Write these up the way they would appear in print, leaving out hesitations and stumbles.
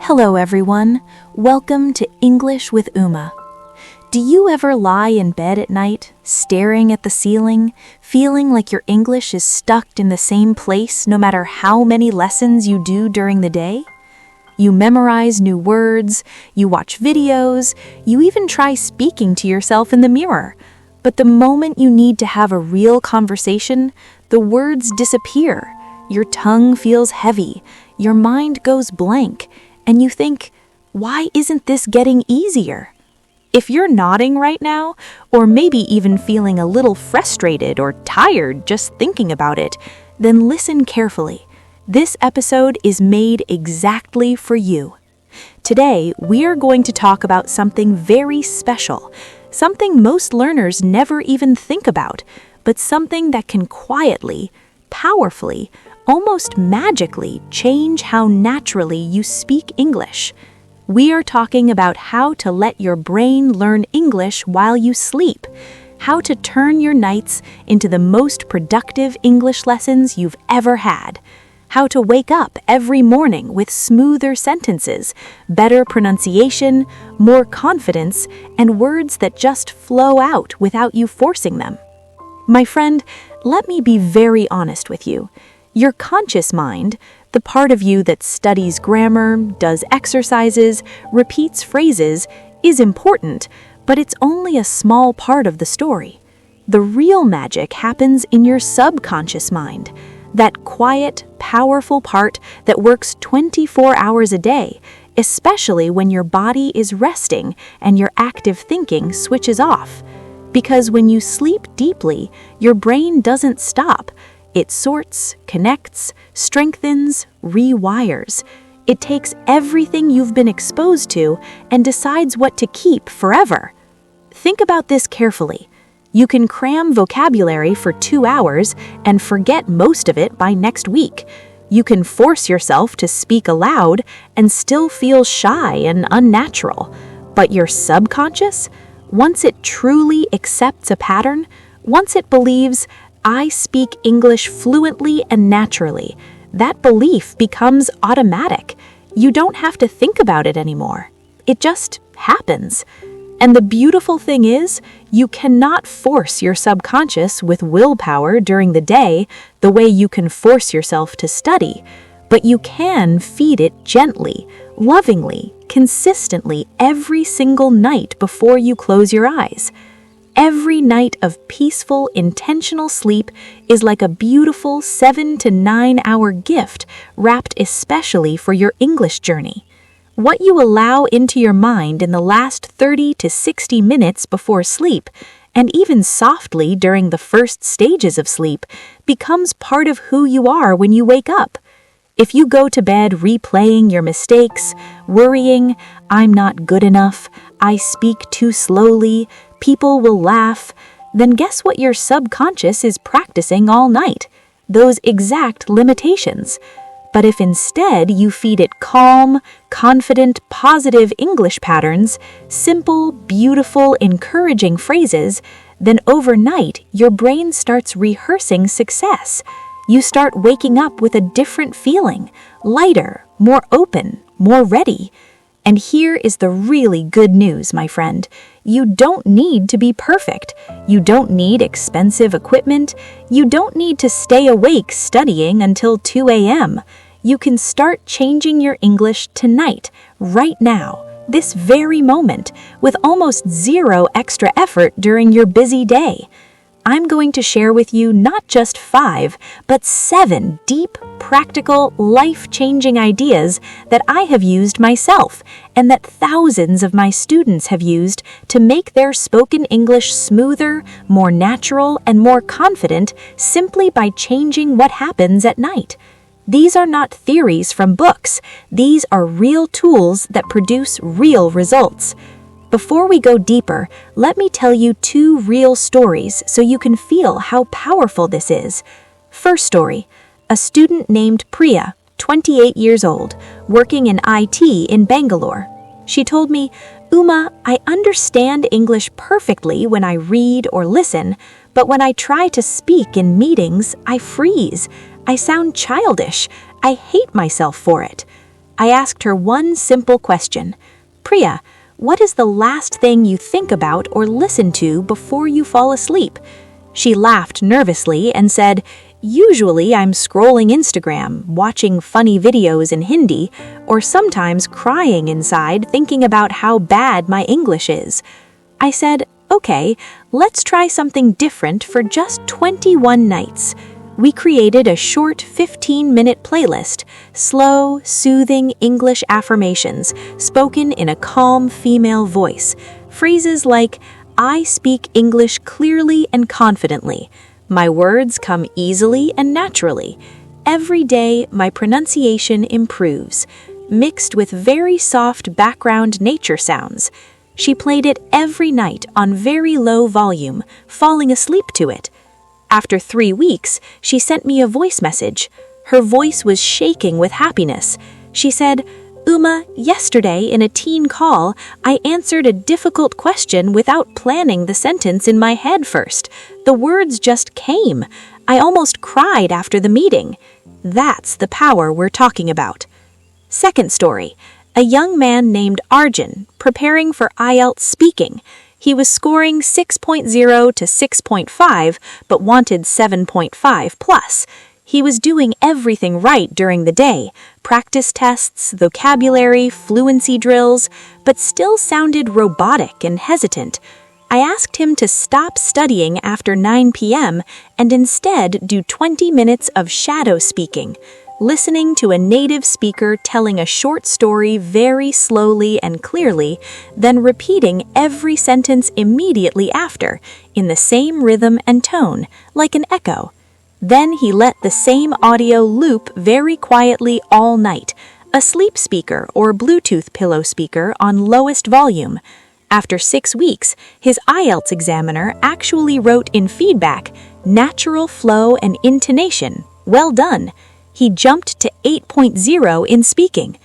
Hello everyone, welcome to English with Uma. Do you ever lie in bed at night, staring at the ceiling, feeling like your English is stuck in the same place no matter how many lessons you do during the day? You memorize new words, you watch videos, you even try speaking to yourself in the mirror. But the moment you need to have a real conversation, the words disappear. Your tongue feels heavy, your mind goes blank, and you think, why isn't this getting easier? If you're nodding right now, or maybe even feeling a little frustrated or tired just thinking about it, then listen carefully. This episode is made exactly for you. Today, we are going to talk about something very special, something most learners never even think about, but something that can quietly, powerfully, almost magically change how naturally you speak English. We are talking about how to let your brain learn English while you sleep, how to turn your nights into the most productive English lessons you've ever had, how to wake up every morning with smoother sentences, better pronunciation, more confidence, and words that just flow out without you forcing them. My friend, let me be very honest with you. Your conscious mind, the part of you that studies grammar, does exercises, repeats phrases, is important, but it's only a small part of the story. The real magic happens in your subconscious mind, that quiet, powerful part that works 24 hours a day, especially when your body is resting and your active thinking switches off. Because when you sleep deeply, your brain doesn't stop. It sorts, connects, strengthens, rewires. It takes everything you've been exposed to and decides what to keep forever. Think about this carefully. You can cram vocabulary for 2 hours and forget most of it by next week. You can force yourself to speak aloud and still feel shy and unnatural. But your subconscious, once it truly accepts a pattern, once it believes, I speak English fluently and naturally, that belief becomes automatic. You don't have to think about it anymore. It just happens. And the beautiful thing is, you cannot force your subconscious with willpower during the day the way you can force yourself to study, but you can feed it gently, lovingly, consistently every single night before you close your eyes. Every night of peaceful, intentional sleep is like a beautiful 7 to 9 hour gift wrapped especially for your English journey. What you allow into your mind in the last 30 to 60 minutes before sleep, and even softly during the first stages of sleep, becomes part of who you are when you wake up. If you go to bed replaying your mistakes, worrying, I'm not good enough, I speak too slowly, people will laugh, then guess what your subconscious is practicing all night? Those exact limitations. But if instead you feed it calm, confident, positive English patterns, simple, beautiful, encouraging phrases, then overnight your brain starts rehearsing success. You start waking up with a different feeling, lighter, more open, more ready. And here is the really good news, my friend. You don't need to be perfect. You don't need expensive equipment. You don't need to stay awake studying until 2 a.m. You can start changing your English tonight, right now, this very moment, with almost zero extra effort during your busy day. I'm going to share with you not just 5, but 7 deep, practical, life-changing ideas that I have used myself and that thousands of my students have used to make their spoken English smoother, more natural, and more confident simply by changing what happens at night. These are not theories from books. These are real tools that produce real results. Before we go deeper, let me tell you 2 real stories so you can feel how powerful this is. First story, a student named Priya, 28 years old, working in IT in Bangalore. She told me, Uma, I understand English perfectly when I read or listen, but when I try to speak in meetings, I freeze. I sound childish. I hate myself for it. I asked her one simple question. Priya, what is the last thing you think about or listen to before you fall asleep? She laughed nervously and said, usually I'm scrolling Instagram, watching funny videos in Hindi, or sometimes crying inside thinking about how bad my English is. I said, okay, let's try something different for just 21 nights. We created a short 15-minute playlist, slow, soothing English affirmations spoken in a calm female voice. Phrases like, I speak English clearly and confidently. My words come easily and naturally. Every day, my pronunciation improves, mixed with very soft background nature sounds. She played it every night on very low volume, falling asleep to it. After 3 weeks, she sent me a voice message. Her voice was shaking with happiness. She said, Uma, yesterday in a teen call, I answered a difficult question without planning the sentence in my head first. The words just came. I almost cried after the meeting. That's the power we're talking about. Second story. A young man named Arjun, preparing for IELTS speaking. He was scoring 6.0 to 6.5, but wanted 7.5 plus. He was doing everything right during the day, practice tests, vocabulary, fluency drills, but still sounded robotic and hesitant. I asked him to stop studying after 9 p.m. and instead do 20 minutes of shadow speaking, listening to a native speaker telling a short story very slowly and clearly, then repeating every sentence immediately after, in the same rhythm and tone, like an echo. Then he let the same audio loop very quietly all night, a sleep speaker or Bluetooth pillow speaker on lowest volume. After 6 weeks, his IELTS examiner actually wrote in feedback, natural flow and intonation, well done. He jumped to 8.0 in speaking.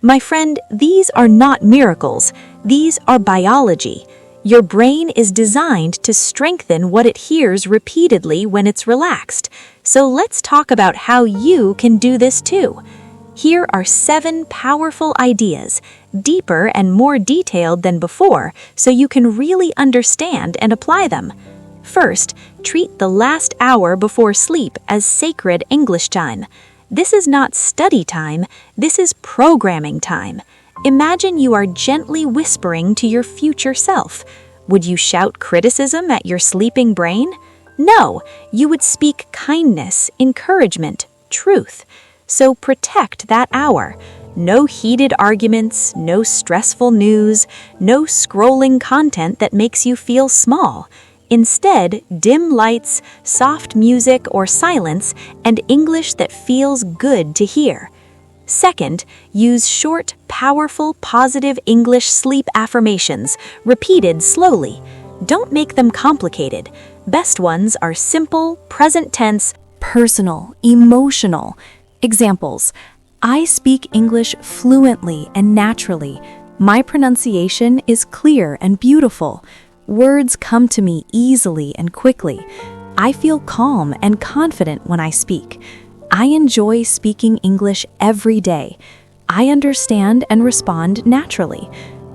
My friend, these are not miracles. These are biology. Your brain is designed to strengthen what it hears repeatedly when it's relaxed. So let's talk about how you can do this too. Here are 7 powerful ideas, deeper and more detailed than before, so you can really understand and apply them. First, treat the last hour before sleep as sacred English time. This is not study time, this is programming time. Imagine you are gently whispering to your future self. Would you shout criticism at your sleeping brain? No, you would speak kindness, encouragement, truth. So protect that hour. No heated arguments, no stressful news, no scrolling content that makes you feel small. Instead, dim lights, soft music or silence, and English that feels good to hear. Second, use short, powerful, positive English sleep affirmations, repeated slowly. Don't make them complicated. Best ones are simple, present tense, personal, emotional. Examples: I speak English fluently and naturally. My pronunciation is clear and beautiful. Words come to me easily and quickly. I feel calm and confident when I speak. I enjoy speaking English every day. I understand and respond naturally.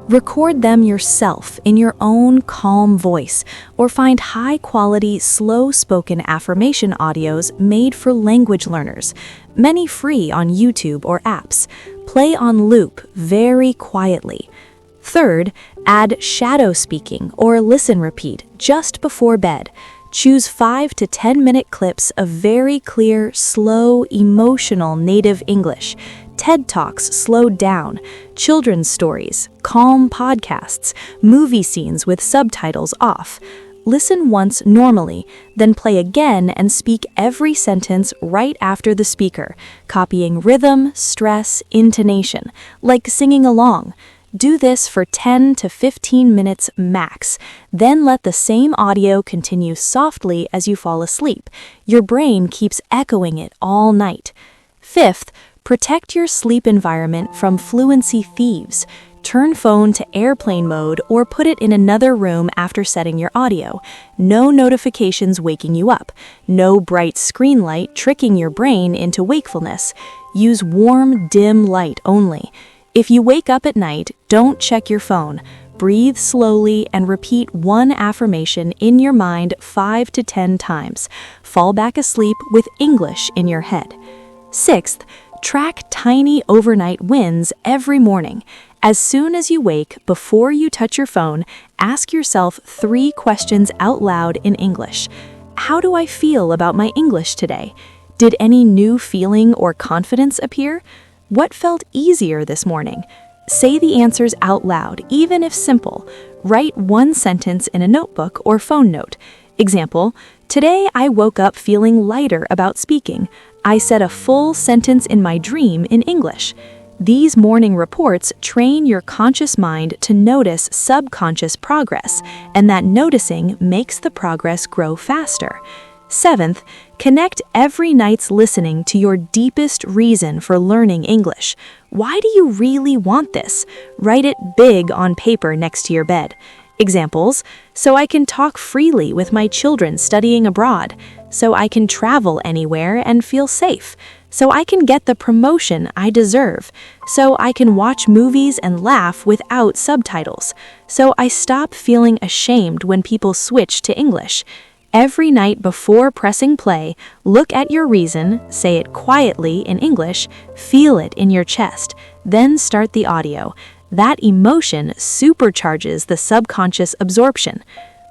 Record them yourself in your own calm voice, or find high-quality, slow-spoken affirmation audios made for language learners, many free on YouTube or apps. Play on loop very quietly. Third, add shadow speaking or listen repeat just before bed. Choose 5 to 10-minute clips of very clear, slow, emotional native English. TED Talks slowed down, children's stories, calm podcasts, movie scenes with subtitles off. Listen once normally, then play again and speak every sentence right after the speaker, copying rhythm, stress, intonation, like singing along. Do this for 10 to 15 minutes max, then let the same audio continue softly as you fall asleep. Your brain keeps echoing it all night. Fifth, protect your sleep environment from fluency thieves. Turn phone to airplane mode or put it in another room after setting your audio. No notifications waking you up. No bright screen light tricking your brain into wakefulness. Use warm, dim light only. If you wake up at night, don't check your phone. Breathe slowly and repeat one affirmation in your mind 5 to 10 times. Fall back asleep with English in your head. Sixth, track tiny overnight wins every morning. As soon as you wake, before you touch your phone, ask yourself 3 questions out loud in English. How do I feel about my English today? Did any new feeling or confidence appear? What felt easier this morning? Say the answers out loud, even if simple. Write one sentence in a notebook or phone note. Example, today I woke up feeling lighter about speaking. I said a full sentence in my dream in English. These morning reports train your conscious mind to notice subconscious progress, and that noticing makes the progress grow faster. Seventh, connect every night's listening to your deepest reason for learning English. Why do you really want this? Write it big on paper next to your bed. Examples, so I can talk freely with my children studying abroad, so I can travel anywhere and feel safe, so I can get the promotion I deserve, so I can watch movies and laugh without subtitles, so I stop feeling ashamed when people switch to English. Every night before pressing play, look at your reason, say it quietly in English, feel it in your chest, then start the audio. That emotion supercharges the subconscious absorption.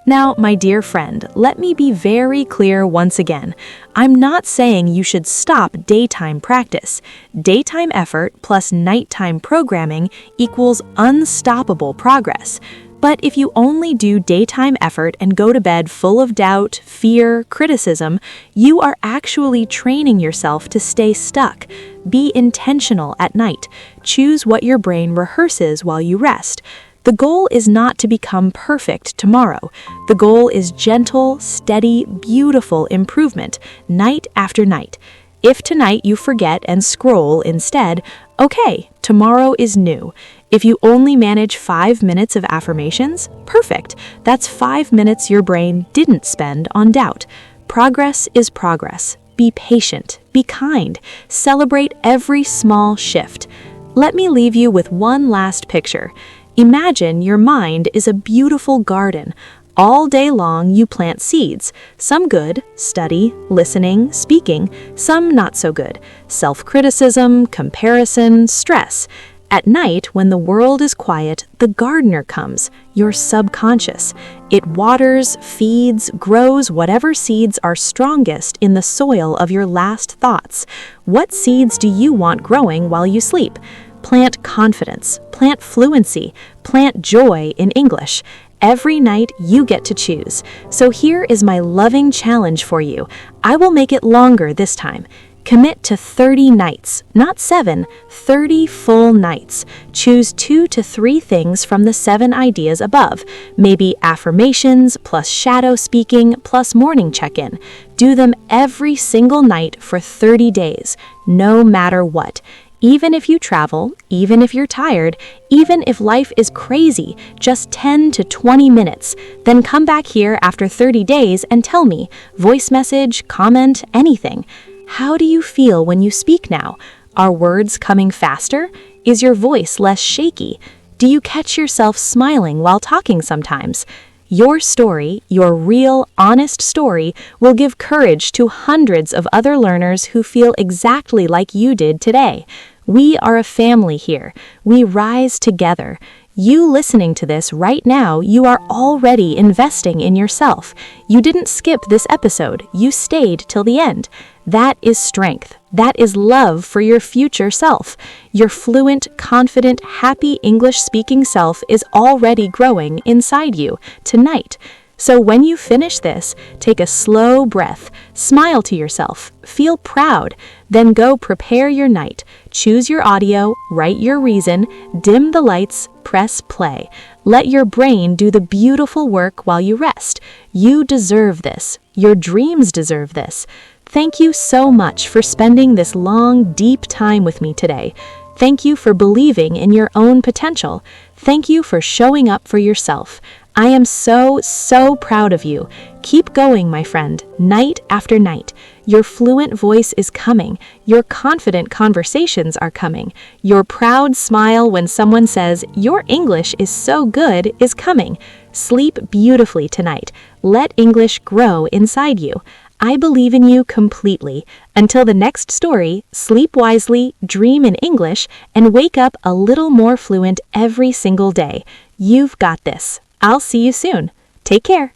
Now, my dear friend, let me be very clear once again. I'm not saying you should stop daytime practice. Daytime effort plus nighttime programming equals unstoppable progress. But if you only do daytime effort and go to bed full of doubt, fear, criticism, you are actually training yourself to stay stuck. Be intentional at night. Choose what your brain rehearses while you rest. The goal is not to become perfect tomorrow. The goal is gentle, steady, beautiful improvement, night after night. If tonight you forget and scroll instead, okay, tomorrow is new. If you only manage 5 minutes of affirmations, perfect. That's 5 minutes your brain didn't spend on doubt. Progress is progress. Be patient. Be kind. Celebrate every small shift. Let me leave you with one last picture. Imagine your mind is a beautiful garden. All day long you plant seeds, some good, study, listening, speaking, some not so good, self-criticism, comparison, stress. At night, when the world is quiet, the gardener comes, your subconscious. It waters, feeds, grows whatever seeds are strongest in the soil of your last thoughts. What seeds do you want growing while you sleep? Plant confidence, plant fluency, plant joy in English. Every night you get to choose. So here is my loving challenge for you. I will make it longer this time. Commit to 30 nights, not 7, 30 full nights. Choose 2 to 3 things from the 7 ideas above. Maybe affirmations plus shadow speaking plus morning check-in. Do them every single night for 30 days, no matter what. Even if you travel, even if you're tired, even if life is crazy, just 10 to 20 minutes. Then come back here after 30 days and tell me, voice message, comment, anything. How do you feel when you speak now? Are words coming faster? Is your voice less shaky? Do you catch yourself smiling while talking sometimes? Your story, your real, honest story, will give courage to hundreds of other learners who feel exactly like you did today. We are a family here. We rise together. You listening to this right now, you are already investing in yourself. You didn't skip this episode. You stayed till the end. That is strength. That is love for your future self. Your fluent, confident, happy English-speaking self is already growing inside you tonight. So when you finish this, take a slow breath, smile to yourself, feel proud, then go prepare your night. Choose your audio, write your reason, dim the lights, press play. Let your brain do the beautiful work while you rest. You deserve this. Your dreams deserve this. Thank you so much for spending this long, deep time with me today. Thank you for believing in your own potential. Thank you for showing up for yourself. I am so proud of you. Keep going, my friend, night after night. Your fluent voice is coming. Your confident conversations are coming. Your proud smile when someone says, "Your English is so good," is coming. Sleep beautifully tonight. Let English grow inside you. I believe in you completely. Until the next story, sleep wisely, dream in English, and wake up a little more fluent every single day. You've got this. I'll see you soon. Take care.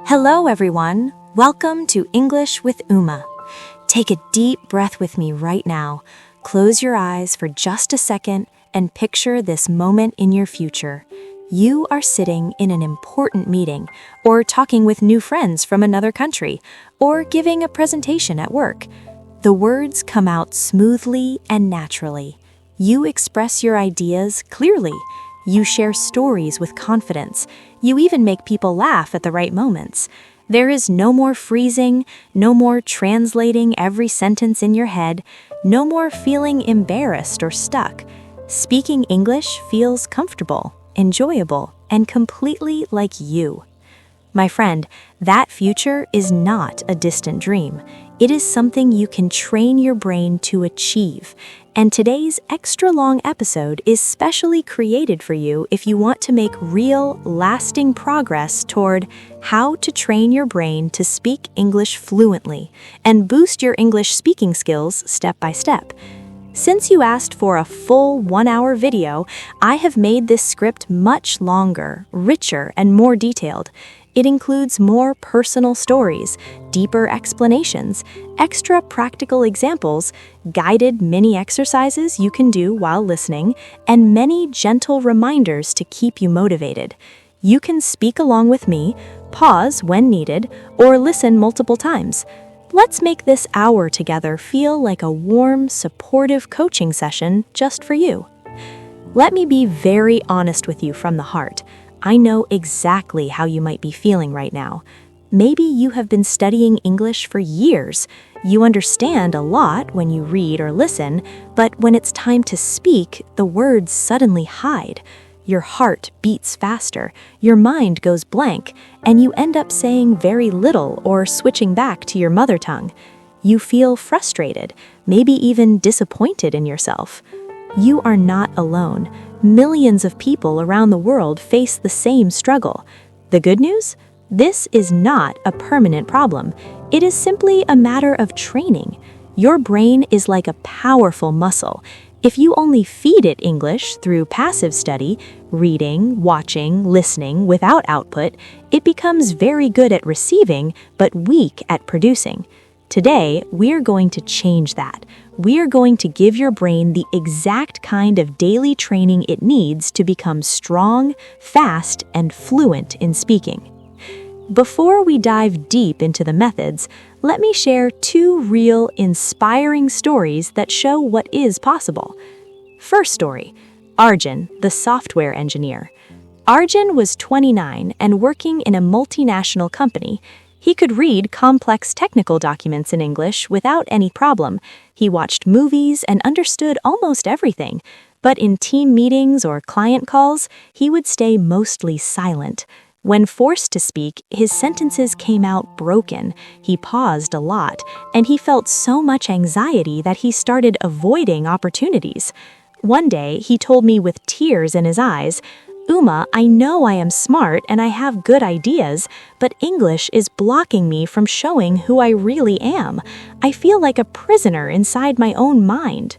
Hello, everyone. Welcome to English with Uma. Take a deep breath with me right now. Close your eyes for just a second and picture this moment in your future. You are sitting in an important meeting, or talking with new friends from another country, or giving a presentation at work. The words come out smoothly and naturally. You express your ideas clearly. You share stories with confidence. You even make people laugh at the right moments. There is no more freezing, no more translating every sentence in your head, no more feeling embarrassed or stuck. Speaking English feels comfortable, enjoyable, and completely like you. My friend, that future is not a distant dream. It is something you can train your brain to achieve. And today's extra long episode is specially created for you if you want to make real, lasting progress toward how to train your brain to speak English fluently and boost your English speaking skills step by step. Since you asked for a full 1-hour video, I have made this script much longer, richer, and more detailed. It includes more personal stories, deeper explanations, extra practical examples, guided mini exercises you can do while listening, and many gentle reminders to keep you motivated. You can speak along with me, pause when needed, or listen multiple times. Let's make this hour together feel like a warm, supportive coaching session just for you. Let me be very honest with you from the heart. I know exactly how you might be feeling right now. Maybe you have been studying English for years. You understand a lot when you read or listen, but when it's time to speak, the words suddenly hide. Your heart beats faster, your mind goes blank, and you end up saying very little or switching back to your mother tongue. You feel frustrated, maybe even disappointed in yourself. You are not alone. Millions of people around the world face the same struggle. The good news? This is not a permanent problem. It is simply a matter of training. Your brain is like a powerful muscle. If you only feed it English through passive study, reading, watching, listening without output, it becomes very good at receiving but weak at producing. Today, we're going to change that. We're going to give your brain the exact kind of daily training it needs to become strong, fast, and fluent in speaking. Before we dive deep into the methods, let me share 2 real, inspiring stories that show what is possible. First story, Arjun, the software engineer. Arjun was 29 and working in a multinational company. He could read complex technical documents in English without any problem. He watched movies and understood almost everything. But in team meetings or client calls, he would stay mostly silent. When forced to speak, his sentences came out broken. He paused a lot, and he felt so much anxiety that he started avoiding opportunities. One day, he told me with tears in his eyes, "Uma, I know I am smart and I have good ideas, but English is blocking me from showing who I really am. I feel like a prisoner inside my own mind."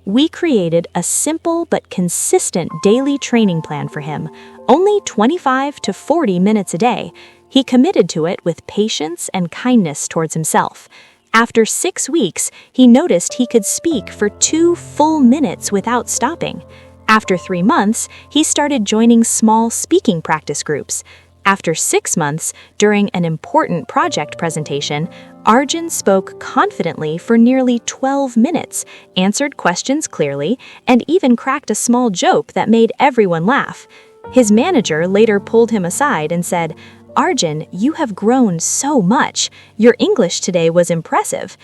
We created a simple but consistent daily training plan for him, only 25 to 40 minutes a day. He committed to it with patience and kindness towards himself. After 6 weeks, he noticed he could speak for 2 full minutes without stopping. After 3 months, he started joining small speaking practice groups. After 6 months, during an important project presentation, Arjun spoke confidently for nearly 12 minutes, answered questions clearly, and even cracked a small joke that made everyone laugh. His manager later pulled him aside and said, "Arjun, you have grown so much. Your English today was impressive."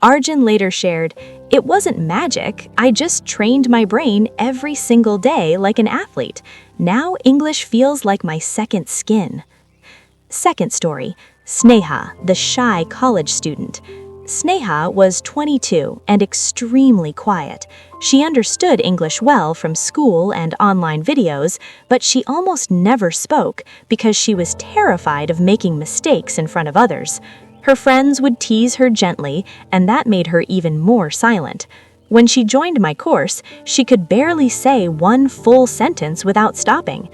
Arjun later shared, "It wasn't magic. I just trained my brain every single day like an athlete. Now English feels like my second skin." Second story, Sneha, the shy college student. Sneha was 22 and extremely quiet. She understood English well from school and online videos, but she almost never spoke because she was terrified of making mistakes in front of others. Her friends would tease her gently, and that made her even more silent. When she joined my course, she could barely say one full sentence without stopping.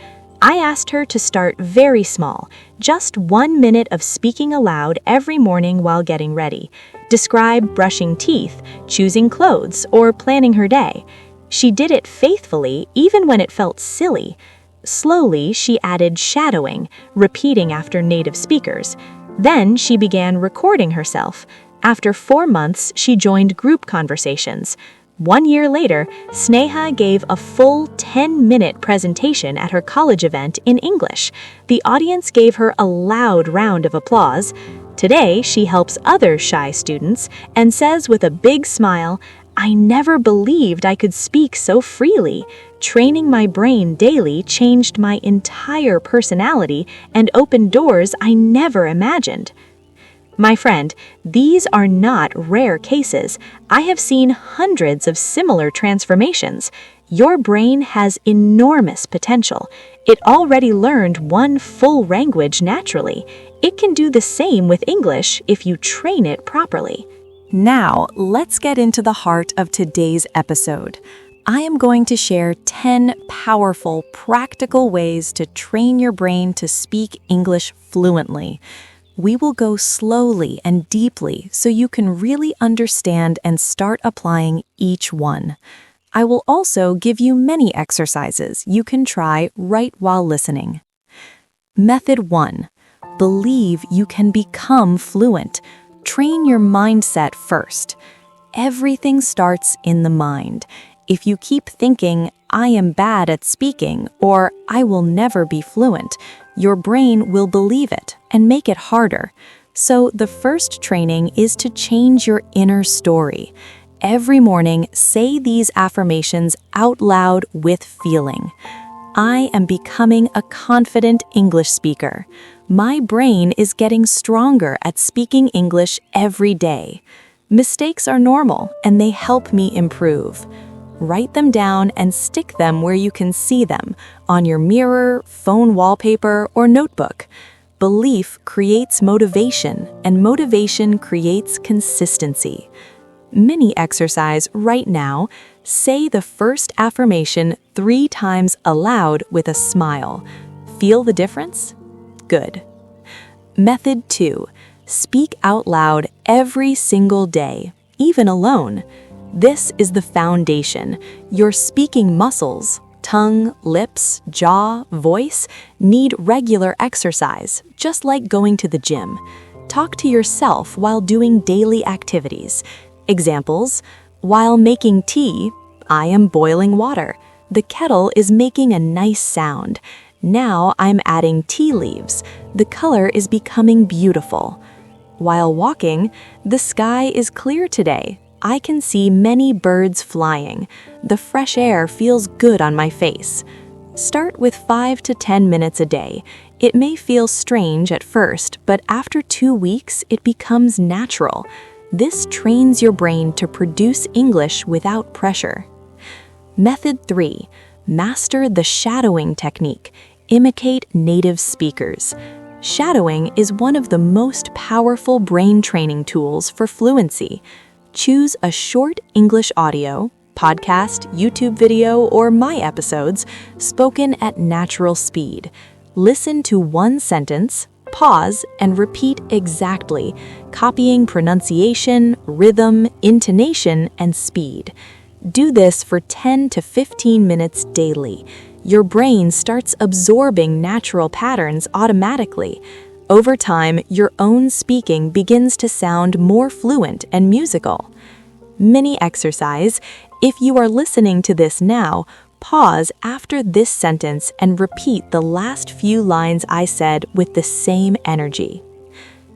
I asked her to start very small, just 1 minute of speaking aloud every morning while getting ready. Describe brushing teeth, choosing clothes, or planning her day. She did it faithfully even when it felt silly. Slowly, she added shadowing, repeating after native speakers. Then she began recording herself. After 4 months, she joined group conversations. 1 year later, Sneha gave a full 10-minute presentation at her college event in English. The audience gave her a loud round of applause. Today, she helps other shy students and says with a big smile, "I never believed I could speak so freely. Training my brain daily changed my entire personality and opened doors I never imagined." My friend, these are not rare cases. I have seen hundreds of similar transformations. Your brain has enormous potential. It already learned one full language naturally. It can do the same with English if you train it properly. Now, let's get into the heart of today's episode. I am going to share 10 powerful, practical ways to train your brain to speak English fluently. We will go slowly and deeply so you can really understand and start applying each one. I will also give you many exercises you can try right while listening. Method 1. Believe you can become fluent. Train your mindset first. Everything starts in the mind. If you keep thinking, "I am bad at speaking," or "I will never be fluent," your brain will believe it and make it harder. So the first training is to change your inner story. Every morning, say these affirmations out loud with feeling. I am becoming a confident English speaker. My brain is getting stronger at speaking English every day. Mistakes are normal and they help me improve. Write them down and stick them where you can see them, on your mirror, phone wallpaper, or notebook. Belief creates motivation, and motivation creates consistency. Mini exercise right now. Say the first affirmation 3 times aloud with a smile. Feel the difference? Good. Method 2. Speak out loud every single day, even alone. This is the foundation. Your speaking muscles, tongue, lips, jaw, voice, need regular exercise, just like going to the gym. Talk to yourself while doing daily activities. Examples: while making tea, I am boiling water. The kettle is making a nice sound. Now I'm adding tea leaves. The color is becoming beautiful. While walking, the sky is clear today. I can see many birds flying. The fresh air feels good on my face. Start with 5 to 10 minutes a day. It may feel strange at first, but after 2 weeks, it becomes natural. This trains your brain to produce English without pressure. Method 3. Master the shadowing technique. Imitate native speakers. Shadowing is one of the most powerful brain training tools for fluency. Choose a short English audio, podcast, YouTube video, or my episodes, spoken at natural speed. Listen to one sentence, pause, and repeat exactly, copying pronunciation, rhythm, intonation, and speed. Do this for 10 to 15 minutes daily. Your brain starts absorbing natural patterns automatically. Over time, your own speaking begins to sound more fluent and musical. Mini exercise. If you are listening to this now, pause after this sentence and repeat the last few lines I said with the same energy.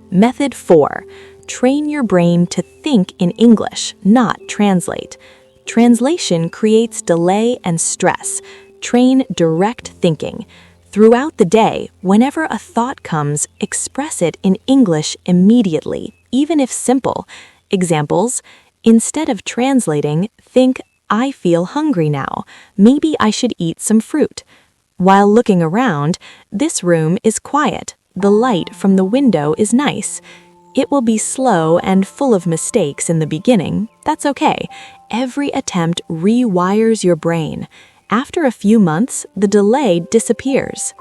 Method 4. Train your brain to think in English, not translate. Translation creates delay and stress. Train direct thinking. Throughout the day, whenever a thought comes, express it in English immediately, even if simple. Examples: instead of translating, think, "I feel hungry now. Maybe I should eat some fruit." While looking around, "This room is quiet. The light from the window is nice." It will be slow and full of mistakes in the beginning. That's okay. Every attempt rewires your brain. After a few months, the delay disappears.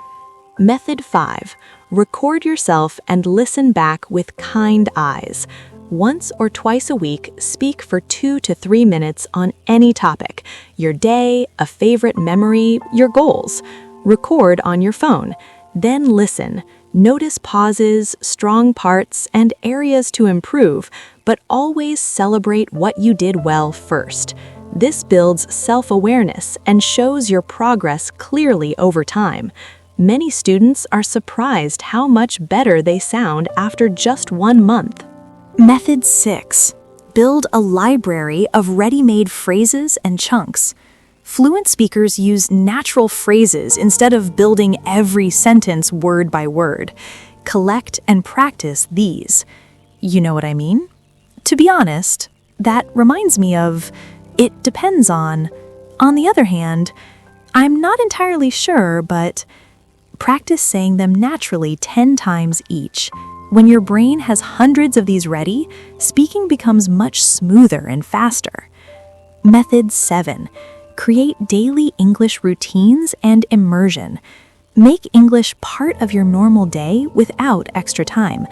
Method 5. Record yourself and listen back with kind eyes. Once or twice a week, speak for 2 to 3 minutes on any topic: your day, a favorite memory, your goals. Record on your phone. Then listen. Notice pauses, strong parts, and areas to improve, but always celebrate what you did well first. This builds self-awareness and shows your progress clearly over time. Many students are surprised how much better they sound after just 1 month. Method 6. Build a library of ready-made phrases and chunks. Fluent speakers use natural phrases instead of building every sentence word by word. Collect and practice these. You know what I mean? To be honest, that reminds me of "it depends on." On the other hand, "I'm not entirely sure, but..." Practice saying them naturally 10 times each. When your brain has hundreds of these ready, speaking becomes much smoother and faster. Method 7. Create daily English routines and immersion. Make English part of your normal day without extra time.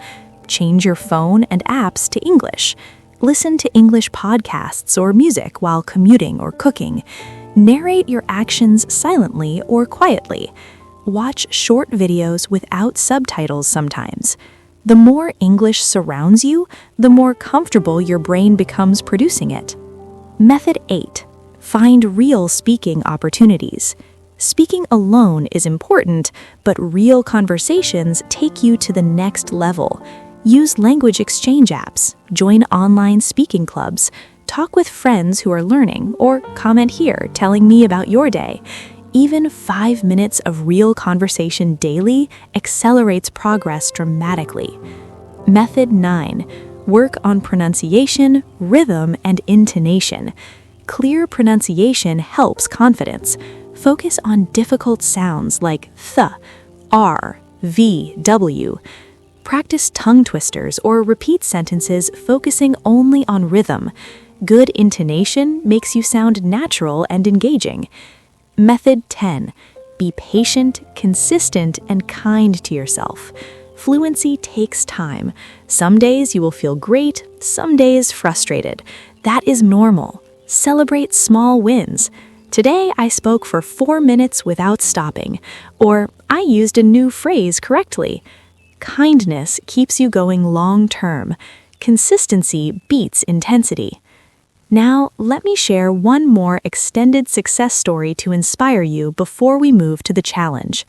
Change your phone and apps to English. Listen to English podcasts or music while commuting or cooking. Narrate your actions silently or quietly. Watch short videos without subtitles sometimes. The more English surrounds you, the more comfortable your brain becomes producing it. Method 8. Find real speaking opportunities. Speaking alone is important, but real conversations take you to the next level. Use language exchange apps, join online speaking clubs, talk with friends who are learning, or comment here telling me about your day. Even 5 minutes of real conversation daily accelerates progress dramatically. Method 9. Work on pronunciation, rhythm, and intonation. Clear pronunciation helps confidence. Focus on difficult sounds like th, r, v, w. Practice tongue twisters or repeat sentences focusing only on rhythm. Good intonation makes you sound natural and engaging. Method 10. Be patient, consistent, and kind to yourself. Fluency takes time. Some days you will feel great, some days frustrated. That is normal. Celebrate small wins. Today I spoke for 4 minutes without stopping, or I used a new phrase correctly. Kindness keeps you going long term. Consistency beats intensity. Now, let me share one more extended success story to inspire you before we move to the challenge.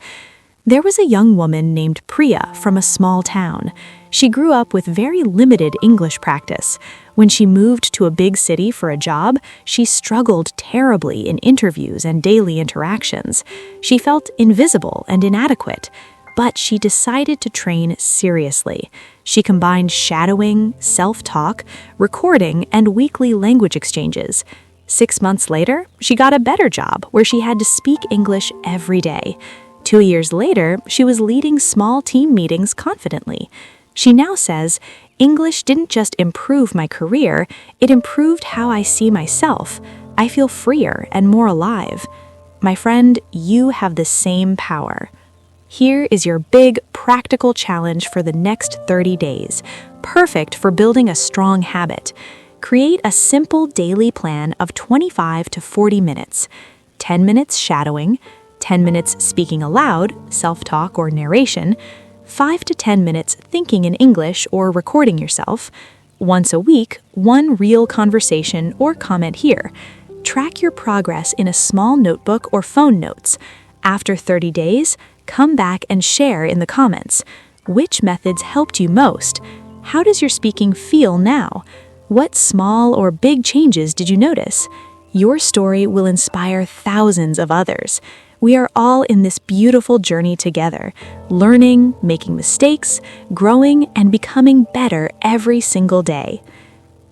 There was a young woman named Priya from a small town. She grew up with very limited English practice. When she moved to a big city for a job, she struggled terribly in interviews and daily interactions. She felt invisible and inadequate, but she decided to train seriously. She combined shadowing, self-talk, recording, and weekly language exchanges. 6 months later, she got a better job where she had to speak English every day. 2 years later, she was leading small team meetings confidently. She now says, "English didn't just improve my career, it improved how I see myself. I feel freer and more alive." My friend, you have the same power. Here is your big, practical challenge for the next 30 days, perfect for building a strong habit. Create a simple daily plan of 25 to 40 minutes. 10 minutes shadowing, 10 minutes speaking aloud, self-talk or narration, 5 to 10 minutes thinking in English or recording yourself. Once a week, one real conversation or comment here. Track your progress in a small notebook or phone notes. After 30 days, come back and share in the comments. Which methods helped you most? How does your speaking feel now? What small or big changes did you notice? Your story will inspire thousands of others. We are all in this beautiful journey together, learning, making mistakes, growing, and becoming better every single day.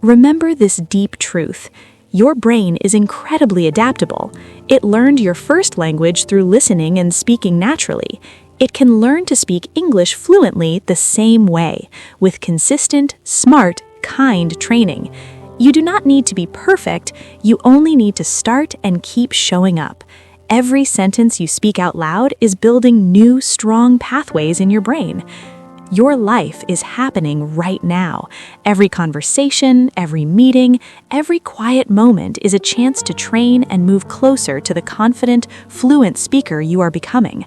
Remember this deep truth. Your brain is incredibly adaptable. It learned your first language through listening and speaking naturally. It can learn to speak English fluently the same way, with consistent, smart, kind training. You do not need to be perfect, you only need to start and keep showing up. Every sentence you speak out loud is building new, strong pathways in your brain. Your life is happening right now. Every conversation, every meeting, every quiet moment is a chance to train and move closer to the confident, fluent speaker you are becoming.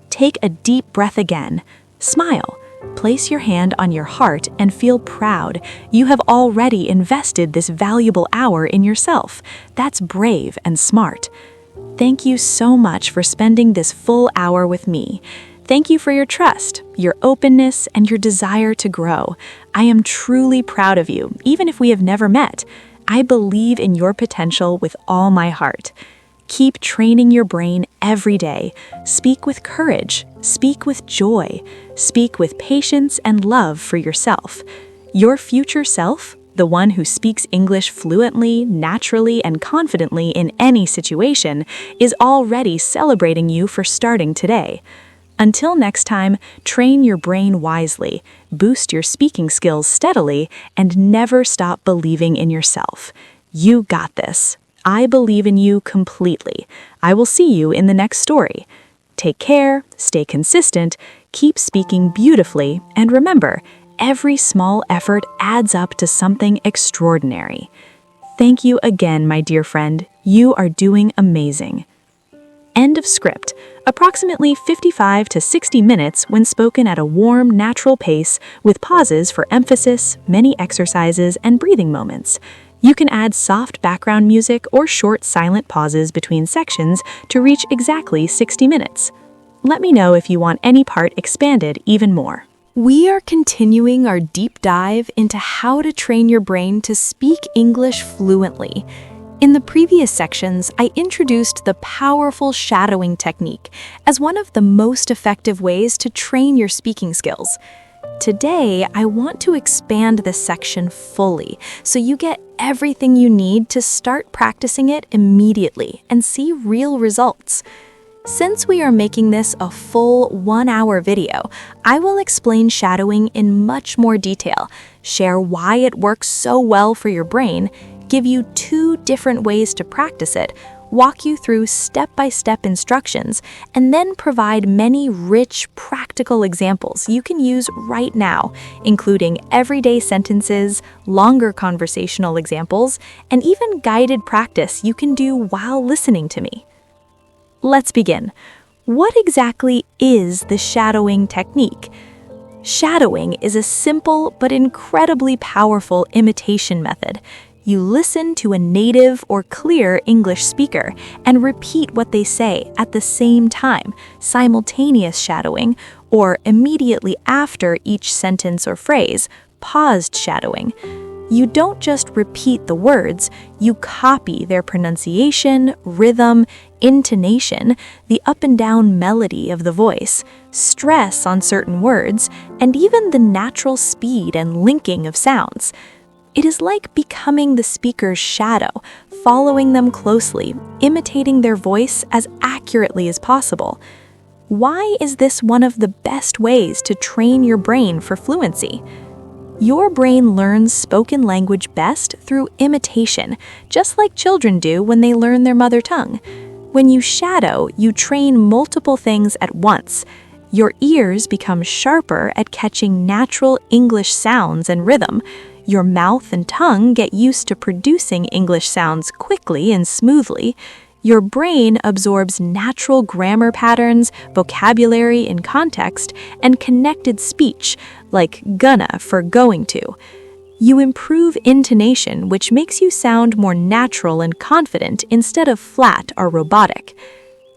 Take a deep breath again. Smile. Place your hand on your heart and feel proud. You have already invested this valuable hour in yourself. That's brave and smart. Thank you so much for spending this full hour with me. Thank you for your trust, your openness, and your desire to grow. I am truly proud of you, even if we have never met. I believe in your potential with all my heart. Keep training your brain every day. Speak with courage. Speak with joy. Speak with patience and love for yourself. Your future self, the one who speaks English fluently, naturally, and confidently in any situation, is already celebrating you for starting today. Until next time, train your brain wisely, boost your speaking skills steadily, and never stop believing in yourself. You got this. I believe in you completely. I will see you in the next story. Take care, stay consistent, keep speaking beautifully, and remember, every small effort adds up to something extraordinary. Thank you again, my dear friend. You are doing amazing. End of script. Approximately 55 to 60 minutes when spoken at a warm, natural pace with pauses for emphasis, many exercises, and breathing moments. You can add soft background music or short silent pauses between sections to reach exactly 60 minutes. Let me know if you want any part expanded even more. We are continuing our deep dive into how to train your brain to speak English fluently. In the previous sections, I introduced the powerful shadowing technique as one of the most effective ways to train your speaking skills. Today, I want to expand this section fully so you get everything you need to start practicing it immediately and see real results. Since we are making this a full 1-hour video, I will explain shadowing in much more detail, share why it works so well for your brain, give you 2 different ways to practice it, walk you through step-by-step instructions, and then provide many rich, practical examples you can use right now, including everyday sentences, longer conversational examples, and even guided practice you can do while listening to me. Let's begin. What exactly is the shadowing technique? Shadowing is a simple but incredibly powerful imitation method. You listen to a native or clear English speaker and repeat what they say at the same time, simultaneous shadowing, or immediately after each sentence or phrase, paused shadowing. You don't just repeat the words, you copy their pronunciation, rhythm, intonation, the up and down melody of the voice, stress on certain words, and even the natural speed and linking of sounds. It is like becoming the speaker's shadow, following them closely, imitating their voice as accurately as possible. Why is this one of the best ways to train your brain for fluency? Your brain learns spoken language best through imitation, just like children do when they learn their mother tongue. When you shadow, you train multiple things at once. Your ears become sharper at catching natural English sounds and rhythm. Your mouth and tongue get used to producing English sounds quickly and smoothly. Your brain absorbs natural grammar patterns, vocabulary in context, and connected speech, like gonna for going to. You improve intonation, which makes you sound more natural and confident instead of flat or robotic.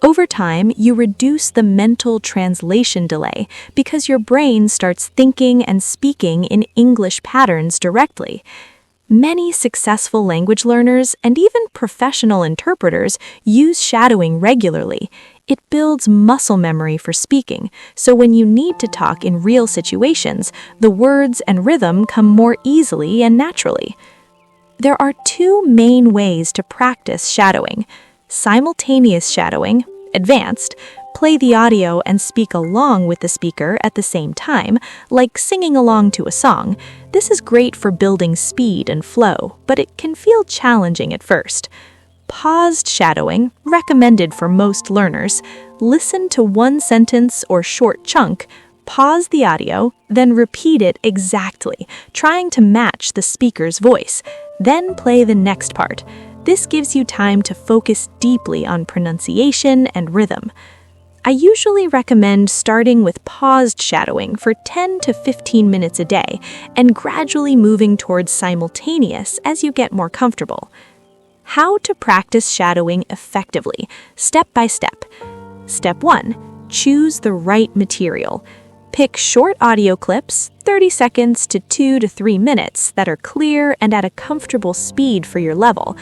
Over time, you reduce the mental translation delay because your brain starts thinking and speaking in English patterns directly. Many successful language learners and even professional interpreters use shadowing regularly. It builds muscle memory for speaking, so when you need to talk in real situations, the words and rhythm come more easily and naturally. There are two main ways to practice shadowing: simultaneous shadowing, advanced, play the audio and speak along with the speaker at the same time, like singing along to a song. This is great for building speed and flow, but it can feel challenging at first. Paused shadowing, recommended for most learners. Listen to one sentence or short chunk, pause the audio, then repeat it exactly, trying to match the speaker's voice. Then play the next part. This gives you time to focus deeply on pronunciation and rhythm. I usually recommend starting with paused shadowing for 10 to 15 minutes a day and gradually moving towards simultaneous as you get more comfortable. How to practice shadowing effectively, step by step. Step 1. Choose the right material. Pick short audio clips, 30 seconds to 2 to 3 minutes, that are clear and at a comfortable speed for your level.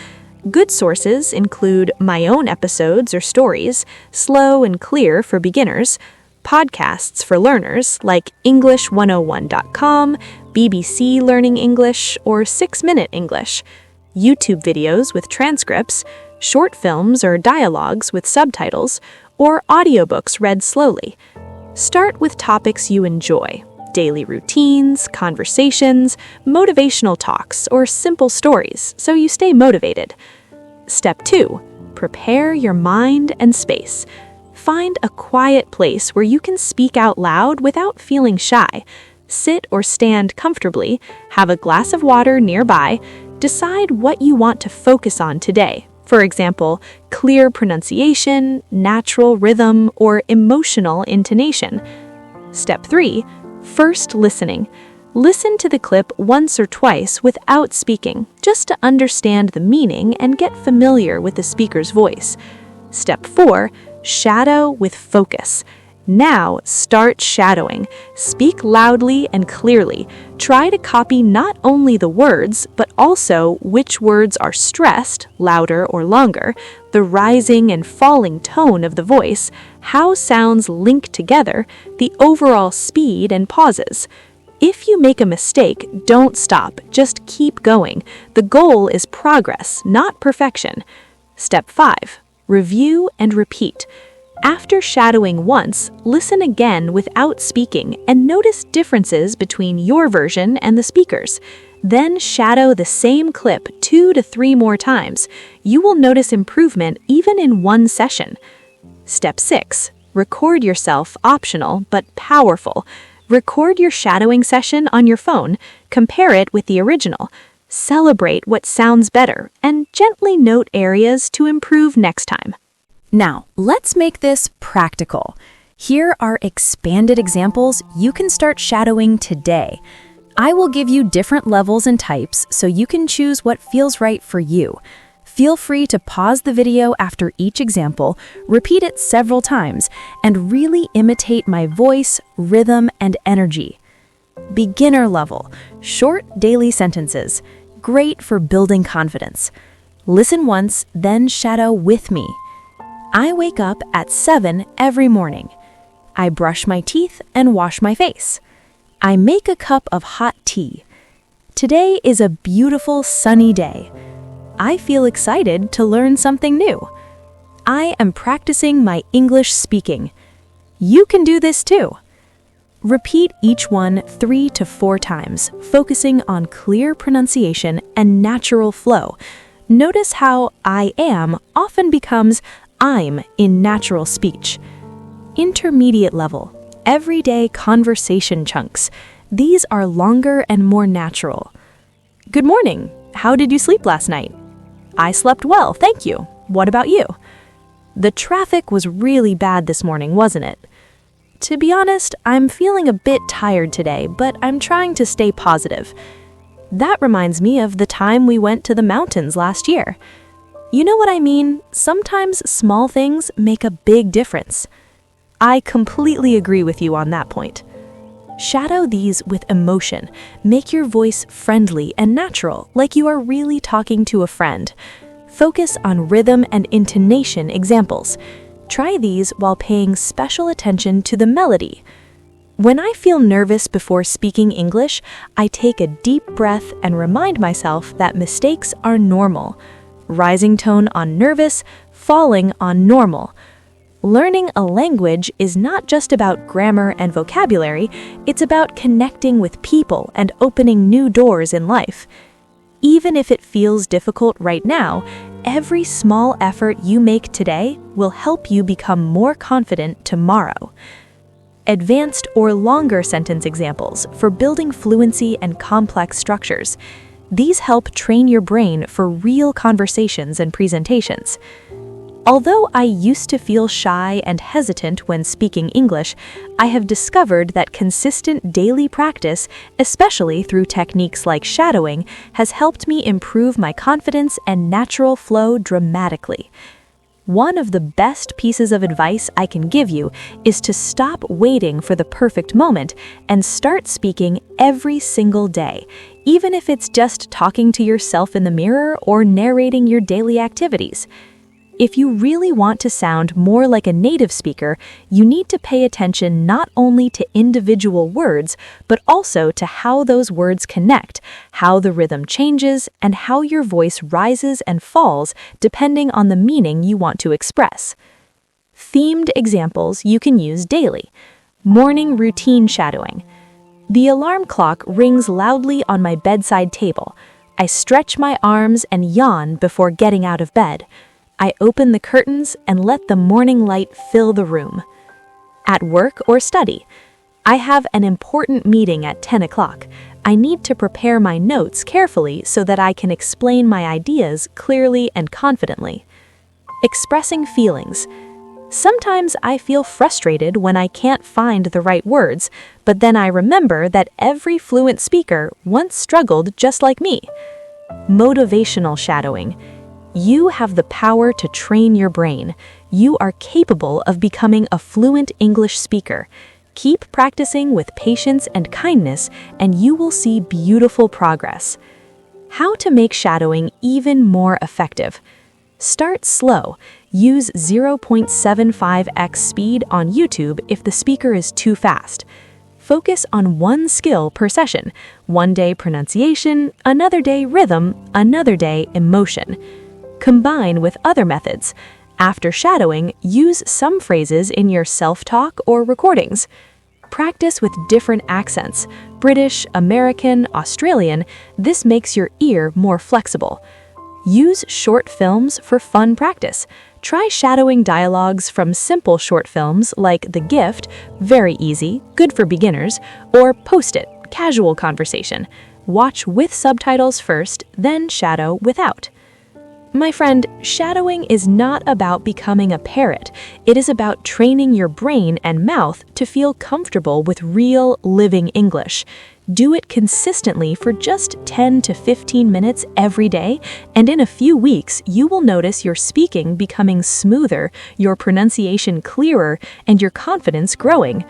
Good sources include my own episodes or stories, slow and clear for beginners, podcasts for learners like English101.com, BBC Learning English, or 6-Minute English, YouTube videos with transcripts, short films or dialogues with subtitles, or audiobooks read slowly. Start with topics you enjoy: daily routines, conversations, motivational talks, or simple stories, so you stay motivated. Step 2. Prepare your mind and space. Find a quiet place where you can speak out loud without feeling shy. Sit or stand comfortably, have a glass of water nearby, decide what you want to focus on today. For example, clear pronunciation, natural rhythm, or emotional intonation. Step 3. First listening. Listen to the clip once or twice without speaking, just to understand the meaning and get familiar with the speaker's voice. Step 4. Shadow with focus. Now start shadowing. Speak loudly and clearly. Try to copy not only the words, but also which words are stressed, louder or longer, the rising and falling tone of the voice, how sounds link together, the overall speed and pauses. If you make a mistake, don't stop, just keep going. The goal is progress, not perfection. Step 5. Review and repeat. After shadowing once, listen again without speaking and notice differences between your version and the speaker's. Then shadow the same clip 2 to 3 more times. You will notice improvement even in one session. Step 6. Record yourself, optional but powerful. Record your shadowing session on your phone, compare it with the original. Celebrate what sounds better and gently note areas to improve next time. Now, let's make this practical. Here are expanded examples you can start shadowing today. I will give you different levels and types so you can choose what feels right for you. Feel free to pause the video after each example, repeat it several times, and really imitate my voice, rhythm, and energy. Beginner level, short daily sentences, great for building confidence. Listen once, then shadow with me. I wake up at 7 every morning. I brush my teeth and wash my face. I make a cup of hot tea. Today is a beautiful sunny day. I feel excited to learn something new. I am practicing my English speaking. You can do this too. Repeat each one 3 to 4 times, focusing on clear pronunciation and natural flow. Notice how I am often becomes I'm in natural speech. Intermediate level, everyday conversation chunks. These are longer and more natural. Good morning. How did you sleep last night? I slept well, thank you. What about you? The traffic was really bad this morning, wasn't it? To be honest, I'm feeling a bit tired today, but I'm trying to stay positive. That reminds me of the time we went to the mountains last year. You know what I mean? Sometimes small things make a big difference. I completely agree with you on that point. Shadow these with emotion. Make your voice friendly and natural, like you are really talking to a friend. Focus on rhythm and intonation examples. Try these while paying special attention to the melody. When I feel nervous before speaking English, I take a deep breath and remind myself that mistakes are normal. Rising tone on nervous, falling on normal. Learning a language is not just about grammar and vocabulary, it's about connecting with people and opening new doors in life. Even if it feels difficult right now, every small effort you make today will help you become more confident tomorrow. Advanced or longer sentence examples for building fluency and complex structures. These help train your brain for real conversations and presentations. Although I used to feel shy and hesitant when speaking English, I have discovered that consistent daily practice, especially through techniques like shadowing, has helped me improve my confidence and natural flow dramatically. One of the best pieces of advice I can give you is to stop waiting for the perfect moment and start speaking every single day, even if it's just talking to yourself in the mirror or narrating your daily activities. If you really want to sound more like a native speaker, you need to pay attention not only to individual words, but also to how those words connect, how the rhythm changes, and how your voice rises and falls depending on the meaning you want to express. Themed examples you can use daily. Morning routine shadowing. The alarm clock rings loudly on my bedside table. I stretch my arms and yawn before getting out of bed. I open the curtains and let the morning light fill the room. At work or study, I have an important meeting at 10 o'clock. I need to prepare my notes carefully so that I can explain my ideas clearly and confidently. Expressing feelings. Sometimes I feel frustrated when I can't find the right words, but then I remember that every fluent speaker once struggled just like me. Motivational shadowing. You have the power to train your brain. You are capable of becoming a fluent English speaker. Keep practicing with patience and kindness, and you will see beautiful progress. How to make shadowing even more effective. Start slow. Use 0.75x speed on YouTube if the speaker is too fast. Focus on one skill per session. One day pronunciation, another day rhythm, another day emotion. Combine with other methods. After shadowing, use some phrases in your self-talk or recordings. Practice with different accents, British, American, Australian. This makes your ear more flexible. Use short films for fun practice. Try shadowing dialogues from simple short films like The Gift, very easy, good for beginners, or Post-it, casual conversation. Watch with subtitles first, then shadow without. My friend, shadowing is not about becoming a parrot. It is about training your brain and mouth to feel comfortable with real, living English. Do it consistently for just 10 to 15 minutes every day, and in a few weeks, you will notice your speaking becoming smoother, your pronunciation clearer, and your confidence growing.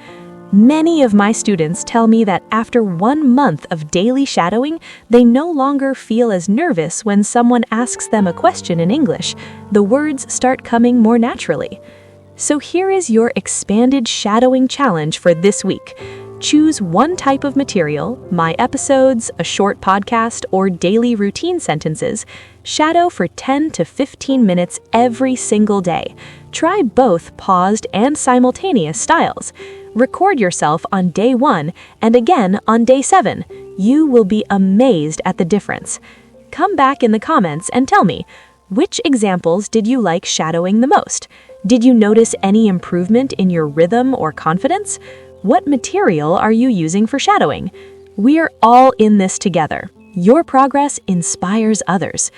Many of my students tell me that after 1 month of daily shadowing, they no longer feel as nervous when someone asks them a question in English. The words start coming more naturally. So here is your expanded shadowing challenge for this week. Choose one type of material, my episodes, a short podcast, or daily routine sentences. Shadow for 10 to 15 minutes every single day. Try both paused and simultaneous styles. Record yourself on day 1 and again on day 7. You will be amazed at the difference. Come back in the comments and tell me, which examples did you like shadowing the most? Did you notice any improvement in your rhythm or confidence? What material are you using for shadowing? We are all in this together. Your progress inspires others.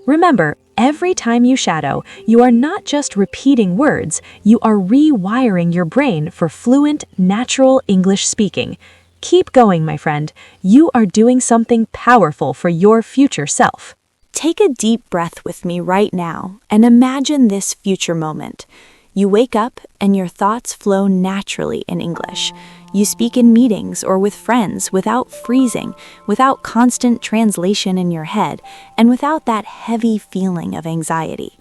Remember, every time you shadow, you are not just repeating words, you are rewiring your brain for fluent, natural English speaking. Keep going, my friend. You are doing something powerful for your future self. Take a deep breath with me right now and imagine this future moment. You wake up and your thoughts flow naturally in English. You speak in meetings or with friends without freezing, without constant translation in your head, and without that heavy feeling of anxiety.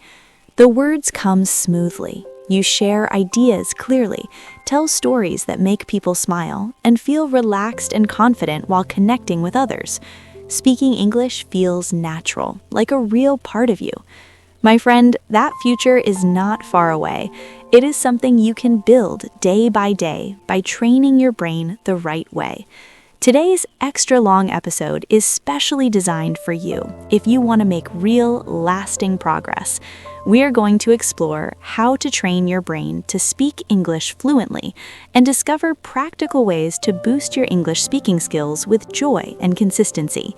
The words come smoothly. You share ideas clearly, tell stories that make people smile, and feel relaxed and confident while connecting with others. Speaking English feels natural, like a real part of you. My friend, that future is not far away. It is something you can build day by training your brain the right way. Today's extra long episode is specially designed for you if you want to make real, lasting progress. We are going to explore how to train your brain to speak English fluently and discover practical ways to boost your English speaking skills with joy and consistency.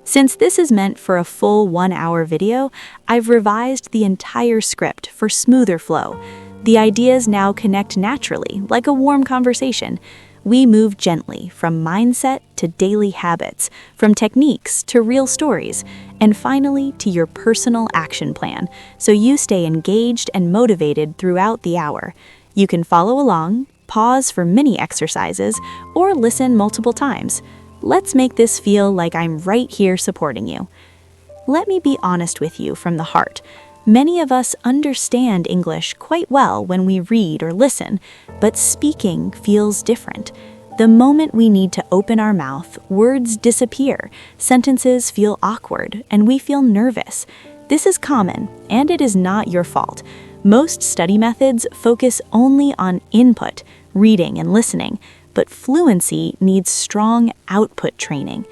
Since this is meant for a full 1-hour video, I've revised the entire script for smoother flow. The ideas now connect naturally, like a warm conversation. We move gently from mindset to daily habits, from techniques to real stories, and finally to your personal action plan, so you stay engaged and motivated throughout the hour. You can follow along, pause for mini exercises, or listen multiple times. Let's make this feel like I'm right here supporting you. Let me be honest with you from the heart. Many of us understand English quite well when we read or listen, but speaking feels different. The moment we need to open our mouth, words disappear, sentences feel awkward, and we feel nervous. This is common, and it is not your fault. Most study methods focus only on input, reading and listening, but fluency needs strong output training.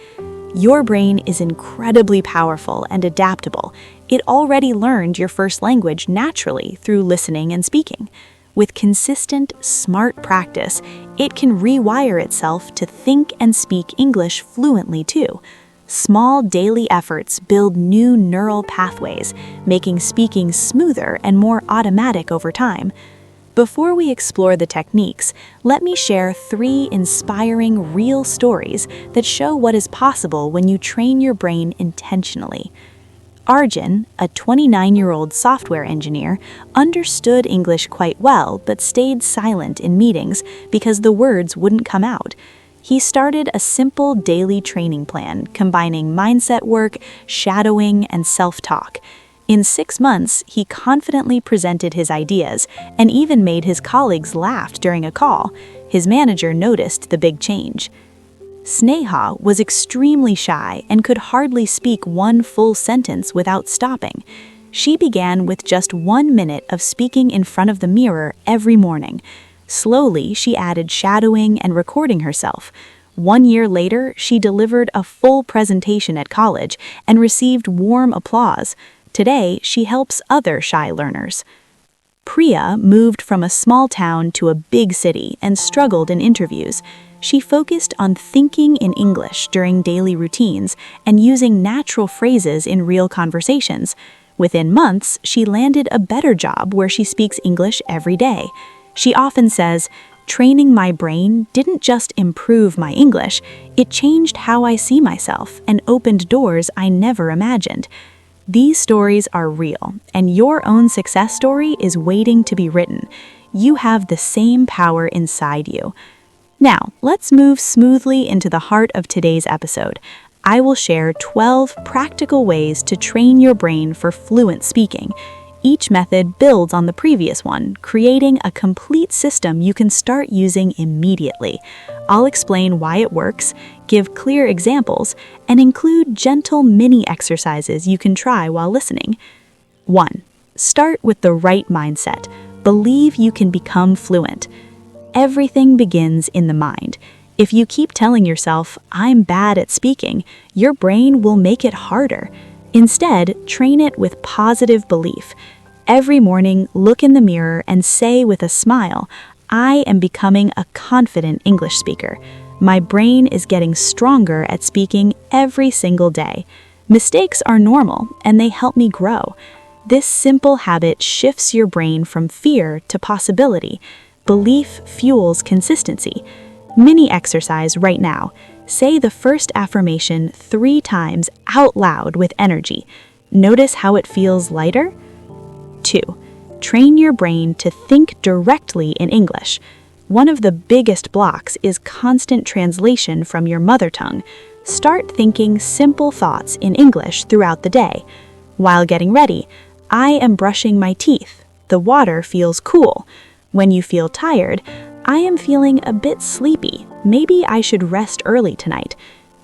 Your brain is incredibly powerful and adaptable. It already learned your first language naturally through listening and speaking. With consistent, smart practice, it can rewire itself to think and speak English fluently too. Small daily efforts build new neural pathways, making speaking smoother and more automatic over time. Before we explore the techniques, let me share 3 inspiring real stories that show what is possible when you train your brain intentionally. Arjun, a 29-year-old software engineer, understood English quite well but stayed silent in meetings because the words wouldn't come out. He started a simple daily training plan combining mindset work, shadowing, and self-talk. In 6 months, he confidently presented his ideas and even made his colleagues laugh during a call. His manager noticed the big change. Sneha was extremely shy and could hardly speak one full sentence without stopping. She began with just 1 minute of speaking in front of the mirror every morning. Slowly, she added shadowing and recording herself. 1 year later, she delivered a full presentation at college and received warm applause. Today, she helps other shy learners. Priya moved from a small town to a big city and struggled in interviews. She focused on thinking in English during daily routines and using natural phrases in real conversations. Within months, she landed a better job where she speaks English every day. She often says, "Training my brain didn't just improve my English, it changed how I see myself and opened doors I never imagined." These stories are real, and your own success story is waiting to be written. You have the same power inside you. Now, let's move smoothly into the heart of today's episode. I will share 12 practical ways to train your brain for fluent speaking. Each method builds on the previous one, creating a complete system you can start using immediately. I'll explain why it works, give clear examples, and include gentle mini exercises you can try while listening. 1. Start with the right mindset. Believe you can become fluent. Everything begins in the mind. If you keep telling yourself, "I'm bad at speaking," your brain will make it harder. Instead, train it with positive belief. Every morning, look in the mirror and say with a smile, "I am becoming a confident English speaker. My brain is getting stronger at speaking every single day. Mistakes are normal and they help me grow." This simple habit shifts your brain from fear to possibility. Belief fuels consistency. Mini exercise right now. Say the first affirmation 3 times out loud with energy. Notice how it feels lighter. 2. Train your brain to think directly in English. One of the biggest blocks is constant translation from your mother tongue. Start thinking simple thoughts in English throughout the day. While getting ready, I am brushing my teeth. The water feels cool. When you feel tired, I am feeling a bit sleepy. Maybe I should rest early tonight.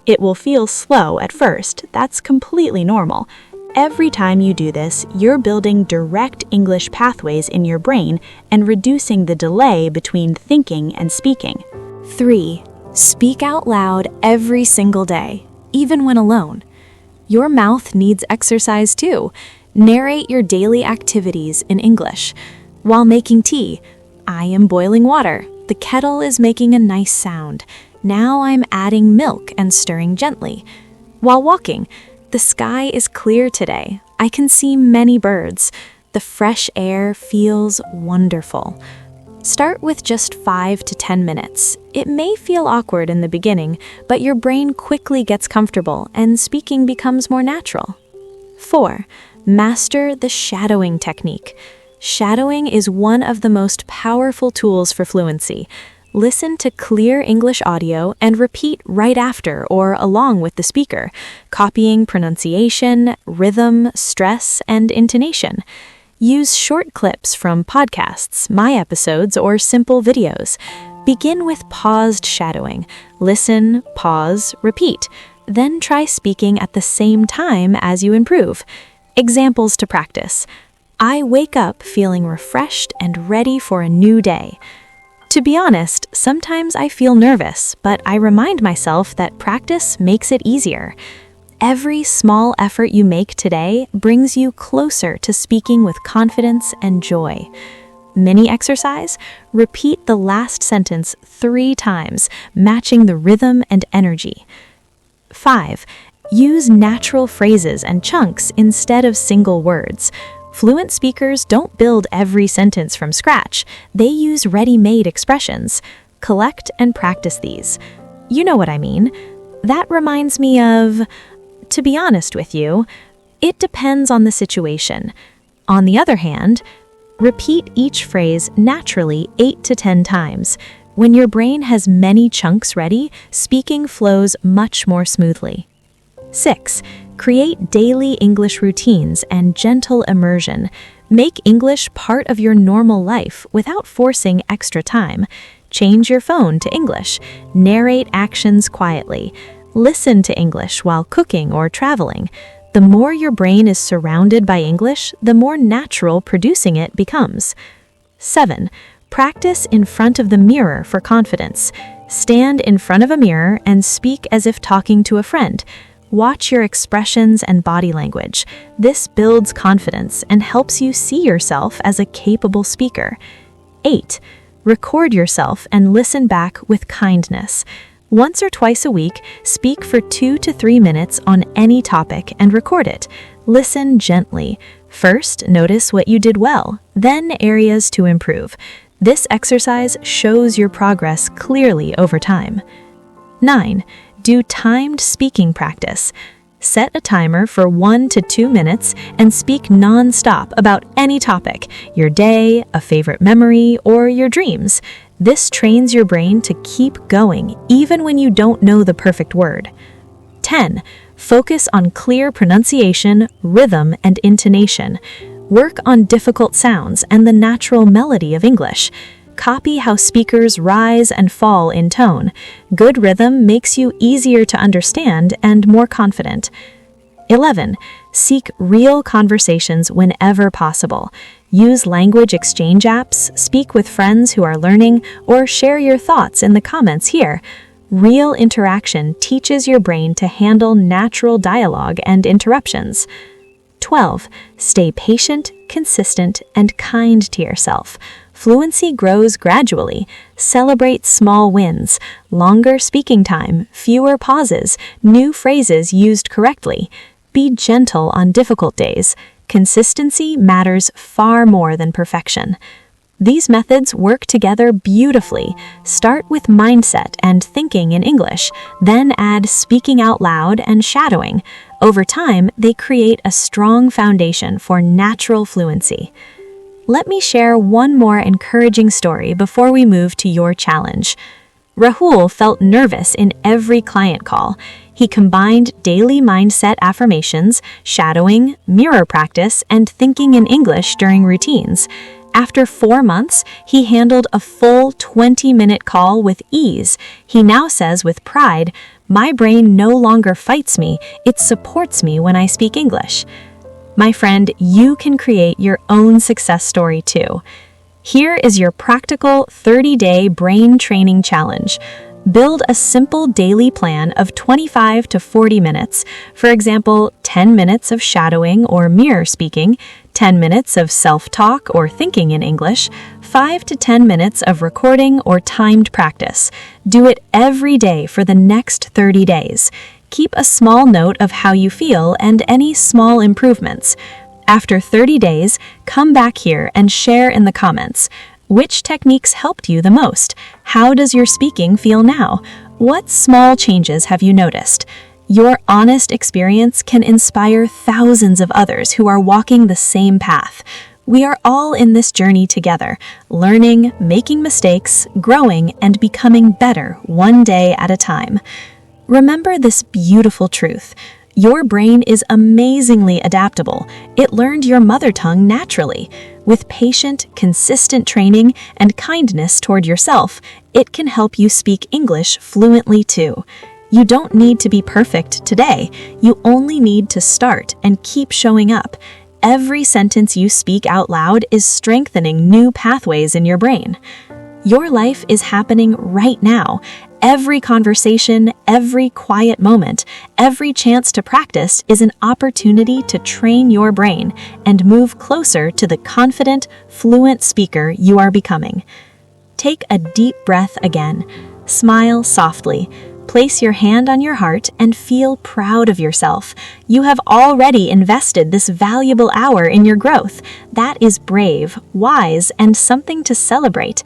It will feel slow at first. That's completely normal. Every time you do this, you're building direct English pathways in your brain and reducing the delay between thinking and speaking. 3. Speak out loud every single day, even when alone. Your mouth needs exercise too. Narrate your daily activities in English. While making tea, I am boiling water. The kettle is making a nice sound. Now I'm adding milk and stirring gently. While walking, the sky is clear today. I can see many birds. The fresh air feels wonderful. Start with just 5 to 10 minutes. It may feel awkward in the beginning, but your brain quickly gets comfortable and speaking becomes more natural. 4. Master the shadowing technique. Shadowing is one of the most powerful tools for fluency. Listen to clear English audio and repeat right after or along with the speaker, copying pronunciation, rhythm, stress, and intonation. Use short clips from podcasts, my episodes, or simple videos. Begin with paused shadowing. Listen, pause, repeat. Then try speaking at the same time as you improve. Examples to practice. I wake up feeling refreshed and ready for a new day. To be honest, sometimes I feel nervous, but I remind myself that practice makes it easier. Every small effort you make today brings you closer to speaking with confidence and joy. Mini exercise: repeat the last sentence 3 times, matching the rhythm and energy. 5. Use natural phrases and chunks instead of single words. Fluent speakers don't build every sentence from scratch. They use ready-made expressions. Collect and practice these. You know what I mean. That reminds me of, to be honest with you, it depends on the situation. On the other hand, repeat each phrase naturally 8 to 10 times. When your brain has many chunks ready, speaking flows much more smoothly. 6. Create daily English routines and gentle immersion. Make English part of your normal life without forcing extra time. Change your phone to English. Narrate actions quietly. Listen to English while cooking or traveling. The more your brain is surrounded by English, the more natural producing it becomes. 7. Practice in front of the mirror for confidence. Stand in front of a mirror and speak as if talking to a friend. Watch your expressions and body language. This builds confidence and helps you see yourself as a capable speaker. 8. Record yourself and listen back with kindness. Once or twice a week, speak for 2 to 3 minutes on any topic and record it. Listen gently. First, notice what you did well, then areas to improve. This exercise shows your progress clearly over time. 9. Do timed speaking practice. Set a timer for 1 to 2 minutes and speak non-stop about any topic, your day, a favorite memory, or your dreams. This trains your brain to keep going even when you don't know the perfect word. 10. Focus on clear pronunciation, rhythm, and intonation. Work on difficult sounds and the natural melody of English. Copy how speakers rise and fall in tone. Good rhythm makes you easier to understand and more confident. 11. Seek real conversations whenever possible. Use language exchange apps, speak with friends who are learning, or share your thoughts in the comments here. Real interaction teaches your brain to handle natural dialogue and interruptions. 12. Stay patient, consistent, and kind to yourself. Fluency grows gradually. Celebrate small wins, longer speaking time, fewer pauses, new phrases used correctly. Be gentle on difficult days. Consistency matters far more than perfection. These methods work together beautifully. Start with mindset and thinking in English, then add speaking out loud and shadowing. Over time, they create a strong foundation for natural fluency. Let me share one more encouraging story before we move to your challenge. Rahul felt nervous in every client call. He combined daily mindset affirmations, shadowing, mirror practice, and thinking in English during routines. After 4 months, he handled a full 20-minute call with ease. He now says with pride, "My brain no longer fights me, it supports me when I speak English." My friend, you can create your own success story too. Here is your practical 30-day brain training challenge. Build a simple daily plan of 25 to 40 minutes. For example, 10 minutes of shadowing or mirror speaking, 10 minutes of self-talk or thinking in English, 5 to 10 minutes of recording or timed practice. Do it every day for the next 30 days. Keep a small note of how you feel and any small improvements. After 30 days, come back here and share in the comments. Which techniques helped you the most? How does your speaking feel now? What small changes have you noticed? Your honest experience can inspire thousands of others who are walking the same path. We are all in this journey together, learning, making mistakes, growing, and becoming better one day at a time. Remember this beautiful truth. Your brain is amazingly adaptable. It learned your mother tongue naturally. With patient, consistent training and kindness toward yourself, it can help you speak English fluently too. You don't need to be perfect today. You only need to start and keep showing up. Every sentence you speak out loud is strengthening new pathways in your brain. Your life is happening right now. Every conversation, every quiet moment, every chance to practice is an opportunity to train your brain and move closer to the confident, fluent speaker you are becoming. Take a deep breath again. Smile softly. Place your hand on your heart and feel proud of yourself. You have already invested this valuable hour in your growth. That is brave, wise, and something to celebrate.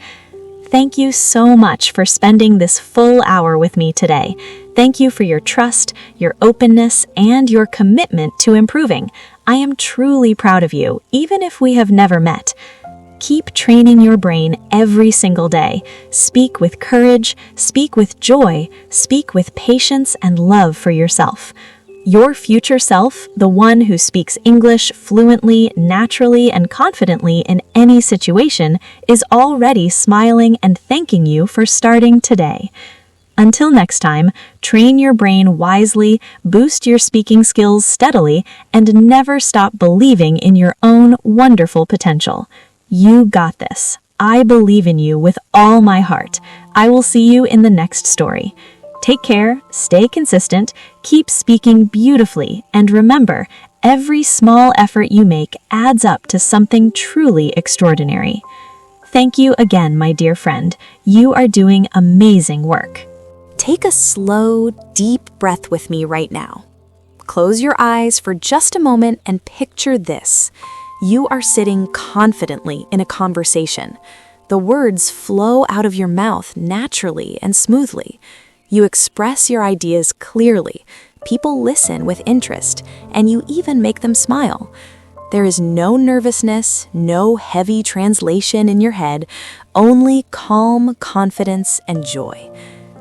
Thank you so much for spending this full hour with me today. Thank you for your trust, your openness, and your commitment to improving. I am truly proud of you, even if we have never met. Keep training your brain every single day. Speak with courage, speak with joy, speak with patience and love for yourself. Your future self, the one who speaks English fluently, naturally, and confidently in any situation, is already smiling and thanking you for starting today. Until next time, train your brain wisely, boost your speaking skills steadily, and never stop believing in your own wonderful potential. You got this. I believe in you with all my heart. I will see you in the next story. Take care, stay consistent, keep speaking beautifully, and remember, every small effort you make adds up to something truly extraordinary. Thank you again, my dear friend. You are doing amazing work. Take a slow, deep breath with me right now. Close your eyes for just a moment and picture this. You are sitting confidently in a conversation. The words flow out of your mouth naturally and smoothly. You express your ideas clearly, people listen with interest, and you even make them smile. There is no nervousness, no heavy translation in your head, only calm confidence and joy.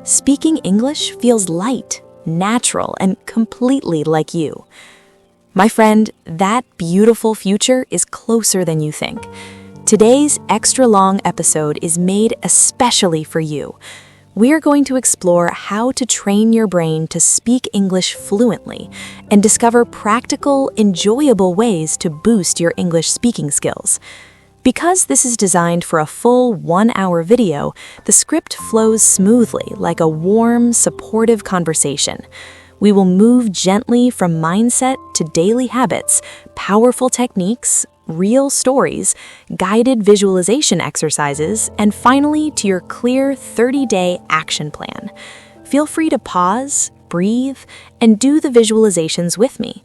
Speaking English feels light, natural, and completely like you. My friend, that beautiful future is closer than you think. Today's extra long episode is made especially for you. We are going to explore how to train your brain to speak English fluently and discover practical, enjoyable ways to boost your English speaking skills. Because this is designed for a full 1-hour video, the script flows smoothly like a warm, supportive conversation. We will move gently from mindset to daily habits, powerful techniques, real stories, guided visualization exercises, and finally to your clear 30-day action plan. Feel free to pause, breathe, and do the visualizations with me.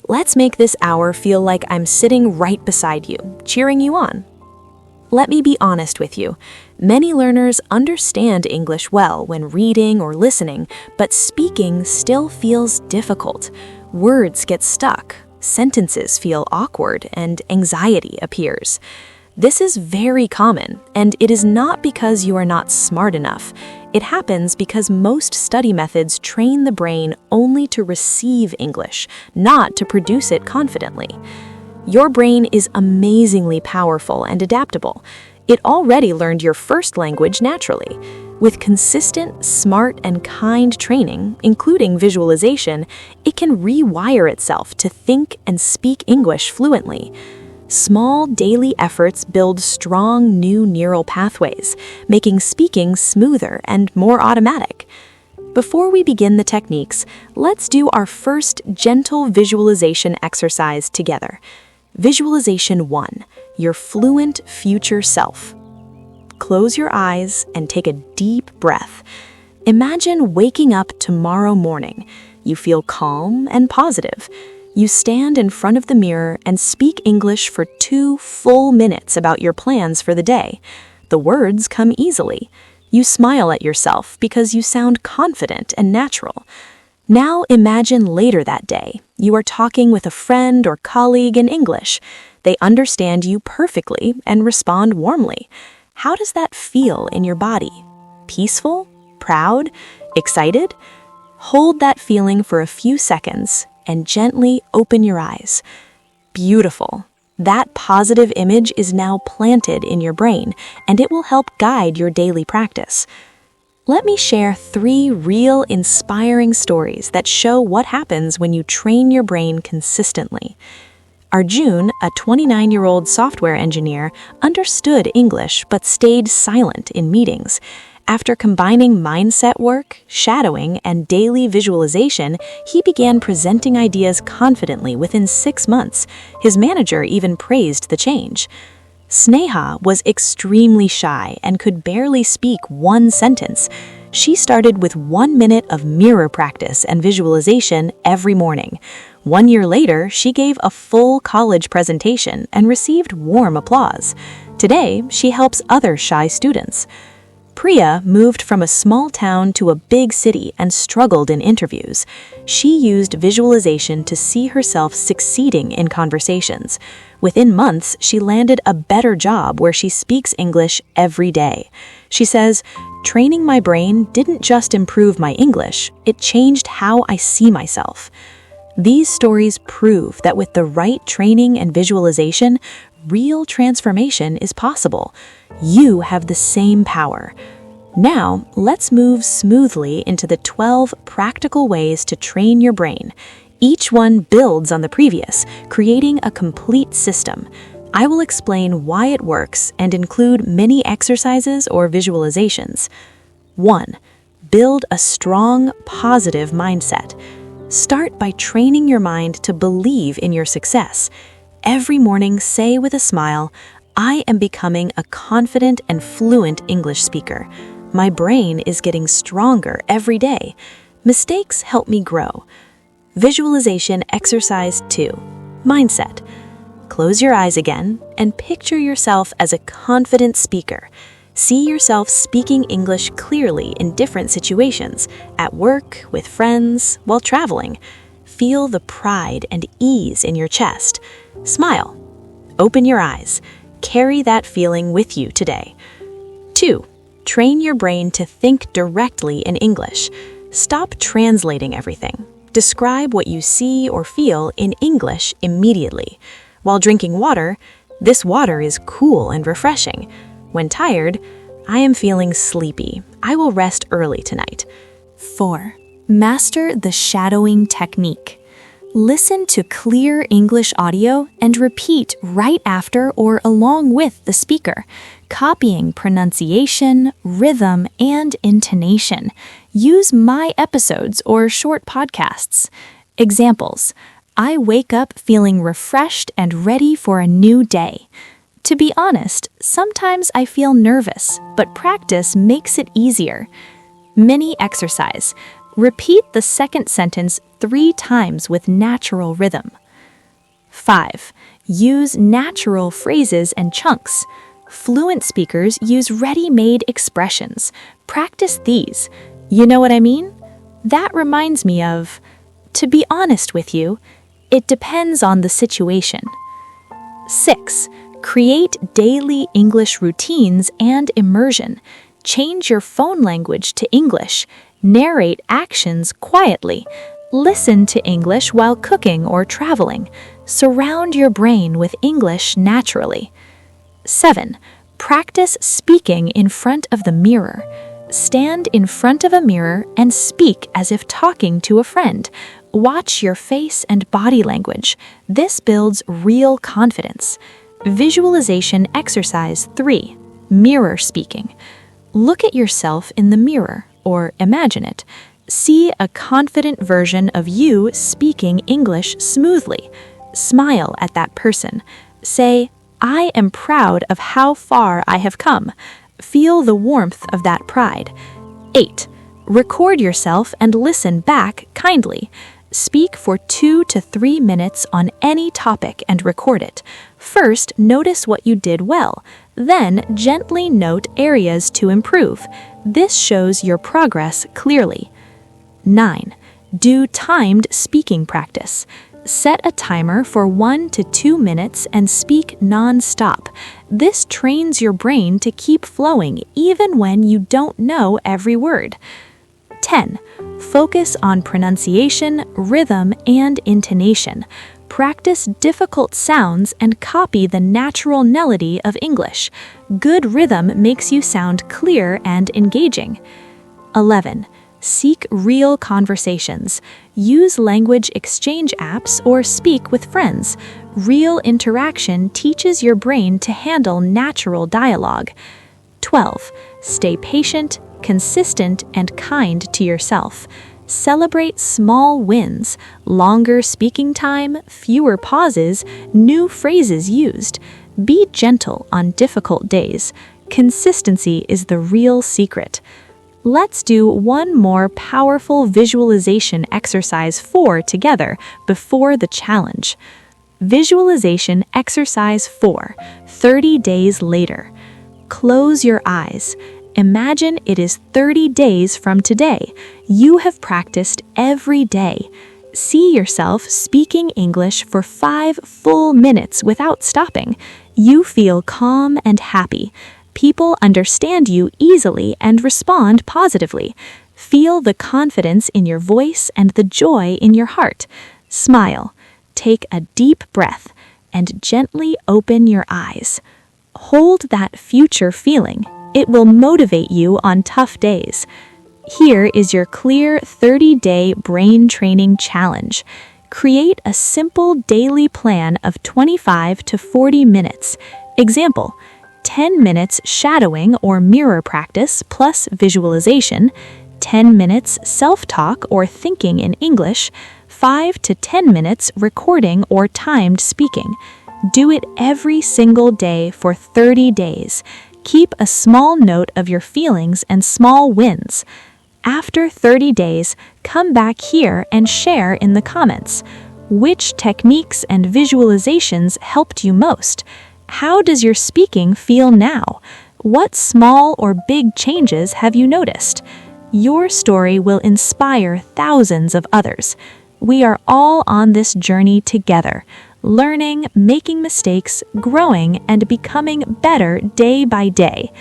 Let's make this hour feel like I'm sitting right beside you, cheering you on. Let me be honest with you. Many learners understand English well when reading or listening, but speaking still feels difficult. Words get stuck, sentences feel awkward, and anxiety appears. This is very common, and it is not because you are not smart enough. It happens because most study methods train the brain only to receive English, not to produce it confidently. Your brain is amazingly powerful and adaptable. It already learned your first language naturally. With consistent, smart, and kind training, including visualization, it can rewire itself to think and speak English fluently. Small daily efforts build strong new neural pathways, making speaking smoother and more automatic. Before we begin the techniques, let's do our first gentle visualization exercise together. Visualization 1, your fluent future self. Close your eyes and take a deep breath. Imagine waking up tomorrow morning. You feel calm and positive. You stand in front of the mirror and speak English for 2 full minutes about your plans for the day. The words come easily. You smile at yourself because you sound confident and natural. Now imagine later that day, you are talking with a friend or colleague in English. They understand you perfectly and respond warmly. How does that feel in your body? Peaceful? Proud? Excited? Hold that feeling for a few seconds and gently open your eyes. Beautiful. That positive image is now planted in your brain, and it will help guide your daily practice. Let me share 3 real inspiring stories that show what happens when you train your brain consistently. Arjun, a 29-year-old software engineer, understood English but stayed silent in meetings. After combining mindset work, shadowing, and daily visualization, he began presenting ideas confidently within 6 months. His manager even praised the change. Sneha was extremely shy and could barely speak 1 sentence. She started with 1 minute of mirror practice and visualization every morning. 1 year later, she gave a full college presentation and received warm applause. Today, she helps other shy students. Priya moved from a small town to a big city and struggled in interviews. She used visualization to see herself succeeding in conversations. Within months, she landed a better job where she speaks English every day. She says, "Training my brain didn't just improve my English, it changed how I see myself." These stories prove that with the right training and visualization, real transformation is possible. You have the same power. Now, let's move smoothly into the 12 practical ways to train your brain. Each one builds on the previous, creating a complete system. I will explain why it works and include many exercises or visualizations. 1. Build a strong, positive mindset. Start by training your mind to believe in your success. Every morning, say with a smile, "I am becoming a confident and fluent English speaker. My brain is getting stronger every day. Mistakes help me grow." Visualization exercise 2. Mindset. Close your eyes again and picture yourself as a confident speaker. See yourself speaking English clearly in different situations, at work, with friends, while traveling. Feel the pride and ease in your chest. Smile. Open your eyes. Carry that feeling with you today. 2. Train your brain to think directly in English. Stop translating everything. Describe what you see or feel in English immediately. While drinking water, "This water is cool and refreshing." When tired, "I am feeling sleepy. I will rest early tonight." 4. Master the shadowing technique. Listen to clear English audio and repeat right after or along with the speaker, copying pronunciation, rhythm, and intonation. Use my episodes or short podcasts. Examples: I wake up feeling refreshed and ready for a new day. To be honest, sometimes I feel nervous, but practice makes it easier. Mini exercise. Repeat the second sentence 3 times with natural rhythm. 5. Use natural phrases and chunks. Fluent speakers use ready-made expressions. Practice these. "You know what I mean?" That reminds me of. To be honest with you, it depends on the situation. 6. Create daily English routines and immersion. Change your phone language to English. Narrate actions quietly. Listen to English while cooking or traveling. Surround your brain with English naturally. 7. Practice speaking in front of the mirror. Stand in front of a mirror and speak as if talking to a friend. Watch your face and body language. This builds real confidence. Visualization exercise 3. Mirror speaking. Look at yourself in the mirror, or imagine it. See a confident version of you speaking English smoothly. Smile at that person. Say, "I am proud of how far I have come." Feel the warmth of that pride. 8. Record yourself and listen back kindly. Speak for 2 to 3 minutes on any topic and record it. First, notice what you did well. Then, gently note areas to improve. This shows your progress clearly. 9. Do timed speaking practice. Set a timer for 1 to 2 minutes and speak non-stop. This trains your brain to keep flowing even when you don't know every word. 10. Focus on pronunciation, rhythm, and intonation. Practice difficult sounds and copy the natural melody of English. Good rhythm makes you sound clear and engaging. 11. Seek real conversations. Use language exchange apps or speak with friends. Real interaction teaches your brain to handle natural dialogue. 12. Stay patient, consistent, and kind to yourself. Celebrate small wins, longer speaking time, fewer pauses, new phrases used. Be gentle on difficult days. Consistency is the real secret. Let's do one more powerful visualization exercise 4 together before the challenge. Visualization exercise 4, 30 days later. Close your eyes. Imagine it is 30 days from today. You have practiced every day. See yourself speaking English for 5 full minutes without stopping. You feel calm and happy. People understand you easily and respond positively. Feel the confidence in your voice and the joy in your heart. Smile. Take a deep breath and gently open your eyes. Hold that future feeling. It will motivate you on tough days. Here is your clear 30-day brain training challenge. Create a simple daily plan of 25 to 40 minutes. Example: 10 minutes shadowing or mirror practice plus visualization, 10 minutes self-talk or thinking in English, 5 to 10 minutes recording or timed speaking. Do it every single day for 30 days. Keep a small note of your feelings and small wins. After 30 days, come back here and share in the comments. Which techniques and visualizations helped you most? How does your speaking feel now? What small or big changes have you noticed? Your story will inspire thousands of others. We are all on this journey together, learning, making mistakes, growing, and becoming better day by day.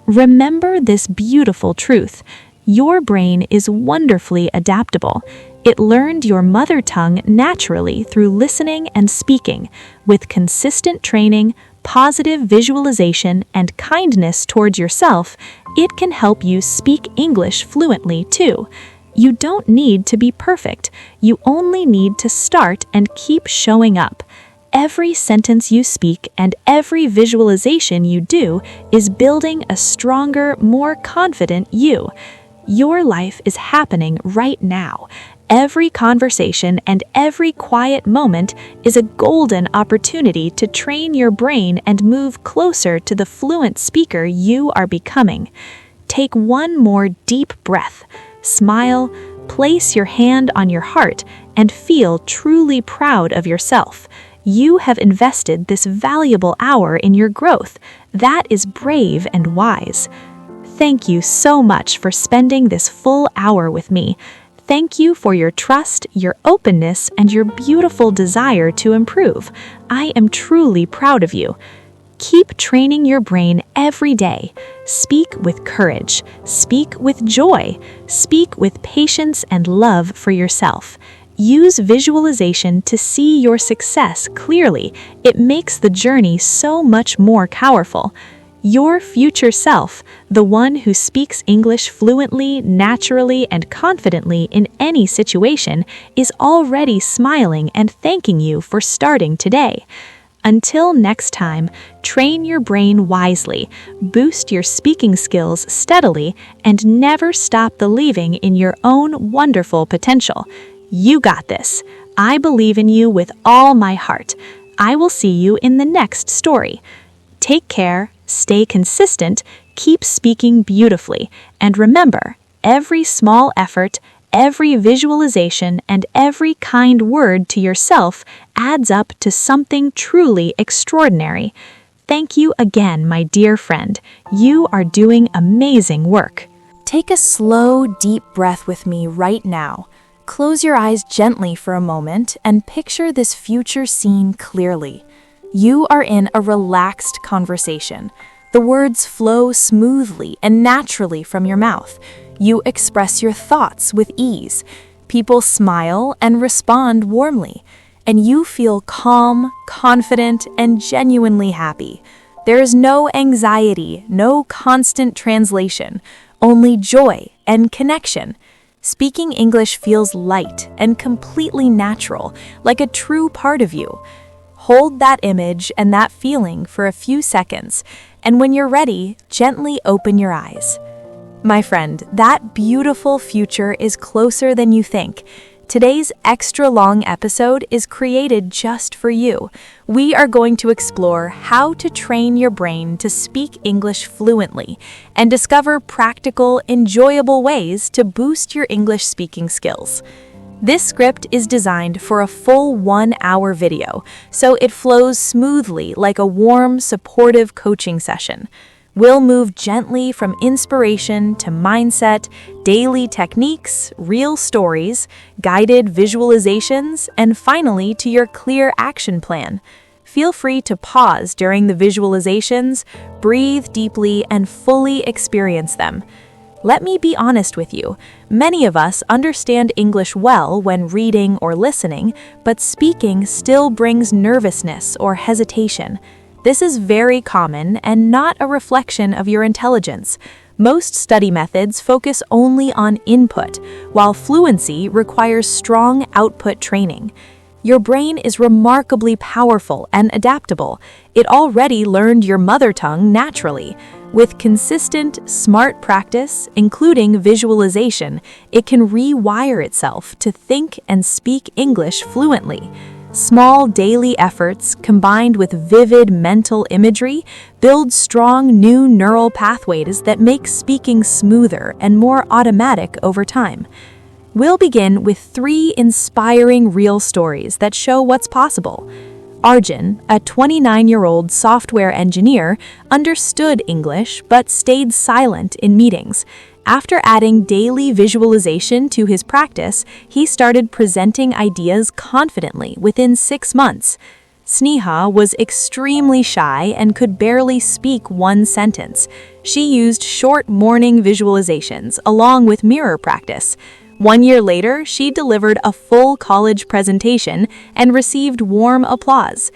Remember this beautiful truth. Your brain is wonderfully adaptable. It learned your mother tongue naturally through listening and speaking. With consistent training, positive visualization, and kindness towards yourself, it can help you speak English fluently too. You don't need to be perfect. You only need to start and keep showing up. Every sentence you speak and every visualization you do is building a stronger, more confident you. Your life is happening right now. Every conversation and every quiet moment is a golden opportunity to train your brain and move closer to the fluent speaker you are becoming. Take one more deep breath. Smile, place your hand on your heart, and feel truly proud of yourself. You have invested this valuable hour in your growth. That is brave and wise. Thank you so much for spending this full hour with me. Thank you for your trust, your openness, and your beautiful desire to improve. I am truly proud of you. Keep training your brain every day. Speak with courage. Speak with joy. Speak with patience and love for yourself. Use visualization to see your success clearly. It makes the journey so much more powerful. Your future self, the one who speaks English fluently, naturally, and confidently in any situation, is already smiling and thanking you for starting today. Until next time, train your brain wisely, boost your speaking skills steadily, and never stop believing in your own wonderful potential. You got this. I believe in you with all my heart. I will see you in the next story. Take care, stay consistent, keep speaking beautifully, and remember, every small effort, every visualization, and every kind word to yourself adds up to something truly extraordinary. Thank you again, my dear friend. You are doing amazing work. Take a slow, deep breath with me right now. Close your eyes gently for a moment and picture this future scene clearly. You are in a relaxed conversation. The words flow smoothly and naturally from your mouth. You express your thoughts with ease. People smile and respond warmly, and you feel calm, confident, and genuinely happy. There is no anxiety, no constant translation, only joy and connection. Speaking English feels light and completely natural, like a true part of you. Hold that image and that feeling for a few seconds, and when you're ready, gently open your eyes. My friend, that beautiful future is closer than you think. Today's extra long episode is created just for you. We are going to explore how to train your brain to speak English fluently and discover practical, enjoyable ways to boost your English speaking skills. This script is designed for a full 1-hour video, so it flows smoothly like a warm, supportive coaching session. We'll move gently from inspiration to mindset, daily techniques, real stories, guided visualizations, and finally to your clear action plan. Feel free to pause during the visualizations, breathe deeply, and fully experience them. Let me be honest with you. Many of us understand English well when reading or listening, but speaking still brings nervousness or hesitation. This is very common and not a reflection of your intelligence. Most study methods focus only on input, while fluency requires strong output training. Your brain is remarkably powerful and adaptable. It already learned your mother tongue naturally. With consistent, smart practice, including visualization, it can rewire itself to think and speak English fluently. Small daily efforts combined with vivid mental imagery build strong new neural pathways that make speaking smoother and more automatic over time. We'll begin with 3 inspiring real stories that show what's possible. Arjun, a 29-year-old software engineer, understood English but stayed silent in meetings. After adding daily visualization to his practice, he started presenting ideas confidently within 6 months. Sneha was extremely shy and could barely speak one sentence. She used short morning visualizations along with mirror practice. 1 year later, she delivered a full college presentation and received warm applause.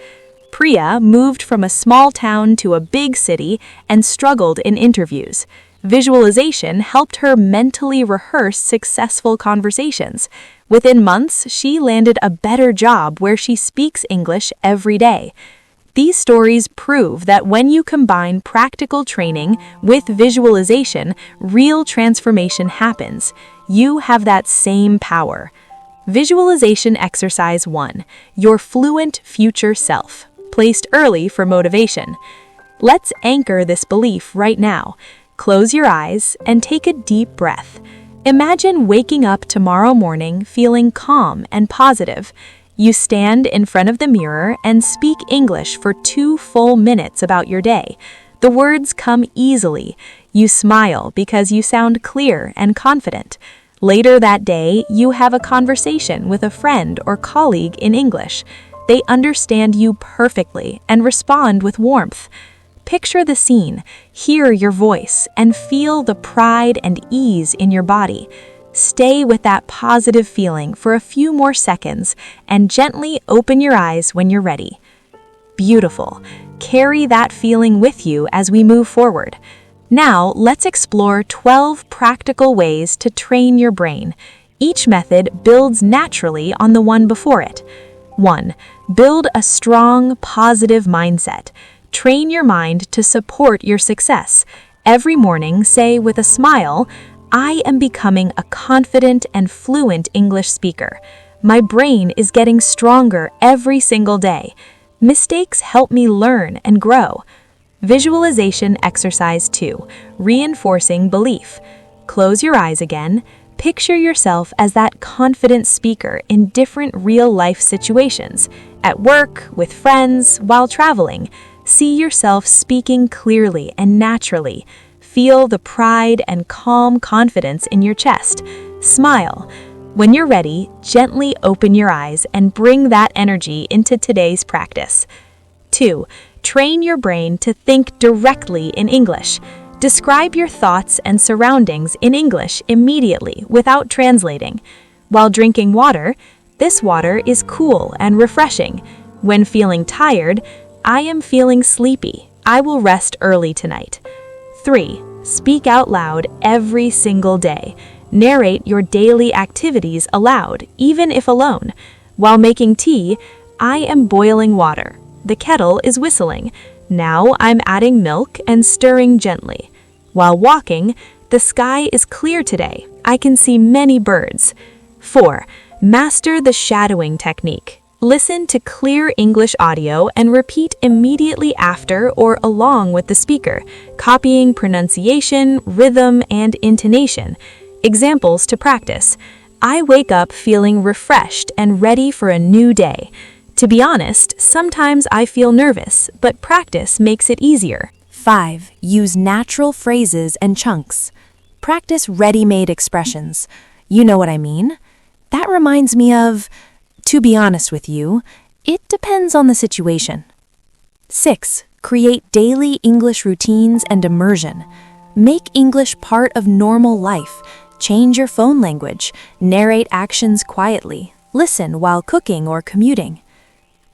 Priya moved from a small town to a big city and struggled in interviews. Visualization helped her mentally rehearse successful conversations. Within months, she landed a better job where she speaks English every day. These stories prove that when you combine practical training with visualization, real transformation happens. You have that same power. Visualization exercise 1. Your fluent future self. Placed early for motivation. Let's anchor this belief right now. Close your eyes and take a deep breath. Imagine waking up tomorrow morning feeling calm and positive. You stand in front of the mirror and speak English for 2 full minutes about your day. The words come easily. You smile because you sound clear and confident. Later that day, you have a conversation with a friend or colleague in English. They understand you perfectly and respond with warmth. Picture the scene, hear your voice, and feel the pride and ease in your body. Stay with that positive feeling for a few more seconds and gently open your eyes when you're ready. Beautiful. Carry that feeling with you as we move forward. Now, let's explore 12 practical ways to train your brain. Each method builds naturally on the one before it. 1. Build a strong, positive mindset. Train your mind to support your success. Every morning, say with a smile, "I am becoming a confident and fluent English speaker. My brain is getting stronger every single day. Mistakes help me learn and grow." Visualization exercise 2, reinforcing belief. Close your eyes again. Picture yourself as that confident speaker in different real-life situations, at work, with friends, while traveling. See yourself speaking clearly and naturally. Feel the pride and calm confidence in your chest. Smile. When you're ready, gently open your eyes and bring that energy into today's practice. 2. Train your brain to think directly in English. Describe your thoughts and surroundings in English immediately without translating. While drinking water, "This water is cool and refreshing." When feeling tired, "I am feeling sleepy. I will rest early tonight." 3. Speak out loud every single day. Narrate your daily activities aloud, even if alone. While making tea, "I am boiling water. The kettle is whistling. Now I'm adding milk and stirring gently." While walking, "The sky is clear today. I can see many birds." 4. Master the shadowing technique. Listen to clear English audio and repeat immediately after or along with the speaker, copying pronunciation, rhythm, and intonation. Examples to practice. "I wake up feeling refreshed and ready for a new day. To be honest, sometimes I feel nervous, but practice makes it easier." 5. Use natural phrases and chunks. Practice ready-made expressions. You know what I mean? That reminds me of, "To be honest with you, it depends on the situation." 6. Create daily English routines and immersion. Make English part of normal life. Change your phone language. Narrate actions quietly. Listen while cooking or commuting.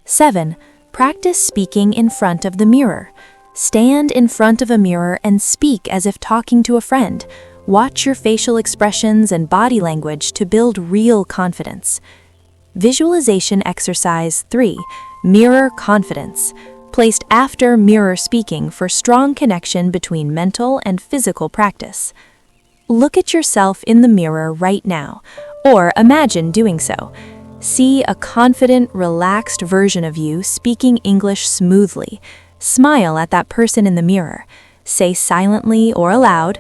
7. Practice speaking in front of the mirror. Stand in front of a mirror and speak as if talking to a friend. Watch your facial expressions and body language to build real confidence. Visualization exercise 3, mirror confidence. Placed after mirror speaking for strong connection between mental and physical practice. Look at yourself in the mirror right now, or imagine doing so. See a confident, relaxed version of you speaking English smoothly. Smile at that person in the mirror. Say silently or aloud,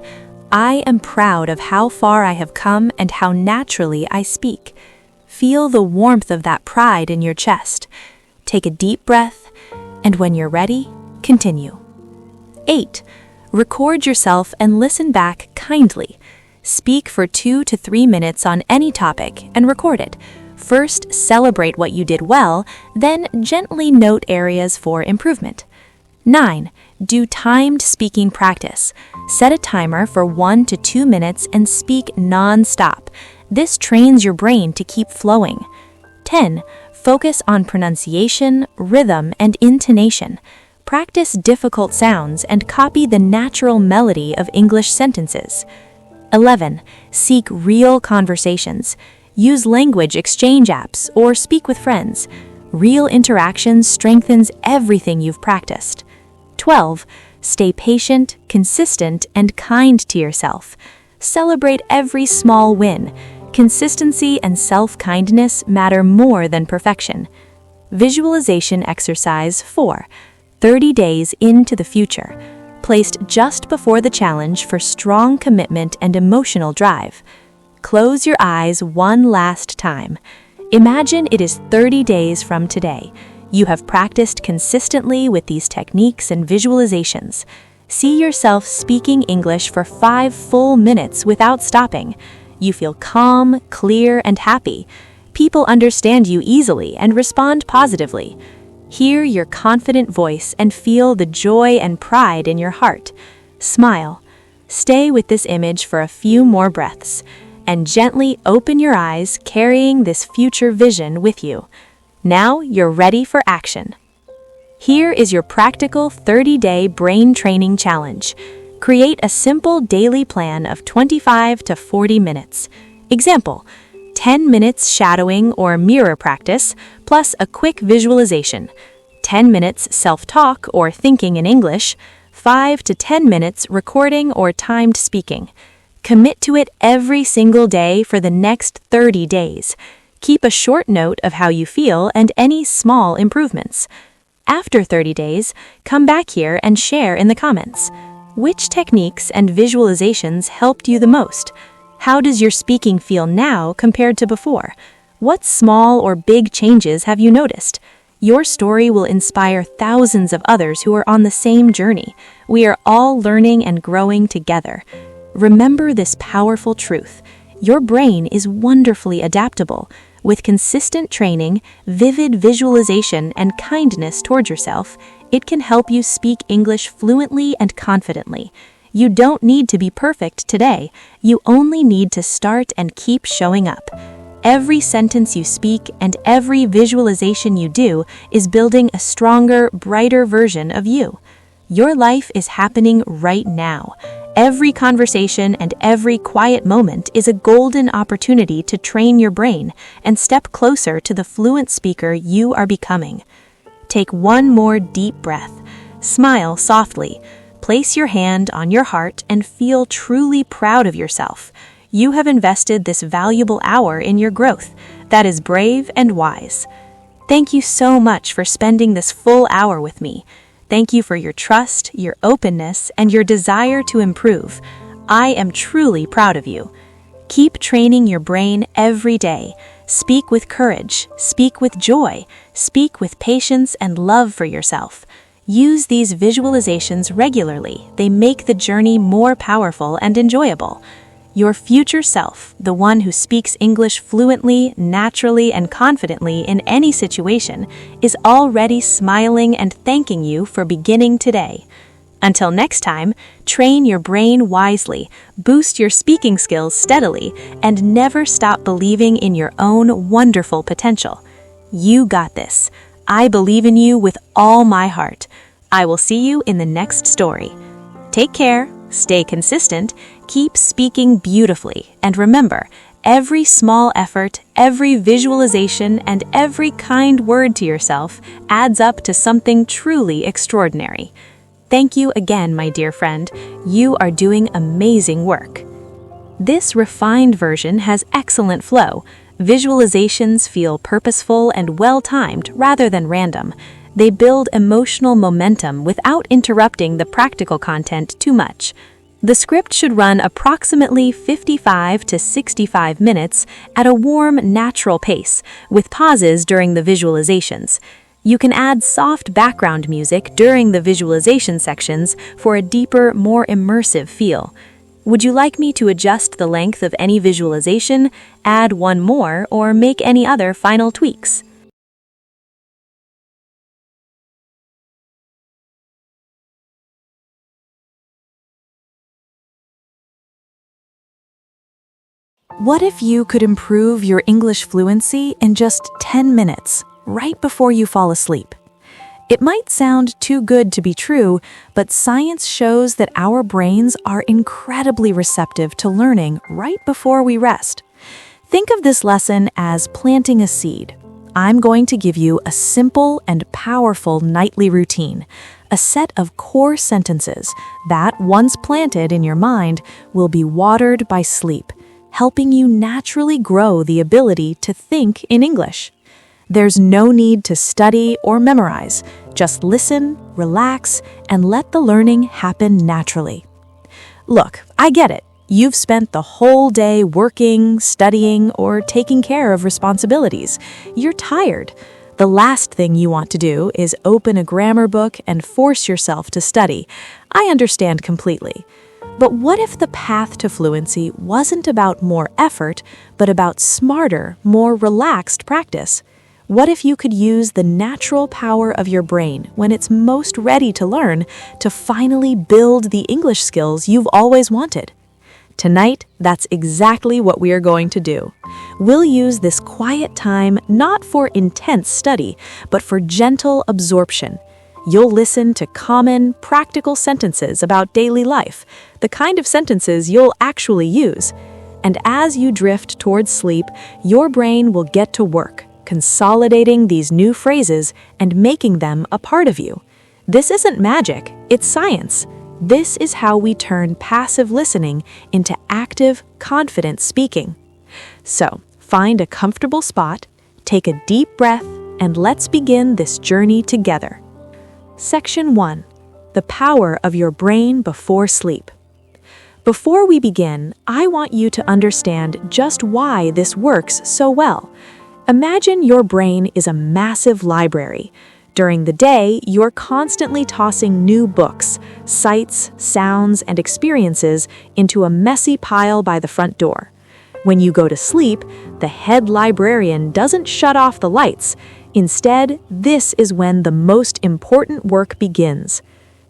"I am proud of how far I have come and how naturally I speak." Feel the warmth of that pride in your chest. Take a deep breath, and when you're ready, continue. 8. Record yourself and listen back kindly. Speak for 2 to 3 minutes on any topic and record it. First, celebrate what you did well, then gently note areas for improvement. 9. Do timed speaking practice. Set a timer for 1 to 2 minutes and speak non-stop. This trains your brain to keep flowing. 10. Focus on pronunciation, rhythm, and intonation. Practice difficult sounds and copy the natural melody of English sentences. 11. Seek real conversations. Use language exchange apps or speak with friends. Real interaction strengthens everything you've practiced. 12. Stay patient, consistent, and kind to yourself. Celebrate every small win. Consistency and self-kindness matter more than perfection. Visualization exercise 4. 30 days into the future. Placed just before the challenge for strong commitment and emotional drive. Close your eyes one last time. Imagine it is 30 days from today. You have practiced consistently with these techniques and visualizations. See yourself speaking English for 5 full minutes without stopping. You feel calm, clear, and happy. People understand you easily and respond positively. Hear your confident voice and feel the joy and pride in your heart. Smile. Stay with this image for a few more breaths, and gently open your eyes, carrying this future vision with you. Now you're ready for action. Here is your practical 30-day brain training challenge. Create a simple daily plan of 25 to 40 minutes. Example: 10 minutes shadowing or mirror practice, plus a quick visualization. 10 minutes self-talk or thinking in English. 5 to 10 minutes recording or timed speaking. Commit to it every single day for the next 30 days. Keep a short note of how you feel and any small improvements. After 30 days, come back here and share in the comments. Which techniques and visualizations helped you the most? How does your speaking feel now compared to before? What small or big changes have you noticed? Your story will inspire thousands of others who are on the same journey. We are all learning and growing together. Remember this powerful truth. Your brain is wonderfully adaptable. With consistent training, vivid visualization, and kindness toward yourself, it can help you speak English fluently and confidently. You don't need to be perfect today. You only need to start and keep showing up. Every sentence you speak and every visualization you do is building a stronger, brighter version of you. Your life is happening right now. Every conversation and every quiet moment is a golden opportunity to train your brain and step closer to the fluent speaker you are becoming. Take one more deep breath. Smile softly. Place your hand on your heart and feel truly proud of yourself. You have invested this valuable hour in your growth. That is brave and wise. Thank you so much for spending this full hour with me. Thank you for your trust, your openness, and your desire to improve. I am truly proud of you. Keep training your brain every day. Speak with courage, speak with joy, speak with patience and love for yourself. Use these visualizations regularly. They make the journey more powerful and enjoyable. Your future self, the one who speaks English fluently, naturally, and confidently in any situation, is already smiling and thanking you for beginning today. Until next time, train your brain wisely, boost your speaking skills steadily, and never stop believing in your own wonderful potential. You got this. I believe in you with all my heart. I will see you in the next story. Take care, stay consistent, keep speaking beautifully, and remember, every small effort, every visualization, and every kind word to yourself adds up to something truly extraordinary. Thank you again, my dear friend. You are doing amazing work. This refined version has excellent flow. Visualizations feel purposeful and well-timed rather than random. They build emotional momentum without interrupting the practical content too much. The script should run approximately 55 to 65 minutes at a warm, natural pace, with pauses during the visualizations. You can add soft background music during the visualization sections for a deeper, more immersive feel. Would you like me to adjust the length of any visualization, add one more, or make any other final tweaks? What if you could improve your English fluency in just 10 minutes, right before you fall asleep? It might sound too good to be true, but science shows that our brains are incredibly receptive to learning right before we rest. Think of this lesson as planting a seed. I'm going to give you a simple and powerful nightly routine, a set of core sentences that, once planted in your mind, will be watered by sleep, helping you naturally grow the ability to think in English. There's no need to study or memorize. Just listen, relax, and let the learning happen naturally. Look, I get it. You've spent the whole day working, studying, or taking care of responsibilities. You're tired. The last thing you want to do is open a grammar book and force yourself to study. I understand completely. But what if the path to fluency wasn't about more effort, but about smarter, more relaxed practice? What if you could use the natural power of your brain when it's most ready to learn to finally build the English skills you've always wanted? Tonight, that's exactly what we are going to do. We'll use this quiet time not for intense study, but for gentle absorption. You'll listen to common, practical sentences about daily life, the kind of sentences you'll actually use. And as you drift towards sleep, your brain will get to work, consolidating these new phrases and making them a part of you. This isn't magic, it's science. This is how we turn passive listening into active, confident speaking. So, find a comfortable spot, take a deep breath, and let's begin this journey together. Section 1. The power of your brain before sleep. Before we begin, I want you to understand just why this works so well. Imagine your brain is a massive library. During the day, you're constantly tossing new books, sights, sounds, and experiences into a messy pile by the front door. When you go to sleep, the head librarian doesn't shut off the lights. Instead, this is when the most important work begins.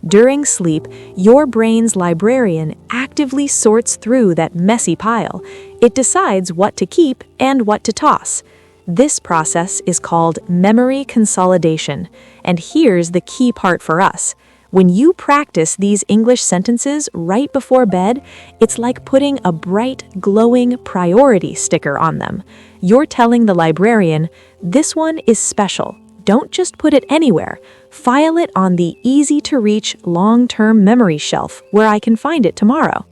During sleep, your brain's librarian actively sorts through that messy pile. It decides what to keep and what to toss. This process is called memory consolidation, and here's the key part for us. When you practice these English sentences right before bed, it's like putting a bright, glowing priority sticker on them. You're telling the librarian, this one is special. Don't just put it anywhere. File it on the easy-to-reach long-term memory shelf where I can find it tomorrow.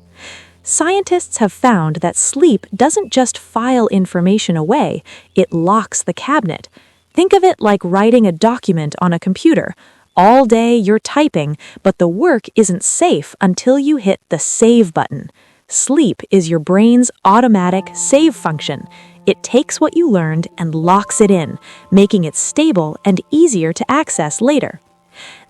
Scientists have found that sleep doesn't just file information away, it locks the cabinet. Think of it like writing a document on a computer. All day you're typing, but the work isn't safe until you hit the save button. Sleep is your brain's automatic save function. It takes what you learned and locks it in, making it stable and easier to access later.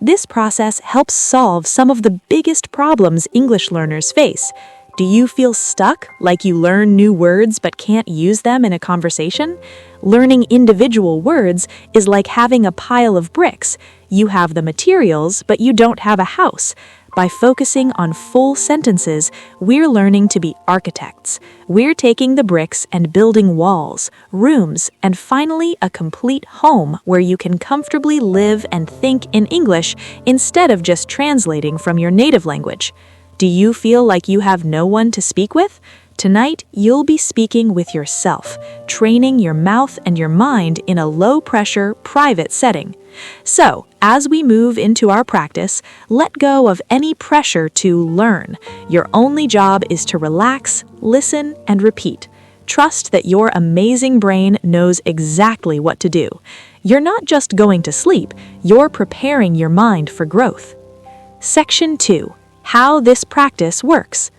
This process helps solve some of the biggest problems English learners face. Do you feel stuck, like you learn new words but can't use them in a conversation? Learning individual words is like having a pile of bricks. You have the materials, but you don't have a house. By focusing on full sentences, we're learning to be architects. We're taking the bricks and building walls, rooms, and finally a complete home where you can comfortably live and think in English instead of just translating from your native language. Do you feel like you have no one to speak with? Tonight, you'll be speaking with yourself, training your mouth and your mind in a low-pressure, private setting. So, as we move into our practice, let go of any pressure to learn. Your only job is to relax, listen, and repeat. Trust that your amazing brain knows exactly what to do. You're not just going to sleep, you're preparing your mind for growth. Section 2. How this practice works.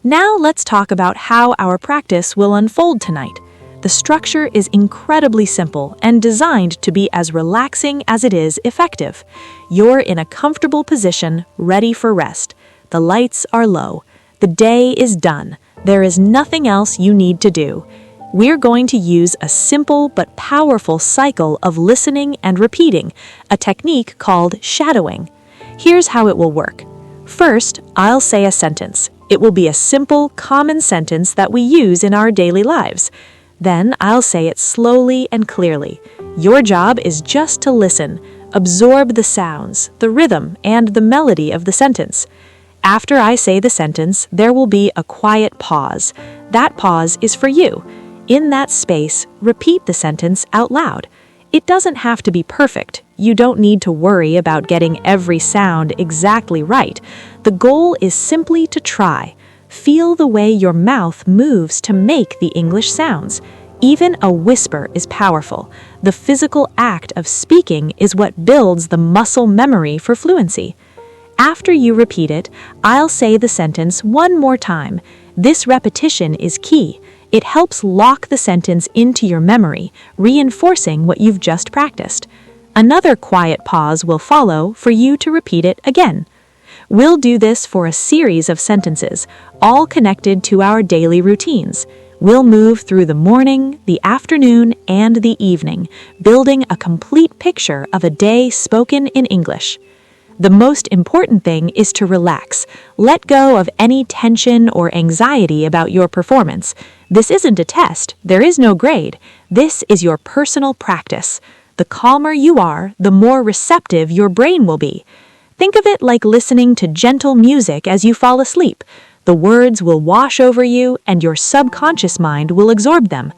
Now let's talk about how our practice will unfold tonight. The structure is incredibly simple and designed to be as relaxing as it is effective. You're in a comfortable position, ready for rest. The lights are low. The day is done. There is nothing else you need to do. We're going to use a simple but powerful cycle of listening and repeating, a technique called shadowing. Here's how it will work. First, I'll say a sentence. It will be a simple, common sentence that we use in our daily lives. Then I'll say it slowly and clearly. Your job is just to listen, absorb the sounds, the rhythm, and the melody of the sentence. After I say the sentence, there will be a quiet pause. That pause is for you. In that space, repeat the sentence out loud. It doesn't have to be perfect. You don't need to worry about getting every sound exactly right. The goal is simply to try. Feel the way your mouth moves to make the English sounds. Even a whisper is powerful. The physical act of speaking is what builds the muscle memory for fluency. After you repeat it, I'll say the sentence one more time. This repetition is key. It helps lock the sentence into your memory, reinforcing what you've just practiced. Another quiet pause will follow for you to repeat it again. We'll do this for a series of sentences, all connected to our daily routines. We'll move through the morning, the afternoon, and the evening, building a complete picture of a day spoken in English. The most important thing is to relax. Let go of any tension or anxiety about your performance. This isn't a test. There is no grade. This is your personal practice. The calmer you are, the more receptive your brain will be. Think of it like listening to gentle music as you fall asleep. The words will wash over you, and your subconscious mind will absorb them.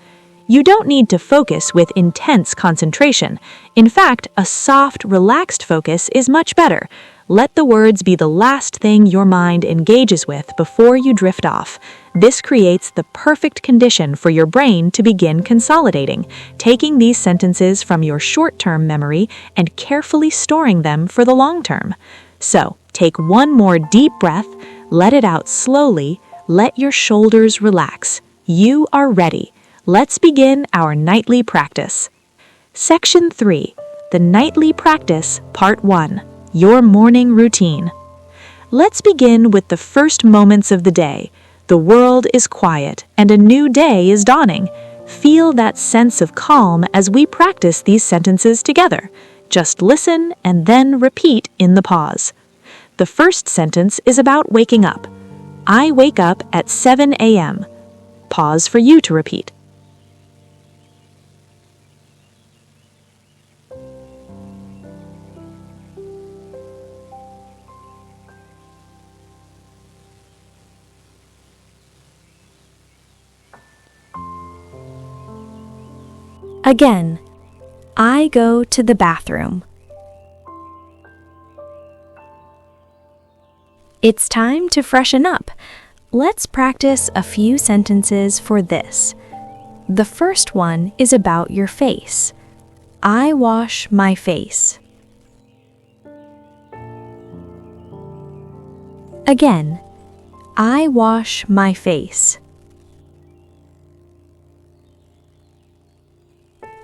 You don't need to focus with intense concentration. In fact, a soft, relaxed focus is much better. Let the words be the last thing your mind engages with before you drift off. This creates the perfect condition for your brain to begin consolidating, taking these sentences from your short-term memory and carefully storing them for the long term. So, take one more deep breath, let it out slowly, let your shoulders relax. You are ready. Let's begin our nightly practice. Section 3, the Nightly Practice, Part 1, Your Morning Routine. Let's begin with the first moments of the day. The world is quiet and a new day is dawning. Feel that sense of calm as we practice these sentences together. Just listen and then repeat in the pause. The first sentence is about waking up. I wake up at 7 a.m. Pause for you to repeat. Again, I go to the bathroom. It's time to freshen up. Let's practice a few sentences for this. The first one is about your face. I wash my face. Again, I wash my face.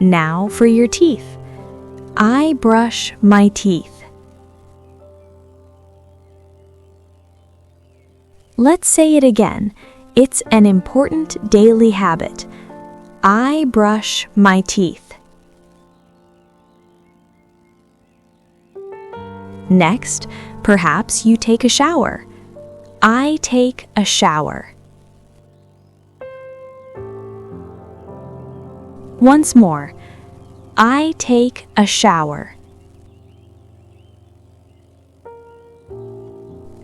Now for your teeth. I brush my teeth. Let's say it again. It's an important daily habit. I brush my teeth. Next, perhaps you take a shower. I take a shower. Once more, I take a shower.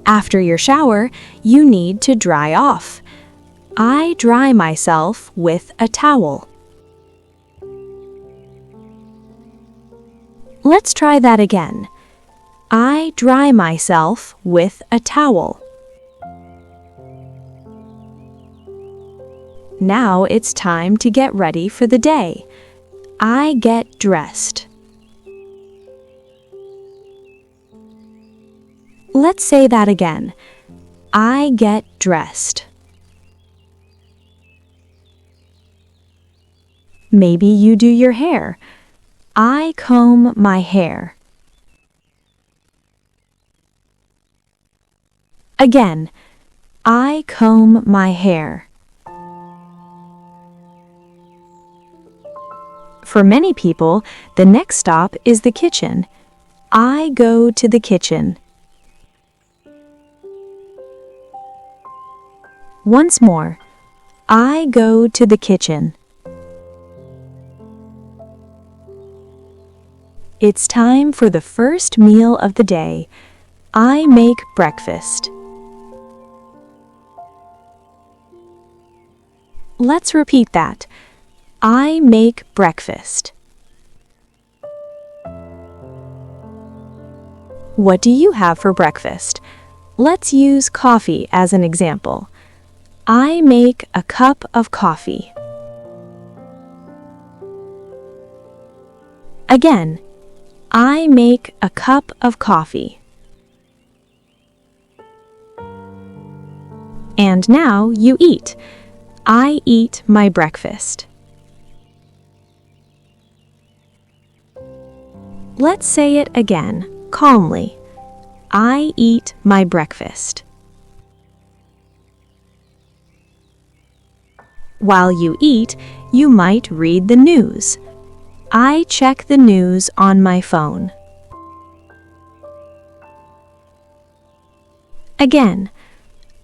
After your shower, you need to dry off. I dry myself with a towel. Let's try that again. I dry myself with a towel. Now it's time to get ready for the day. I get dressed. Let's say that again. I get dressed. Maybe you do your hair. I comb my hair. Again, I comb my hair. For many people, the next stop is the kitchen. I go to the kitchen. Once more, I go to the kitchen. It's time for the first meal of the day. I make breakfast. Let's repeat that. I make breakfast. What do you have for breakfast? Let's use coffee as an example. I make a cup of coffee. Again, I make a cup of coffee. And now you eat. I eat my breakfast. Let's say it again, calmly. I eat my breakfast. While you eat, you might read the news. I check the news on my phone. Again,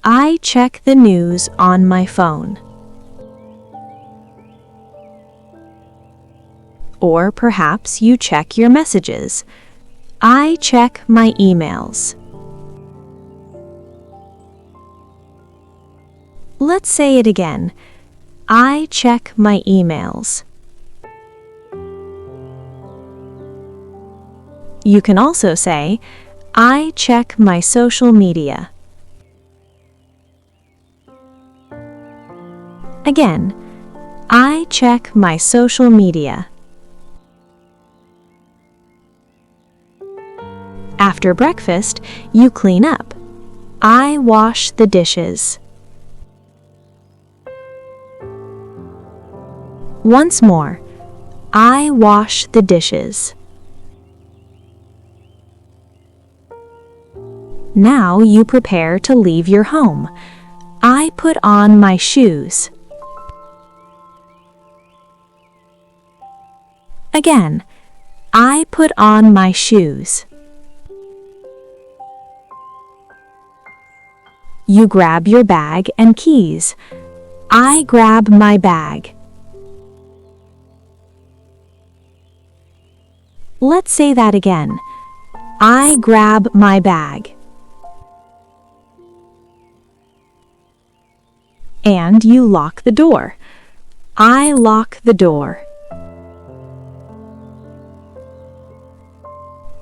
I check the news on my phone. Or perhaps you check your messages. I check my emails. Let's say it again. I check my emails. You can also say, I check my social media. Again, I check my social media. After breakfast, you clean up. I wash the dishes. Once more, I wash the dishes. Now you prepare to leave your home. I put on my shoes. Again, I put on my shoes. You grab your bag and keys. I grab my bag. Let's say that again. I grab my bag. And you lock the door. I lock the door.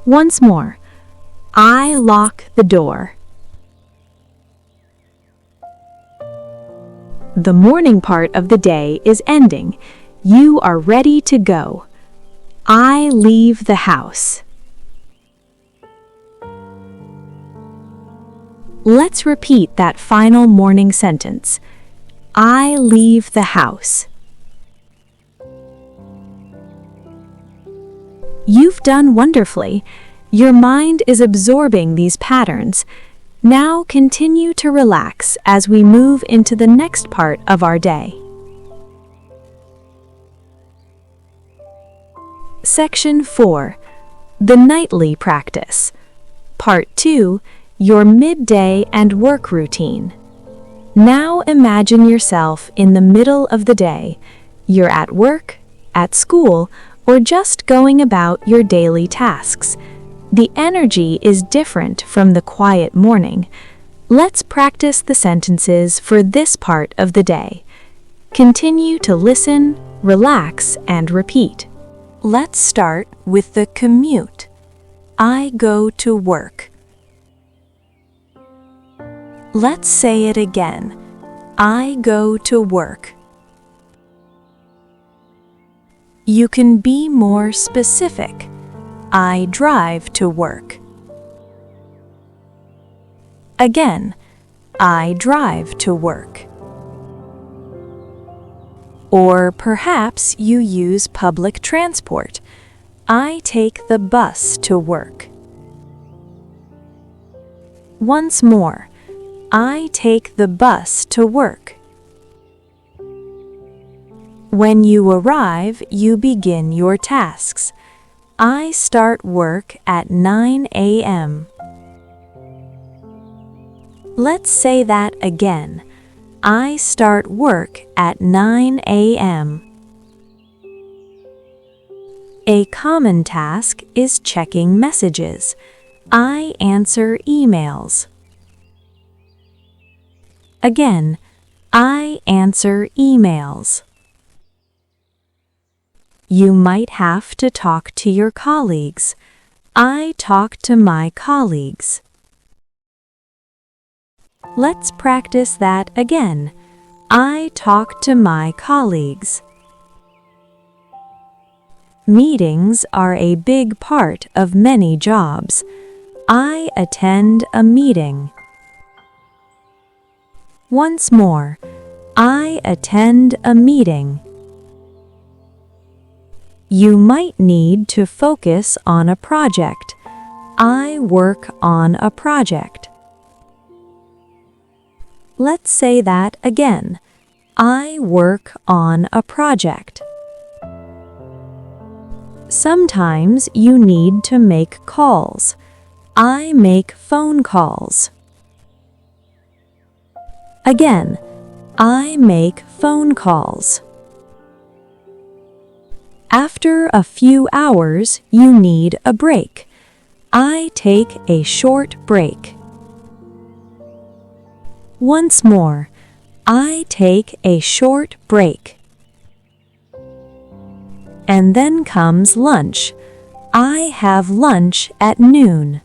Once more. I lock the door. The morning part of the day is ending. You are ready to go. I leave the house. Let's repeat that final morning sentence. I leave the house. You've done wonderfully. Your mind is absorbing these patterns. Now continue to relax as we move into the next part of our day. Section 4. The Nightly Practice. Part 2. Your midday and work routine. Now imagine yourself in the middle of the day. You're at work, at school, or just going about your daily tasks. The energy is different from the quiet morning. Let's practice the sentences for this part of the day. Continue to listen, relax, and repeat. Let's start with the commute. I go to work. Let's say it again. I go to work. You can be more specific. I drive to work. Again, I drive to work. Or perhaps you use public transport. I take the bus to work. Once more, I take the bus to work. When you arrive, you begin your tasks. I start work at 9 a.m. Let's say that again. I start work at 9 a.m. A common task is checking messages. I answer emails. Again, I answer emails. You might have to talk to your colleagues. I talk to my colleagues. Let's practice that again. I talk to my colleagues. Meetings are a big part of many jobs. I attend a meeting. Once more, I attend a meeting. You might need to focus on a project. I work on a project. Let's say that again. I work on a project. Sometimes you need to make calls. I make phone calls. Again, I make phone calls. After a few hours, you need a break. I take a short break. Once more, I take a short break. And then comes lunch. I have lunch at noon.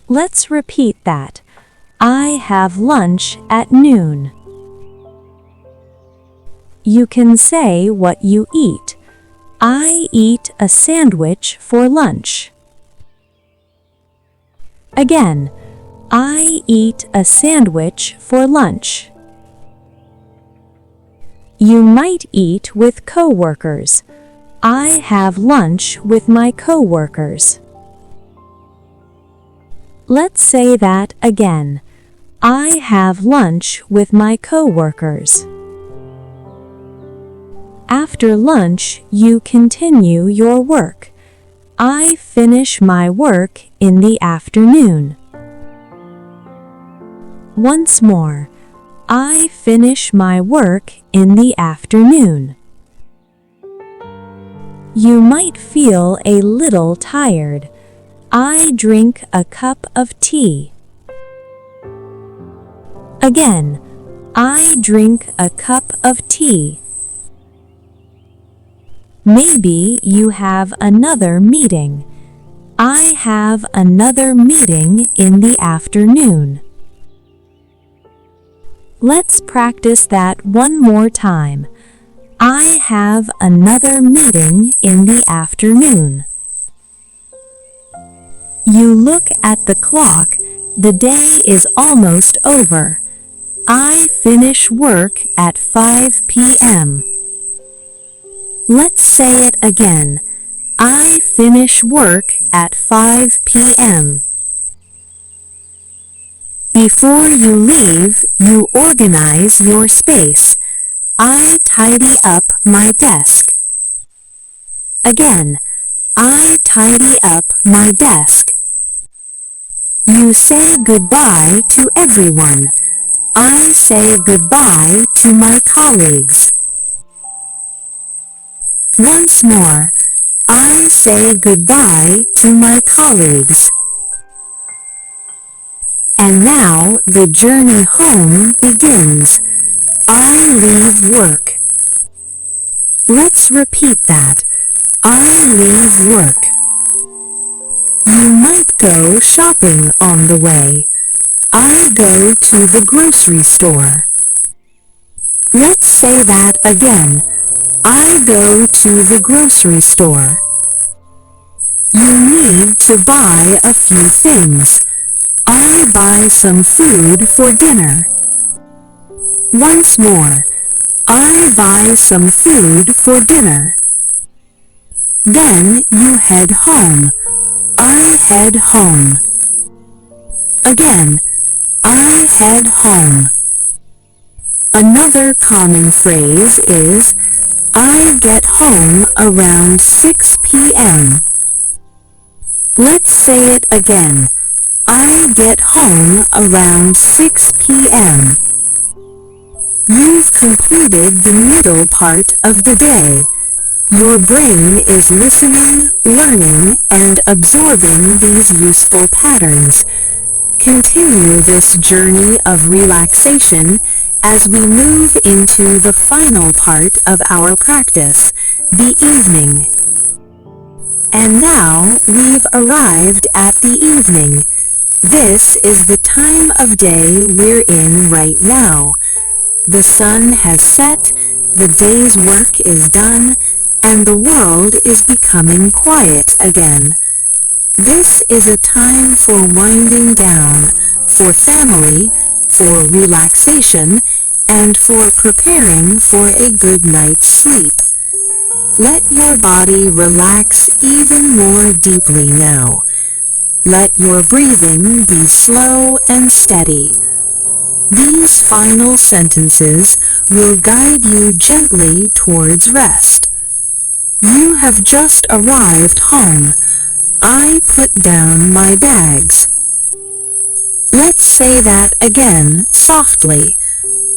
Let's repeat that. I have lunch at noon. You can say what you eat. I eat a sandwich for lunch. Again, I eat a sandwich for lunch. You might eat with coworkers. I have lunch with my coworkers. Let's say that again. I have lunch with my coworkers. After lunch, you continue your work. I finish my work in the afternoon. Once more, I finish my work in the afternoon. You might feel a little tired. I drink a cup of tea. Again, I drink a cup of tea. Maybe you have another meeting. I have another meeting in the afternoon. Let's practice that one more time. I have another meeting in the afternoon. You look at the clock. The day is almost over. I finish work at 5 p.m. Let's say it again. I finish work at 5 p.m. Before you leave, you organize your space. I tidy up my desk. Again, I tidy up my desk. You say goodbye to everyone. I say goodbye to my colleagues. Once more, I say goodbye to my colleagues. And now the journey home begins. I leave work. Let's repeat that. I leave work. You might go shopping on the way. I go to the grocery store. Let's say that again. I go to the grocery store. You need to buy a few things. I buy some food for dinner. Once more, I buy some food for dinner. Then you head home. I head home. Again, I head home. Another common phrase is, I get home around 6 p.m. Let's say it again. I get home around 6 p.m. You've completed the middle part of the day. Your brain is listening, learning, and absorbing these useful patterns. Continue this journey of relaxation as we move into the final part of our practice, the evening. And now we've arrived at the evening. This is the time of day we're in right now. The sun has set, the day's work is done, and the world is becoming quiet again. This is a time for winding down, for family, for relaxation, and for preparing for a good night's sleep. Let your body relax even more deeply now. Let your breathing be slow and steady. These final sentences will guide you gently towards rest. You have just arrived home. I put down my bags. Let's say that again softly.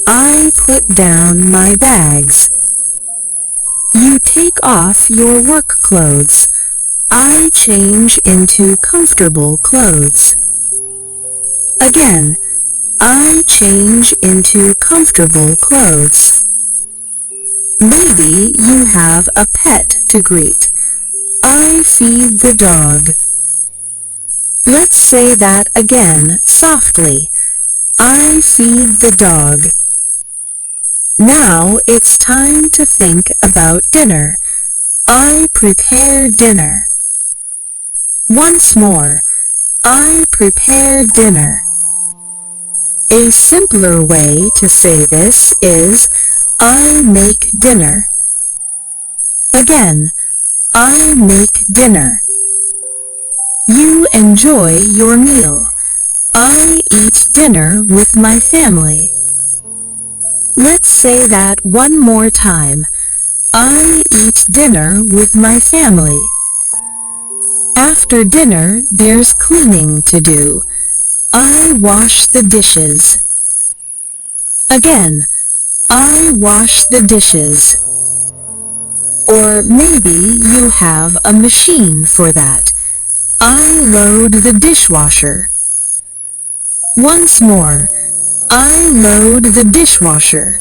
I put down my bags. You take off your work clothes. I change into comfortable clothes. Again, I change into comfortable clothes. Maybe you have a pet to greet. I feed the dog. Let's say that again softly. I feed the dog. Now it's time to think about dinner. I prepare dinner. Once more, I prepare dinner. A simpler way to say this is, I make dinner. Again, I make dinner. You enjoy your meal. I eat dinner with my family. Let's say that one more time. I eat dinner with my family. After dinner, there's cleaning to do. I wash the dishes. Again, I wash the dishes. Or maybe you have a machine for that. I load the dishwasher. Once more, I load the dishwasher.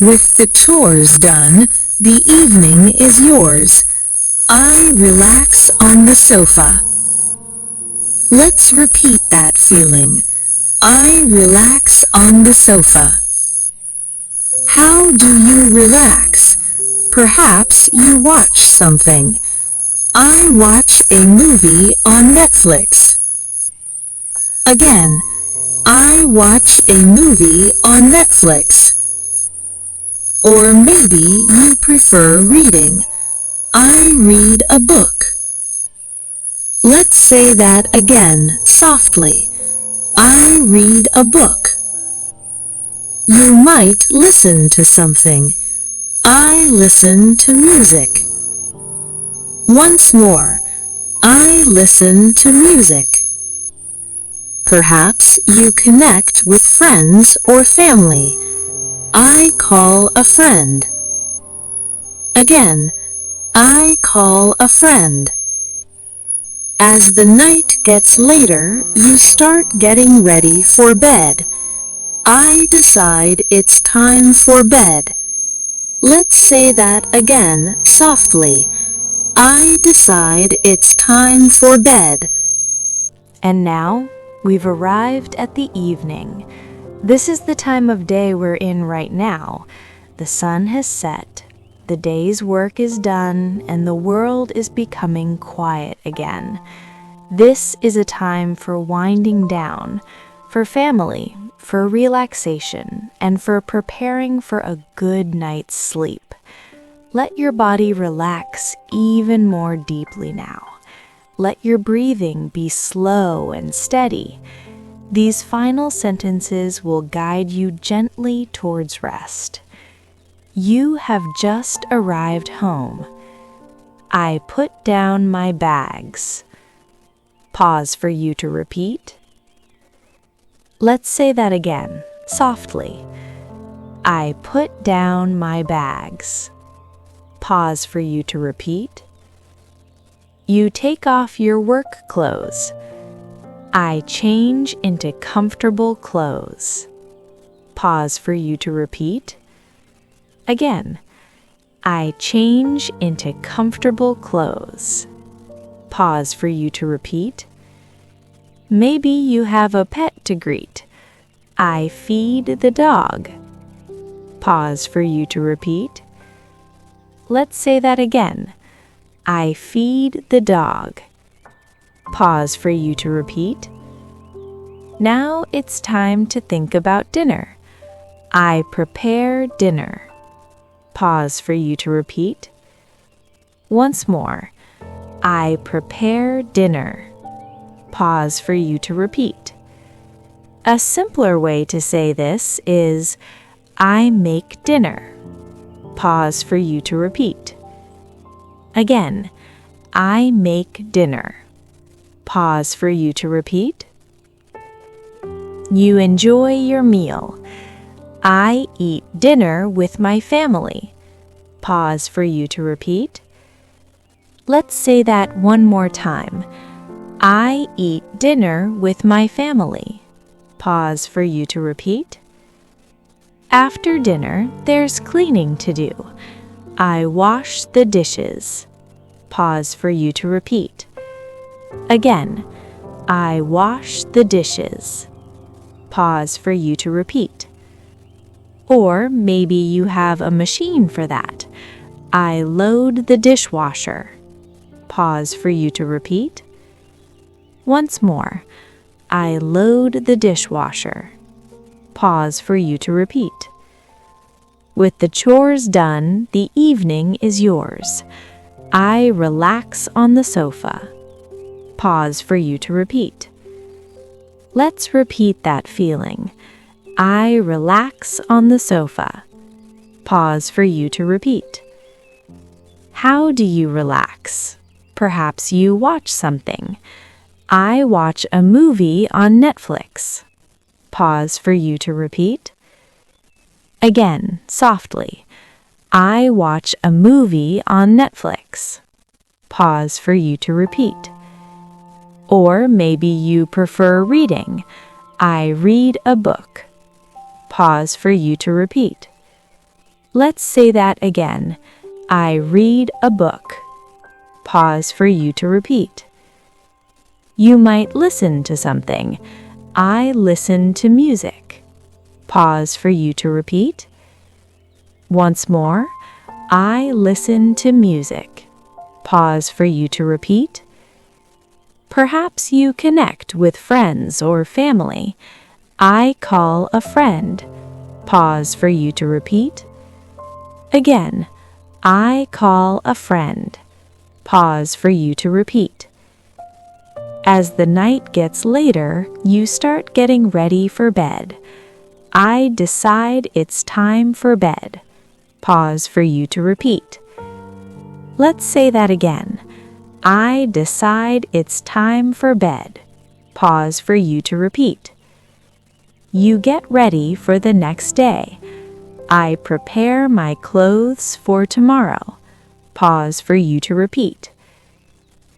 With the chores done, the evening is yours. I relax on the sofa. Let's repeat that feeling. I relax on the sofa. How do you relax? Perhaps you watch something. I watch a movie on Netflix. Again, I watch a movie on Netflix. Or maybe you prefer reading. I read a book. Let's say that again, softly. I read a book. You might listen to something. I listen to music. Once more, I listen to music. Perhaps you connect with friends or family. I call a friend. Again, I call a friend. As the night gets later, you start getting ready for bed. I decide it's time for bed. Let's say that again, softly. I decide it's time for bed. And now, we've arrived at the evening. This is the time of day we're in right now. The sun has set, the day's work is done, and the world is becoming quiet again. This is a time for winding down, for family, for relaxation, and for preparing for a good night's sleep. Let your body relax even more deeply now. Let your breathing be slow and steady. These final sentences will guide you gently towards rest. You have just arrived home. I put down my bags. Pause for you to repeat. Let's say that again, softly. I put down my bags. Pause for you to repeat. You take off your work clothes. I change into comfortable clothes. Pause for you to repeat. Again, I change into comfortable clothes. Pause for you to repeat. Maybe you have a pet to greet. I feed the dog. Pause for you to repeat. Let's say that again. I feed the dog. Pause for you to repeat. Now it's time to think about dinner. I prepare dinner. Pause for you to repeat. Once more. I prepare dinner. Pause for you to repeat. A simpler way to say this is I make dinner. Pause for you to repeat. Again, I make dinner. Pause for you to repeat. You enjoy your meal. I eat dinner with my family. Pause for you to repeat. Let's say that one more time. I eat dinner with my family. Pause for you to repeat. After dinner, there's cleaning to do. I wash the dishes. Pause for you to repeat. Again, I wash the dishes. Pause for you to repeat. Or maybe you have a machine for that. I load the dishwasher. Pause for you to repeat. Once more. I load the dishwasher. Pause for you to repeat. With the chores done, the evening is yours. I relax on the sofa. Pause for you to repeat. Let's repeat that feeling. I relax on the sofa. Pause for you to repeat. How do you relax? Perhaps you watch something. I watch a movie on Netflix. Pause for you to repeat. Again, softly. I watch a movie on Netflix. Pause for you to repeat. Or maybe you prefer reading. I read a book. Pause for you to repeat. Let's say that again. I read a book. Pause for you to repeat. You might listen to something. I listen to music. Pause for you to repeat. Once more. I listen to music. Pause for you to repeat. Perhaps you connect with friends or family. I call a friend. Pause for you to repeat. Again, I call a friend. Pause for you to repeat. As the night gets later, you start getting ready for bed. I decide it's time for bed. Pause for you to repeat. Let's say that again. I decide it's time for bed. Pause for you to repeat. You get ready for the next day. I prepare my clothes for tomorrow. Pause for you to repeat.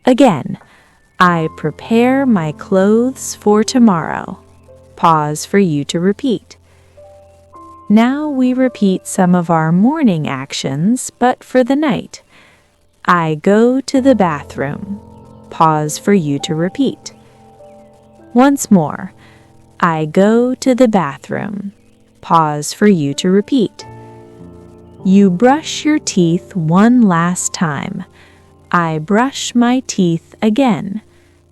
Again, I prepare my clothes for tomorrow. Pause for you to repeat. Now we repeat some of our morning actions, but for the night. I go to the bathroom. Pause for you to repeat. Once more. I go to the bathroom. Pause for you to repeat. You brush your teeth one last time. I brush my teeth again.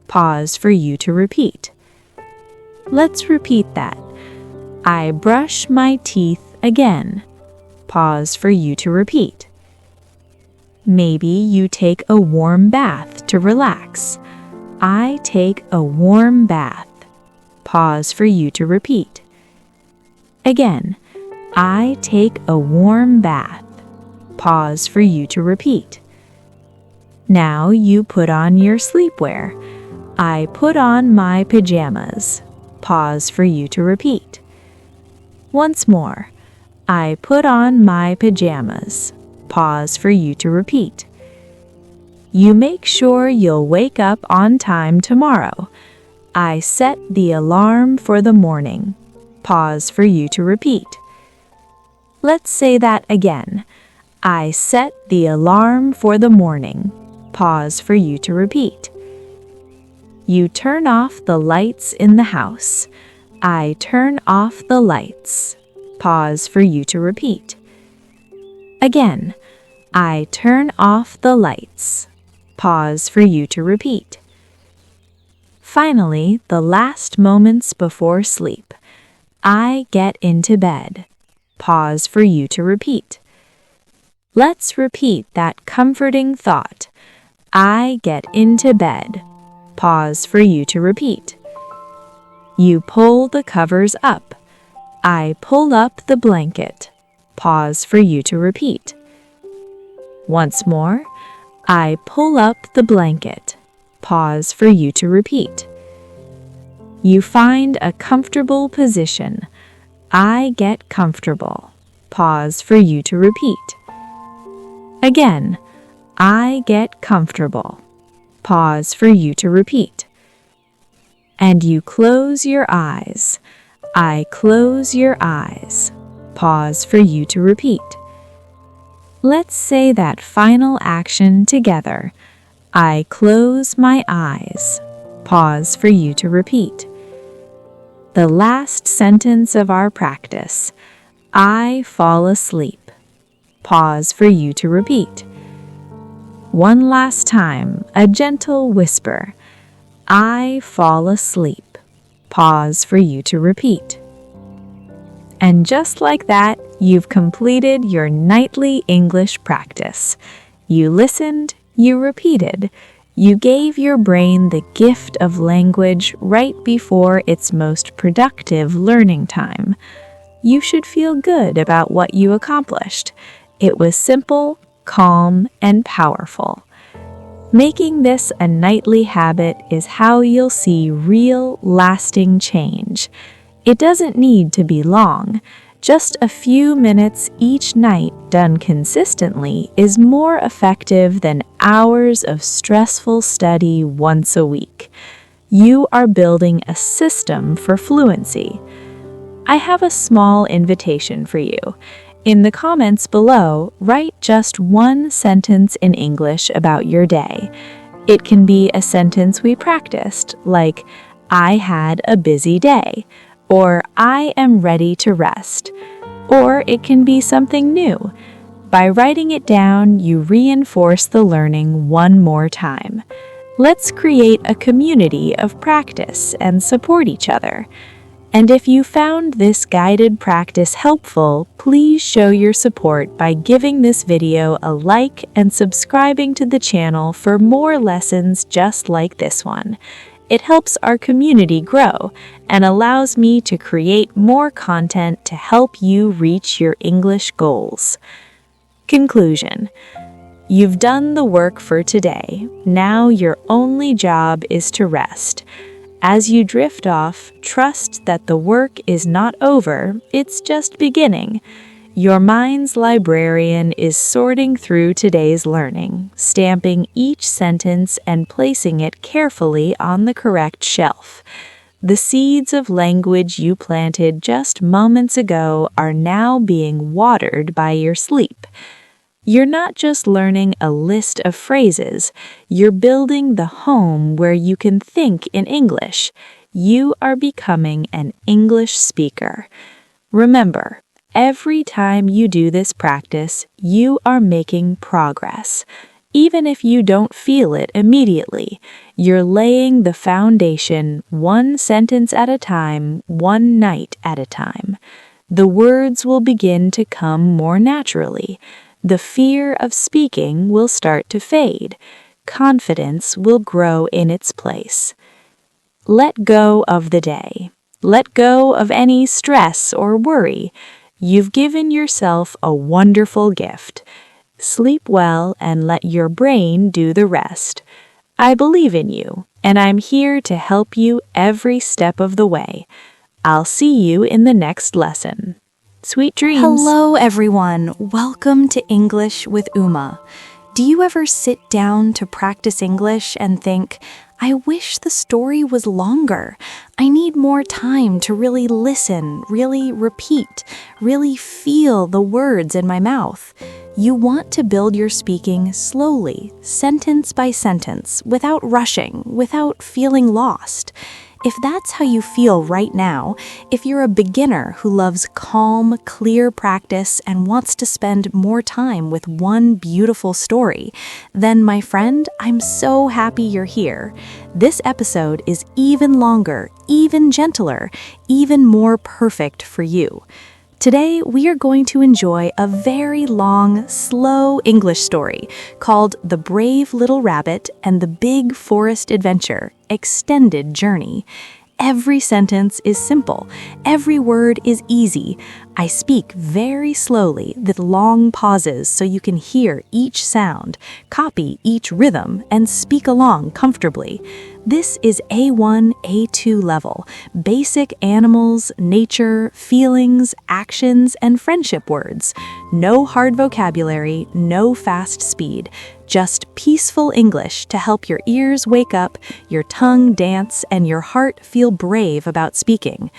Pause for you to repeat. Let's repeat that. I brush my teeth again. Pause for you to repeat. Maybe you take a warm bath to relax. I take a warm bath. Pause for you to repeat. Again, I take a warm bath. Pause for you to repeat. Now you put on your sleepwear. I put on my pajamas. Pause for you to repeat. Once more. I put on my pajamas. Pause for you to repeat. You make sure you'll wake up on time tomorrow. I set the alarm for the morning. Pause for you to repeat. Let's say that again. I set the alarm for the morning. Pause for you to repeat. You turn off the lights in the house. I turn off the lights. Pause for you to repeat. Again, I turn off the lights. Pause for you to repeat. Finally, the last moments before sleep. I get into bed. Pause for you to repeat. Let's repeat that comforting thought. I get into bed. Pause for you to repeat. You pull the covers up. I pull up the blanket. Pause for you to repeat. Once more. I pull up the blanket. Pause for you to repeat. You find a comfortable position. I get comfortable. Pause for you to repeat. Again, I get comfortable. Pause for you to repeat. And you close your eyes. I close your eyes. Pause for you to repeat. Let's say that final action together. I close my eyes. Pause for you to repeat. The last sentence of our practice. I fall asleep. Pause for you to repeat. One last time, a gentle whisper. I fall asleep. Pause for you to repeat. And just like that, you've completed your nightly English practice. You listened, you repeated, you gave your brain the gift of language right before its most productive learning time. You should feel good about what you accomplished. It was simple, calm, and powerful. Making this a nightly habit is how you'll see real, lasting change. It doesn't need to be long. Just a few minutes each night done consistently is more effective than hours of stressful study once a week. You are building a system for fluency. I have a small invitation for you. In the comments below, write just one sentence in English about your day. It can be a sentence we practiced, like, I had a busy day, or I am ready to rest. Or it can be something new. By writing it down, you reinforce the learning one more time. Let's create a community of practice and support each other. And if you found this guided practice helpful, please show your support by giving this video a like and subscribing to the channel for more lessons just like this one. It helps our community grow and allows me to create more content to help you reach your English goals. Conclusion. You've done the work for today. Now your only job is to rest. As you drift off, trust that the work is not over, it's just beginning. Your mind's librarian is sorting through today's learning, stamping each sentence and placing it carefully on the correct shelf. The seeds of language you planted just moments ago are now being watered by your sleep. You're not just learning a list of phrases, you're building the home where you can think in English. You are becoming an English speaker. Remember, every time you do this practice, you are making progress. Even if you don't feel it immediately, you're laying the foundation one sentence at a time, one night at a time. The words will begin to come more naturally. The fear of speaking will start to fade. Confidence will grow in its place. Let go of the day. Let go of any stress or worry. You've given yourself a wonderful gift. Sleep well and let your brain do the rest. I believe in you, and I'm here to help you every step of the way. I'll see you in the next lesson. Sweet dreams. Hello, everyone. Welcome to English with Uma. Do you ever sit down to practice English and think, I wish the story was longer. I need more time to really listen, really repeat, really feel the words in my mouth. You want to build your speaking slowly, sentence by sentence, without rushing, without feeling lost. If that's how you feel right now, if you're a beginner who loves calm, clear practice and wants to spend more time with one beautiful story, then my friend, I'm so happy you're here. This episode is even longer, even gentler, even more perfect for you. Today, we are going to enjoy a very long, slow English story called The Brave Little Rabbit and the Big Forest Adventure, Extended Journey. Every sentence is simple. Every word is easy. I speak very slowly with long pauses so you can hear each sound, copy each rhythm, and speak along comfortably. This is A1, A2 level, basic animals, nature, feelings, actions, and friendship words. No hard vocabulary, no fast speed. Just peaceful English to help your ears wake up, your tongue dance, and your heart feel brave about speaking.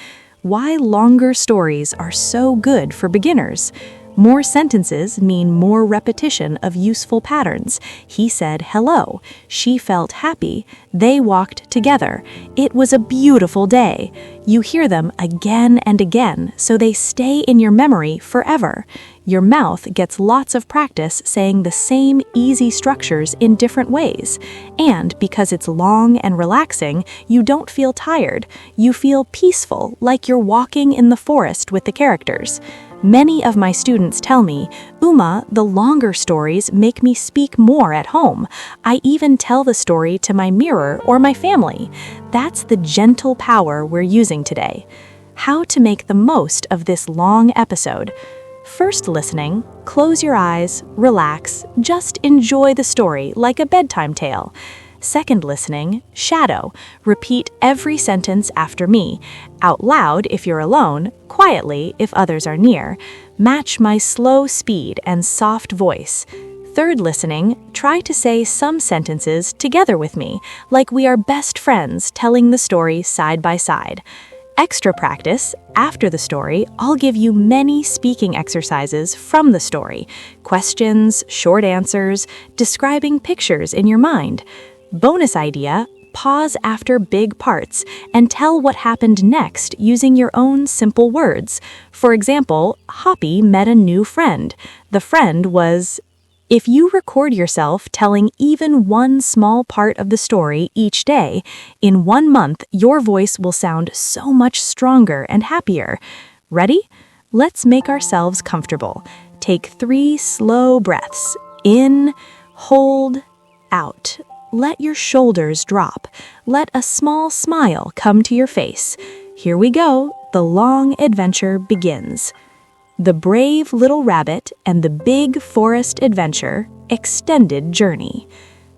Why longer stories are so good for beginners. More sentences mean more repetition of useful patterns. He said hello. She felt happy. They walked together. It was a beautiful day. You hear them again and again, so they stay in your memory forever. Your mouth gets lots of practice saying the same easy structures in different ways. And because it's long and relaxing, you don't feel tired. You feel peaceful, like you're walking in the forest with the characters. Many of my students tell me, Uma, the longer stories make me speak more at home. I even tell the story to my mirror or my family. That's the gentle power we're using today. How to make the most of this long episode. First listening, close your eyes, relax, just enjoy the story like a bedtime tale. Second listening, shadow. Repeat every sentence after me. Out loud if you're alone, quietly if others are near. Match my slow speed and soft voice. Third listening, try to say some sentences together with me, like we are best friends telling the story side by side. Extra practice, after the story, I'll give you many speaking exercises from the story. Questions, short answers, describing pictures in your mind. Bonus idea, pause after big parts and tell what happened next using your own simple words. For example, Hoppy met a new friend. The friend was... If you record yourself telling even one small part of the story each day, in 1 month your voice will sound so much stronger and happier. Ready? Let's make ourselves comfortable. Take 3 slow breaths. In, hold, out. Let your shoulders drop. Let a small smile come to your face. Here we go. The long adventure begins. The Brave Little Rabbit and the Big Forest Adventure, Extended Journey.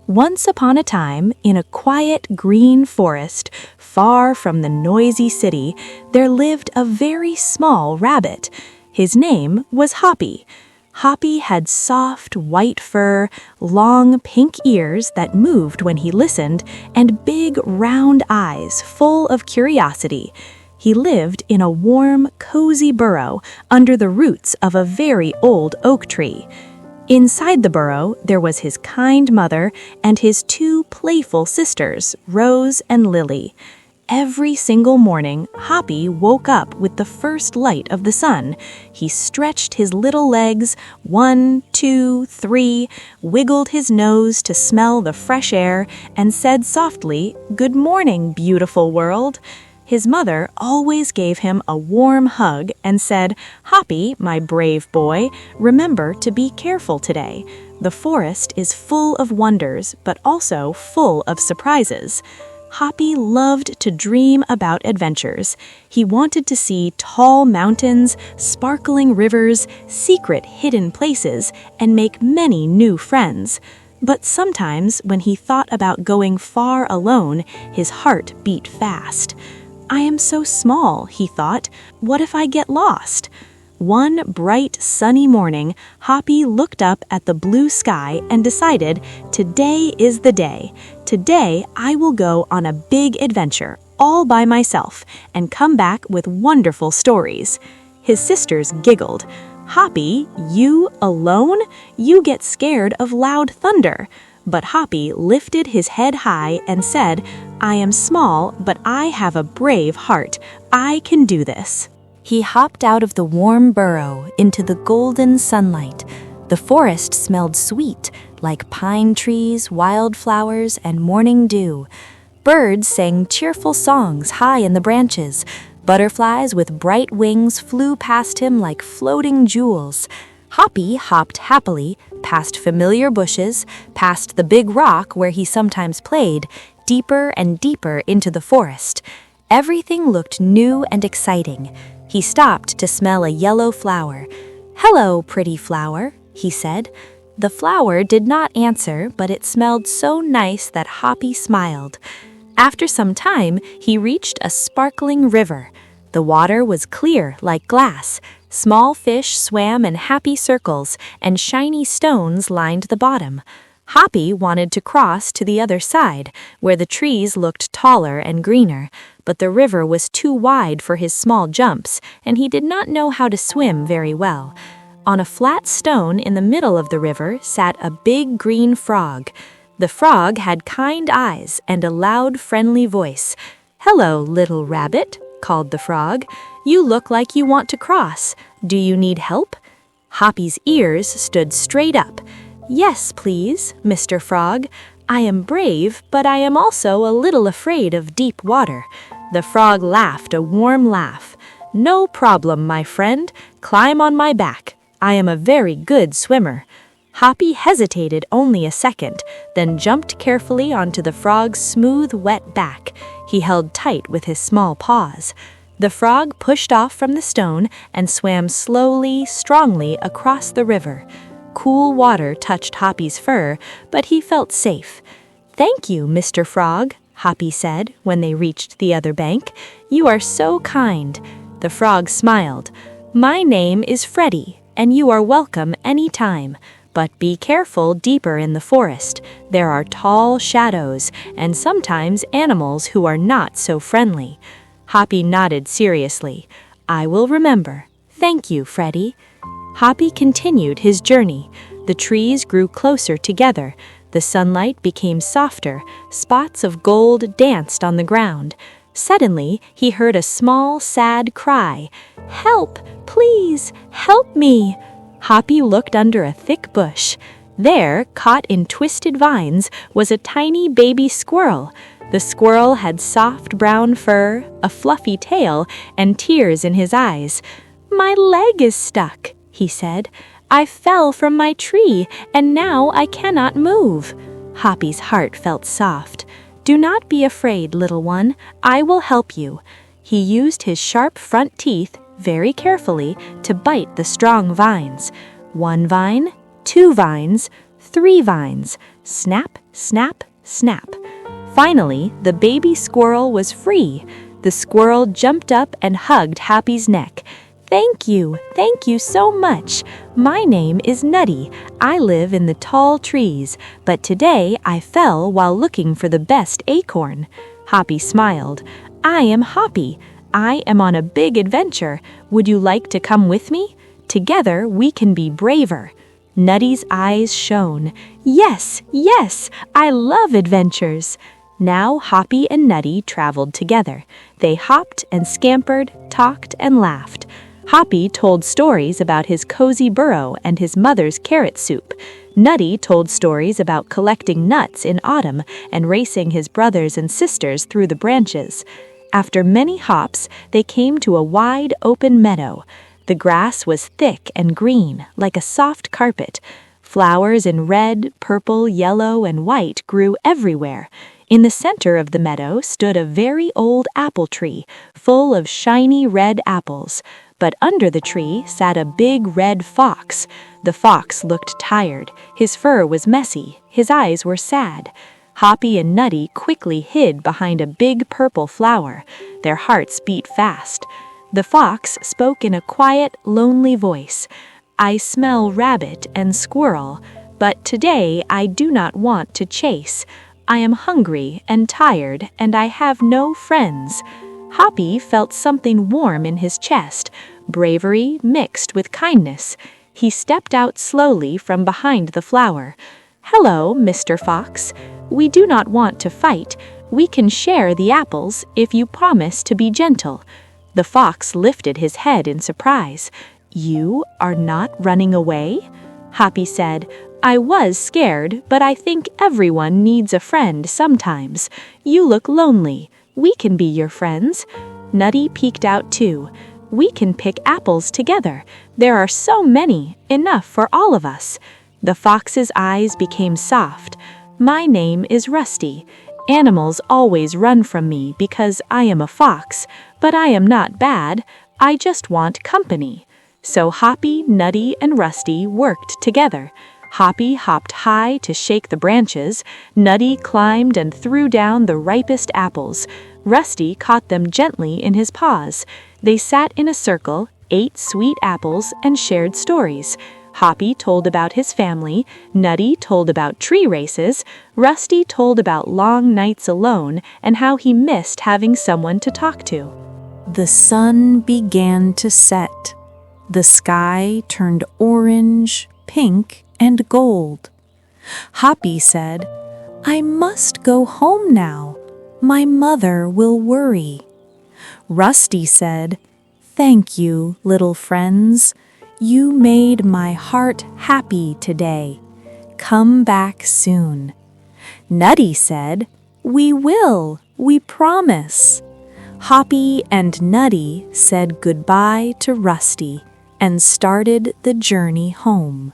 Once upon a time, in a quiet green forest, far from the noisy city, there lived a very small rabbit. His name was Hoppy. Hoppy had soft white fur, long pink ears that moved when he listened, and big round eyes full of curiosity. He lived in a warm, cozy burrow under the roots of a very old oak tree. Inside the burrow, there was his kind mother and his 2 playful sisters, Rose and Lily. Every single morning, Hoppy woke up with the first light of the sun. He stretched his little legs, 1, 2, 3, wiggled his nose to smell the fresh air, and said softly, "Good morning, beautiful world." His mother always gave him a warm hug and said, "Hoppy, my brave boy, remember to be careful today. The forest is full of wonders, but also full of surprises." Hoppy loved to dream about adventures. He wanted to see tall mountains, sparkling rivers, secret hidden places, and make many new friends. But sometimes, when he thought about going far alone, his heart beat fast. "I am so small," he thought. "What if I get lost?" One bright, sunny morning, Hoppy looked up at the blue sky and decided, today is the day. Today, I will go on a big adventure, all by myself, and come back with wonderful stories. His sisters giggled. "Hoppy, you alone? You get scared of loud thunder." But Hoppy lifted his head high and said, "I am small, but I have a brave heart. I can do this." He hopped out of the warm burrow into the golden sunlight. The forest smelled sweet, like pine trees, wildflowers, and morning dew. Birds sang cheerful songs high in the branches. Butterflies with bright wings flew past him like floating jewels. Hoppy hopped happily past familiar bushes, past the big rock where he sometimes played, deeper and deeper into the forest. Everything looked new and exciting. He stopped to smell a yellow flower. "Hello, pretty flower," he said. The flower did not answer, but it smelled so nice that Hoppy smiled. After some time, he reached a sparkling river. The water was clear like glass. Small fish swam in happy circles, and shiny stones lined the bottom. Hoppy wanted to cross to the other side, where the trees looked taller and greener, but the river was too wide for his small jumps, and he did not know how to swim very well. On a flat stone in the middle of the river sat a big green frog. The frog had kind eyes and a loud, friendly voice. "Hello, little rabbit," called the frog. "You look like you want to cross. Do you need help?" Hoppy's ears stood straight up. "Yes, please, Mr. Frog. I am brave, but I am also a little afraid of deep water." The frog laughed a warm laugh. "No problem, my friend. Climb on my back. I am a very good swimmer." Hoppy hesitated only a second, then jumped carefully onto the frog's smooth, wet back. He held tight with his small paws. The frog pushed off from the stone and swam slowly, strongly across the river. Cool water touched Hoppy's fur, but he felt safe. "Thank you, Mr. Frog," Hoppy said when they reached the other bank. "You are so kind." The frog smiled. "My name is Freddie, and you are welcome any time. But be careful deeper in the forest. There are tall shadows and sometimes animals who are not so friendly." Hoppy nodded seriously. "I will remember. Thank you, Freddie." Hoppy continued his journey. The trees grew closer together. The sunlight became softer. Spots of gold danced on the ground. Suddenly, he heard a small, sad cry. "Help! Please, help me!" Hoppy looked under a thick bush. There, caught in twisted vines, was a tiny baby squirrel. The squirrel had soft brown fur, a fluffy tail, and tears in his eyes. "My leg is stuck," he said. "I fell from my tree, and now I cannot move." Hoppy's heart felt soft. "Do not be afraid, little one. I will help you." He used his sharp front teeth very carefully to bite the strong vines. 1 vine, 2 vines, 3 vines. Snap, snap, snap. Finally, the baby squirrel was free. The squirrel jumped up and hugged Hoppy's neck. Thank you so much. My name is Nutty. I live in the tall trees, but today I fell while looking for the best acorn." Hoppy smiled. "I am Hoppy. I am on a big adventure. Would you like to come with me? Together we can be braver." Nutty's eyes shone. Yes, I love adventures." Now Hoppy and Nutty traveled together. They hopped and scampered, talked and laughed. Hoppy told stories about his cozy burrow and his mother's carrot soup. Nutty told stories about collecting nuts in autumn and racing his brothers and sisters through the branches. After many hops, they came to a wide, open meadow. The grass was thick and green, like a soft carpet. Flowers in red, purple, yellow, and white grew everywhere. In the center of the meadow stood a very old apple tree, full of shiny red apples. But under the tree sat a big red fox. The fox looked tired. His fur was messy. His eyes were sad. Hoppy and Nutty quickly hid behind a big purple flower. Their hearts beat fast. The fox spoke in a quiet, lonely voice. "I smell rabbit and squirrel, but today I do not want to chase. I am hungry and tired, and I have no friends." Hoppy felt something warm in his chest, bravery mixed with kindness. He stepped out slowly from behind the flower. "Hello, Mr. Fox. We do not want to fight. We can share the apples if you promise to be gentle." The fox lifted his head in surprise. "You are not running away?" Hoppy said, "I was scared, but I think everyone needs a friend sometimes. You look lonely. We can be your friends." Nutty peeked out too. "We can pick apples together. There are so many, enough for all of us." The fox's eyes became soft. "My name is Rusty. Animals always run from me because I am a fox, but I am not bad. I just want company." So Hoppy, Nutty, and Rusty worked together. Hoppy hopped high to shake the branches. Nutty climbed and threw down the ripest apples. Rusty caught them gently in his paws. They sat in a circle, ate sweet apples, and shared stories. Hoppy told about his family, Nutty told about tree races, Rusty told about long nights alone and how he missed having someone to talk to. The sun began to set. The sky turned orange, pink, and gold. Hoppy said, "I must go home now. My mother will worry." Rusty said, "Thank you, little friends. You made my heart happy today. Come back soon." Nutty said, "We will, we promise." Hoppy and Nutty said goodbye to Rusty and started the journey home.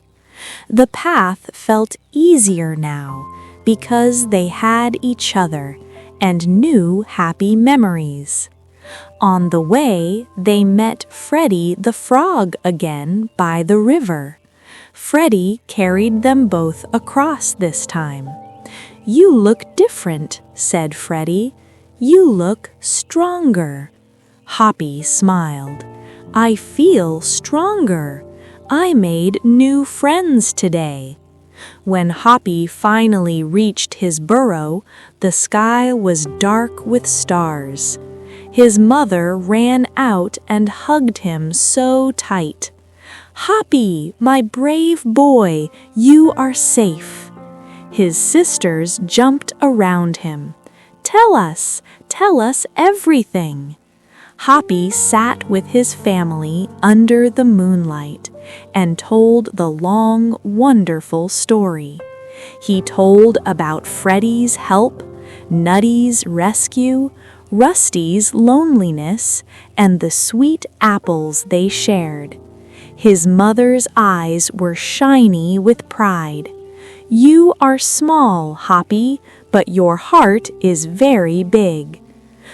The path felt easier now because they had each other and new happy memories. On the way, they met Freddie the frog again by the river. Freddie carried them both across this time. "You look different," said Freddie. "You look stronger." Hoppy smiled. "I feel stronger. I made new friends today." When Hoppy finally reached his burrow, the sky was dark with stars. His mother ran out and hugged him so tight. "Hoppy, my brave boy, you are safe." His sisters jumped around him. Tell us everything." Hoppy sat with his family under the moonlight and told the long, wonderful story. He told about Freddie's help, Nutty's rescue, Rusty's loneliness, and the sweet apples they shared. His mother's eyes were shiny with pride. "You are small, Hoppy, but your heart is very big."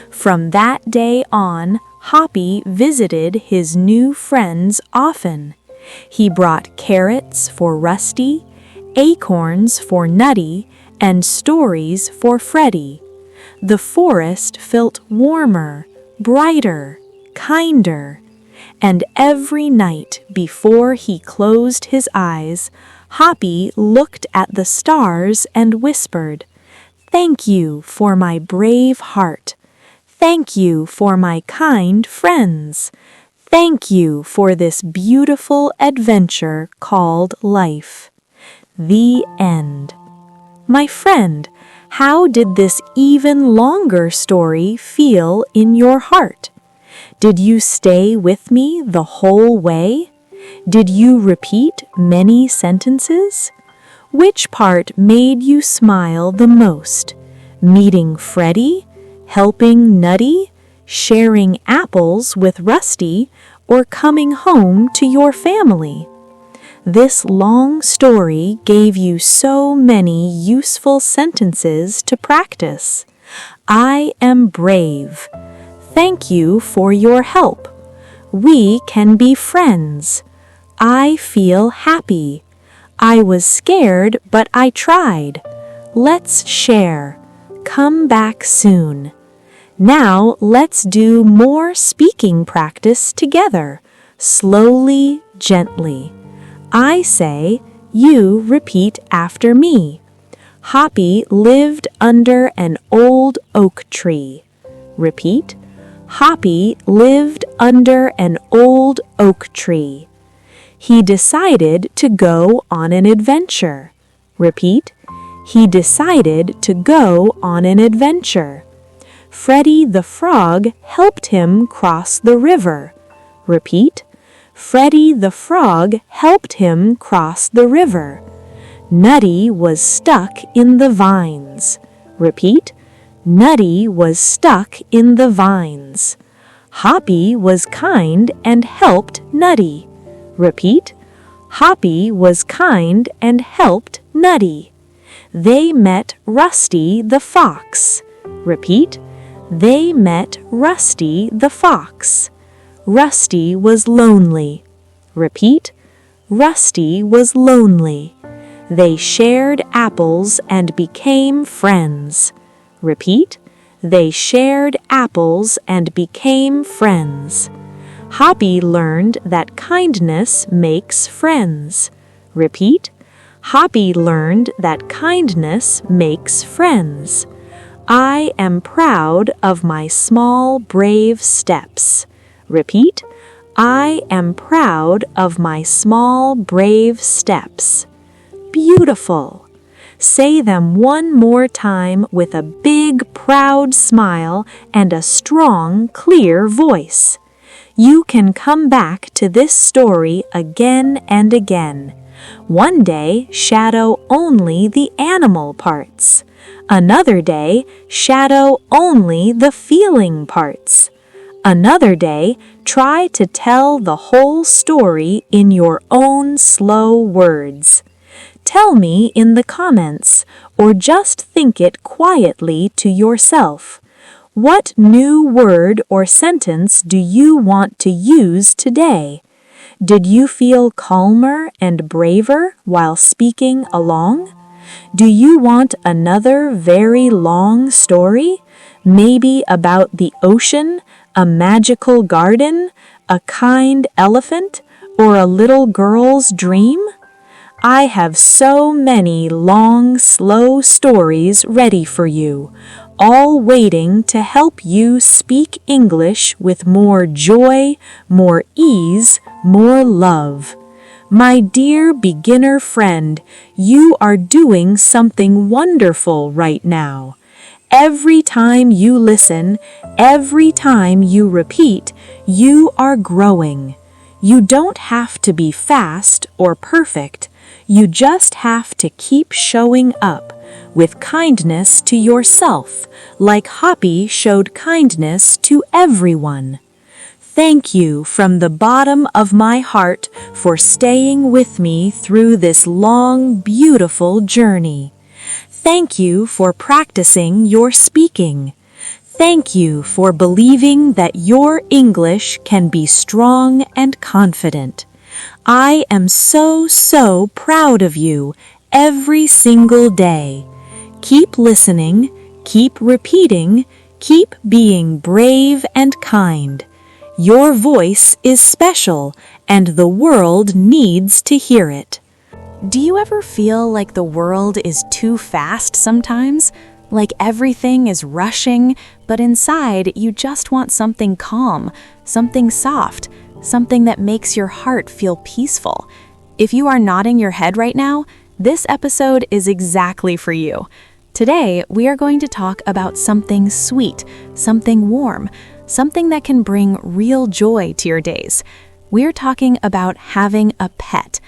From that day on, Hoppy visited his new friends often. He brought carrots for Rusty, acorns for Nutty, and stories for Freddie. The forest felt warmer, brighter, kinder. And every night before he closed his eyes, Hoppy looked at the stars and whispered, "Thank you for my brave heart. Thank you for my kind friends. Thank you for this beautiful adventure called life." The end. My friend, how did this even longer story feel in your heart? Did you stay with me the whole way? Did you repeat many sentences? Which part made you smile the most? Meeting Freddie? Helping Nutty? Sharing apples with Rusty? Or coming home to your family? This long story gave you so many useful sentences to practice. I am brave. Thank you for your help. We can be friends. I feel happy. I was scared, but I tried. Let's share. Come back soon. Now let's do more speaking practice together, slowly, gently. I say, you repeat after me. Hoppy lived under an old oak tree. Repeat. Hoppy lived under an old oak tree. He decided to go on an adventure. Repeat. He decided to go on an adventure. Freddie the frog helped him cross the river. Repeat. Freddie the frog helped him cross the river. Nutty was stuck in the vines. Repeat. Nutty was stuck in the vines. Hoppy was kind and helped Nutty. Repeat. Hoppy was kind and helped Nutty. They met Rusty the Fox. Repeat. They met Rusty the Fox. Rusty was lonely. Repeat. Rusty was lonely. They shared apples and became friends. Repeat. They shared apples and became friends. Hoppy learned that kindness makes friends. Repeat. Hoppy learned that kindness makes friends. I am proud of my small, brave steps. Repeat. I am proud of my small, brave steps. Beautiful. Say them one more time with a big, proud smile and a strong, clear voice. You can come back to this story again and again. One day, shadow only the animal parts. Another day, shadow only the feeling parts. Another day, try to tell the whole story in your own slow words. Tell me in the comments, or just think it quietly to yourself. What new word or sentence do you want to use today? Did you feel calmer and braver while speaking along? Do you want another very long story? Maybe about the ocean, a magical garden, a kind elephant, or a little girl's dream? I have so many long, slow stories ready for you, all waiting to help you speak English with more joy, more ease, more love. My dear beginner friend, you are doing something wonderful right now. Every time you listen, every time you repeat, you are growing. You don't have to be fast or perfect. You just have to keep showing up with kindness to yourself, like Hoppy showed kindness to everyone. Thank you from the bottom of my heart for staying with me through this long, beautiful journey. Thank you for practicing your speaking. Thank you for believing that your English can be strong and confident. I am so proud of you every single day. Keep listening, keep repeating, keep being brave and kind. Your voice is special, and the world needs to hear it. Do you ever feel like the world is too fast sometimes? Like everything is rushing, but inside you just want something calm, something soft, something that makes your heart feel peaceful. If you are nodding your head right now, this episode is exactly for you. Today, we are going to talk about something sweet, something warm, something that can bring real joy to your days. We're talking about having a pet.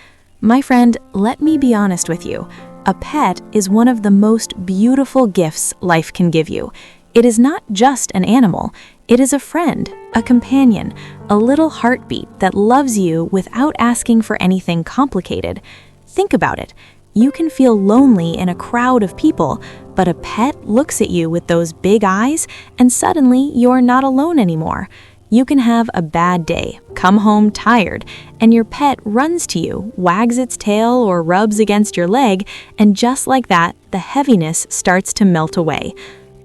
My friend, let me be honest with you. A pet is one of the most beautiful gifts life can give you. It is not just an animal. It is a friend, a companion, a little heartbeat that loves you without asking for anything complicated. Think about it. You can feel lonely in a crowd of people, but a pet looks at you with those big eyes, and suddenly you're not alone anymore. You can have a bad day, come home tired, and your pet runs to you, wags its tail or rubs against your leg, and just like that, the heaviness starts to melt away.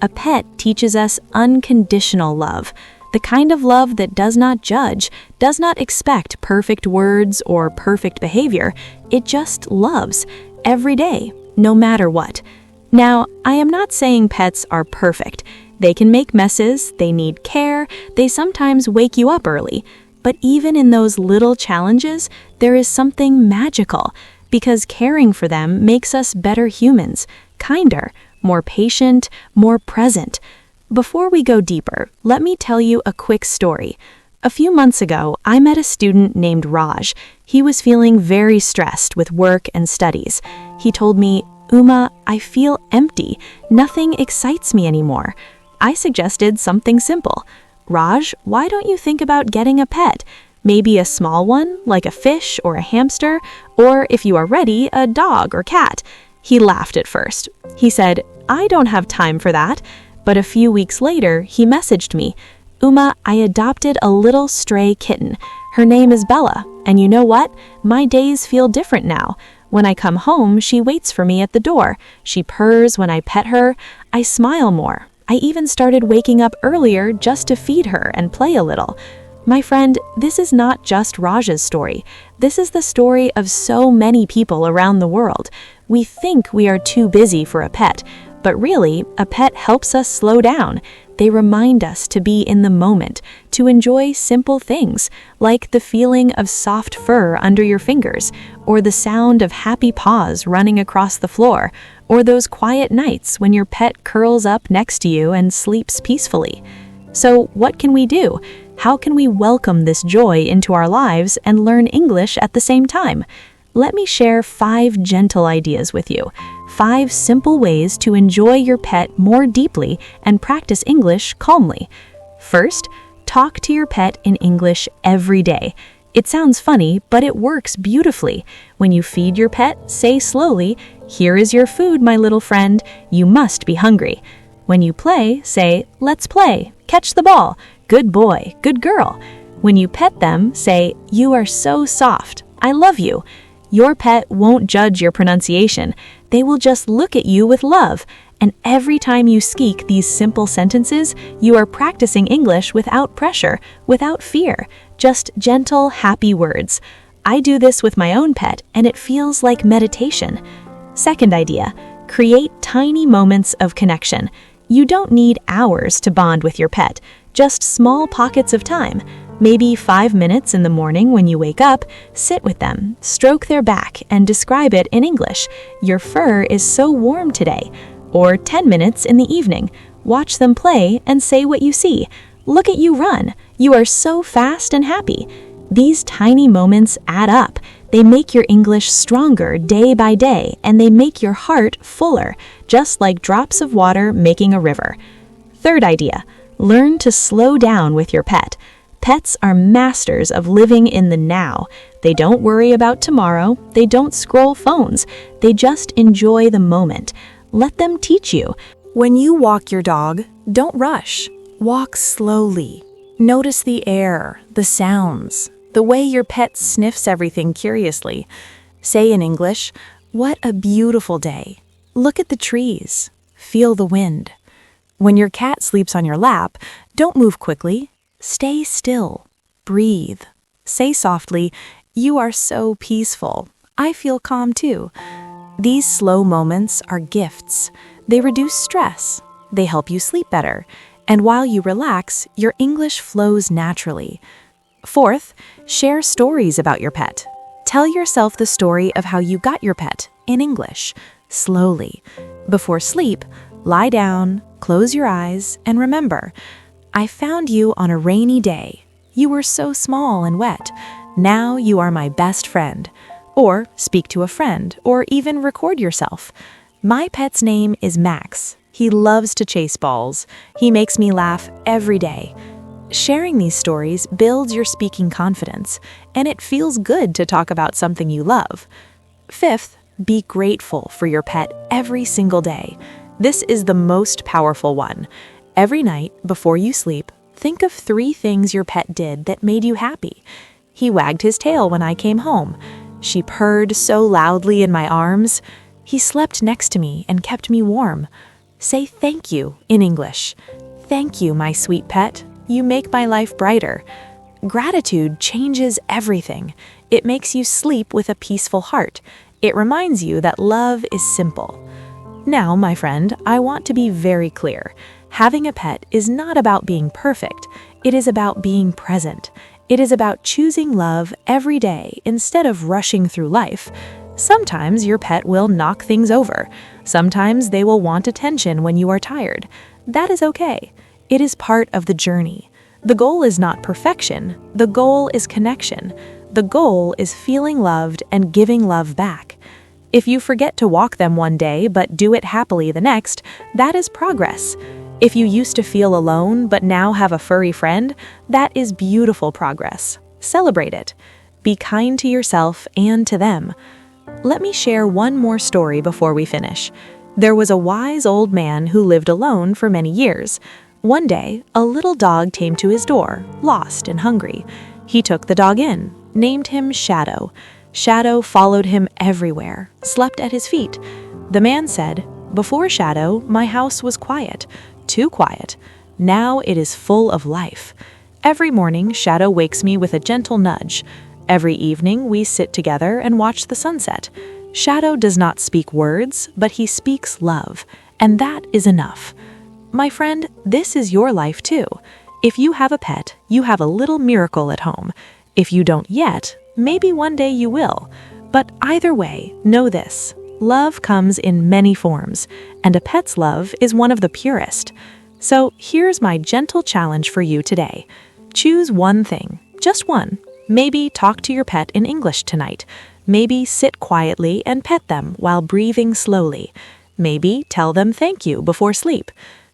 A pet teaches us unconditional love, the kind of love that does not judge, does not expect perfect words or perfect behavior. It just loves every day, no matter what. Now, I am not saying pets are perfect. They can make messes, they need care, they sometimes wake you up early. But even in those little challenges, there is something magical, because caring for them makes us better humans, kinder, more patient, more present. Before we go deeper, let me tell you a quick story. A few months ago, I met a student named Raj. He was feeling very stressed with work and studies. He told me, "Uma, I feel empty. Nothing excites me anymore." I suggested something simple. Raj, why don't you think about getting a pet? Maybe a small one, like a fish or a hamster, or if you are ready, a dog or cat." He laughed at first. He said, "I don't have time for that." But a few weeks later, he messaged me, "Uma, I adopted a little stray kitten. Her name is Bella, and you know what? My days feel different now. When I come home, she waits for me at the door. She purrs when I pet her. I smile more. I even started waking up earlier just to feed her and play a little." My friend, this is not just Raj's story. This is the story of so many people around the world. We think we are too busy for a pet, but really, a pet helps us slow down. They remind us to be in the moment, to enjoy simple things, like the feeling of soft fur under your fingers, or the sound of happy paws running across the floor, or those quiet nights when your pet curls up next to you and sleeps peacefully. So, what can we do? How can we welcome this joy into our lives and learn English at the same time? Let me share 5 gentle ideas with you. 5 simple ways to enjoy your pet more deeply and practice English calmly. First, talk to your pet in English every day. It sounds funny, but it works beautifully. When you feed your pet, say slowly, "Here is your food, my little friend. You must be hungry." When you play, say, "Let's play. Catch the ball. Good boy, good girl." When you pet them, say, "You are so soft. I love you." Your pet won't judge your pronunciation. They will just look at you with love. And every time you speak these simple sentences, you are practicing English without pressure, without fear, just gentle, happy words. I do this with my own pet, and it feels like meditation. Second idea, create tiny moments of connection. You don't need hours to bond with your pet, just small pockets of time. Maybe 5 minutes in the morning when you wake up, sit with them, stroke their back, and describe it in English. "Your fur is so warm today." Or 10 minutes in the evening, watch them play and say what you see. "Look at you run. You are so fast and happy." These tiny moments add up. They make your English stronger day by day, and they make your heart fuller, just like drops of water making a river. Third idea, learn to slow down with your pet. Pets are masters of living in the now. They don't worry about tomorrow. They don't scroll phones. They just enjoy the moment. Let them teach you. When you walk your dog, don't rush. Walk slowly. Notice the air, the sounds, the way your pet sniffs everything curiously. Say in English, "What a beautiful day. Look at the trees. Feel the wind." When your cat sleeps on your lap, don't move quickly. Stay still. Breathe. Say softly, "You are so peaceful. I feel calm too." These slow moments are gifts. They reduce stress. They help you sleep better. And while you relax, your English flows naturally. Fourth, share stories about your pet. Tell yourself the story of how you got your pet in English, slowly. Before sleep, lie down, close your eyes, and remember, "I found you on a rainy day. You were so small and wet. Now you are my best friend." Or speak to a friend, or even record yourself. "My pet's name is Max. He loves to chase balls. He makes me laugh every day." Sharing these stories builds your speaking confidence, and it feels good to talk about something you love. Fifth, be grateful for your pet every single day. This is the most powerful one. Every night, before you sleep, think of 3 things your pet did that made you happy. "He wagged his tail when I came home." "She purred so loudly in my arms." "He slept next to me and kept me warm." Say thank you in English. "Thank you, my sweet pet. You make my life brighter." Gratitude changes everything. It makes you sleep with a peaceful heart. It reminds you that love is simple. Now, my friend, I want to be very clear. Having a pet is not about being perfect. It is about being present. It is about choosing love every day instead of rushing through life. Sometimes your pet will knock things over. Sometimes they will want attention when you are tired. That is okay. It is part of the journey. The goal is not perfection. The goal is connection. The goal is feeling loved and giving love back. If you forget to walk them one day but do it happily the next, that is progress. If you used to feel alone but now have a furry friend, that is beautiful progress. Celebrate it. Be kind to yourself and to them. Let me share one more story before we finish. There was a wise old man who lived alone for many years. One day, a little dog came to his door, lost and hungry. He took the dog in, named him Shadow. Shadow followed him everywhere, slept at his feet. The man said, "Before Shadow, my house was quiet, too quiet. Now it is full of life. Every morning, Shadow wakes me with a gentle nudge. Every evening, we sit together and watch the sunset. Shadow does not speak words, but he speaks love, and that is enough." My friend, this is your life too. If you have a pet, you have a little miracle at home. If you don't yet, maybe one day you will. But either way, know this: love comes in many forms, and a pet's love is one of the purest. So here's my gentle challenge for you today. Choose one thing, just one. Maybe talk to your pet in English tonight. Maybe sit quietly and pet them while breathing slowly. Maybe tell them thank you before sleep.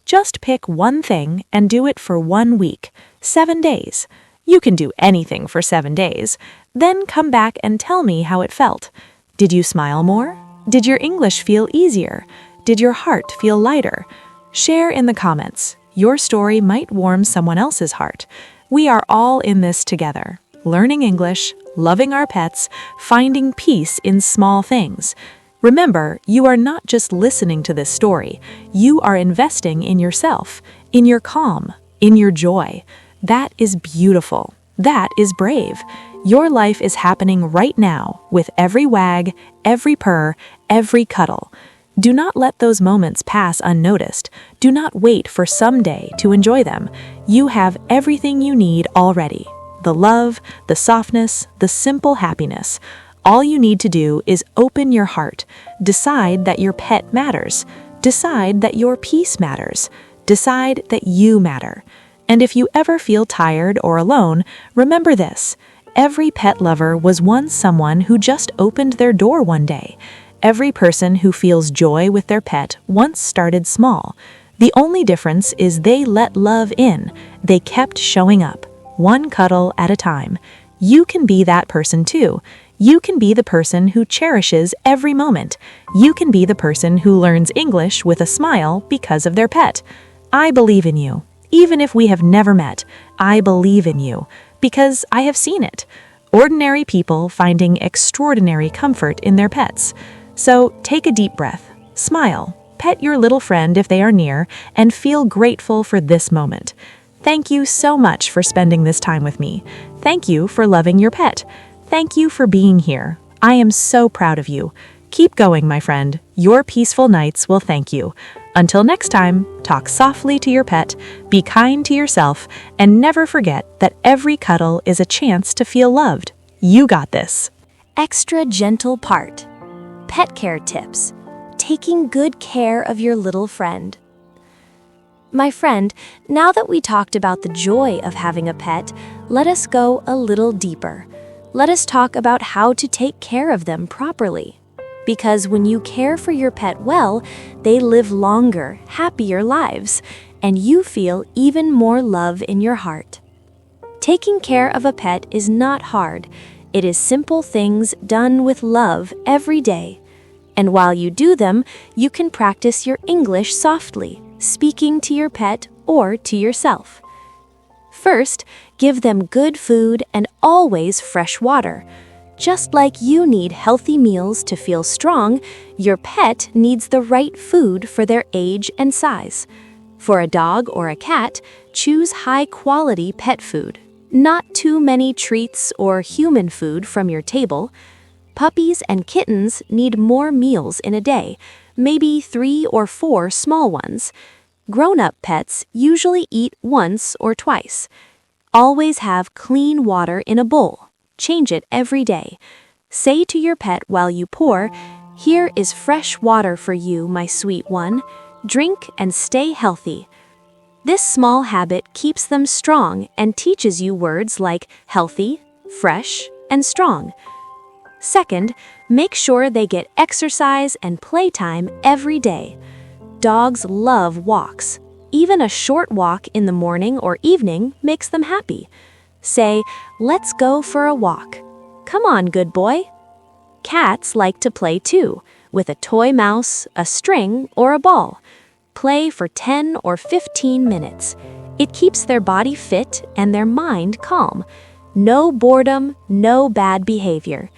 Just pick one thing and do it for 1 week, 7 days. You can do anything for 7 days. Then come back and tell me how it felt. Did you smile more? Did your English feel easier? Did your heart feel lighter? Share in the comments. Your story might warm someone else's heart. We are all in this together. Learning English, loving our pets, finding peace in small things. Remember, you are not just listening to this story. You are investing in yourself, in your calm, in your joy. That is beautiful. That is brave. Your life is happening right now with every wag, every purr, every cuddle. Do not let those moments pass unnoticed. Do not wait for someday to enjoy them. You have everything you need already. The love, the softness, the simple happiness. All you need to do is open your heart. Decide that your pet matters. Decide that your peace matters. Decide that you matter. And if you ever feel tired or alone, remember this: every pet lover was once someone who just opened their door one day. Every person who feels joy with their pet once started small. The only difference is they let love in. They kept showing up, one cuddle at a time. You can be that person too. You can be the person who cherishes every moment. You can be the person who learns English with a smile because of their pet. I believe in you. Even if we have never met, I believe in you because I have seen it. Ordinary people finding extraordinary comfort in their pets. So take a deep breath, smile, pet your little friend if they are near, and feel grateful for this moment. Thank you so much for spending this time with me. Thank you for loving your pet. Thank you for being here. I am so proud of you. Keep going, my friend. Your peaceful nights will thank you. Until next time, talk softly to your pet, be kind to yourself, and never forget that every cuddle is a chance to feel loved. You got this. Extra gentle part. Pet care tips. Taking good care of your little friend. My friend, now that we talked about the joy of having a pet, let us go a little deeper. Let us talk about how to take care of them properly. Because when you care for your pet well, they live longer, happier lives, and you feel even more love in your heart. Taking care of a pet is not hard. It is simple things done with love every day. And while you do them, you can practice your English softly, speaking to your pet or to yourself. First, give them good food and always fresh water. Just like you need healthy meals to feel strong, your pet needs the right food for their age and size. For a dog or a cat, choose high-quality pet food. Not too many treats or human food from your table. Puppies and kittens need more meals in a day, maybe 3 or 4 small ones. Grown-up pets usually eat once or twice. Always have clean water in a bowl. Change it every day. Say to your pet while you pour, "Here is fresh water for you, my sweet one. Drink and stay healthy." This small habit keeps them strong and teaches you words like healthy, fresh, and strong. Second, make sure they get exercise and playtime every day. Dogs love walks. Even a short walk in the morning or evening makes them happy. Say, "Let's go for a walk." "Come on, good boy." Cats like to play too, with a toy mouse, a string, or a ball. Play for 10 or 15 minutes. It keeps their body fit and their mind calm. No boredom, no bad behavior.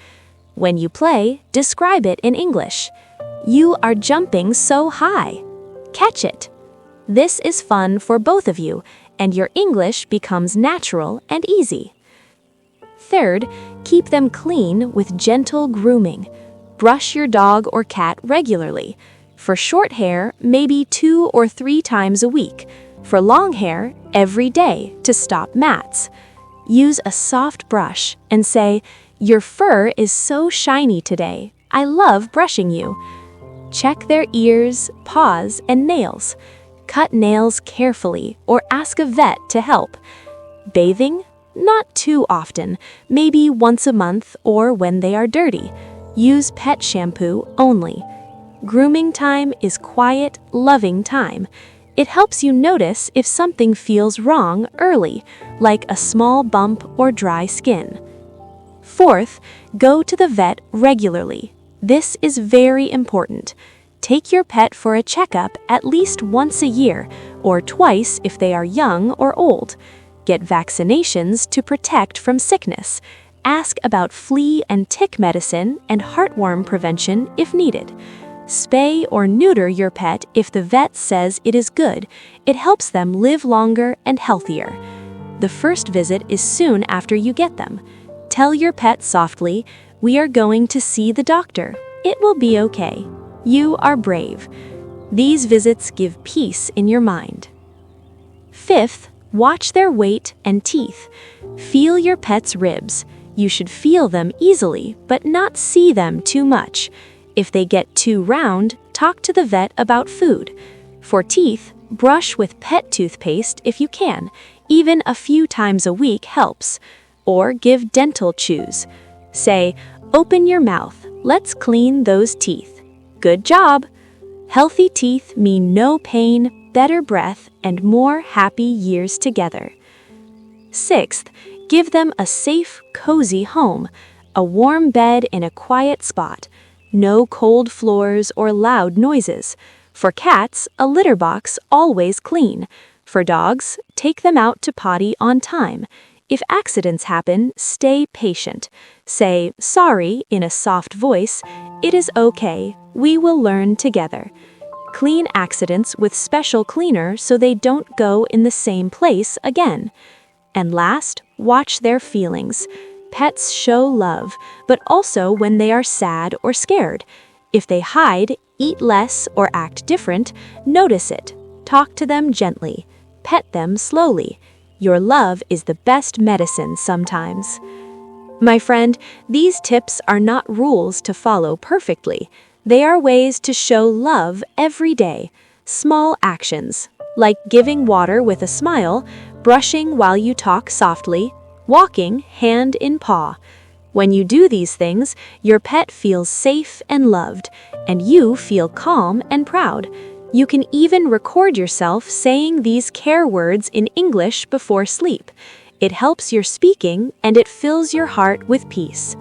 When you play, describe it in English. "You are jumping so high." Catch it. This is fun for both of you, and your English becomes natural and easy. Third, keep them clean with gentle grooming. Brush your dog or cat regularly. For short hair, maybe 2 or 3 times a week. For long hair, every day to stop mats. Use a soft brush and say, "Your fur is so shiny today. I love brushing you." Check their ears, paws, and nails. Cut nails carefully or ask a vet to help. Bathing? Not too often, maybe once a month or when they are dirty. Use pet shampoo only. Grooming time is quiet, loving time. It helps you notice if something feels wrong early, like a small bump or dry skin. Fourth, go to the vet regularly. This is very important. Take your pet for a checkup at least once a year, or twice if they are young or old. Get vaccinations to protect from sickness. Ask about flea and tick medicine and heartworm prevention if needed. Spay or neuter your pet if the vet says it is good. It helps them live longer and healthier. The first visit is soon after you get them. Tell your pet softly, "We are going to see the doctor. It will be okay. You are brave." These visits give peace in your mind. Fifth, watch their weight and teeth. Feel your pet's ribs. You should feel them easily, but not see them too much. If they get too round, talk to the vet about food. For teeth, brush with pet toothpaste if you can. Even a few times a week helps. Or give dental chews. Say, "Open your mouth. Let's clean those teeth." Good job! Healthy teeth mean no pain, better breath, and more happy years together. Sixth, give them a safe, cozy home. A warm bed in a quiet spot. No cold floors or loud noises. For cats, a litter box always clean. For dogs, take them out to potty on time. If accidents happen, stay patient. Say, "Sorry," in a soft voice. "It is okay. We will learn together." Clean accidents with special cleaner so they don't go in the same place again. And last, watch their feelings. Pets show love, but also when they are sad or scared. If they hide, eat less, or act different, notice it. Talk to them gently. Pet them slowly. Your love is the best medicine sometimes. My friend, these tips are not rules to follow perfectly. They are ways to show love every day. Small actions, like giving water with a smile, brushing while you talk softly, walking hand in paw. When you do these things, your pet feels safe and loved, and you feel calm and proud. You can even record yourself saying these care words in English before sleep. It helps your speaking and it fills your heart with peace.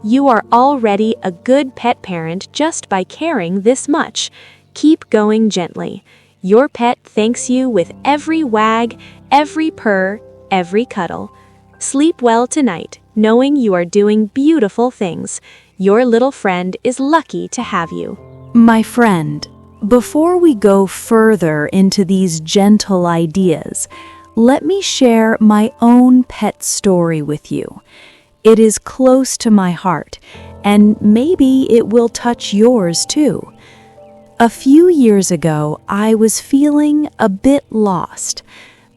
You are already a good pet parent just by caring this much. Keep going gently. Your pet thanks you with every wag, every purr, every cuddle. Sleep well tonight, knowing you are doing beautiful things. Your little friend is lucky to have you. My friend, before we go further into these gentle ideas, let me share my own pet story with you. It is close to my heart, and maybe it will touch yours too. A few years ago, I was feeling a bit lost.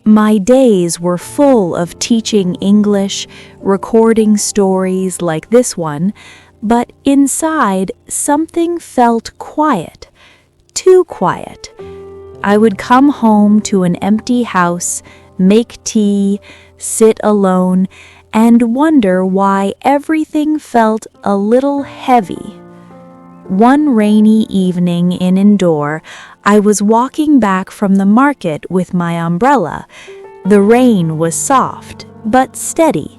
My days were full of teaching English, recording stories like this one, but inside, something felt quiet. Too quiet. I would come home to an empty house, make tea, sit alone, and wonder why everything felt a little heavy. One rainy evening in Indore, I was walking back from the market with my umbrella. The rain was soft, but steady.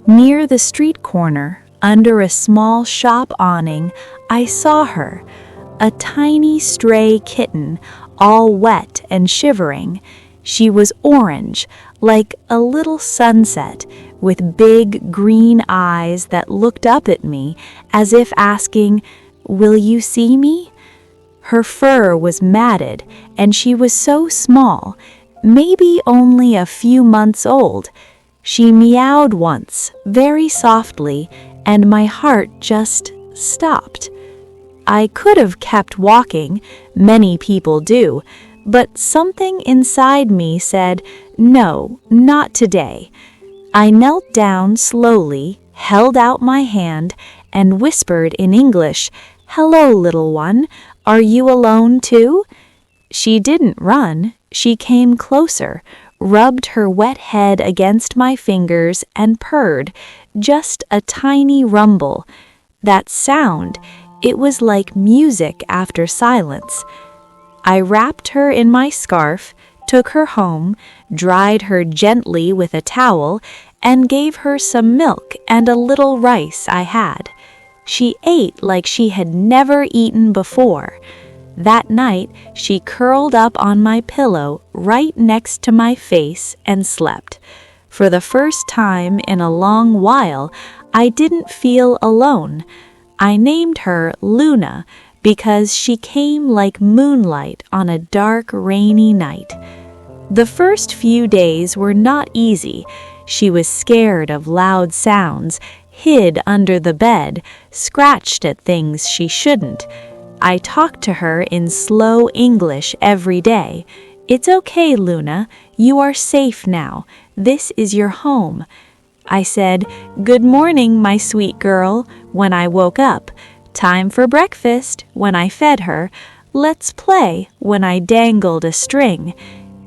Near the street corner, under a small shop awning, I saw her, a tiny stray kitten, all wet and shivering. She was orange, like a little sunset, with big green eyes that looked up at me as if asking, "Will you see me?" Her fur was matted, and she was so small, maybe only a few months old. She meowed once, very softly, and my heart just stopped. I could have kept walking, many people do, but something inside me said, "No, not today." I knelt down slowly, held out my hand, and whispered in English, "Hello, little one. Are you alone too?" She didn't run. She came closer, rubbed her wet head against my fingers, and purred, just a tiny rumble. That sound, it was like music after silence. I wrapped her in my scarf, took her home, dried her gently with a towel, and gave her some milk and a little rice I had. She ate like she had never eaten before. That night, she curled up on my pillow right next to my face and slept. For the first time in a long while, I didn't feel alone. I named her Luna because she came like moonlight on a dark, rainy night. The first few days were not easy. She was scared of loud sounds, hid under the bed, scratched at things she shouldn't. I talked to her in slow English every day. "It's okay, Luna. You are safe now. This is your home." I said, "Good morning, my sweet girl," when I woke up. "Time for breakfast," when I fed her. "Let's play," when I dangled a string.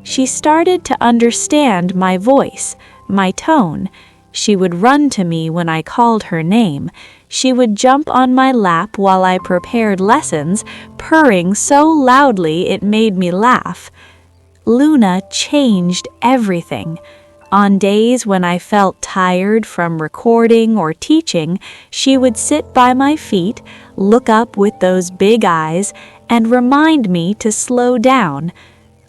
She started to understand my voice, my tone. She would run to me when I called her name. She would jump on my lap while I prepared lessons, purring so loudly it made me laugh. Luna changed everything. On days when I felt tired from recording or teaching, she would sit by my feet, look up with those big eyes, and remind me to slow down.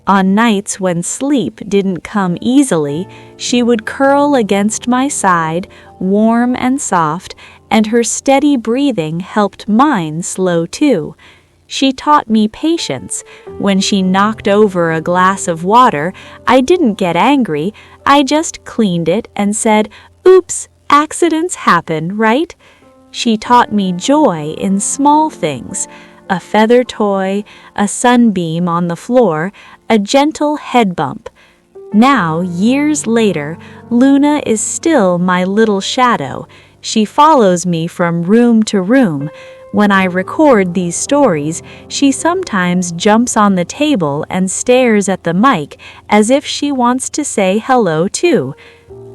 On nights when sleep didn't come easily, she would curl against my side, warm and soft, and her steady breathing helped mine slow too. She taught me patience. When she knocked over a glass of water, I didn't get angry. I just cleaned it and said, "Oops, accidents happen, right?" She taught me joy in small things. A feather toy, a sunbeam on the floor, a gentle head bump. Now, years later, Luna is still my little shadow. She follows me from room to room. When I record these stories, she sometimes jumps on the table and stares at the mic as if she wants to say hello too.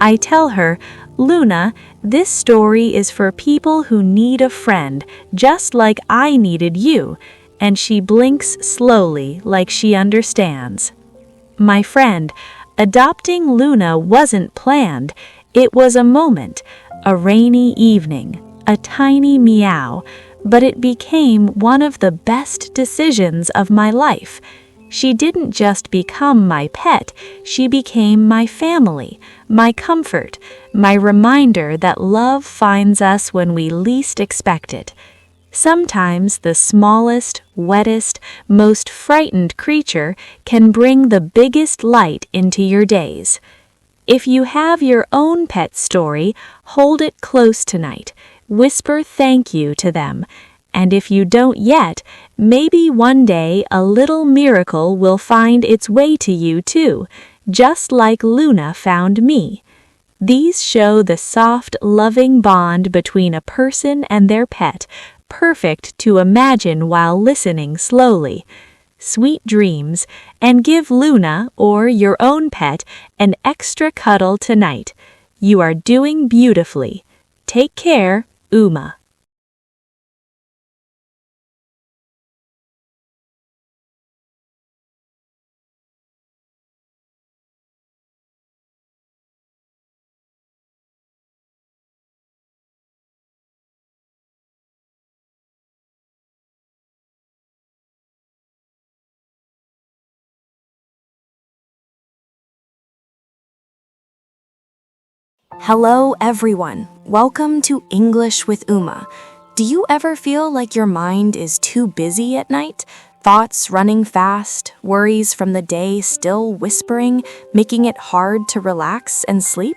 I tell her, "Luna, this story is for people who need a friend, just like I needed you," and she blinks slowly like she understands. My friend, adopting Luna wasn't planned. It was a moment, a rainy evening, a tiny meow, but it became one of the best decisions of my life. She didn't just become my pet, she became my family, my comfort, my reminder that love finds us when we least expect it. Sometimes the smallest, wettest, most frightened creature can bring the biggest light into your days. If you have your own pet story, hold it close tonight. Whisper thank you to them. And if you don't yet, maybe one day a little miracle will find its way to you too, just like Luna found me. These show the soft, loving bond between a person and their pet, perfect to imagine while listening slowly. Sweet dreams, and give Luna or your own pet an extra cuddle tonight. You are doing beautifully. Take care, Uma. Hello, everyone. Welcome to English with Uma. Do you ever feel like your mind is too busy at night? Thoughts running fast, worries from the day still whispering, making it hard to relax and sleep?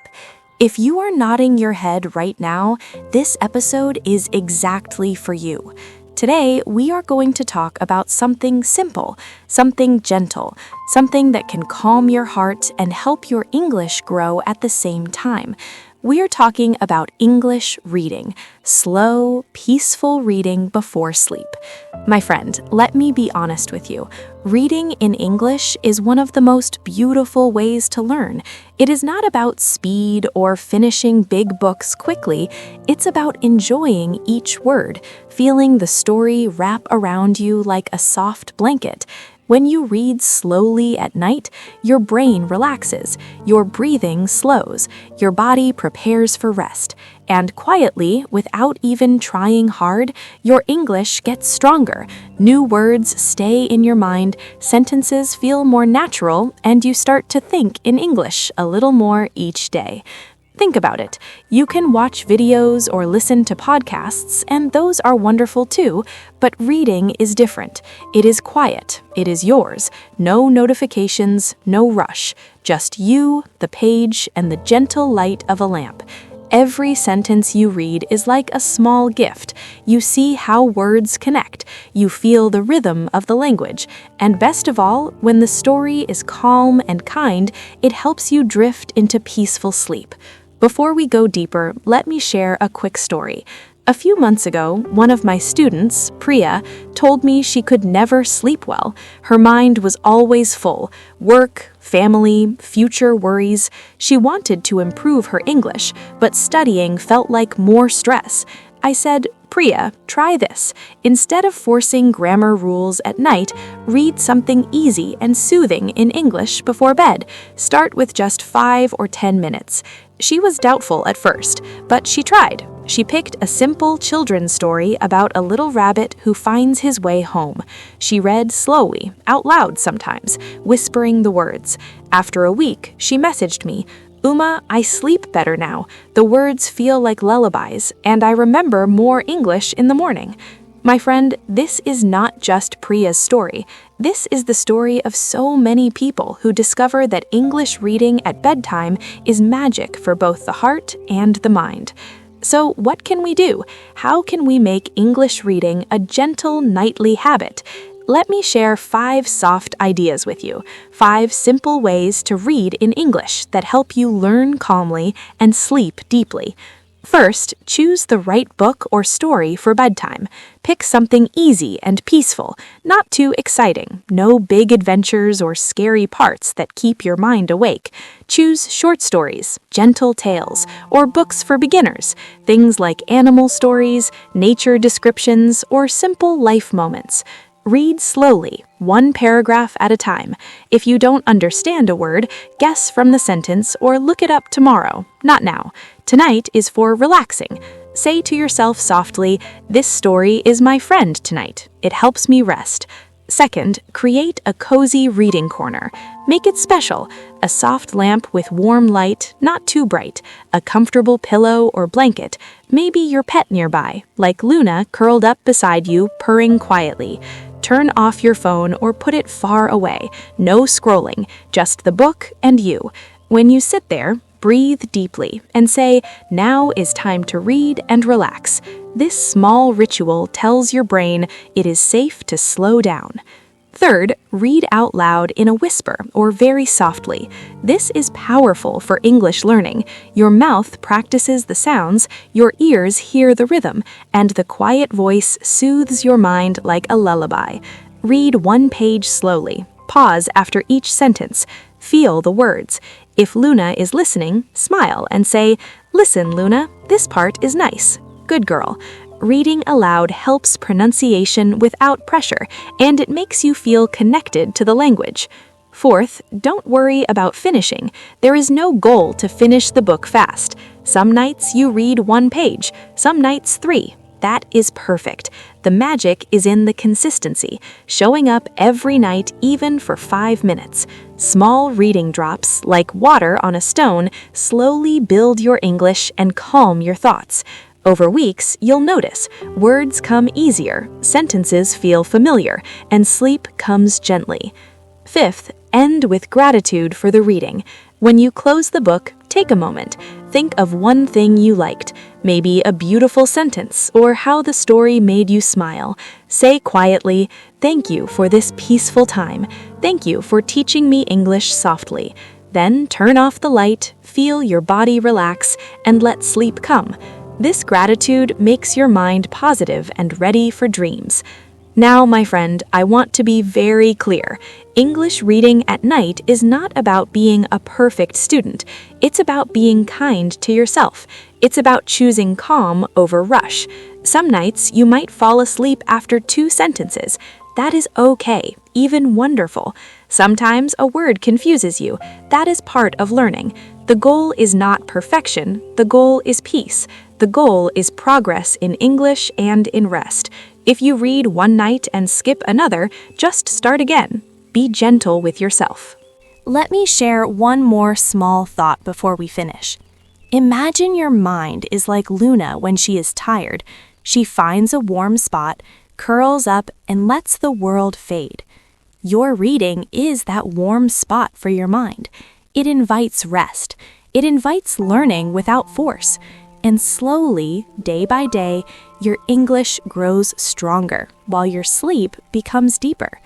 If you are nodding your head right now, this episode is exactly for you. Today, we are going to talk about something simple, something gentle, something that can calm your heart and help your English grow at the same time. We are talking about English reading, slow, peaceful reading before sleep. My friend, let me be honest with you. Reading in English is one of the most beautiful ways to learn. It is not about speed or finishing big books quickly. It's about enjoying each word, feeling the story wrap around you like a soft blanket. When you read slowly at night, your brain relaxes, your breathing slows, your body prepares for rest, and quietly, without even trying hard, your English gets stronger. New words stay in your mind, sentences feel more natural, and you start to think in English a little more each day. Think about it. You can watch videos or listen to podcasts, and those are wonderful too, but reading is different. It is quiet. It is yours. No notifications, no rush. Just you, the page, and the gentle light of a lamp. Every sentence you read is like a small gift. You see how words connect. You feel the rhythm of the language. And best of all, when the story is calm and kind, it helps you drift into peaceful sleep. Before we go deeper, let me share a quick story. A few months ago, one of my students, Priya, told me she could never sleep well. Her mind was always full. Work, family, future worries. She wanted to improve her English, but studying felt like more stress. I said, Priya, try this. Instead of forcing grammar rules at night, read something easy and soothing in English before bed. Start with just 5 or 10 minutes. She was doubtful at first, but she tried. She picked a simple children's story about a little rabbit who finds his way home. She read slowly, out loud sometimes, whispering the words. After a week, she messaged me, Uma, I sleep better now. The words feel like lullabies, and I remember more English in the morning. My friend, this is not just Priya's story. This is the story of so many people who discover that English reading at bedtime is magic for both the heart and the mind. So what can we do? How can we make English reading a gentle nightly habit? Let me share 5 soft ideas with you, 5 simple ways to read in English that help you learn calmly and sleep deeply. First, choose the right book or story for bedtime. Pick something easy and peaceful, not too exciting, no big adventures or scary parts that keep your mind awake. Choose short stories, gentle tales, or books for beginners, things like animal stories, nature descriptions, or simple life moments. Read slowly, 1 paragraph at a time. If you don't understand a word, guess from the sentence or look it up tomorrow, not now. Tonight is for relaxing. Say to yourself softly, this story is my friend tonight. It helps me rest. Second, create a cozy reading corner. Make it special. A soft lamp with warm light, not too bright. A comfortable pillow or blanket. Maybe your pet nearby, like Luna curled up beside you, purring quietly. Turn off your phone or put it far away. No scrolling, just the book and you. When you sit there, breathe deeply and say, now is time to read and relax. This small ritual tells your brain it is safe to slow down. Third, read out loud in a whisper or very softly. This is powerful for English learning. Your mouth practices the sounds, your ears hear the rhythm, and the quiet voice soothes your mind like a lullaby. Read 1 page slowly. Pause after each sentence. Feel the words. If Luna is listening, smile and say, listen, Luna, this part is nice. Good girl. Reading aloud helps pronunciation without pressure, and it makes you feel connected to the language. Fourth, don't worry about finishing. There is no goal to finish the book fast. Some nights you read 1 page, some nights 3. That is perfect. The magic is in the consistency, showing up every night even for 5 minutes. Small reading drops, like water on a stone, slowly build your English and calm your thoughts. Over weeks, you'll notice words come easier, sentences feel familiar, and sleep comes gently. Fifth, end with gratitude for the reading. When you close the book, take a moment. Think of one thing you liked, maybe a beautiful sentence or how the story made you smile. Say quietly, "Thank you for this peaceful time. Thank you for teaching me English softly." Then turn off the light, feel your body relax, and let sleep come. This gratitude makes your mind positive and ready for dreams. Now, my friend, I want to be very clear. English reading at night is not about being a perfect student. It's about being kind to yourself. It's about choosing calm over rush. Some nights you might fall asleep after 2 sentences. That is okay, even wonderful. Sometimes a word confuses you. That is part of learning. The goal is not perfection. The goal is peace. The goal is progress in English and in rest. If you read one night and skip another, just start again. Be gentle with yourself. Let me share one more small thought before we finish. Imagine your mind is like Luna when she is tired. She finds a warm spot, curls up, and lets the world fade. Your reading is that warm spot for your mind. It invites rest. It invites learning without force. And slowly, day by day, your English grows stronger while your sleep becomes deeper.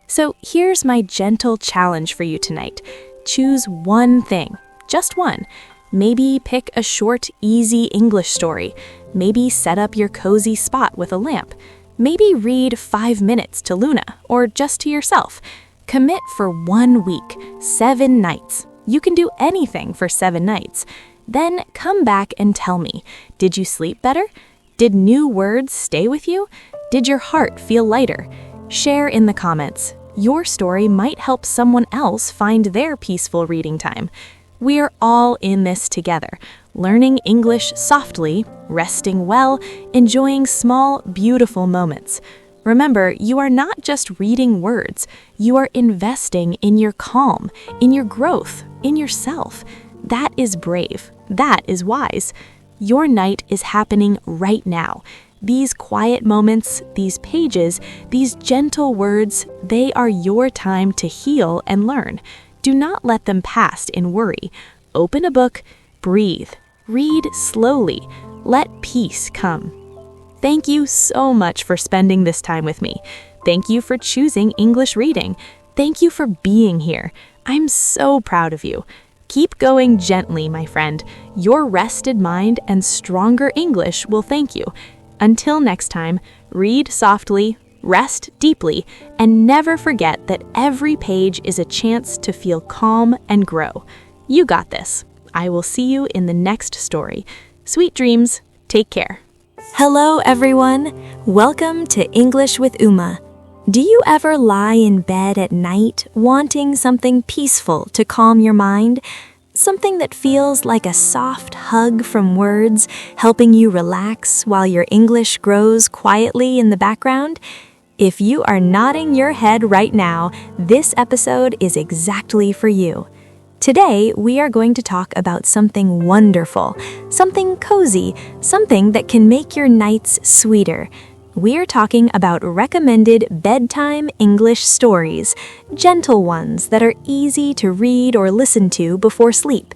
So here's my gentle challenge for you tonight. Choose one thing, just one. Maybe pick a short, easy English story. Maybe set up your cozy spot with a lamp. Maybe read 5 minutes to Luna or just to yourself. Commit for 1 week, 7 nights. You can do anything for 7 nights. Then come back and tell me, did you sleep better? Did new words stay with you? Did your heart feel lighter? Share in the comments. Your story might help someone else find their peaceful reading time. We're all in this together, learning English softly, resting well, enjoying small, beautiful moments. Remember, you are not just reading words. You are investing in your calm, in your growth, in yourself. That is brave. That is wise. Your night is happening right now. These quiet moments, these pages, these gentle words, they are your time to heal and learn. Do not let them pass in worry. Open a book, breathe, read slowly, let peace come. Thank you so much for spending this time with me. Thank you for choosing English reading. Thank you for being here. I'm so proud of you. Keep going gently, my friend. Your rested mind and stronger English will thank you. Until next time, read softly, rest deeply, and never forget that every page is a chance to feel calm and grow. You got this. I will see you in the next story. Sweet dreams. Take care. Hello, everyone. Welcome to English with Uma. Do you ever lie in bed at night wanting something peaceful to calm your mind? Something that feels like a soft hug from words, helping you relax while your English grows quietly in the background? If you are nodding your head right now, this episode is exactly for you. Today, we are going to talk about something wonderful, something cozy, something that can make your nights sweeter. We're talking about recommended bedtime English stories, gentle ones that are easy to read or listen to before sleep.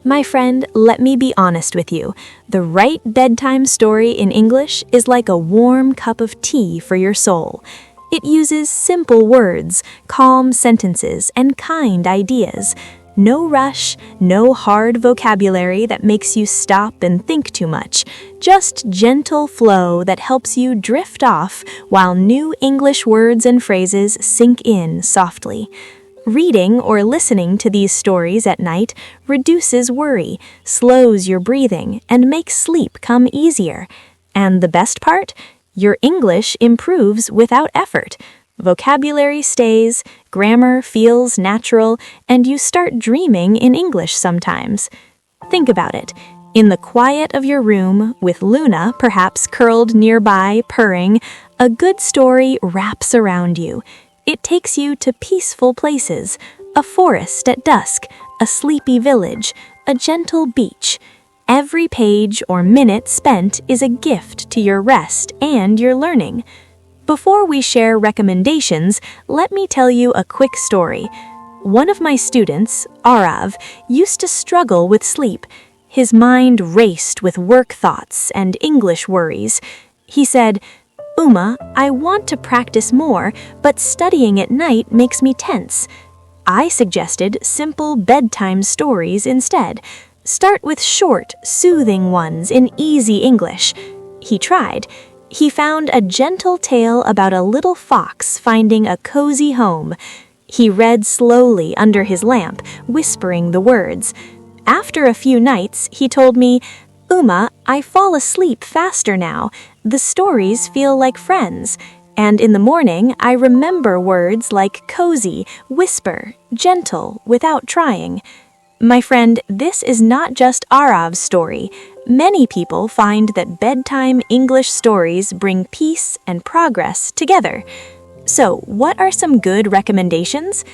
My friend, let me be honest with you. The right bedtime story in English is like a warm cup of tea for your soul. It uses simple words, calm sentences, and kind ideas. No rush, no hard vocabulary that makes you stop and think too much. Just gentle flow that helps you drift off while new English words and phrases sink in softly. Reading or listening to these stories at night reduces worry, slows your breathing, and makes sleep come easier. And the best part? Your English improves without effort. Vocabulary stays, grammar feels natural, and you start dreaming in English sometimes. Think about it. In the quiet of your room, with Luna perhaps curled nearby, purring, a good story wraps around you. It takes you to peaceful places, a forest at dusk, a sleepy village, a gentle beach. Every page or minute spent is a gift to your rest and your learning. Before we share recommendations, let me tell you a quick story. One of my students, Arav, used to struggle with sleep. His mind raced with work thoughts and English worries. He said, "Uma, I want to practice more, but studying at night makes me tense." I suggested simple bedtime stories instead. Start with short, soothing ones in easy English. He tried. He found a gentle tale about a little fox finding a cozy home. He read slowly under his lamp, whispering the words. After a few nights, he told me, "Uma, I fall asleep faster now. The stories feel like friends. And in the morning, I remember words like cozy, whisper, gentle, without trying." My friend, this is not just Arav's story. Many people find that bedtime English stories bring peace and progress together. So, what are some good recommendations?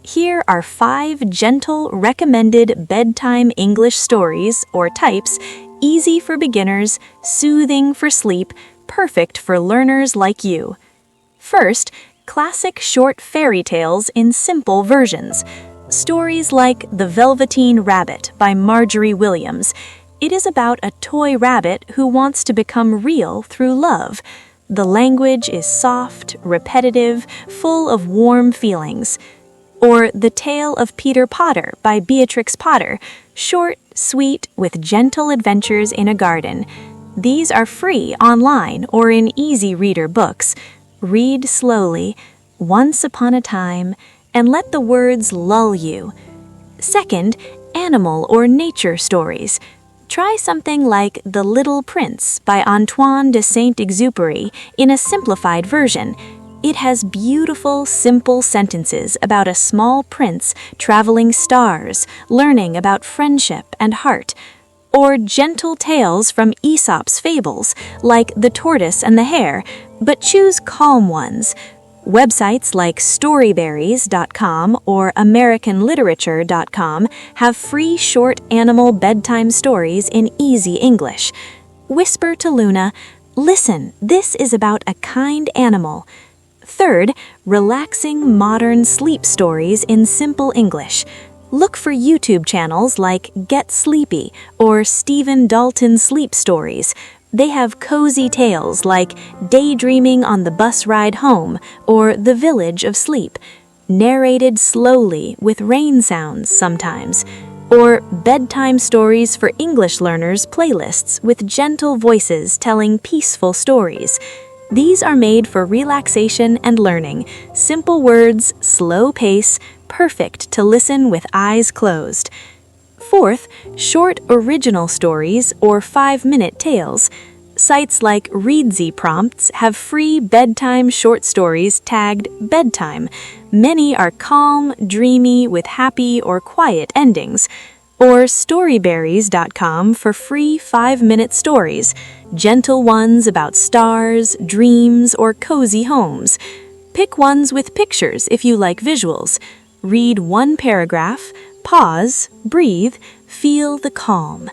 Here are 5 gentle, recommended bedtime English stories or types, easy for beginners, soothing for sleep, perfect for learners like you. First, classic short fairy tales in simple versions. Stories like The Velveteen Rabbit by Marjorie Williams. It is about a toy rabbit who wants to become real through love. The language is soft, repetitive, full of warm feelings. Or The Tale of Peter Potter by Beatrix Potter, short, sweet, with gentle adventures in a garden. These are free online or in easy reader books. Read slowly, once upon a time, and let the words lull you. Second, animal or nature stories. Try something like The Little Prince by Antoine de Saint-Exupéry in a simplified version. It has beautiful, simple sentences about a small prince traveling stars, learning about friendship and heart. Or gentle tales from Aesop's fables, like The Tortoise and the Hare, but choose calm ones. Websites like storyberries.com or americanliterature.com have free short animal bedtime stories in easy English. Whisper to Luna, "Listen, this is about a kind animal." Third, relaxing modern sleep stories in simple English. Look for YouTube channels like Get Sleepy or Stephen Dalton Sleep Stories. They have cozy tales like Daydreaming on the Bus Ride Home or The Village of Sleep, narrated slowly with rain sounds sometimes. Or Bedtime Stories for English Learners playlists with gentle voices telling peaceful stories. These are made for relaxation and learning. Simple words, slow pace, perfect to listen with eyes closed. Fourth, short original stories or 5-minute tales. Sites like Readsy Prompts have free bedtime short stories tagged bedtime. Many are calm, dreamy, with happy or quiet endings. Or storyberries.com for free 5-minute stories, gentle ones about stars, dreams, or cozy homes. Pick ones with pictures if you like visuals. Read one paragraph, pause, breathe, feel the calm.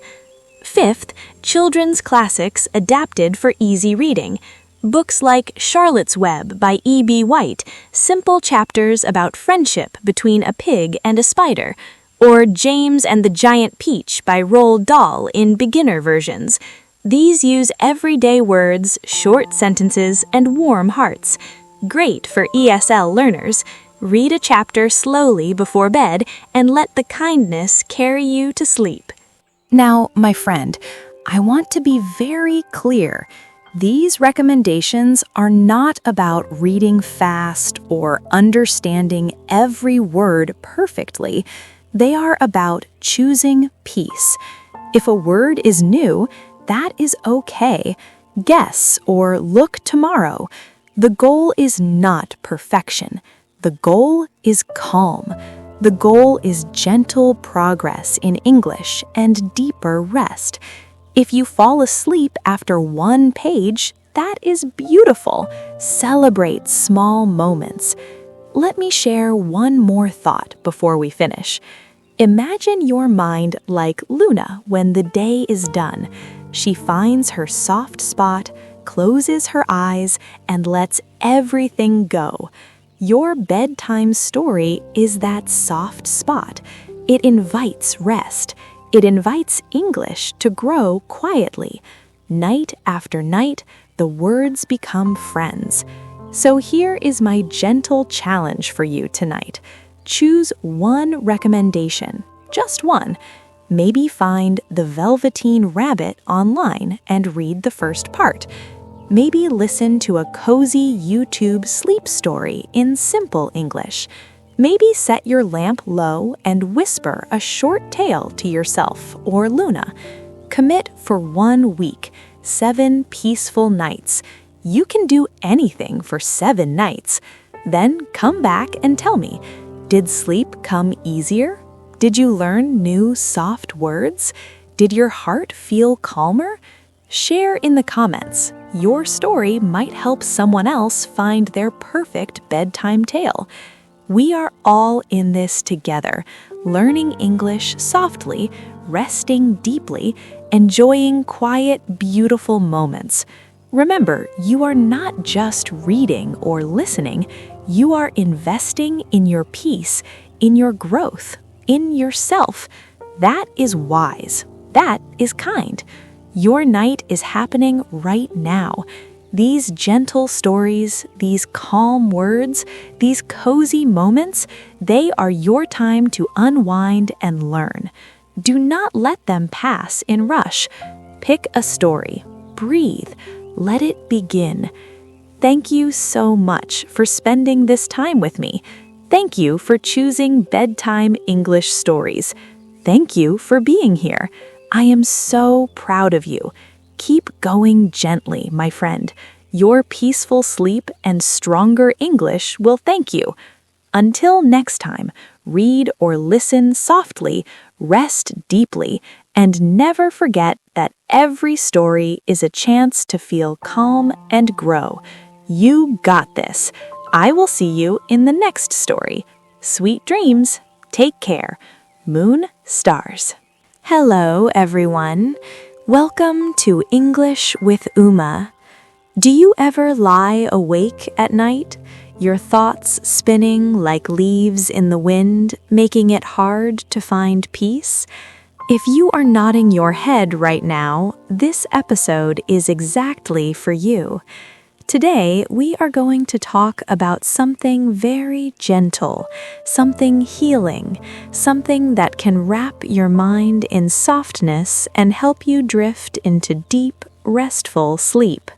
Fifth, children's classics adapted for easy reading. Books like Charlotte's Web by E.B. White, simple chapters about friendship between a pig and a spider. Or James and the Giant Peach by Roald Dahl in beginner versions. These use everyday words, short sentences, and warm hearts. Great for ESL learners. Read a chapter slowly before bed and let the kindness carry you to sleep. Now, my friend, I want to be very clear. These recommendations are not about reading fast or understanding every word perfectly. They are about choosing peace. If a word is new, that is okay. Guess or look tomorrow. The goal is not perfection. The goal is calm. The goal is gentle progress in English and deeper rest. If you fall asleep after one page, that is beautiful. Celebrate small moments. Let me share one more thought before we finish. Imagine your mind like Luna when the day is done. She finds her soft spot, closes her eyes, and lets everything go. Your bedtime story is that soft spot. It invites rest. It invites English to grow quietly. Night after night, the words become friends. So here is my gentle challenge for you tonight. Choose one recommendation, just one. Maybe find The Velveteen Rabbit online and read the first part. Maybe listen to a cozy YouTube sleep story in simple English. Maybe set your lamp low and whisper a short tale to yourself or Luna. Commit for 1 week, 7 peaceful nights. You can do anything for 7 nights. Then come back and tell me, did sleep come easier? Did you learn new soft words? Did your heart feel calmer? Share in the comments. Your story might help someone else find their perfect bedtime tale. We are all in this together, learning English softly, resting deeply, enjoying quiet, beautiful moments. Remember, you are not just reading or listening, you are investing in your peace, in your growth, in yourself. That is wise. That is kind. Your night is happening right now. These gentle stories, these calm words, these cozy moments, they are your time to unwind and learn. Do not let them pass in rush. Pick a story. Breathe. Let it begin. Thank you so much for spending this time with me. Thank you for choosing bedtime English stories. Thank you for being here. I am so proud of you. Keep going gently, my friend. Your peaceful sleep and stronger English will thank you. Until next time, read or listen softly, rest deeply, and never forget that every story is a chance to feel calm and grow. You got this. I will see you in the next story. Sweet dreams. Take care. Moon, stars. Hello, everyone. Welcome to English with Uma. Do you ever lie awake at night, your thoughts spinning like leaves in the wind, making it hard to find peace? If you are nodding your head right now, this episode is exactly for you. Today, we are going to talk about something very gentle, something healing, something that can wrap your mind in softness and help you drift into deep, restful sleep.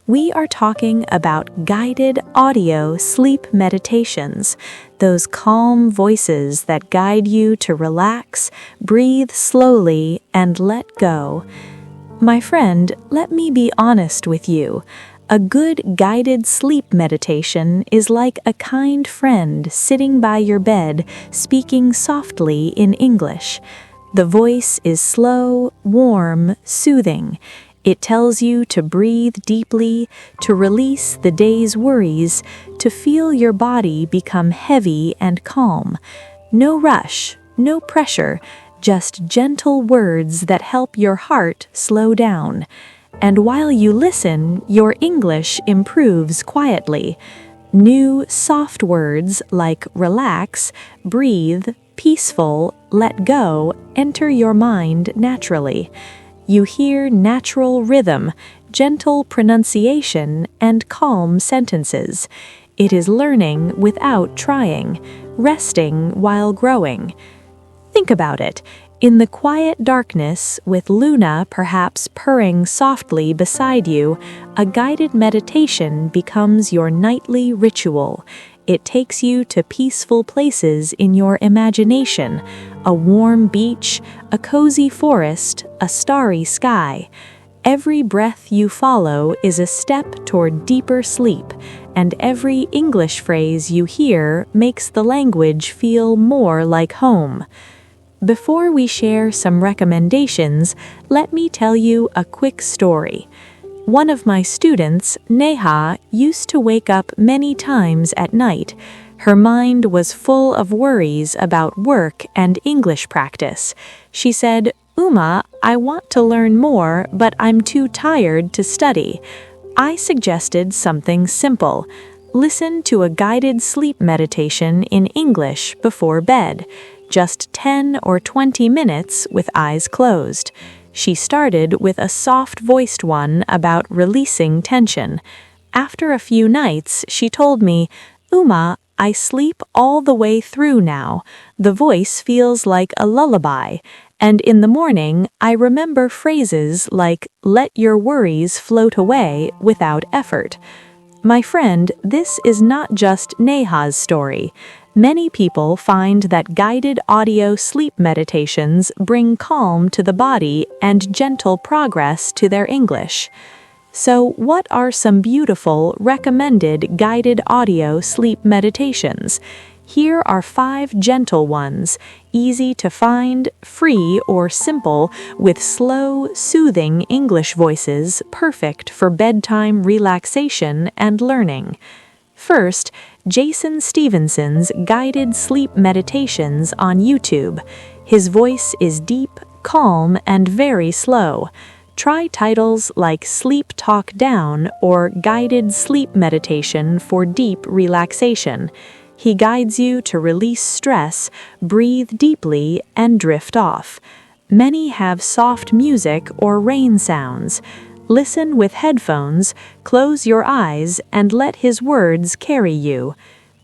We are talking about guided audio sleep meditations, those calm voices that guide you to relax, breathe slowly, and let go. My friend, let me be honest with you. A good guided sleep meditation is like a kind friend sitting by your bed, speaking softly in English. The voice is slow, warm, soothing. It tells you to breathe deeply, to release the day's worries, to feel your body become heavy and calm. No rush, no pressure, just gentle words that help your heart slow down. And while you listen, your English improves quietly. New, soft words like relax, breathe, peaceful, let go enter your mind naturally. You hear natural rhythm, gentle pronunciation, and calm sentences. It is learning without trying, resting while growing. Think about it. In the quiet darkness, with Luna perhaps purring softly beside you, a guided meditation becomes your nightly ritual. It takes you to peaceful places in your imagination, a warm beach, a cozy forest, a starry sky. Every breath you follow is a step toward deeper sleep, and every English phrase you hear makes the language feel more like home. Before we share some recommendations, let me tell you a quick story. One of my students, Neha, used to wake up many times at night. Her mind was full of worries about work and English practice. She said, "Uma, I want to learn more, but I'm too tired to study." I suggested something simple. Listen to a guided sleep meditation in English before bed, just 10 or 20 minutes with eyes closed. She started with a soft-voiced one about releasing tension. After a few nights, she told me, "Uma, I sleep all the way through now. The voice feels like a lullaby. And in the morning, I remember phrases like, 'Let your worries float away' without effort." My friend, this is not just Neha's story. Many people find that guided audio sleep meditations bring calm to the body and gentle progress to their English. So, what are some beautiful, recommended guided audio sleep meditations? Here are 5 gentle ones, easy to find, free or simple, with slow, soothing English voices, perfect for bedtime relaxation and learning. First, Jason Stevenson's guided sleep meditations on YouTube. His voice is deep, calm, and very slow. Try titles like Sleep Talk Down or Guided Sleep Meditation for Deep Relaxation. He guides you to release stress, breathe deeply, and drift off. Many have soft music or rain sounds. Listen with headphones, close your eyes, and let his words carry you.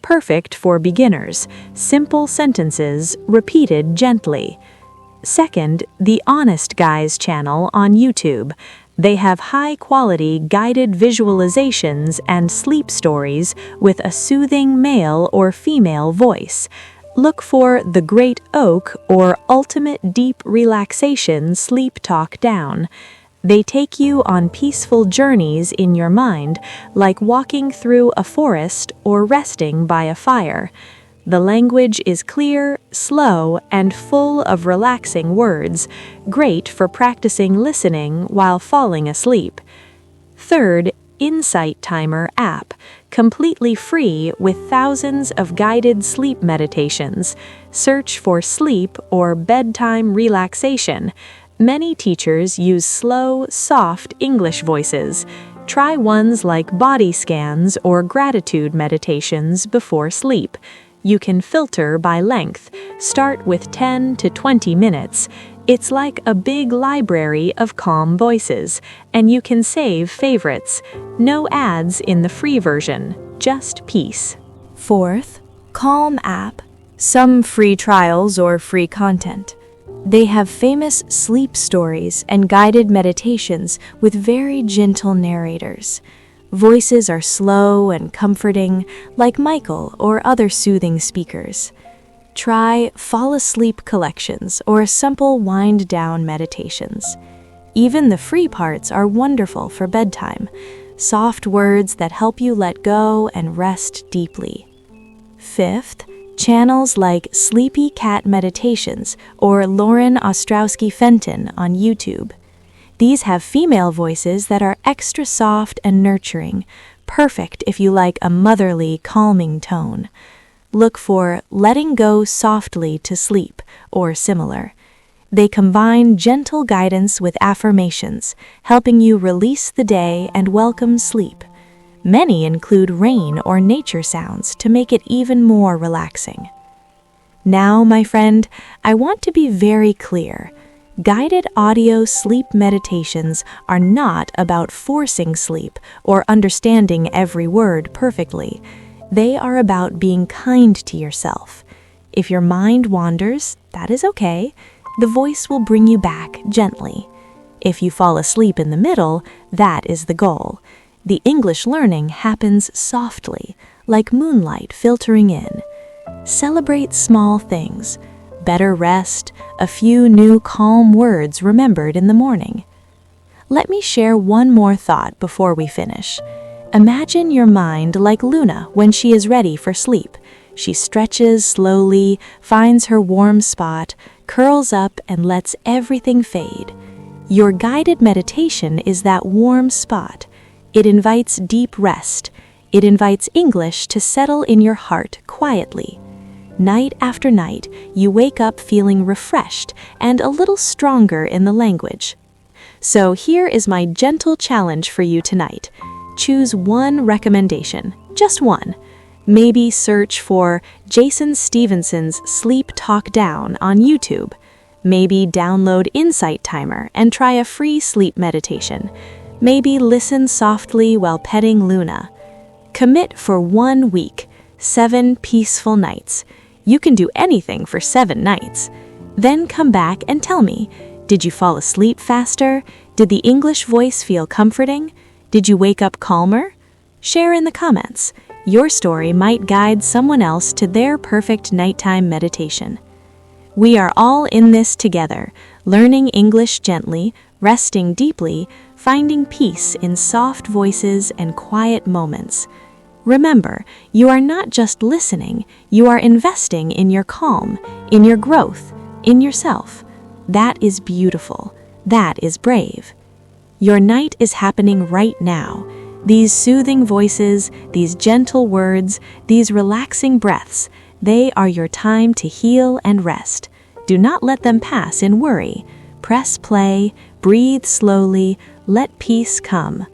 Perfect for beginners, simple sentences repeated gently. Second, the Honest Guys channel on YouTube. They have high-quality guided visualizations and sleep stories with a soothing male or female voice. Look for The Great Oak or Ultimate Deep Relaxation Sleep Talk Down. They take you on peaceful journeys in your mind, like walking through a forest or resting by a fire. The language is clear, slow, and full of relaxing words, great for practicing listening while falling asleep. Third, Insight Timer app, completely free with thousands of guided sleep meditations. Search for sleep or bedtime relaxation. Many teachers use slow, soft English voices. Try ones like body scans or gratitude meditations before sleep. You can filter by length. Start with 10 to 20 minutes. It's like a big library of calm voices, and you can save favorites. No ads in the free version, just peace. Fourth, Calm app. Some free trials or free content. They have famous sleep stories and guided meditations with very gentle narrators. Voices are slow and comforting, like Michael or other soothing speakers. Try Fall Asleep collections or simple wind-down meditations. Even the free parts are wonderful for bedtime, soft words that help you let go and rest deeply. Fifth, channels like Sleepy Cat Meditations or Lauren Ostrowski Fenton on YouTube. These have female voices that are extra soft and nurturing, perfect if you like a motherly, calming tone. Look for Letting Go Softly to Sleep or similar. They combine gentle guidance with affirmations, helping you release the day and welcome sleep. Many include rain or nature sounds to make it even more relaxing. Now, my friend, I want to be very clear. Guided audio sleep meditations are not about forcing sleep or understanding every word perfectly. They are about being kind to yourself. If your mind wanders, that is okay. The voice will bring you back gently. If you fall asleep in the middle, that is the goal. The English learning happens softly, like moonlight filtering in. Celebrate small things. Better rest, a few new calm words remembered in the morning. let me share one more thought before we finish. Imagine your mind like Luna when she is ready for sleep. She stretches slowly, finds her warm spot, curls up, and lets everything fade. Your guided meditation is that warm spot. It invites deep rest. It invites English to settle in your heart quietly. Night after night, you wake up feeling refreshed and a little stronger in the language. So here is my gentle challenge for you tonight. Choose one recommendation, just one. Maybe search for Jason Stevenson's Sleep Talk Down on YouTube. Maybe download Insight Timer and try a free sleep meditation. Maybe listen softly while petting Luna. Commit for 1 week, 7 peaceful nights. You can do anything for 7 nights. Then come back and tell me, did you fall asleep faster? Did the English voice feel comforting? Did you wake up calmer? Share in the comments. Your story might guide someone else to their perfect nighttime meditation. We are all in this together, learning English gently, resting deeply, finding peace in soft voices and quiet moments. Remember, you are not just listening, you are investing in your calm, in your growth, in yourself. That is beautiful. That is brave. Your night is happening right now. These soothing voices, these gentle words, these relaxing breaths, they are your time to heal and rest. Do not let them pass in worry. Press play, breathe slowly, let peace come.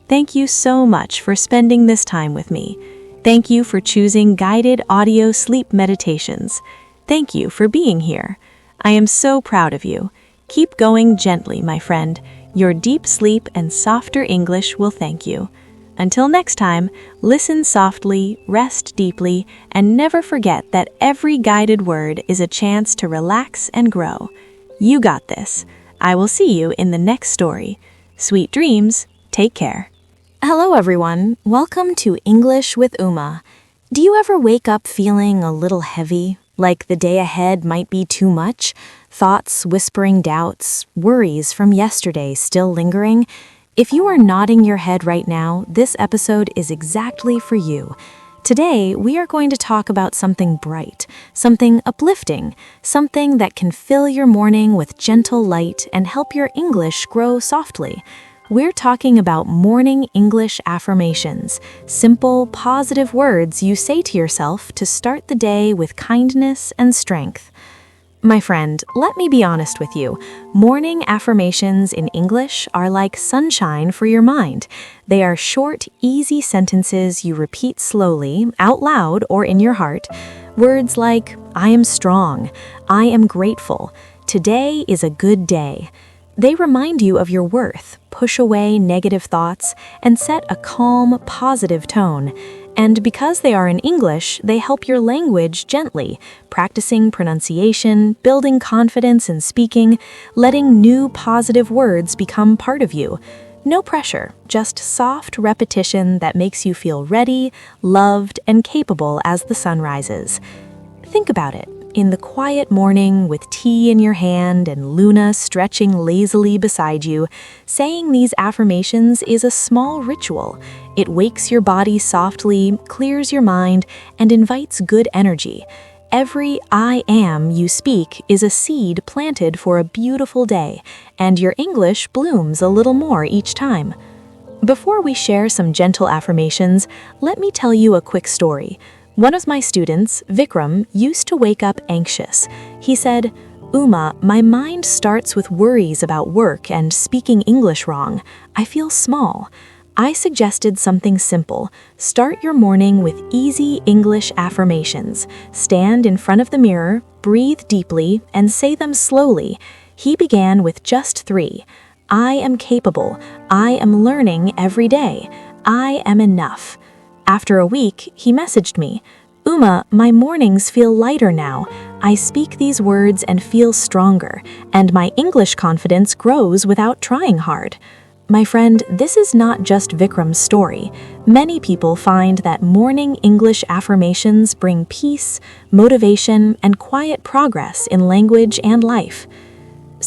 Thank you so much for spending this time with me. Thank you for choosing guided audio sleep meditations. Thank you for being here. I am so proud of you. Keep going gently, my friend. Your deep sleep and softer English will thank you. Until next time, listen softly, rest deeply, and never forget that every guided word is a chance to relax and grow. You got this. I will see you in the next story. Sweet dreams. Take care. Hello everyone, welcome to English with Uma. Do you ever wake up feeling a little heavy, like the day ahead might be too much? Thoughts whispering doubts, worries from yesterday still lingering? If you are nodding your head right now, this episode is exactly for you. Today, we are going to talk about something bright, something uplifting, something that can fill your morning with gentle light and help your English grow softly. We're talking about morning English affirmations, simple, positive words you say to yourself to start the day with kindness and strength. My friend, let me be honest with you. Morning affirmations in English are like sunshine for your mind. They are short, easy sentences you repeat slowly, out loud or in your heart. Words like, I am strong, I am grateful, today is a good day. They remind you of your worth, push away negative thoughts, and set a calm, positive tone. And because they are in English, they help your language gently, practicing pronunciation, building confidence in speaking, letting new positive words become part of you. No pressure, just soft repetition that makes you feel ready, loved, and capable as the sun rises. Think about it. In the quiet morning with tea in your hand and Luna stretching lazily beside you, saying these affirmations is a small ritual. It wakes your body softly, clears your mind, and invites good energy. Every I am you speak is a seed planted for a beautiful day, and your English blooms a little more each time. Before we share some gentle affirmations, let me tell you a quick story. One of my students, Vikram, used to wake up anxious. He said, Uma, my mind starts with worries about work and speaking English wrong. I feel small. I suggested something simple. Start your morning with easy English affirmations. Stand in front of the mirror, breathe deeply, and say them slowly. He began with just 3. I am capable. I am learning every day. I am enough. After a week, he messaged me, Uma, my mornings feel lighter now. I speak these words and feel stronger, and my English confidence grows without trying hard. My friend, this is not just Vikram's story. Many people find that morning English affirmations bring peace, motivation, and quiet progress in language and life.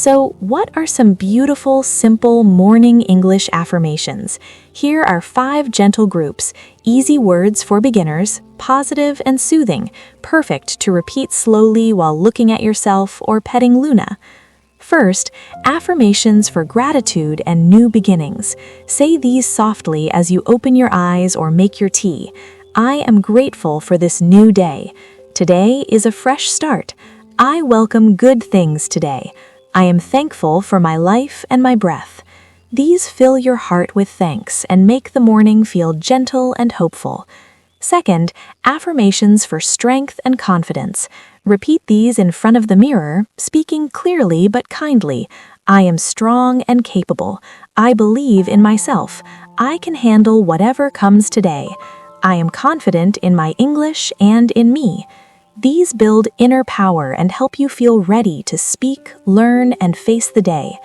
So, what are some beautiful, simple morning English affirmations? Here are 5 gentle groups, easy words for beginners, positive and soothing, perfect to repeat slowly while looking at yourself or petting Luna. First, affirmations for gratitude and new beginnings. Say these softly as you open your eyes or make your tea. I am grateful for this new day. Today is a fresh start. I welcome good things today. I am thankful for my life and my breath. These fill your heart with thanks and make the morning feel gentle and hopeful. Second, affirmations for strength and confidence. Repeat these in front of the mirror, speaking clearly but kindly. I am strong and capable. I believe in myself. I can handle whatever comes today. I am confident in my English and in me. These build inner power and help you feel ready to speak, learn, and face the day.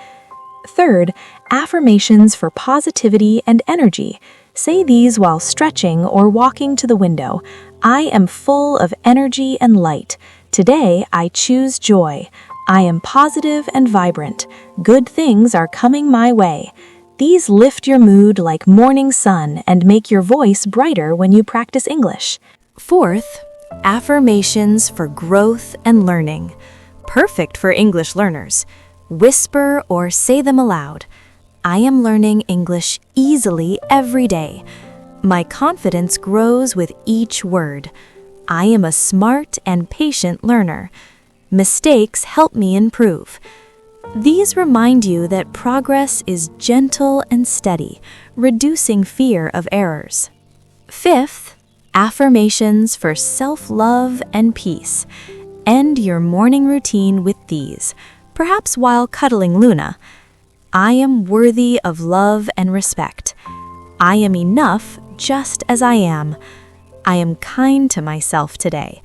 Third, affirmations for positivity and energy. Say these while stretching or walking to the window. I am full of energy and light. Today, I choose joy. I am positive and vibrant. Good things are coming my way. These lift your mood like morning sun and make your voice brighter when you practice English. Fourth, affirmations for growth and learning. Perfect for English learners. Whisper or say them aloud. I am learning English easily every day. My confidence grows with each word. I am a smart and patient learner. Mistakes help me improve. These remind you that progress is gentle and steady, reducing fear of errors. Fifth, affirmations for self-love and peace. End your morning routine with these, perhaps while cuddling Luna. I am worthy of love and respect. I am enough just as I am. I am kind to myself today.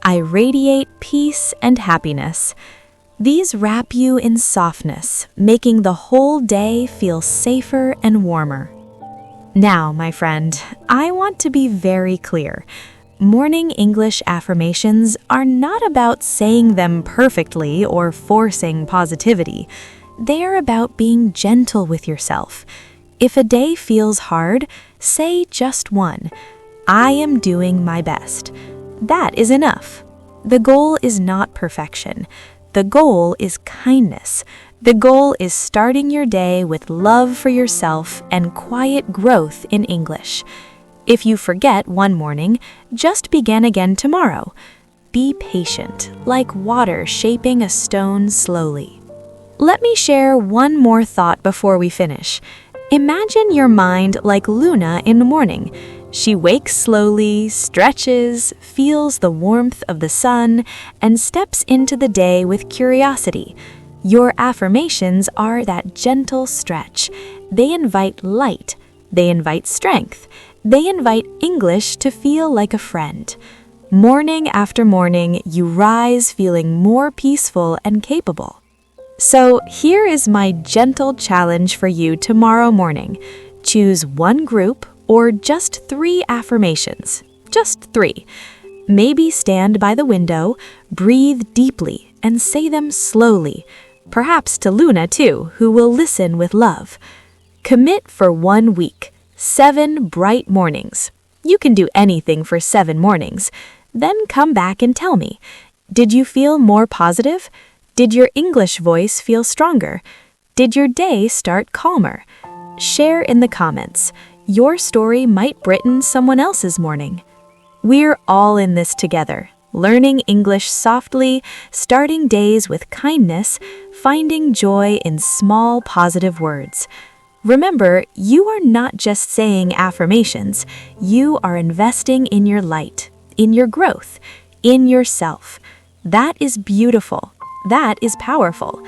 I radiate peace and happiness. These wrap you in softness, making the whole day feel safer and warmer. Now, my friend, I want to be very clear. Morning English affirmations are not about saying them perfectly or forcing positivity. They are about being gentle with yourself. If a day feels hard, say just one. I am doing my best. That is enough. The goal is not perfection. The goal is kindness. The goal is starting your day with love for yourself and quiet growth in English. If you forget one morning, just begin again tomorrow. Be patient, like water shaping a stone slowly. Let me share one more thought before we finish. Imagine your mind like Luna in the morning. She wakes slowly, stretches, feels the warmth of the sun, and steps into the day with curiosity. Your affirmations are that gentle stretch. They invite light. They invite strength. They invite English to feel like a friend. Morning after morning, you rise feeling more peaceful and capable. So here is my gentle challenge for you tomorrow morning. Choose one group or just 3 affirmations. Just 3. Maybe stand by the window, breathe deeply, and say them slowly. Perhaps to Luna too, who will listen with love. Commit for 1 week. 7 bright mornings. You can do anything for 7 mornings. Then come back and tell me. Did you feel more positive? Did your English voice feel stronger? Did your day start calmer? Share in the comments. Your story might brighten someone else's morning. We're all in this together, learning English softly, starting days with kindness, finding joy in small positive words. Remember, you are not just saying affirmations. You are investing in your light, in your growth, in yourself. That is beautiful. That is powerful.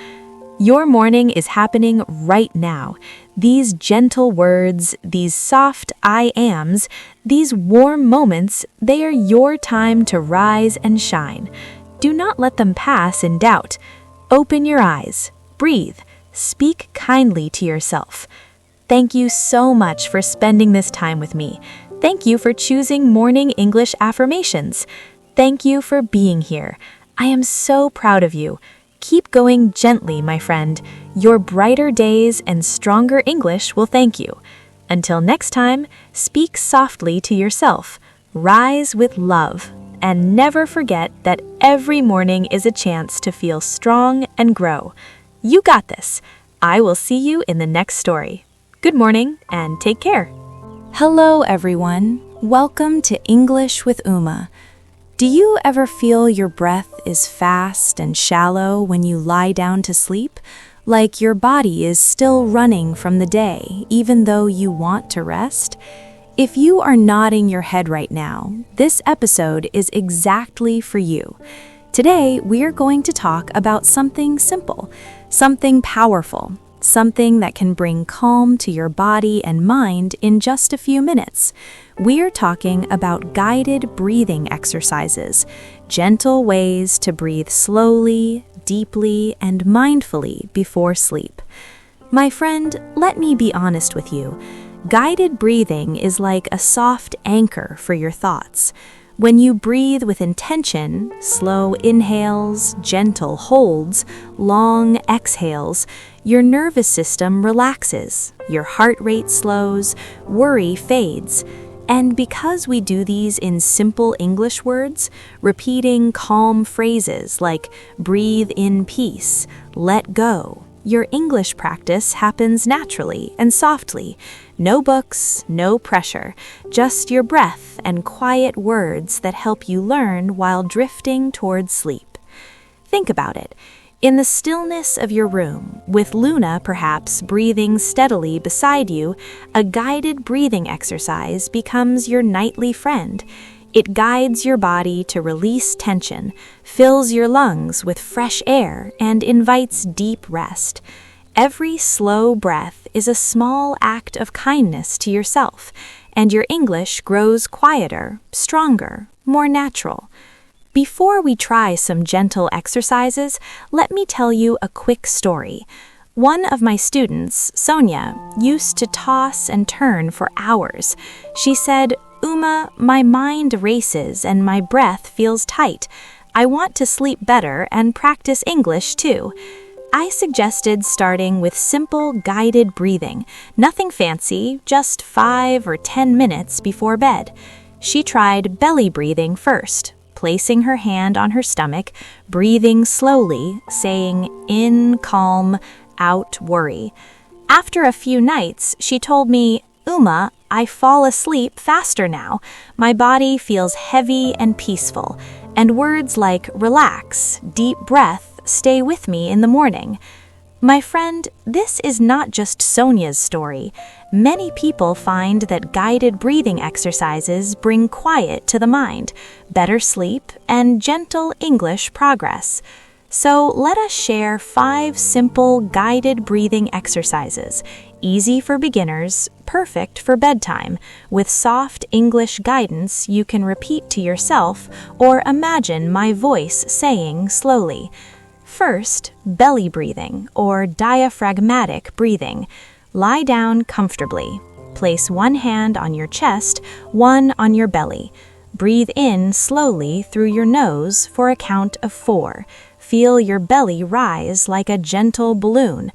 Your morning is happening right now. These gentle words, these soft I ams, these warm moments, they are your time to rise and shine. Do not let them pass in doubt. Open your eyes, breathe, speak kindly to yourself. Thank you so much for spending this time with me. Thank you for choosing Morning English Affirmations. Thank you for being here. I am so proud of you. Keep going gently, my friend. Your brighter days and stronger English will thank you. Until next time, speak softly to yourself, rise with love, and never forget that every morning is a chance to feel strong and grow. You got this. I will see you in the next story. Good morning and take care. Hello, everyone. Welcome to English with Uma. Do you ever feel your breath is fast and shallow when you lie down to sleep? Like your body is still running from the day, even though you want to rest? If you are nodding your head right now, this episode is exactly for you. Today, we're going to talk about something simple, something powerful, something that can bring calm to your body and mind in just a few minutes. We're talking about guided breathing exercises, gentle ways to breathe slowly, deeply, and mindfully before sleep. My friend, let me be honest with you. Guided breathing is like a soft anchor for your thoughts. When you breathe with intention, slow inhales, gentle holds, long exhales, your nervous system relaxes, your heart rate slows, worry fades. And because we do these in simple English words, repeating calm phrases like breathe in peace, let go, your English practice happens naturally and softly. No books, no pressure, just your breath and quiet words that help you learn while drifting towards sleep. Think about it. In the stillness of your room, with Luna perhaps breathing steadily beside you, a guided breathing exercise becomes your nightly friend. It guides your body to release tension, fills your lungs with fresh air, and invites deep rest. Every slow breath is a small act of kindness to yourself, and your English grows quieter, stronger, more natural. Before we try some gentle exercises, let me tell you a quick story. One of my students, Sonia, used to toss and turn for hours. She said, "Uma, my mind races and my breath feels tight. I want to sleep better and practice English too." I suggested starting with simple guided breathing, nothing fancy, just 5 or 10 minutes before bed. She tried belly breathing first, placing her hand on her stomach, breathing slowly, saying in calm, out worry. After a few nights, she told me, "Uma, I fall asleep faster now. My body feels heavy and peaceful, and words like relax, deep breath stay with me in the morning." My friend, this is not just Sonia's story. Many people find that guided breathing exercises bring quiet to the mind, better sleep, and gentle English progress. So let us share 5 simple guided breathing exercises, easy for beginners, perfect for bedtime, with soft English guidance you can repeat to yourself or imagine my voice saying slowly. First, belly breathing or diaphragmatic breathing. Lie down comfortably. Place one hand on your chest, one on your belly. Breathe in slowly through your nose for a count of 4. Feel your belly rise like a gentle balloon.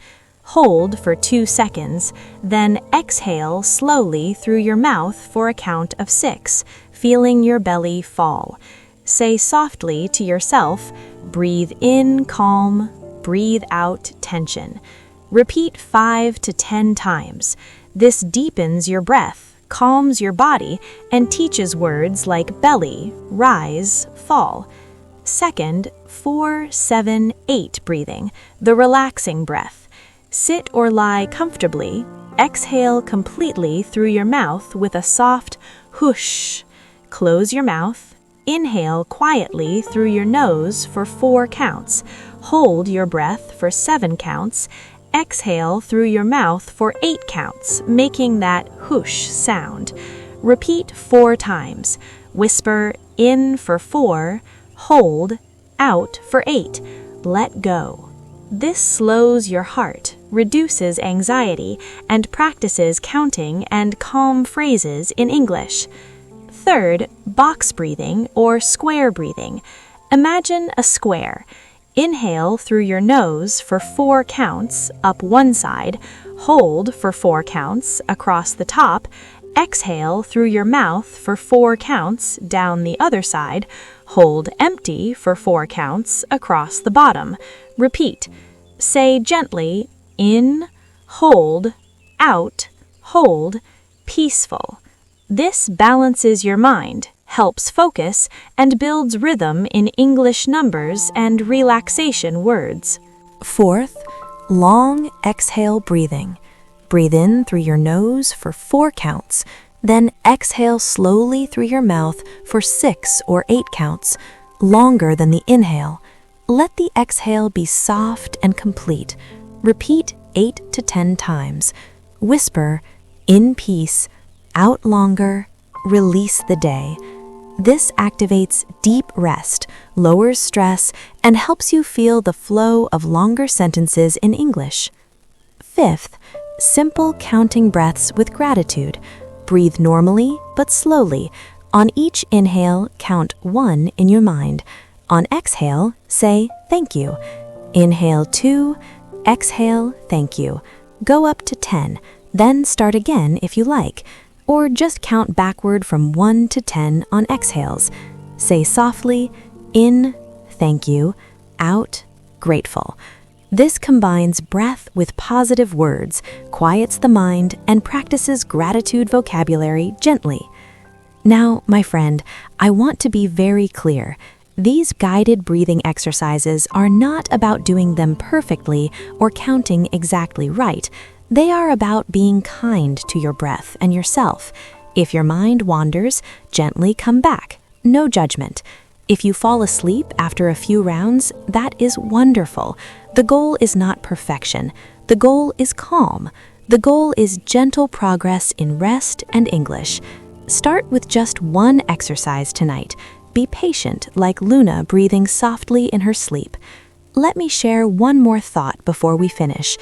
Hold for 2 seconds, then exhale slowly through your mouth for a count of 6, feeling your belly fall. Say softly to yourself, breathe in calm, breathe out tension. Repeat 5 to 10 times. This deepens your breath, calms your body, and teaches words like belly, rise, fall. Second, 4-7-8 breathing, the relaxing breath. Sit or lie comfortably. Exhale completely through your mouth with a soft whoosh. Close your mouth. Inhale quietly through your nose for 4 counts. Hold your breath for 7 counts. Exhale through your mouth for 8 counts, making that whoosh sound. Repeat 4 times. Whisper in for 4, hold, out for 8. Let go. This slows your heart, reduces anxiety, and practices counting and calm phrases in English. Third, box breathing or square breathing. Imagine a square. Inhale through your nose for 4 counts up one side, hold for 4 counts across the top, exhale through your mouth for 4 counts down the other side, hold empty for 4 counts across the bottom. Repeat. Say gently, in, hold, out, hold, peaceful. This balances your mind, helps focus, and builds rhythm in English numbers and relaxation words. Fourth, long exhale breathing. Breathe in through your nose for 4 counts, then exhale slowly through your mouth for 6 or 8 counts, longer than the inhale. Let the exhale be soft and complete. Repeat 8 to 10 times. Whisper, in peace, out longer, release the day. This activates deep rest, lowers stress, and helps you feel the flow of longer sentences in English. Fifth, simple counting breaths with gratitude. Breathe normally but slowly. On each inhale, count 1 in your mind. On exhale, say thank you. Inhale 2, exhale, thank you. Go up to 10, then start again if you like, or just count backward from 1 to 10 on exhales. Say softly, in, thank you, out, grateful. This combines breath with positive words, quiets the mind, and practices gratitude vocabulary gently. Now, my friend, I want to be very clear. These guided breathing exercises are not about doing them perfectly or counting exactly right. They are about being kind to your breath and yourself. If your mind wanders, gently come back. No judgment. If you fall asleep after a few rounds, that is wonderful. The goal is not perfection. The goal is calm. The goal is gentle progress in rest and English. Start with just one exercise tonight. Be patient, like Luna breathing softly in her sleep. Let me share one more thought before we finish.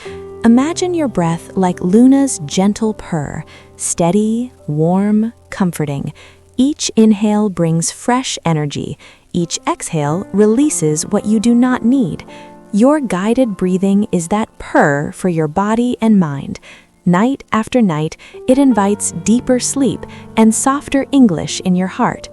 Imagine your breath like Luna's gentle purr, steady, warm, comforting. Each inhale brings fresh energy. Each exhale releases what you do not need. Your guided breathing is that purr for your body and mind. Night after night, it invites deeper sleep and softer English in your heart.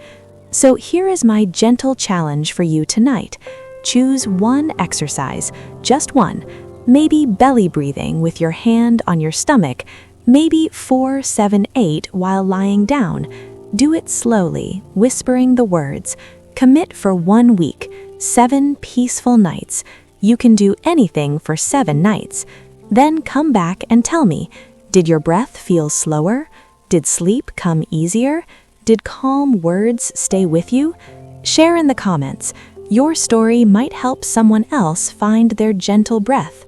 So here is my gentle challenge for you tonight. Choose one exercise, just one. Maybe belly breathing with your hand on your stomach. Maybe 4, 7, 8 while lying down. Do it slowly, whispering the words. Commit for 1 week, 7 peaceful nights. You can do anything for 7 nights. Then come back and tell me, did your breath feel slower? Did sleep come easier? Did calm words stay with you? Share in the comments. Your story might help someone else find their gentle breath.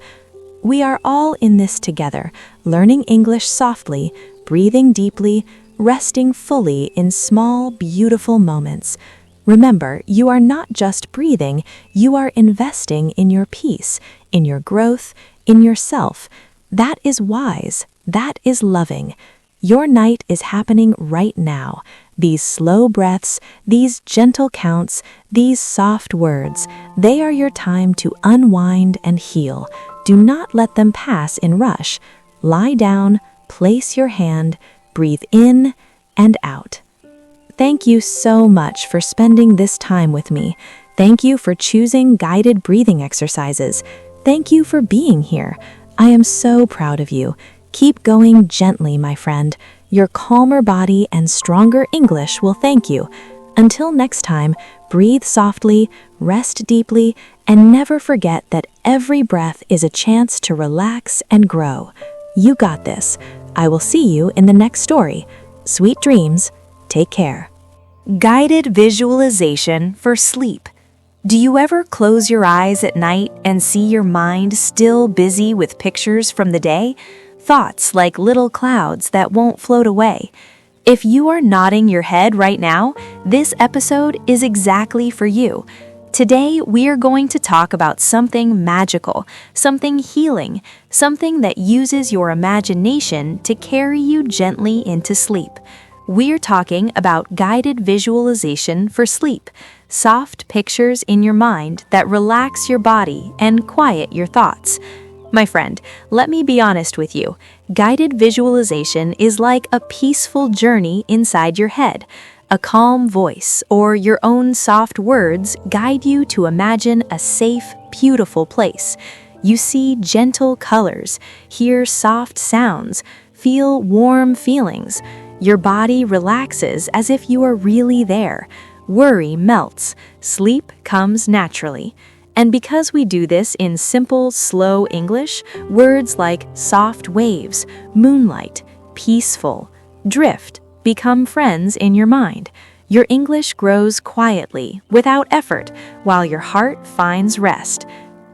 We are all in this together, learning English softly, breathing deeply, resting fully in small, beautiful moments. Remember, you are not just breathing, you are investing in your peace, in your growth, in yourself. That is wise. That is loving. Your night is happening right now. These slow breaths, these gentle counts, these soft words, they are your time to unwind and heal. Do not let them pass in rush. Lie down, place your hand, breathe in and out. Thank you so much for spending this time with me. Thank you for choosing guided breathing exercises. Thank you for being here. I am so proud of you. Keep going gently, my friend. Your calmer body and stronger English will thank you. Until next time, breathe softly, rest deeply, and never forget that every breath is a chance to relax and grow. You got this. I will see you in the next story. Sweet dreams. Take care. Guided visualization for sleep. Do you ever close your eyes at night and see your mind still busy with pictures from the day? Thoughts like little clouds that won't float away. If you are nodding your head right now, this episode is exactly for you. Today, we are going to talk about something magical, something healing, something that uses your imagination to carry you gently into sleep. We're talking about guided visualization for sleep, soft pictures in your mind that relax your body and quiet your thoughts. My friend, let me be honest with you. Guided visualization is like a peaceful journey inside your head. A calm voice or your own soft words guide you to imagine a safe, beautiful place. You see gentle colors, hear soft sounds, feel warm feelings. Your body relaxes as if you are really there. Worry melts. Sleep comes naturally. And because we do this in simple, slow English, words like soft waves, moonlight, peaceful, drift become friends in your mind. Your English grows quietly, without effort, while your heart finds rest.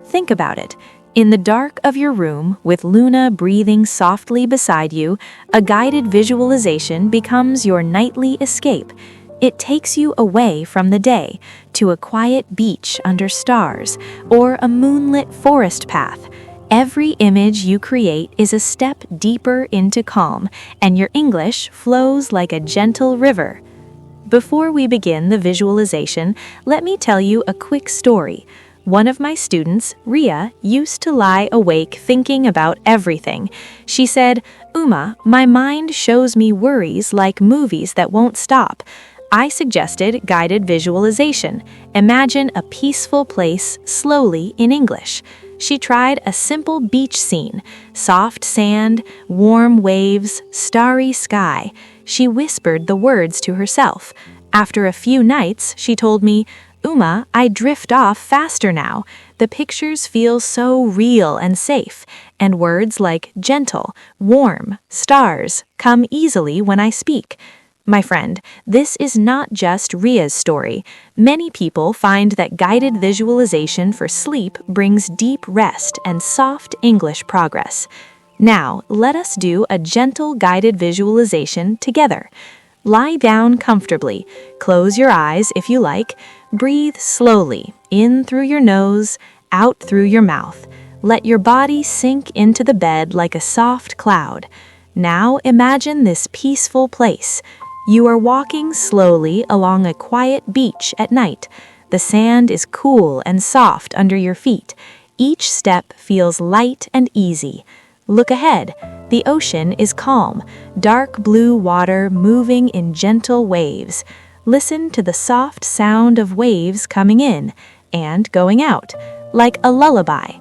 Think about it. In the dark of your room, with Luna breathing softly beside you, a guided visualization becomes your nightly escape. It takes you away from the day to a quiet beach under stars or a moonlit forest path. Every image you create is a step deeper into calm, and your English flows like a gentle river. Before we begin the visualization, let me tell you a quick story. One of my students, Ria, used to lie awake thinking about everything. She said, "Uma, my mind shows me worries like movies that won't stop." I suggested guided visualization. Imagine a peaceful place slowly in English. She tried a simple beach scene, soft sand, warm waves, starry sky. She whispered the words to herself. After a few nights, she told me, "Uma, I drift off faster now. The pictures feel so real and safe, and words like gentle, warm, stars come easily when I speak." My friend, this is not just Ria's story. Many people find that guided visualization for sleep brings deep rest and soft English progress. Now, let us do a gentle guided visualization together. Lie down comfortably. Close your eyes if you like. Breathe slowly, in through your nose, out through your mouth. Let your body sink into the bed like a soft cloud. Now imagine this peaceful place. You are walking slowly along a quiet beach at night. The sand is cool and soft under your feet. Each step feels light and easy. Look ahead. The ocean is calm, dark blue water moving in gentle waves. Listen to the soft sound of waves coming in and going out, like a lullaby.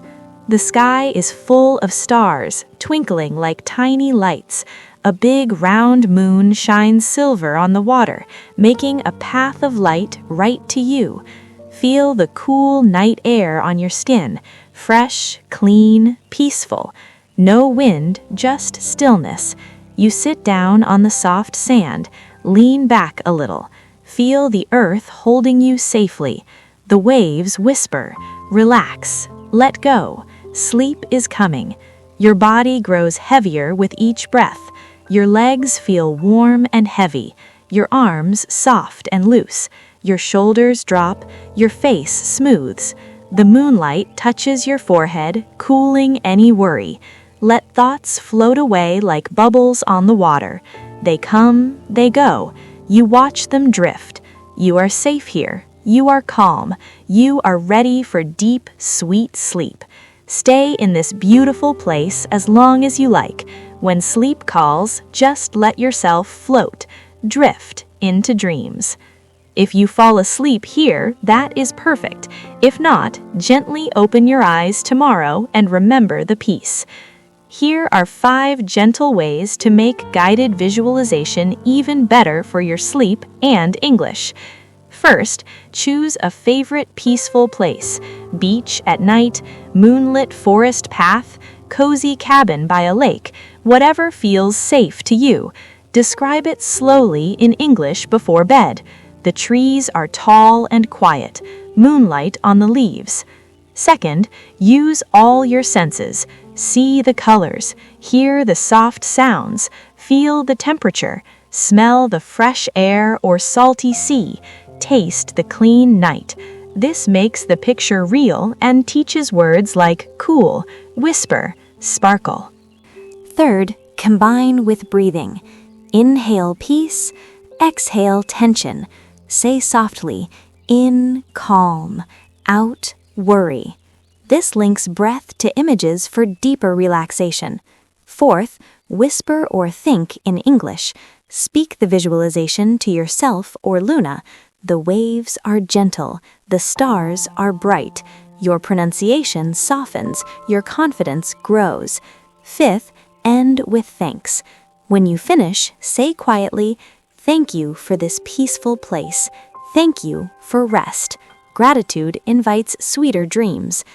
The sky is full of stars, twinkling like tiny lights. A big round moon shines silver on the water, making a path of light right to you. Feel the cool night air on your skin, fresh, clean, peaceful. No wind, just stillness. You sit down on the soft sand, lean back a little. Feel the earth holding you safely. The waves whisper, "Relax, let go. Sleep is coming." Your body grows heavier with each breath. Your legs feel warm and heavy, your arms soft and loose, your shoulders drop, your face smooths. The moonlight touches your forehead, cooling any worry. Let thoughts float away like bubbles on the water. They come, they go. You watch them drift. You are safe here. You are calm. You are ready for deep, sweet sleep. Stay in this beautiful place as long as you like. When sleep calls, just let yourself float, drift into dreams. If you fall asleep here, that is perfect. If not, gently open your eyes tomorrow and remember the peace. Here are 5 gentle ways to make guided visualization even better for your sleep and English. First, choose a favorite peaceful place: beach at night, moonlit forest path, cozy cabin by a lake, whatever feels safe to you. Describe it slowly in English before bed. The trees are tall and quiet, moonlight on the leaves. Second, use all your senses. See the colors, hear the soft sounds, feel the temperature, smell the fresh air or salty sea, taste the clean night. This makes the picture real and teaches words like cool, whisper, sparkle. Third, combine with breathing. Inhale peace, exhale tension. Say softly, in calm, out worry. This links breath to images for deeper relaxation. Fourth, whisper or think in English. Speak the visualization to yourself or Luna. The waves are gentle, the stars are bright. Your pronunciation softens, your confidence grows. Fifth, end with thanks. When you finish, say quietly, thank you for this peaceful place. Thank you for rest. Gratitude invites sweeter dreams.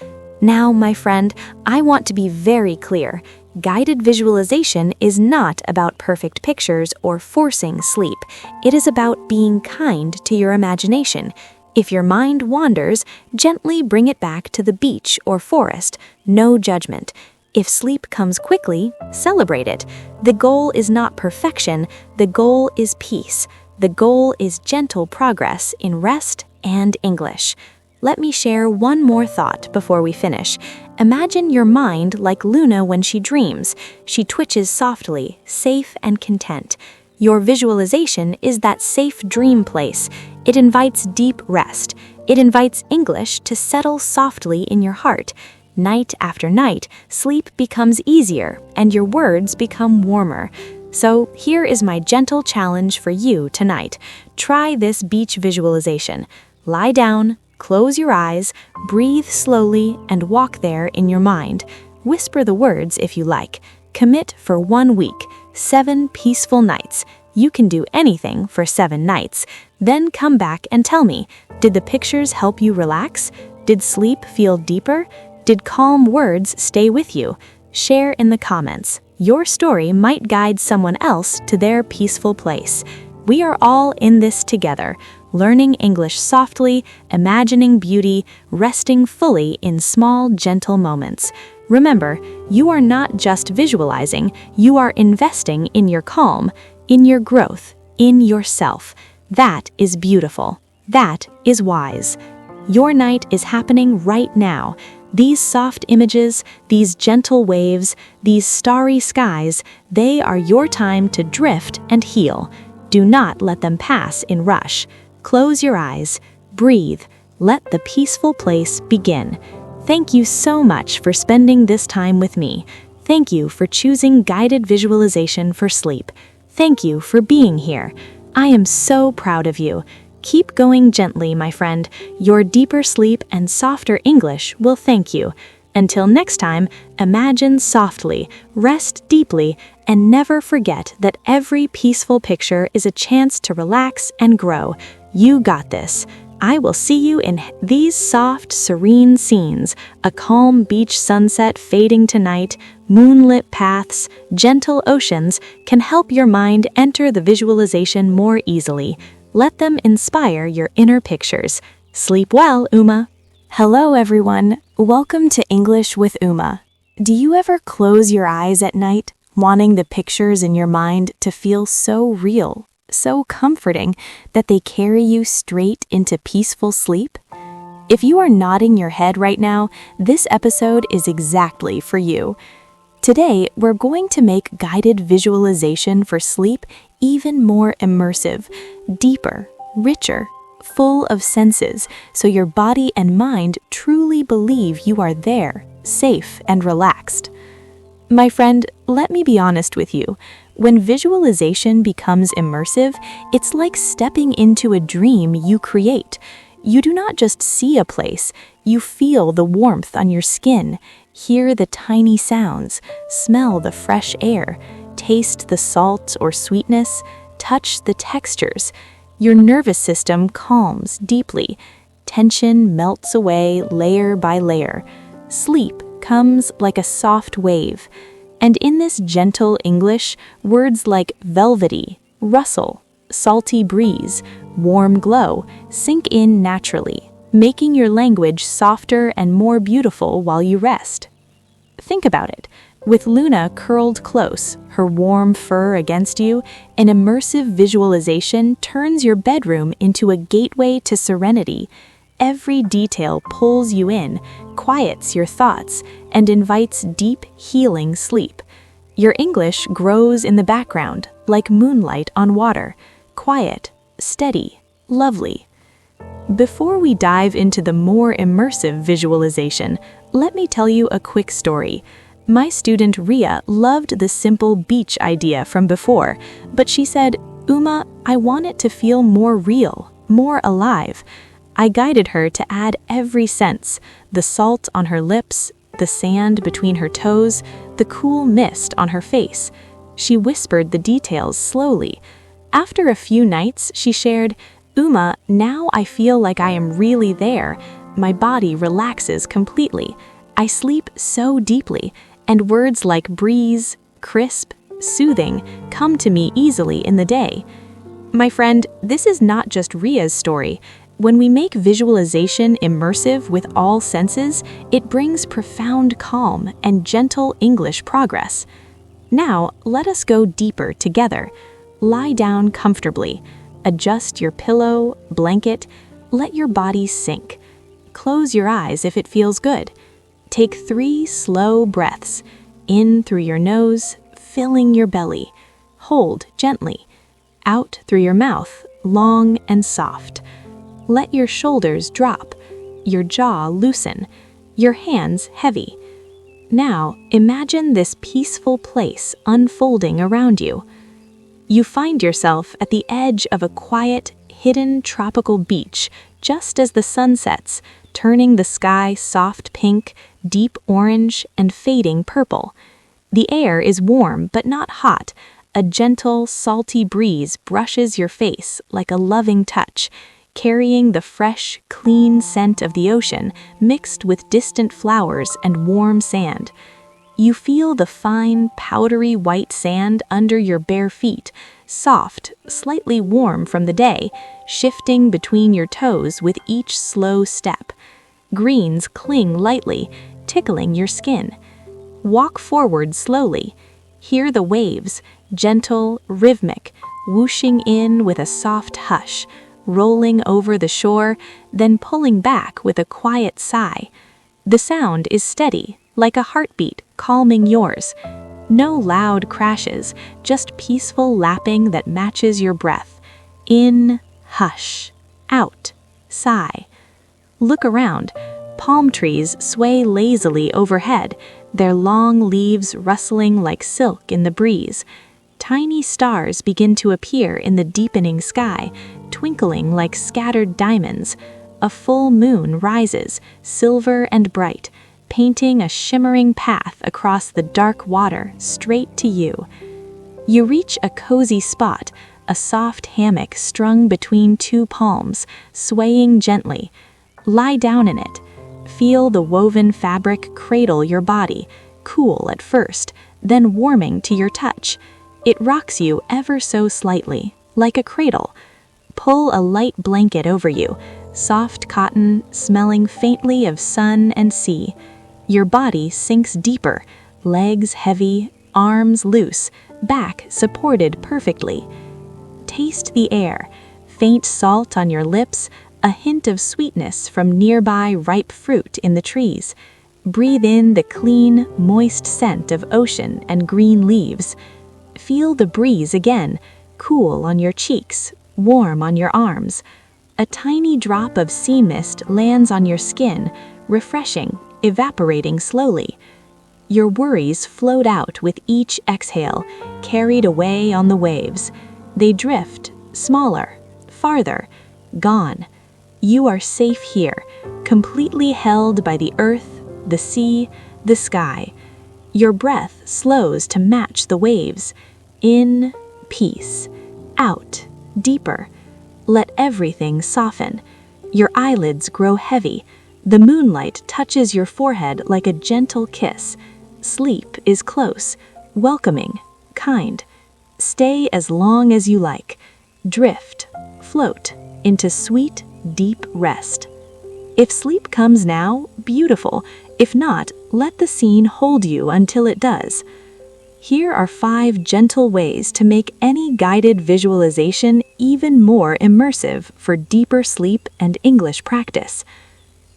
Now, my friend, I want to be very clear. Guided visualization is not about perfect pictures or forcing sleep. It is about being kind to your imagination. If your mind wanders, gently bring it back to the beach or forest. No judgment. If sleep comes quickly, celebrate it. The goal is not perfection. The goal is peace. The goal is gentle progress in rest and English. Let me share one more thought before we finish. Imagine your mind like Luna when she dreams. She twitches softly, safe and content. Your visualization is that safe dream place. It invites deep rest. It invites English to settle softly in your heart. Night after night, sleep becomes easier and your words become warmer. So here is my gentle challenge for you tonight. Try this beach visualization. Lie down, close your eyes, breathe slowly, and walk there in your mind. Whisper the words if you like. Commit for 1 week, 7 peaceful nights. You can do anything for 7 nights. Then come back and tell me, did the pictures help you relax? Did sleep feel deeper? Did calm words stay with you? Share in the comments. Your story might guide someone else to their peaceful place. We are all in this together, learning English softly, imagining beauty, resting fully in small, gentle moments. Remember, you are not just visualizing, you are investing in your calm, in your growth, in yourself. That is beautiful. That is wise. Your night is happening right now. These soft images, these gentle waves, these starry skies, they are your time to drift and heal. Do not let them pass in rush. Close your eyes, breathe, let the peaceful place begin. Thank you so much for spending this time with me. Thank you for choosing guided visualization for sleep. Thank you for being here. I am so proud of you. Keep going gently, my friend. Your deeper sleep and softer English will thank you. Until next time, imagine softly, rest deeply, and never forget that every peaceful picture is a chance to relax and grow. You got this. I will see you in these soft, serene scenes, a calm beach sunset fading to night, moonlit paths, gentle oceans can help your mind enter the visualization more easily. Let them inspire your inner pictures. Sleep well, Uma. Hello, everyone. Welcome to English with Uma. Do you ever close your eyes at night, wanting the pictures in your mind to feel so real, so comforting, that they carry you straight into peaceful sleep? If you are nodding your head right now, this episode is exactly for you. Today, we're going to make guided visualization for sleep even more immersive, deeper, richer, full of senses, so your body and mind truly believe you are there, safe and relaxed. My friend, let me be honest with you. When visualization becomes immersive, it's like stepping into a dream you create. You do not just see a place, you feel the warmth on your skin, hear the tiny sounds, smell the fresh air, taste the salt or sweetness, touch the textures. Your nervous system calms deeply. Tension melts away layer by layer. Sleep comes like a soft wave. And in this gentle English, words like velvety, rustle, salty breeze, warm glow sink in naturally, making your language softer and more beautiful while you rest. Think about it. With Luna curled close, her warm fur against you, an immersive visualization turns your bedroom into a gateway to serenity. Every detail pulls you in, quiets your thoughts, and invites deep, healing sleep. Your English grows in the background, like moonlight on water, quiet, steady, lovely. Before we dive into the more immersive visualization, let me tell you a quick story. My student Ria loved the simple beach idea from before, but she said, "Uma, I want it to feel more real, more alive." I guided her to add every sense: the salt on her lips, the sand between her toes, the cool mist on her face. She whispered the details slowly. After a few nights, she shared, "Uma, now I feel like I am really there. My body relaxes completely. I sleep so deeply, and words like breeze, crisp, soothing come to me easily in the day." My friend, this is not just Ria's story. When we make visualization immersive with all senses, it brings profound calm and gentle English progress. Now, let us go deeper together. Lie down comfortably. Adjust your pillow, blanket. Let your body sink. Close your eyes if it feels good. Take 3 slow breaths. In through your nose, filling your belly. Hold gently. Out through your mouth, long and soft. Let your shoulders drop, your jaw loosen, your hands heavy. Now, imagine this peaceful place unfolding around you. You find yourself at the edge of a quiet, hidden tropical beach just as the sun sets, turning the sky soft pink, deep orange, and fading purple. The air is warm but not hot. A gentle, salty breeze brushes your face like a loving touch, carrying the fresh, clean scent of the ocean mixed with distant flowers and warm sand. You feel the fine, powdery white sand under your bare feet, soft, slightly warm from the day, shifting between your toes with each slow step. Greens cling lightly, tickling your skin. Walk forward slowly. Hear the waves, gentle, rhythmic, whooshing in with a soft hush, rolling over the shore, then pulling back with a quiet sigh. The sound is steady, like a heartbeat, calming yours. No loud crashes, just peaceful lapping that matches your breath. In, hush. Out, sigh. Look around. Palm trees sway lazily overhead, their long leaves rustling like silk in the breeze. Tiny stars begin to appear in the deepening sky, twinkling like scattered diamonds. A full moon rises, silver and bright, painting a shimmering path across the dark water straight to you. You reach a cozy spot, a soft hammock strung between 2 palms, swaying gently. Lie down in it. Feel the woven fabric cradle your body, cool at first, then warming to your touch. It rocks you ever so slightly, like a cradle. Pull a light blanket over you, soft cotton, smelling faintly of sun and sea. Your body sinks deeper, legs heavy, arms loose, back supported perfectly. Taste the air, faint salt on your lips, a hint of sweetness from nearby ripe fruit in the trees. Breathe in the clean, moist scent of ocean and green leaves. Feel the breeze again, cool on your cheeks, warm on your arms. A tiny drop of sea mist lands on your skin, refreshing, evaporating slowly. Your worries float out with each exhale, carried away on the waves. They drift, smaller, farther, gone. You are safe here, completely held by the earth, the sea, the sky. Your breath slows to match the waves. In, peace. Out, deeper. Let everything soften. Your eyelids grow heavy. The moonlight touches your forehead like a gentle kiss. Sleep is close, welcoming, kind. Stay as long as you like. Drift, float into sweet, deep rest. If sleep comes now, beautiful. If not, let the scene hold you until it does. Here are 5 gentle ways to make any guided visualization even more immersive for deeper sleep and English practice.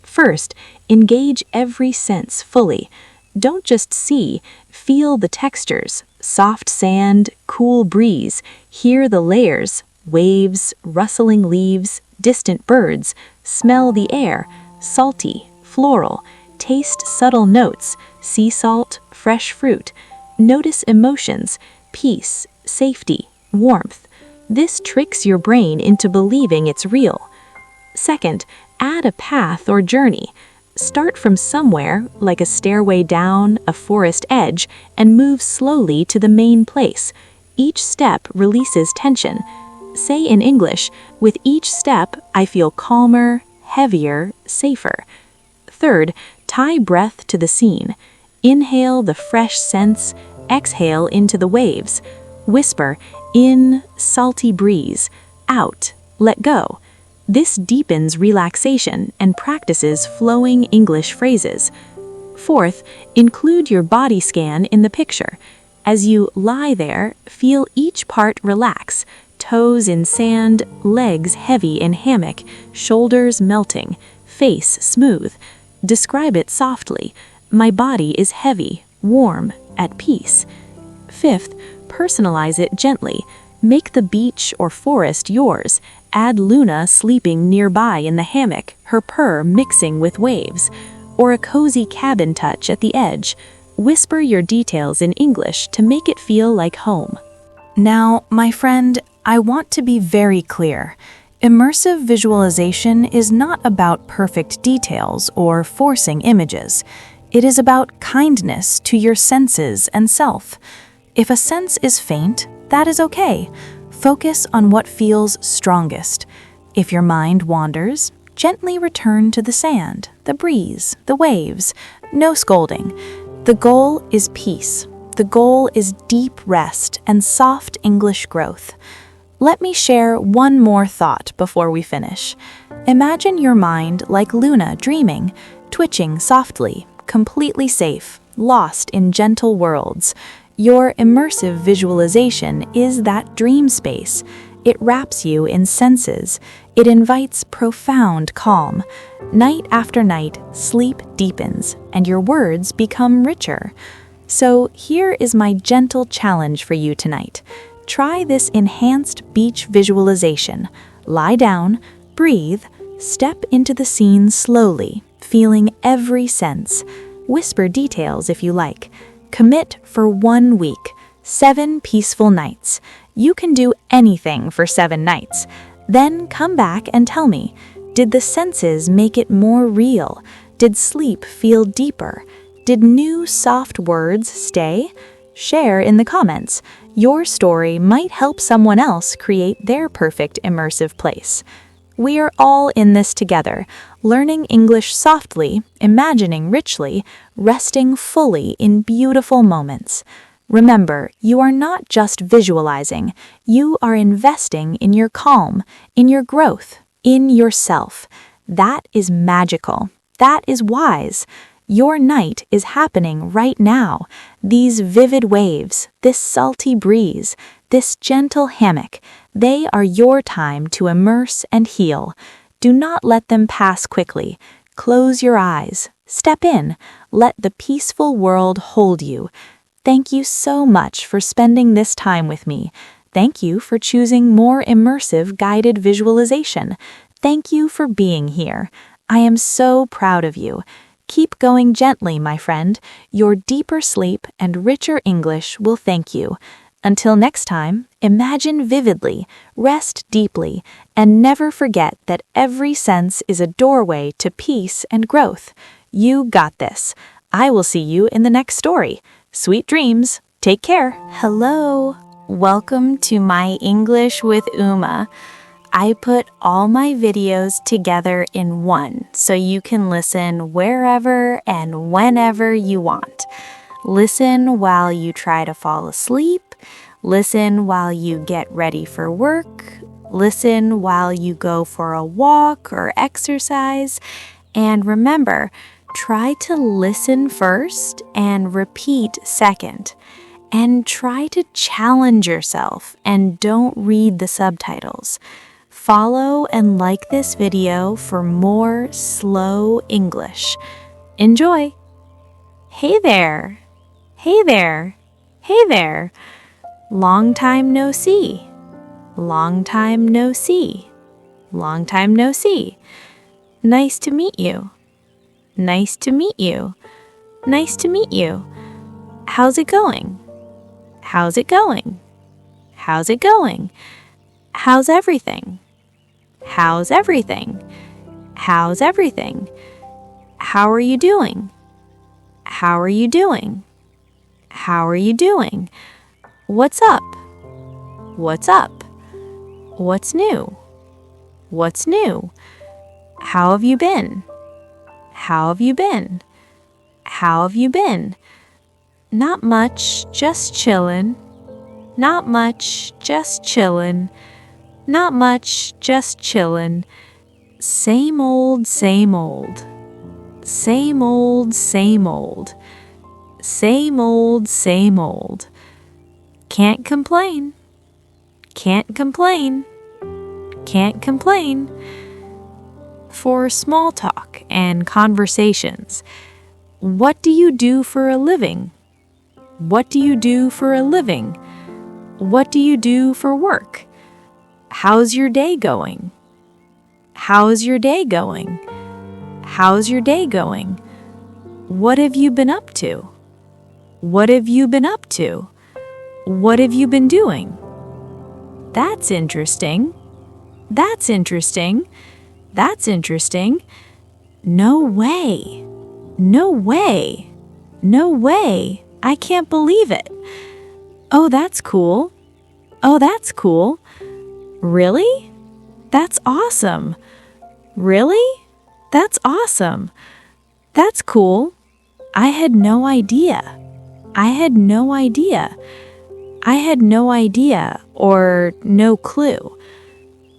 First, engage every sense fully. Don't just see, feel the textures, soft sand, cool breeze. Hear the layers, waves, rustling leaves, distant birds. Smell the air, salty, floral. Taste subtle notes, sea salt, fresh fruit. Notice emotions, peace, safety, warmth. This tricks your brain into believing it's real. Second, add a path or journey. Start from somewhere, like a stairway down, a forest edge, and move slowly to the main place. Each step releases tension. Say in English, with each step, I feel calmer, heavier, safer. Third, tie breath to the scene. Inhale the fresh scents, exhale into the waves. Whisper, in, salty breeze, out, let go. This deepens relaxation and practices flowing English phrases. Fourth, include your body scan in the picture. As you lie there, feel each part relax. Toes in sand, legs heavy in hammock, shoulders melting, face smooth. Describe it softly. My body is heavy, warm, at peace. Fifth, personalize it gently. Make the beach or forest yours. Add Luna sleeping nearby in the hammock, her purr mixing with waves. Or a cozy cabin touch at the edge. Whisper your details in English to make it feel like home. Now, my friend, I want to be very clear. Immersive visualization is not about perfect details or forcing images. It is about kindness to your senses and self. If a sense is faint, that is okay. Focus on what feels strongest. If your mind wanders, gently return to the sand, the breeze, the waves. No scolding. The goal is peace. The goal is deep rest and soft English growth. Let me share one more thought before we finish. Imagine your mind like Luna dreaming, twitching softly, completely safe, lost in gentle worlds. Your immersive visualization is that dream space. It wraps you in senses. It invites profound calm. Night after night, sleep deepens, and your words become richer. So here is my gentle challenge for you tonight. Try this enhanced beach visualization. Lie down, breathe, step into the scene slowly, feeling every sense. Whisper details if you like. Commit for 1 week, 7 peaceful nights. You can do anything for 7 nights. Then come back and tell me, did the senses make it more real? Did sleep feel deeper? Did new soft words stay? Share in the comments. Your story might help someone else create their perfect immersive place. We are all in this together, learning English softly, imagining richly, resting fully in beautiful moments. Remember, you are not just visualizing, you are investing in your calm, in your growth, in yourself. That is magical. That is wise. Your night is happening right now. These vivid waves, this salty breeze, this gentle hammock, they are your time to immerse and heal. Do not let them pass quickly. Close your eyes. Step in. Let the peaceful world hold you. Thank you so much for spending this time with me. Thank you for choosing more immersive guided visualization. Thank you for being here. I am so proud of you. Keep going gently, my friend. Your deeper sleep and richer English will thank you. Until next time, imagine vividly, rest deeply, and never forget that every sense is a doorway to peace and growth. You got this. I will see you in the next story. Sweet dreams. Take care. Hello. Welcome to My English with Uma. I put all my videos together in one, so you can listen wherever and whenever you want. Listen while you try to fall asleep. Listen while you get ready for work. Listen while you go for a walk or exercise. And remember, try to listen first and repeat second. And try to challenge yourself and don't read the subtitles. Follow and like this video for more slow English. Enjoy! Hey there! Hey there! Hey there. Long time no see. Long time no see. Long time no see. Nice to meet you. Nice to meet you. Nice to meet you. How's it going? How's it going? How's it going? How's everything? How's everything? How's everything? How are you doing? How are you doing? How are you doing? What's up? What's up? What's new? What's new? How have you been? How have you been? How have you been? Not much, just chillin'. Not much, just chillin'. Not much, just chillin'. Same old, same old. Same old, same old. Same old, same old. Can't complain. Can't complain. Can't complain. For small talk and conversations, what do you do for a living? What do you do for a living? What do you do for work? How's your day going? How's your day going? How's your day going? What have you been up to? What have you been up to? What have you been doing? That's interesting. That's interesting. That's interesting. No way. No way. No way. I can't believe it. Oh, that's cool. Oh, that's cool. Really? That's awesome. Really? That's awesome. That's cool. I had no idea. I had no idea. I had no idea or no clue.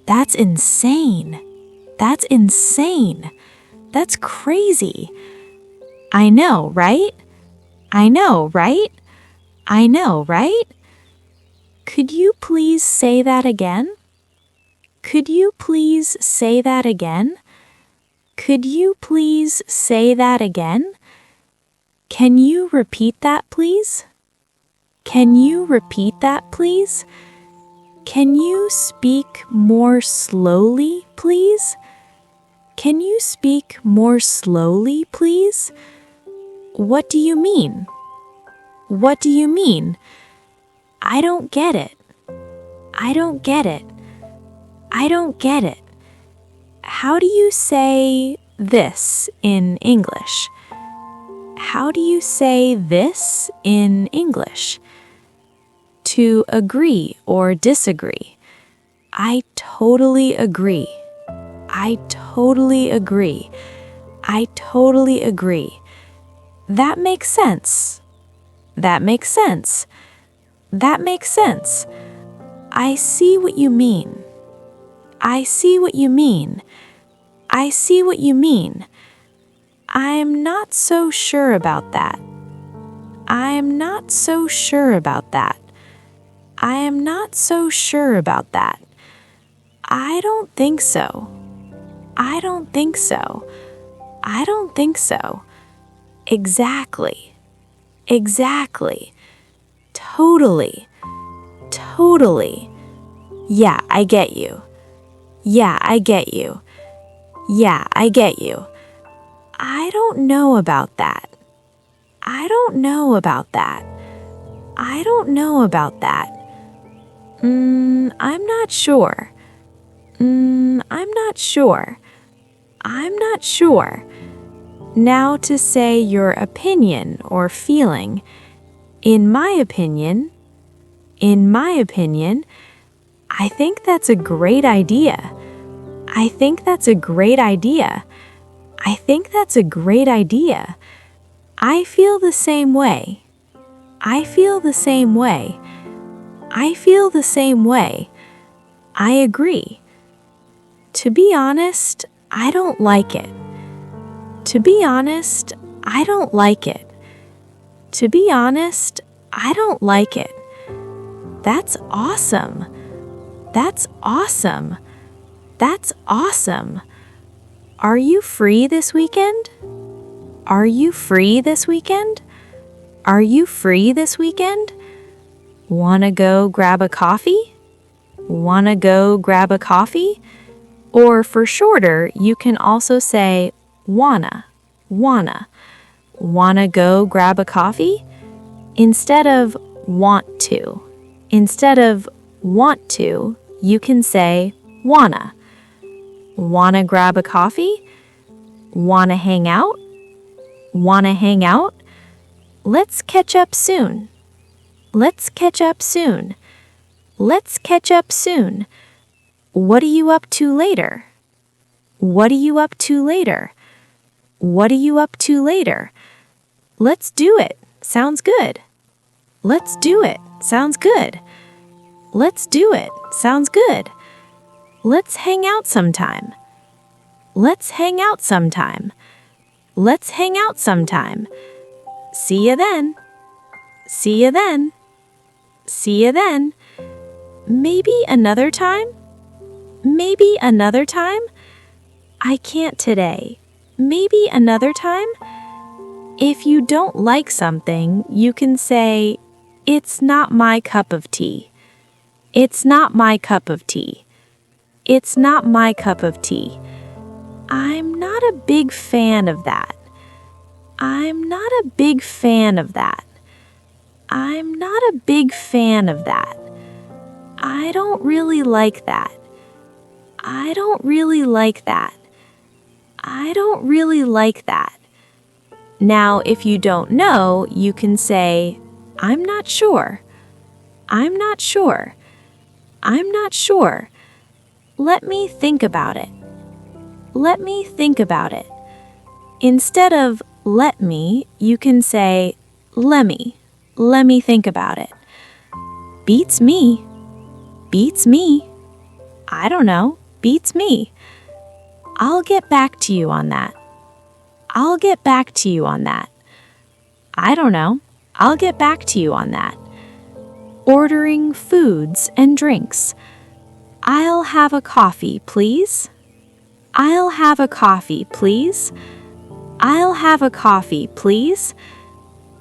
That's insane. That's insane. That's crazy. I know, right? I know, right? I know, right? Could you please say that again? Could you please say that again? Could you please say that again? Can you repeat that, please? Can you repeat that, please? Can you speak more slowly, please? Can you speak more slowly, please? What do you mean? What do you mean? I don't get it. I don't get it. I don't get it. How do you say this in English? How do you say this in English? To agree or disagree. I totally agree. I totally agree. I totally agree. That makes sense. That makes sense. That makes sense. I see what you mean. I see what you mean. I see what you mean. I'm not so sure about that. I'm not so sure about that. I am not so sure about that. I don't think so. I don't think so. I don't think so. Exactly. Exactly. Totally. Totally. Yeah, I get you. Yeah, I get you. Yeah, I get you. I don't know about that. I don't know about that. I don't know about that. I'm not sure. I'm not sure. I'm not sure. Now to say your opinion or feeling. In my opinion, I think that's a great idea. I think that's a great idea. I think that's a great idea. I feel the same way. I feel the same way. I feel the same way. I agree. To be honest, I don't like it. To be honest, I don't like it. To be honest, I don't like it. That's awesome. That's awesome. That's awesome. Are you free this weekend? Are you free this weekend? Are you free this weekend? Wanna go grab a coffee? Wanna go grab a coffee? Or for shorter, you can also say wanna, wanna. Wanna go grab a coffee? Instead of want to. Instead of want to, you can say wanna. Wanna grab a coffee? Wanna hang out? Wanna hang out? Let's catch up soon. Let's catch up soon. Let's catch up soon. What are you up to later? What are you up to later? What are you up to later? Let's do it. Sounds good. Let's do it. Sounds good. Let's do it. Sounds good. Let's hang out sometime. Let's hang out sometime. Let's hang out sometime. See you then. See you then. See you then. Maybe another time? Maybe another time? I can't today. Maybe another time? If you don't like something, you can say, it's not my cup of tea. It's not my cup of tea. It's not my cup of tea. I'm not a big fan of that. I'm not a big fan of that. I'm not a big fan of that. I don't really like that. I don't really like that. I don't really like that. Now, if you don't know, you can say, I'm not sure. I'm not sure. I'm not sure. Let me think about it. Let me think about it. Instead of let me, you can say, lemme. Let me think about it. Beats me. Beats me. I don't know. Beats me. I'll get back to you on that. I'll get back to you on that. I don't know. I'll get back to you on that. Ordering foods and drinks. I'll have a coffee, please. I'll have a coffee, please. I'll have a coffee, please.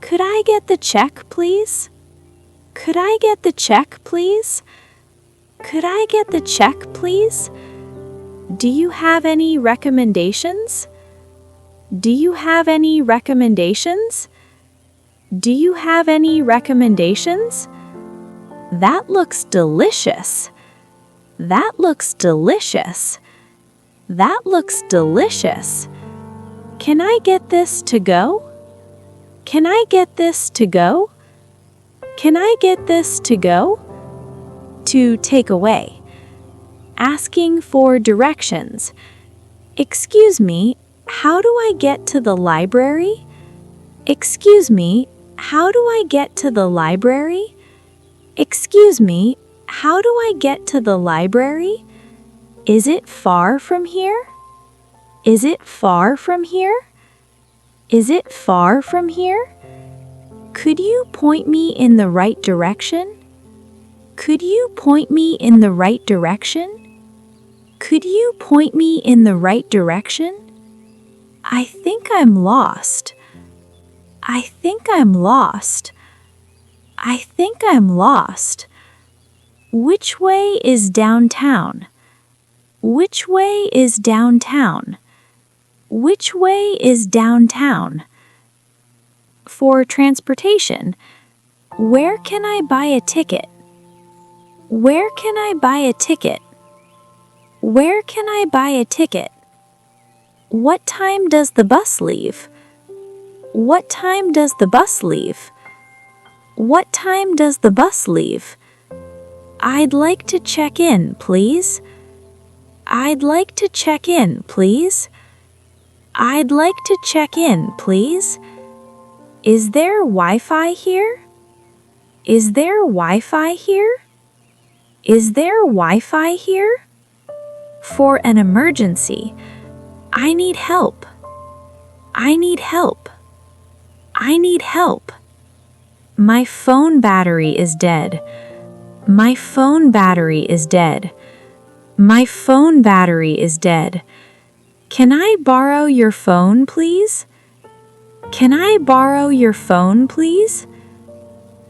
Could I get the check, please? Could I get the check, please? Could I get the check, please? Do you have any recommendations? Do you have any recommendations? Do you have any recommendations? That looks delicious. That looks delicious. That looks delicious. Can I get this to go? Can I get this to go? Can I get this to go? To take away. Asking for directions. Excuse me, how do I get to the library? Excuse me, how do I get to the library? Excuse me, how do I get to the library? Is it far from here? Is it far from here? Is it far from here? Could you point me in the right direction? Could you point me in the right direction? Could you point me in the right direction? I think I'm lost. I think I'm lost. I think I'm lost. Which way is downtown? Which way is downtown? Which way is downtown? For transportation, where can I buy a ticket? Where can I buy a ticket? Where can I buy a ticket? What time does the bus leave? What time does the bus leave? What time does the bus leave? I'd like to check in, please. I'd like to check in, please. I'd like to check in, please. Is there Wi-Fi here? Is there Wi-Fi here? Is there Wi-Fi here? For an emergency, I need help. I need help. I need help. My phone battery is dead. My phone battery is dead. My phone battery is dead. Can I borrow your phone, please? Can I borrow your phone, please?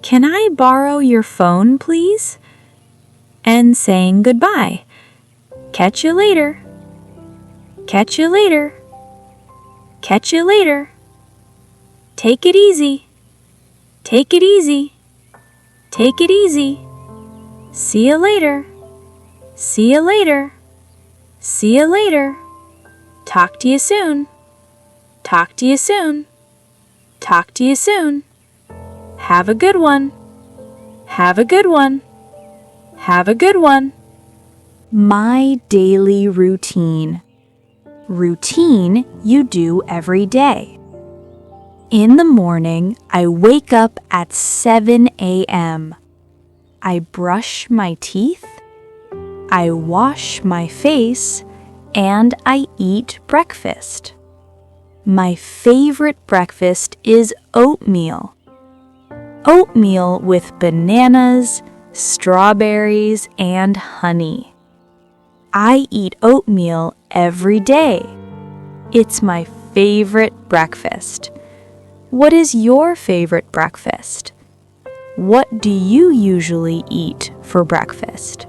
Can I borrow your phone, please? And saying goodbye. Catch you later. Catch you later. Catch you later. Take it easy. Take it easy. Take it easy. See you later. See you later. See you later. Talk to you soon. Talk to you soon. Talk to you soon. Have a good one. Have a good one. Have a good one. My daily routine. Routine you do every day. In the morning, I wake up at 7 a.m. I brush my teeth, I wash my face, and I eat breakfast. My favorite breakfast is oatmeal. Oatmeal with bananas, strawberries, and honey. I eat oatmeal every day. It's my favorite breakfast. What is your favorite breakfast? What do you usually eat for breakfast?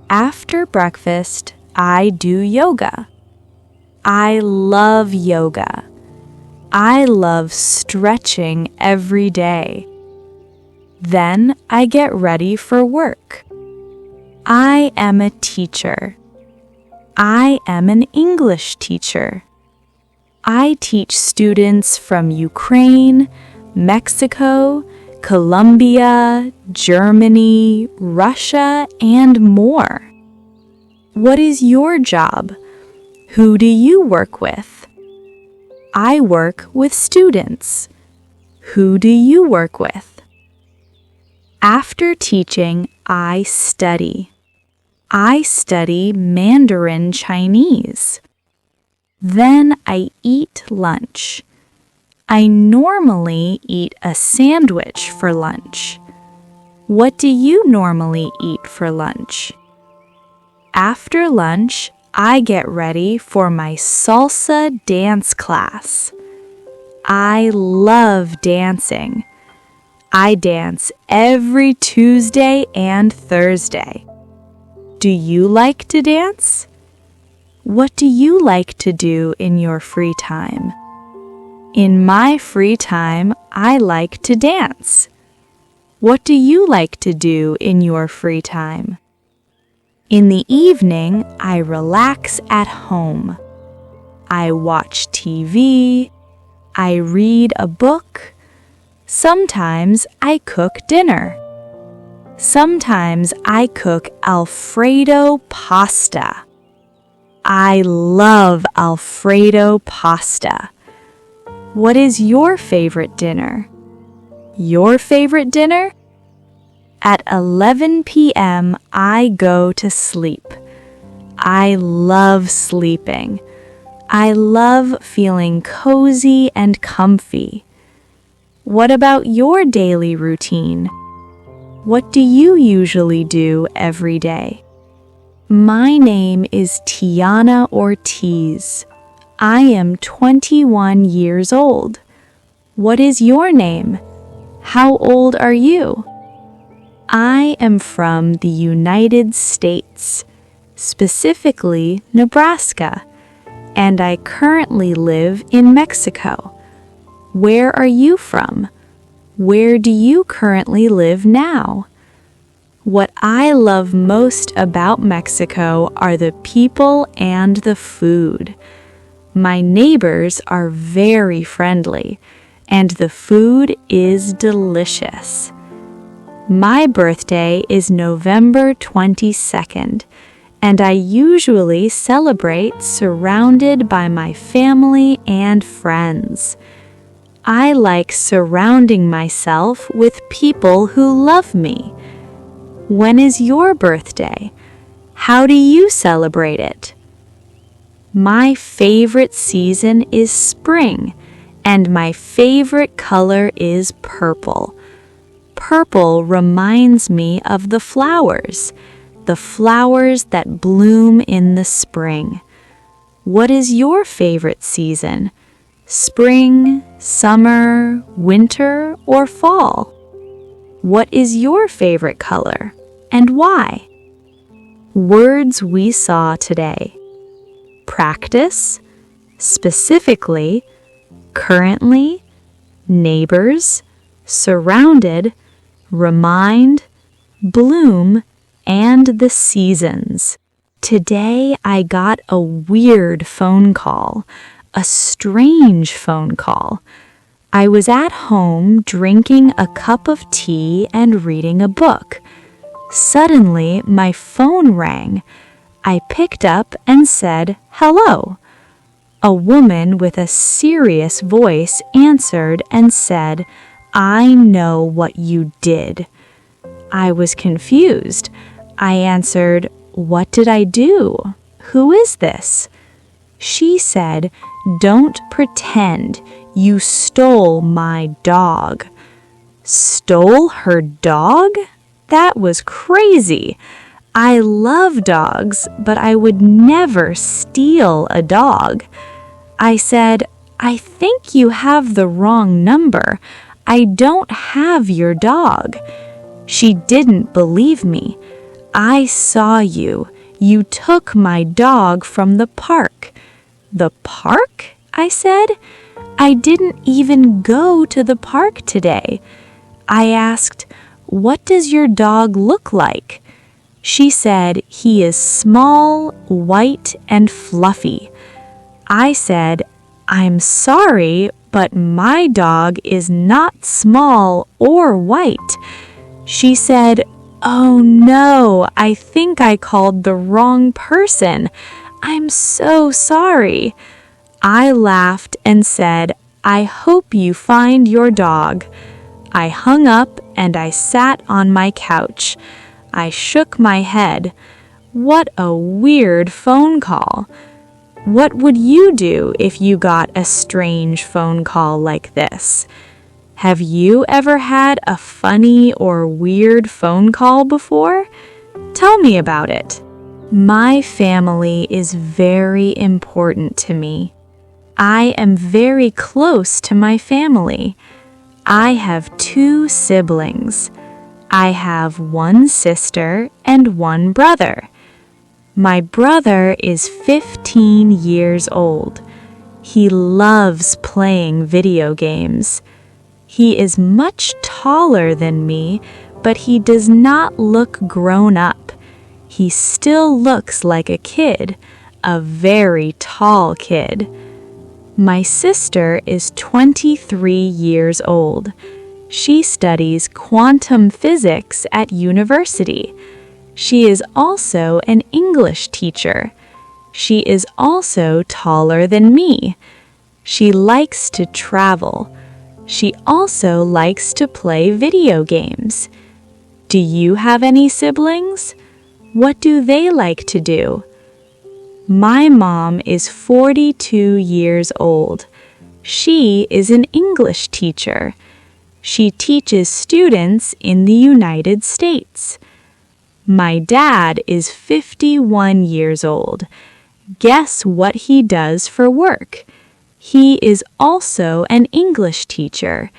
After breakfast, I do yoga. I love yoga. I love stretching every day. Then I get ready for work. I am a teacher. I am an English teacher. I teach students from Ukraine, Mexico, Colombia, Germany, Russia, and more. What is your job? Who do you work with? I work with students. Who do you work with? After teaching, I study. I study Mandarin Chinese. Then I eat lunch. I normally eat a sandwich for lunch. What do you normally eat for lunch? After lunch, I get ready for my salsa dance class. I love dancing. I dance every Tuesday and Thursday. Do you like to dance? What do you like to do in your free time? In my free time, I like to dance. What do you like to do in your free time? In the evening, I relax at home. I watch TV. I read a book. Sometimes I cook dinner. Sometimes I cook Alfredo pasta. I love Alfredo pasta. What is your favorite dinner? Your favorite dinner? At 11 p.m., I go to sleep. I love sleeping. I love feeling cozy and comfy. What about your daily routine? What do you usually do every day? My name is Tiana Ortiz. I am 21 years old. What is your name? How old are you? I am from the United States, specifically Nebraska, and I currently live in Mexico. Where are you from? Where do you currently live now? What I love most about Mexico are the people and the food. My neighbors are very friendly, and the food is delicious. My birthday is November 22nd, and I usually celebrate surrounded by my family and friends. I like surrounding myself with people who love me. When is your birthday? How do you celebrate it? My favorite season is spring, and my favorite color is purple. Purple reminds me of the flowers that bloom in the spring. What is your favorite season? Spring, summer, winter, or fall? What is your favorite color and why? Words we saw today: practice, specifically, currently, neighbors, surrounded, remind, bloom, and the seasons. Today I got a weird phone call, a strange phone call. I was at home drinking a cup of tea and reading a book. Suddenly, my phone rang. I picked up and said, "Hello." A woman with a serious voice answered and said, "I know what you did." I was confused. I answered, "What did I do? Who is this?" She said, "Don't pretend. You stole my dog." Stole her dog? That was crazy. I love dogs, but I would never steal a dog. I said, "I think you have the wrong number. I don't have your dog." She didn't believe me. "I saw you. You took my dog from the park." "The park?" I said. "I didn't even go to the park today." I asked, "What does your dog look like?" She said, "He is small, white, and fluffy." I said, "I'm sorry, but my dog is not small or white." She said, "Oh no, I think I called the wrong person. I'm so sorry." I laughed and said, "I hope you find your dog." I hung up and I sat on my couch. I shook my head. What a weird phone call. What would you do if you got a strange phone call like this? Have you ever had a funny or weird phone call before? Tell me about it. My family is very important to me. I am very close to my family. I have 2 siblings. I have 1 sister and 1 brother. My brother is 15 years old. He loves playing video games. He is much taller than me, but he does not look grown up. He still looks like a kid, a very tall kid. My sister is 23 years old. She studies quantum physics at university. She is also an English teacher. She is also taller than me. She likes to travel. She also likes to play video games. Do you have any siblings? What do they like to do? My mom is 42 years old. She is an English teacher. She teaches students in the United States. My dad is 51 years old. Guess what he does for work? He is also an English teacher.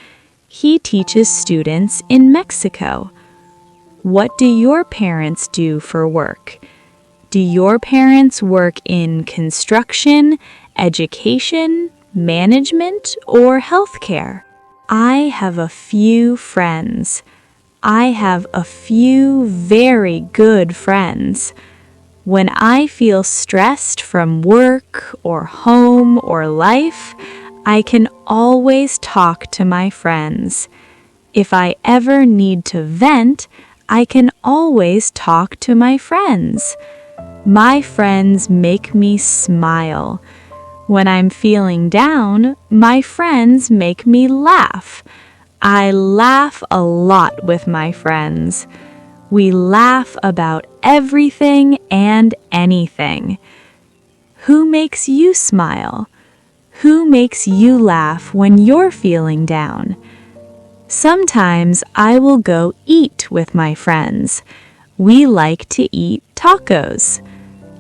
He teaches students in Mexico. What do your parents do for work? Do your parents work in construction, education, management, or healthcare? I have a few friends. I have a few very good friends. When I feel stressed from work or home or life, I can always talk to my friends. If I ever need to vent, I can always talk to my friends. My friends make me smile. When I'm feeling down, my friends make me laugh. I laugh a lot with my friends. We laugh about everything and anything. Who makes you smile? Who makes you laugh when you're feeling down? Sometimes I will go eat with my friends. We like to eat tacos.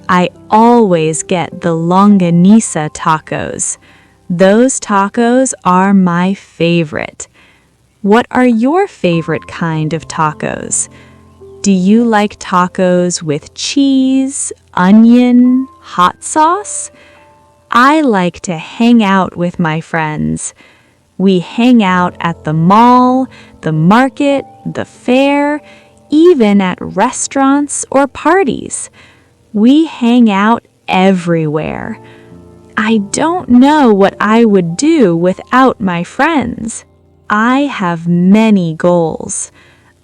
I always get the longanisa tacos. Those tacos are my favorite. What are your favorite kind of tacos? Do you like tacos with cheese, onion, hot sauce? I like to hang out with my friends. We hang out at the mall, the market, the fair, even at restaurants or parties. We hang out everywhere. I don't know what I would do without my friends. I have many goals.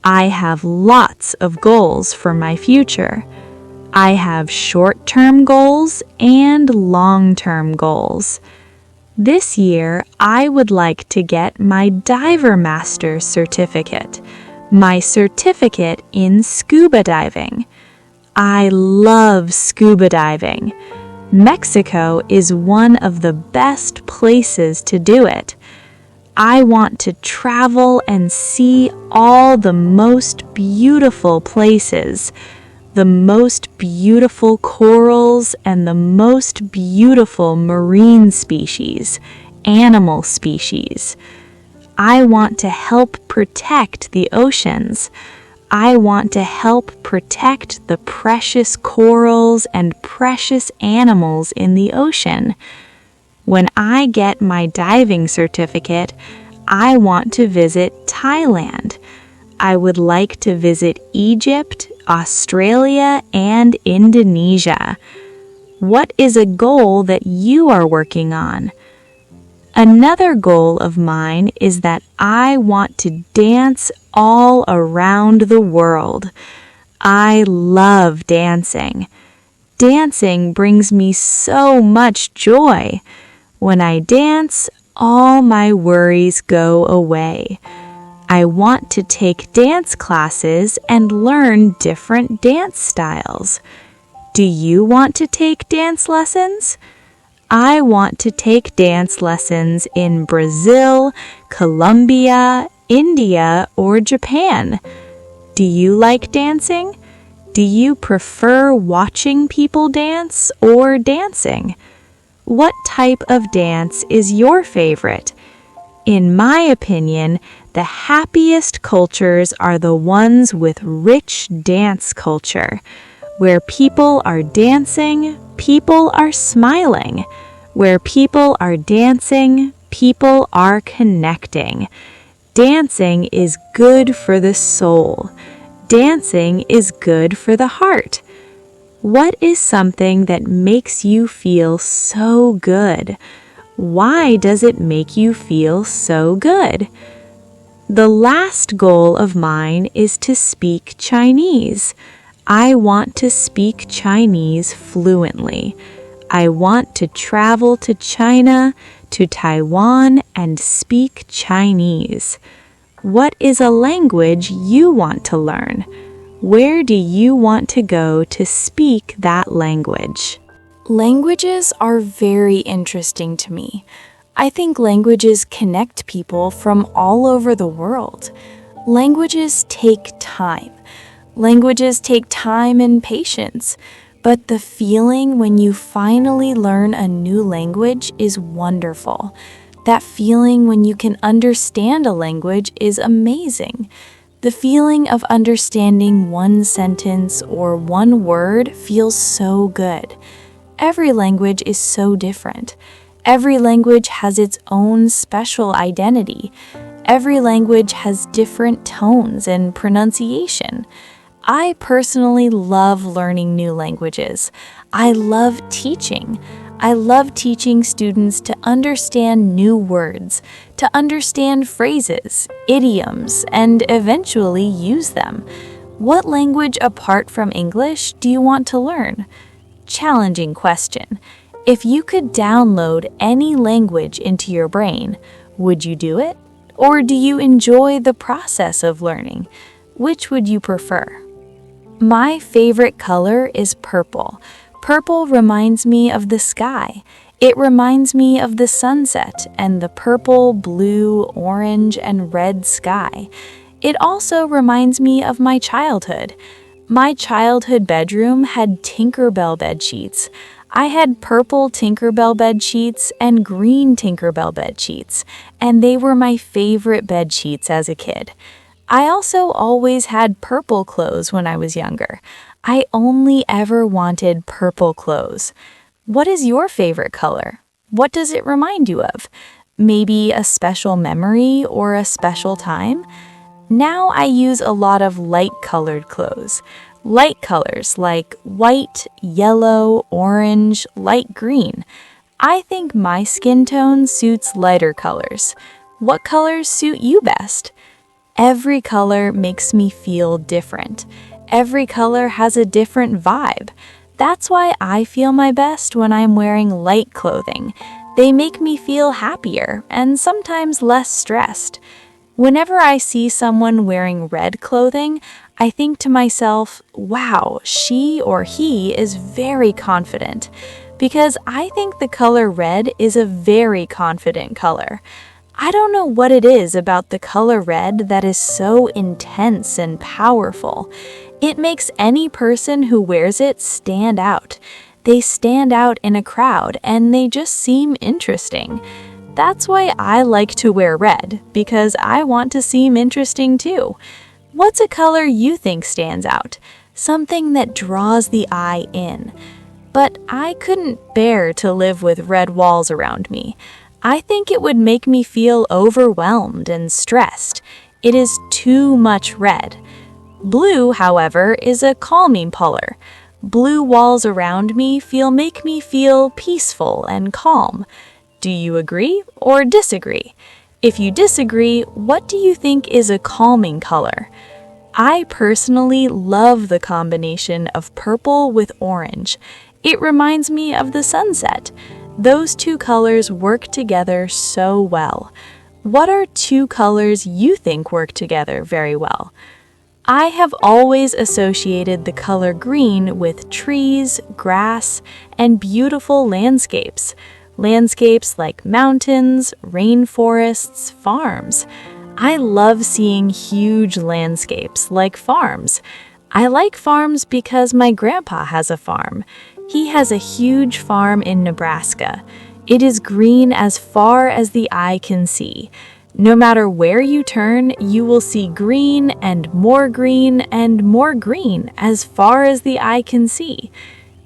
I have lots of goals for my future. I have short-term goals and long-term goals. This year, I would like to get my Diver Master certificate, my certificate in scuba diving. I love scuba diving. Mexico is one of the best places to do it. I want to travel and see all the most beautiful places, the most beautiful corals and the most beautiful marine species, animal species. I want to help protect the oceans. I want to help protect the precious corals and precious animals in the ocean. When I get my diving certificate, I want to visit Thailand. I would like to visit Egypt, Australia, and Indonesia. What is a goal that you are working on? Another goal of mine is that I want to dance all around the world. I love dancing. Dancing brings me so much joy. When I dance, all my worries go away. I want to take dance classes and learn different dance styles. Do you want to take dance lessons? I want to take dance lessons in Brazil, Colombia, India, or Japan. Do you like dancing? Do you prefer watching people dance or dancing? What type of dance is your favorite? In my opinion, the happiest cultures are the ones with rich dance culture. Where people are dancing, people are smiling. Where people are dancing, people are connecting. Dancing is good for the soul. Dancing is good for the heart. What is something that makes you feel so good? Why does it make you feel so good? The last goal of mine is to speak Chinese. I want to speak Chinese fluently. I want to travel to China, to Taiwan, and speak Chinese. What is a language you want to learn? Where do you want to go to speak that language? Languages are very interesting to me. I think languages connect people from all over the world. Languages take time. Languages take time and patience. But the feeling when you finally learn a new language is wonderful. That feeling when you can understand a language is amazing. The feeling of understanding one sentence or one word feels so good. Every language is so different. Every language has its own special identity. Every language has different tones and pronunciation. I personally love learning new languages. I love teaching. I love teaching students to understand new words, to understand phrases, idioms, and eventually use them. What language apart from English do you want to learn? Challenging question. If you could download any language into your brain, would you do it? Or do you enjoy the process of learning? Which would you prefer? My favorite color is purple. Purple reminds me of the sky. It reminds me of the sunset and the purple, blue, orange, and red sky. It also reminds me of my childhood. My childhood bedroom had Tinkerbell bedsheets. I had purple Tinkerbell bed sheets and green Tinkerbell bed sheets, and they were my favorite bed sheets as a kid. I also always had purple clothes when I was younger. I only ever wanted purple clothes. What is your favorite color? What does it remind you of? Maybe a special memory or a special time? Now I use a lot of light-colored clothes. Light colors like white, yellow, orange, light green. I think my skin tone suits lighter colors. What colors suit you best? Every color makes me feel different. Every color has a different vibe. That's why I feel my best when I'm wearing light clothing. They make me feel happier and sometimes less stressed. Whenever I see someone wearing red clothing, I think to myself, wow, she or he is very confident. Because I think the color red is a very confident color. I don't know what it is about the color red that is so intense and powerful. It makes any person who wears it stand out. They stand out in a crowd and they just seem interesting. That's why I like to wear red, because I want to seem interesting too. What's a color you think stands out? Something that draws the eye in. But I couldn't bear to live with red walls around me. I think it would make me feel overwhelmed and stressed. It is too much red. Blue, however, is a calming color. Blue walls around me make me feel peaceful and calm. Do you agree or disagree? If you disagree, what do you think is a calming color? I personally love the combination of purple with orange. It reminds me of the sunset. Those two colors work together so well. What are two colors you think work together very well? I have always associated the color green with trees, grass, and beautiful landscapes. Landscapes like mountains, rainforests, farms. I love seeing huge landscapes like farms. I like farms because my grandpa has a farm. He has a huge farm in Nebraska. It is green as far as the eye can see. No matter where you turn, you will see green and more green and more green as far as the eye can see.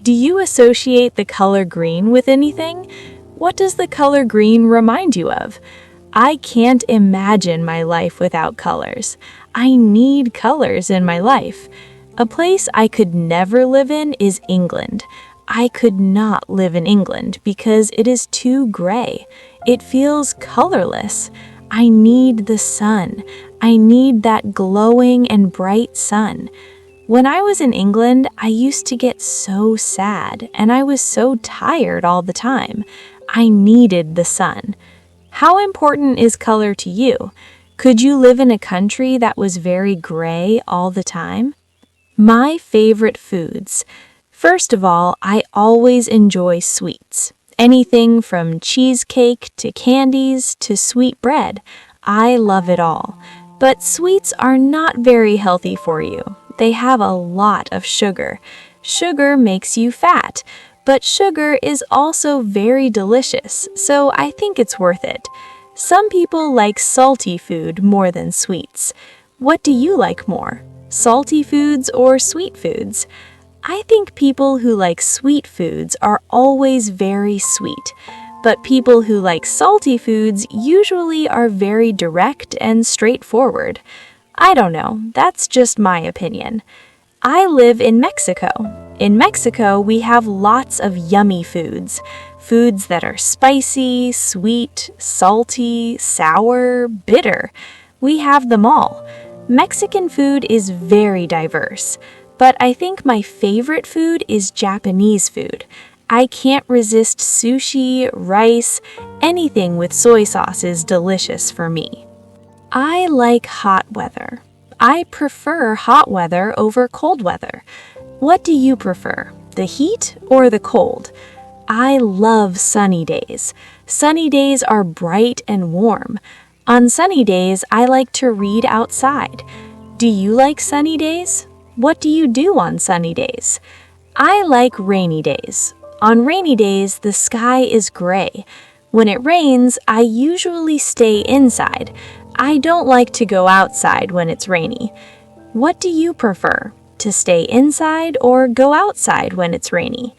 Do you associate the color green with anything? What does the color green remind you of? I can't imagine my life without colors. I need colors in my life. A place I could never live in is England. I could not live in England because it is too gray. It feels colorless. I need the sun. I need that glowing and bright sun. When I was in England, I used to get so sad and I was so tired all the time. I needed the sun. How important is color to you? Could you live in a country that was very gray all the time? My favorite foods. First of all, I always enjoy sweets. Anything from cheesecake to candies to sweet bread. I love it all. But sweets are not very healthy for you. They have a lot of sugar. Sugar makes you fat. But sugar is also very delicious, so I think it's worth it. Some people like salty food more than sweets. What do you like more? Salty foods or sweet foods? I think people who like sweet foods are always very sweet, but people who like salty foods usually are very direct and straightforward. I don't know, that's just my opinion. I live in Mexico. In Mexico, we have lots of yummy foods. Foods that are spicy, sweet, salty, sour, bitter. We have them all. Mexican food is very diverse. But I think my favorite food is Japanese food. I can't resist sushi, rice, anything with soy sauce is delicious for me. I like hot weather. I prefer hot weather over cold weather. What do you prefer, the heat or the cold? I love sunny days. Sunny days are bright and warm. On sunny days, I like to read outside. Do you like sunny days? What do you do on sunny days? I like rainy days. On rainy days, the sky is gray. When it rains, I usually stay inside. I don't like to go outside when it's rainy. What do you prefer? To stay inside or go outside when it's rainy?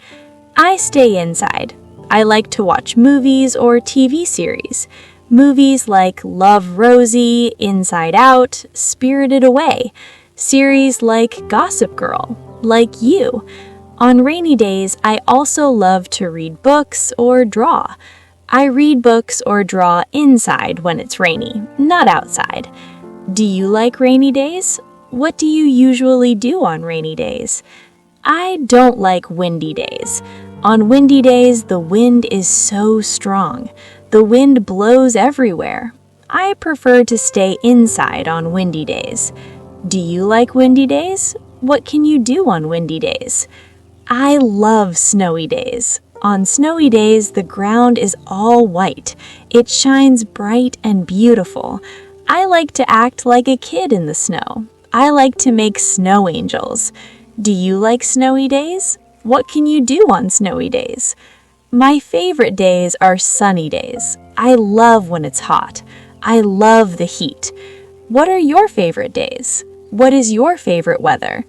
I stay inside. I like to watch movies or TV series. Movies like Love, Rosie, Inside Out, Spirited Away. Series like Gossip Girl, like you. On rainy days, I also love to read books or draw. I read books or draw inside when it's rainy, not outside. Do you like rainy days? What do you usually do on rainy days? I don't like windy days. On windy days, the wind is so strong. The wind blows everywhere. I prefer to stay inside on windy days. Do you like windy days? What can you do on windy days? I love snowy days. On snowy days, the ground is all white. It shines bright and beautiful. I like to act like a kid in the snow. I like to make snow angels. Do you like snowy days? What can you do on snowy days? My favorite days are sunny days. I love when it's hot. I love the heat. What are your favorite days? What is your favorite weather?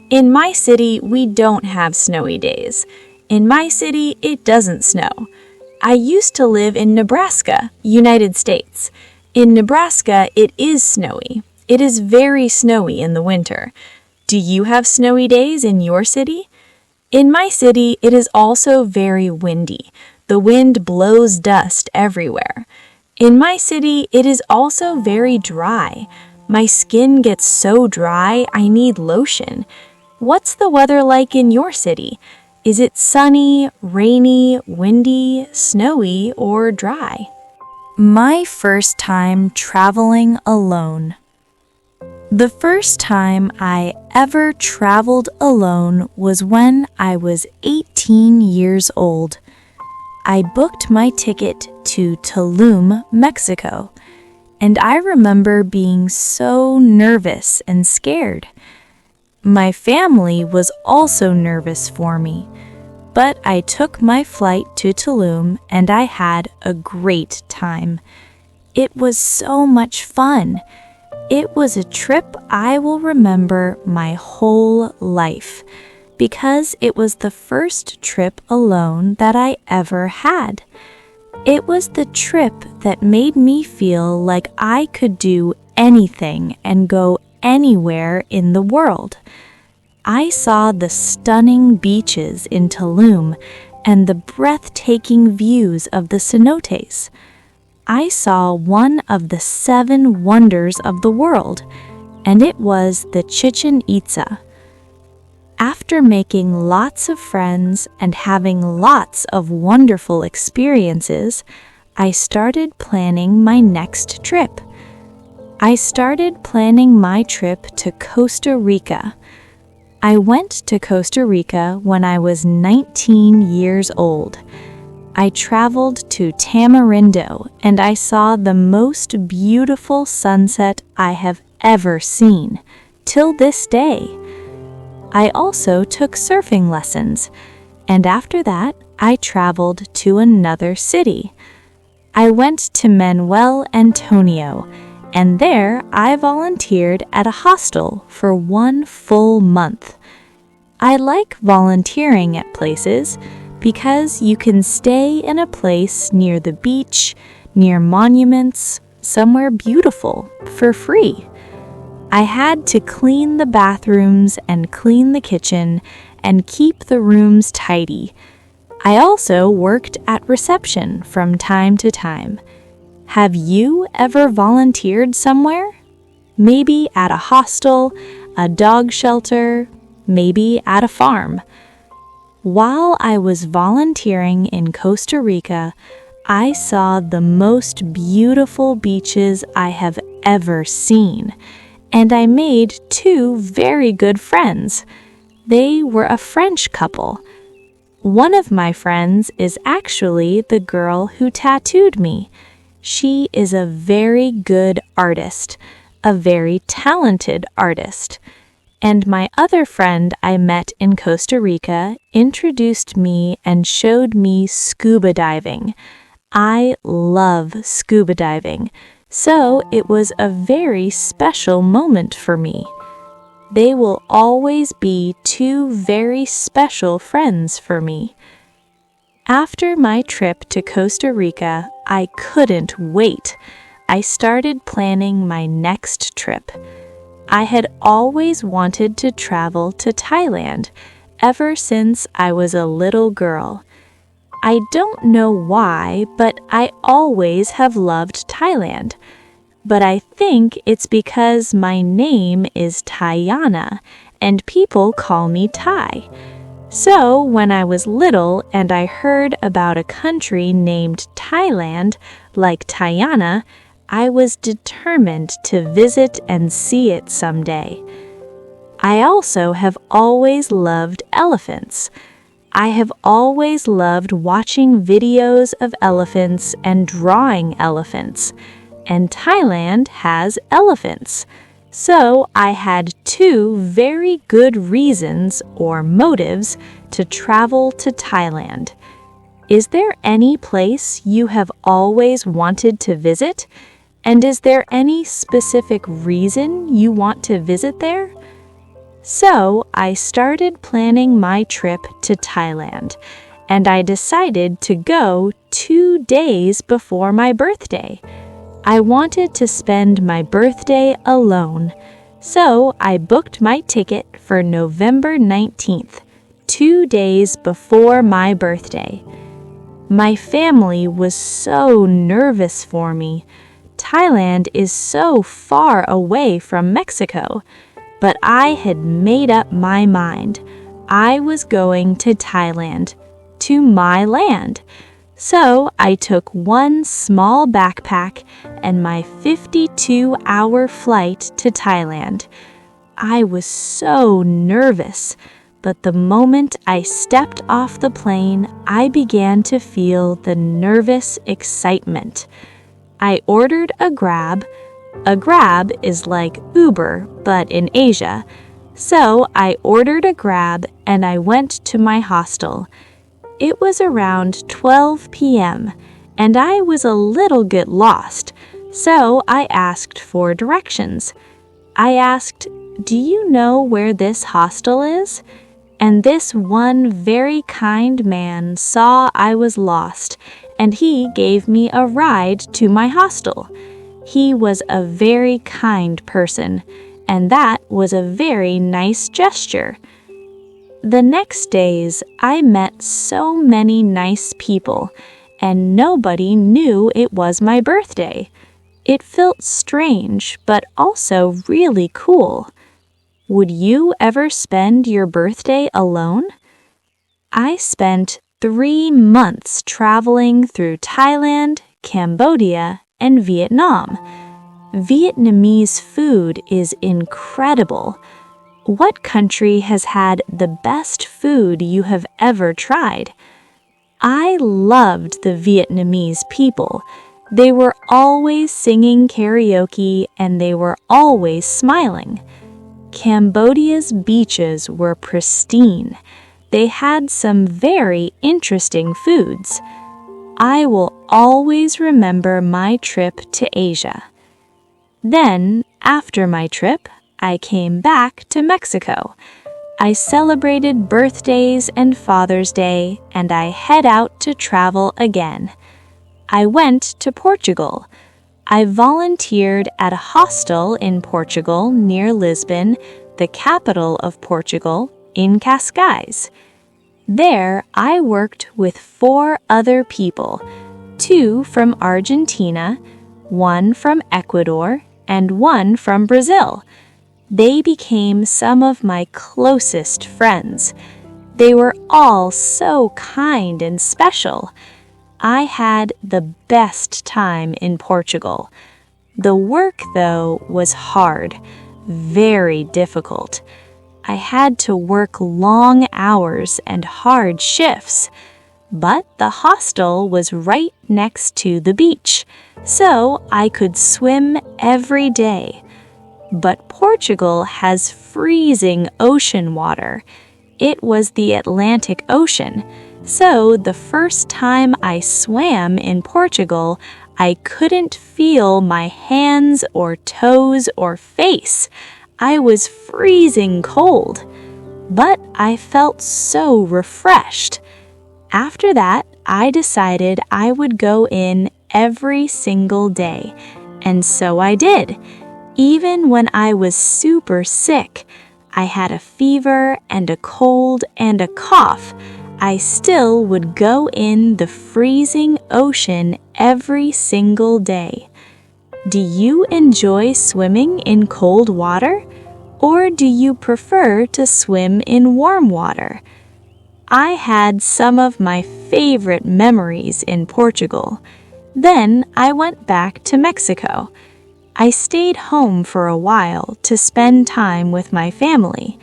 In my city, we don't have snowy days. In my city, it doesn't snow. I used to live in Nebraska, United States. In Nebraska, it is snowy. It is very snowy in the winter. Do you have snowy days in your city? In my city, it is also very windy. The wind blows dust everywhere. In my city, it is also very dry. My skin gets so dry, I need lotion. What's the weather like in your city? Is it sunny, rainy, windy, snowy, or dry? My first time traveling alone. The first time I ever traveled alone was when I was 18 years old. I booked my ticket to Tulum, Mexico, and I remember being so nervous and scared. My family was also nervous for me, but I took my flight to Tulum and I had a great time. It was so much fun. It was a trip I will remember my whole life because it was the first trip alone that I ever had. It was the trip that made me feel like I could do anything and go anywhere in the world. I saw the stunning beaches in Tulum and the breathtaking views of the cenotes. I saw one of the 7 wonders of the world, and it was the Chichen Itza. After making lots of friends and having lots of wonderful experiences, I started planning my next trip. I started planning my trip to Costa Rica. I went to Costa Rica when I was 19 years old. I traveled to Tamarindo and I saw the most beautiful sunset I have ever seen, till this day. I also took surfing lessons, and after that, I traveled to another city. I went to Manuel Antonio, and there I volunteered at a hostel for 1 full month. I like volunteering at places because you can stay in a place near the beach, near monuments, somewhere beautiful, for free. I had to clean the bathrooms and clean the kitchen and keep the rooms tidy. I also worked at reception from time to time. Have you ever volunteered somewhere? Maybe at a hostel, a dog shelter, maybe at a farm. While I was volunteering in Costa Rica, I saw the most beautiful beaches I have ever seen, and I made 2 very good friends. They were a French couple. One of my friends is actually the girl who tattooed me. She is a very good artist, a very talented artist. And my other friend I met in Costa Rica introduced me and showed me scuba diving. I love scuba diving, so it was a very special moment for me. They will always be two very special friends for me. After my trip to Costa Rica, I couldn't wait. I started planning my next trip. I had always wanted to travel to Thailand ever since I was a little girl. I don't know why, but I always have loved Thailand. But I think it's because my name is Tayana, and people call me Thai. So when I was little and I heard about a country named Thailand, like Tayana, I was determined to visit and see it someday. I also have always loved elephants. I have always loved watching videos of elephants and drawing elephants. And Thailand has elephants. So I had two very good reasons or motives to travel to Thailand. Is there any place you have always wanted to visit? And is there any specific reason you want to visit there? So I started planning my trip to Thailand, and I decided to go 2 days before my birthday. I wanted to spend my birthday alone, so I booked my ticket for November 19th, 2 days before my birthday. My family was so nervous for me. Thailand is so far away from Mexico, but I had made up my mind. I was going to Thailand, to my land. So I took one small backpack and my 52-hour flight to Thailand. I was so nervous, but the moment I stepped off the plane, I began to feel the nervous excitement. I ordered a Grab. A Grab is like Uber, but in Asia. So I ordered a Grab and I went to my hostel. It was around 12 p.m., and I was a little bit lost, so I asked for directions. I asked, "Do you know where this hostel is?" And this one very kind man saw I was lost, and he gave me a ride to my hostel. He was a very kind person, and that was a very nice gesture. The next days, I met so many nice people, and nobody knew it was my birthday. It felt strange, but also really cool. Would you ever spend your birthday alone? I spent 3 months traveling through Thailand, Cambodia, and Vietnam. Vietnamese food is incredible. What country has had the best food you have ever tried? I loved the Vietnamese people. They were always singing karaoke and they were always smiling. Cambodia's beaches were pristine. They had some very interesting foods. I will always remember my trip to Asia. Then, after my trip, I came back to Mexico. I celebrated birthdays and Father's Day, and I head out to travel again. I went to Portugal. I volunteered at a hostel in Portugal near Lisbon, the capital of Portugal, in Cascais. There, I worked with 4 other people, 2 from Argentina, 1 from Ecuador, and 1 from Brazil. They became some of my closest friends. They were all so kind and special. I had the best time in Portugal. The work, though, was hard, very difficult. I had to work long hours and hard shifts. But the hostel was right next to the beach, so I could swim every day. But Portugal has freezing ocean water. It was the Atlantic Ocean, so the first time I swam in Portugal, I couldn't feel my hands or toes or face. I was freezing cold, but I felt so refreshed. After that, I decided I would go in every single day, and so I did. Even when I was super sick, I had a fever and a cold and a cough, I still would go in the freezing ocean every single day. Do you enjoy swimming in cold water? Or do you prefer to swim in warm water? I had some of my favorite memories in Portugal. Then I went back to Mexico. I stayed home for a while to spend time with my family.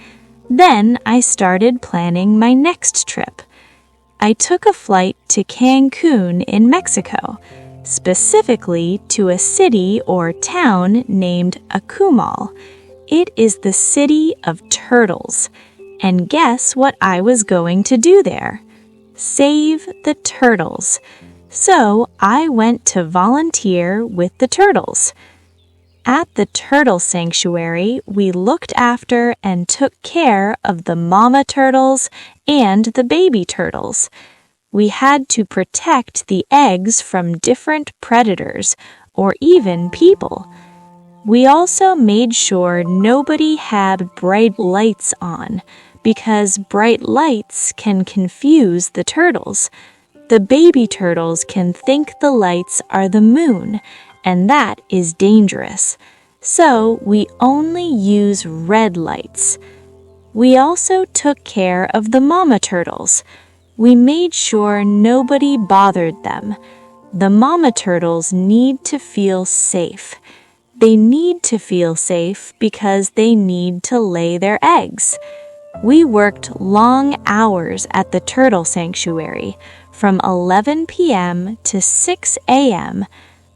Then I started planning my next trip. I took a flight to Cancun in Mexico, specifically to a city or town named Akumal. It is the city of turtles. And guess what I was going to do there? Save the turtles. So I went to volunteer with the turtles. At the turtle sanctuary, we looked after and took care of the mama turtles and the baby turtles. We had to protect the eggs from different predators or even people. We also made sure nobody had bright lights on because bright lights can confuse the turtles. The baby turtles can think the lights are the moon, and that is dangerous. So we only use red lights. We also took care of the mama turtles. We made sure nobody bothered them. The mama turtles need to feel safe. They need to feel safe because they need to lay their eggs. We worked long hours at the turtle sanctuary, from 11 p.m. to 6 a.m.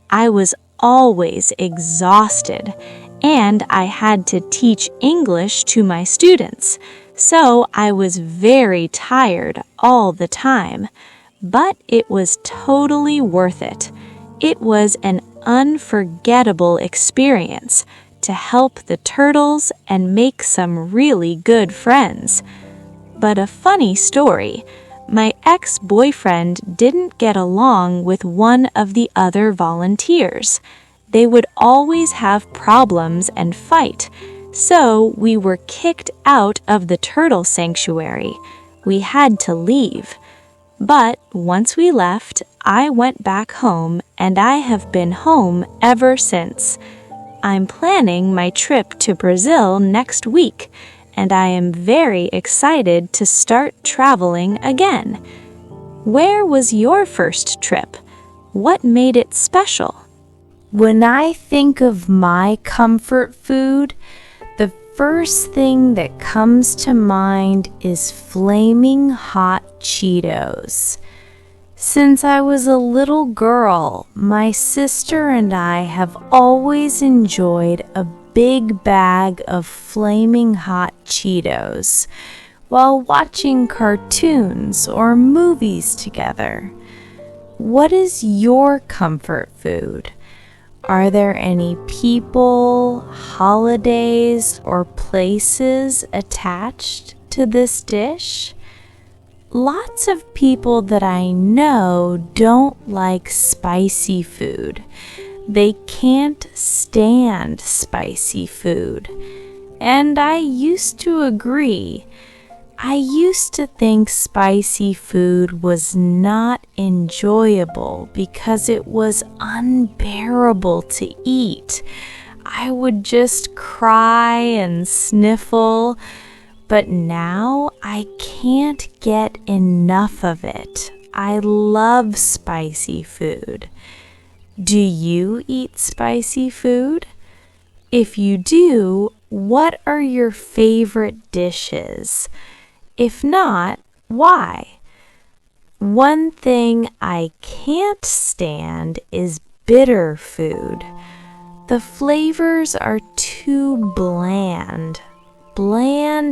I was always exhausted, and I had to teach English to my students, so I was very tired all the time. But it was totally worth it. It was an unforgettable experience to help the turtles and make some really good friends. But a funny story. My ex-boyfriend didn't get along with one of the other volunteers. They would always have problems and fight, so we were kicked out of the turtle sanctuary. We had to leave. But once we left, I went back home, and I have been home ever since. I'm planning my trip to Brazil next week, and I am very excited to start traveling again. Where was your first trip? What made it special? When I think of my comfort food, the first thing that comes to mind is flaming hot Cheetos. Since I was a little girl, my sister and I have always enjoyed a big bag of flaming hot Cheetos while watching cartoons or movies together. What is your comfort food? Are there any people, holidays, or places attached to this dish? Lots of people that I know don't like spicy food. They can't stand spicy food. And I used to agree. I used to think spicy food was not enjoyable because it was unbearable to eat. I would just cry and sniffle, but now I can't get enough of it. I love spicy food. Do you eat spicy food? If you do, what are your favorite dishes? If not, why? One thing I can't stand is bitter food. The flavors are too bland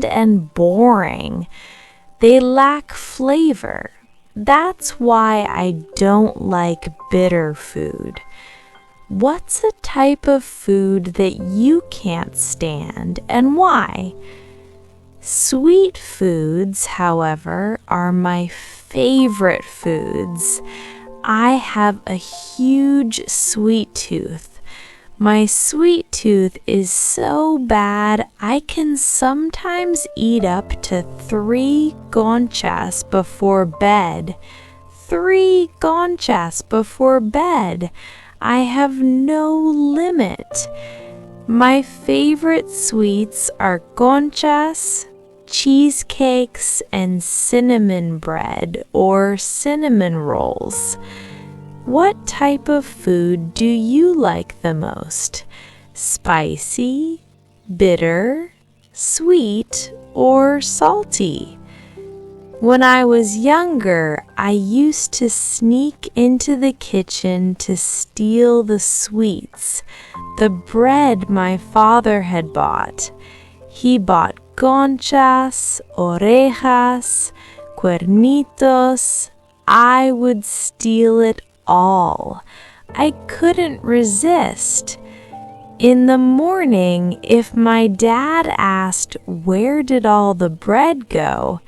and boring. They lack flavor. That's why I don't like bitter food. What's a type of food that you can't stand and why? Sweet foods, however, are my favorite foods. I have a huge sweet tooth. My sweet tooth is so bad I can sometimes eat up to 3 conchas before bed. 3 conchas before bed. I have no limit. My favorite sweets are conchas, cheesecakes, and cinnamon bread or cinnamon rolls. What type of food do you like the most? Spicy, bitter, sweet, or salty? When I was younger, I used to sneak into the kitchen to steal the sweets, the bread my father had bought. He bought conchas, orejas, cuernitos. I would steal it all. I couldn't resist. In the morning, if my dad asked where did all the bread go,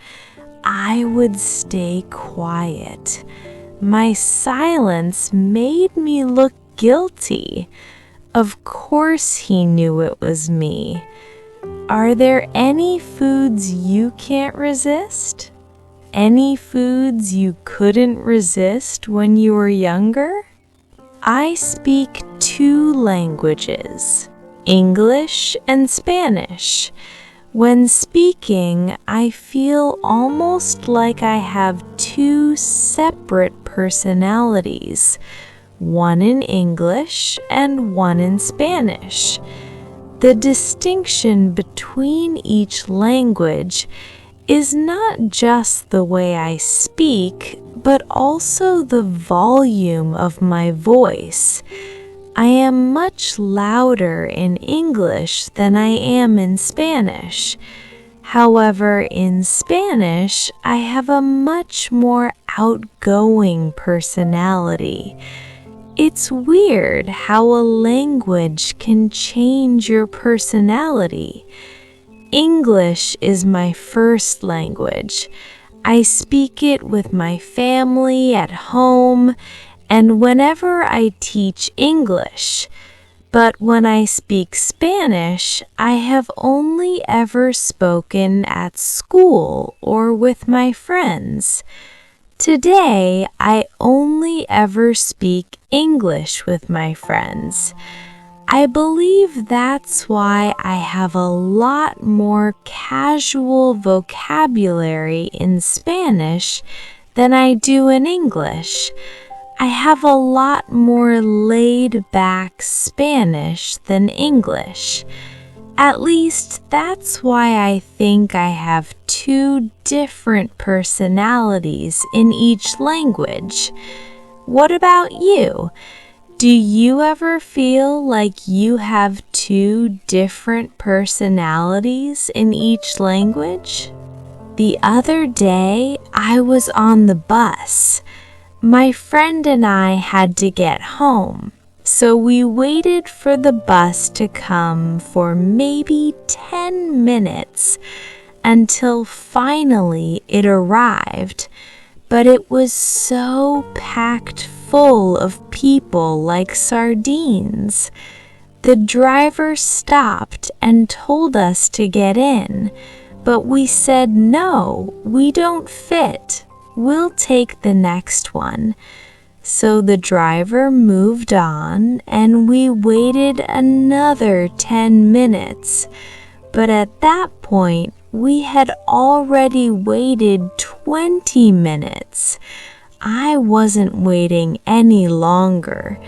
I would stay quiet. My silence made me look guilty. Of course he knew it was me. Are there any foods you can't resist? Any foods you couldn't resist when you were younger? I speak 2 languages, English and Spanish. When speaking, I feel almost like I have 2 separate personalities, one in English and one in Spanish. The distinction between each language is not just the way I speak, but also the volume of my voice. I am much louder in English than I am in Spanish. However, in Spanish, I have a much more outgoing personality. It's weird how a language can change your personality. English is my first language. I speak it with my family at home and whenever I teach English. But when I speak Spanish, I have only ever spoken at school or with my friends. Today, I only ever speak English with my friends. I believe that's why I have a lot more casual vocabulary in Spanish than I do in English. I have a lot more laid-back Spanish than English. At least that's why I think I have 2 different personalities in each language. What about you? Do you ever feel like you have 2 different personalities in each language? The other day, I was on the bus. My friend and I had to get home, so we waited for the bus to come for maybe 10 minutes until finally it arrived. But it was so packed full of people like sardines. The driver stopped and told us to get in, but we said no, we don't fit. We'll take the next one. So the driver moved on and we waited another 10 minutes. But at that point, we had already waited 20 minutes. I wasn't waiting any longer.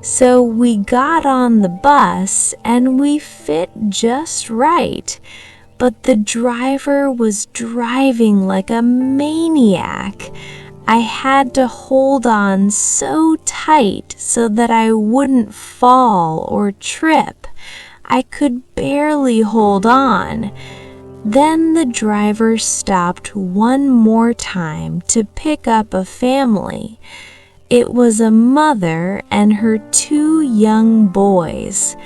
So we got on the bus and we fit just right. But the driver was driving like a maniac. I had to hold on so tight so that I wouldn't fall or trip. I could barely hold on. Then the driver stopped one more time to pick up a family. It was a mother and her 2 young boys.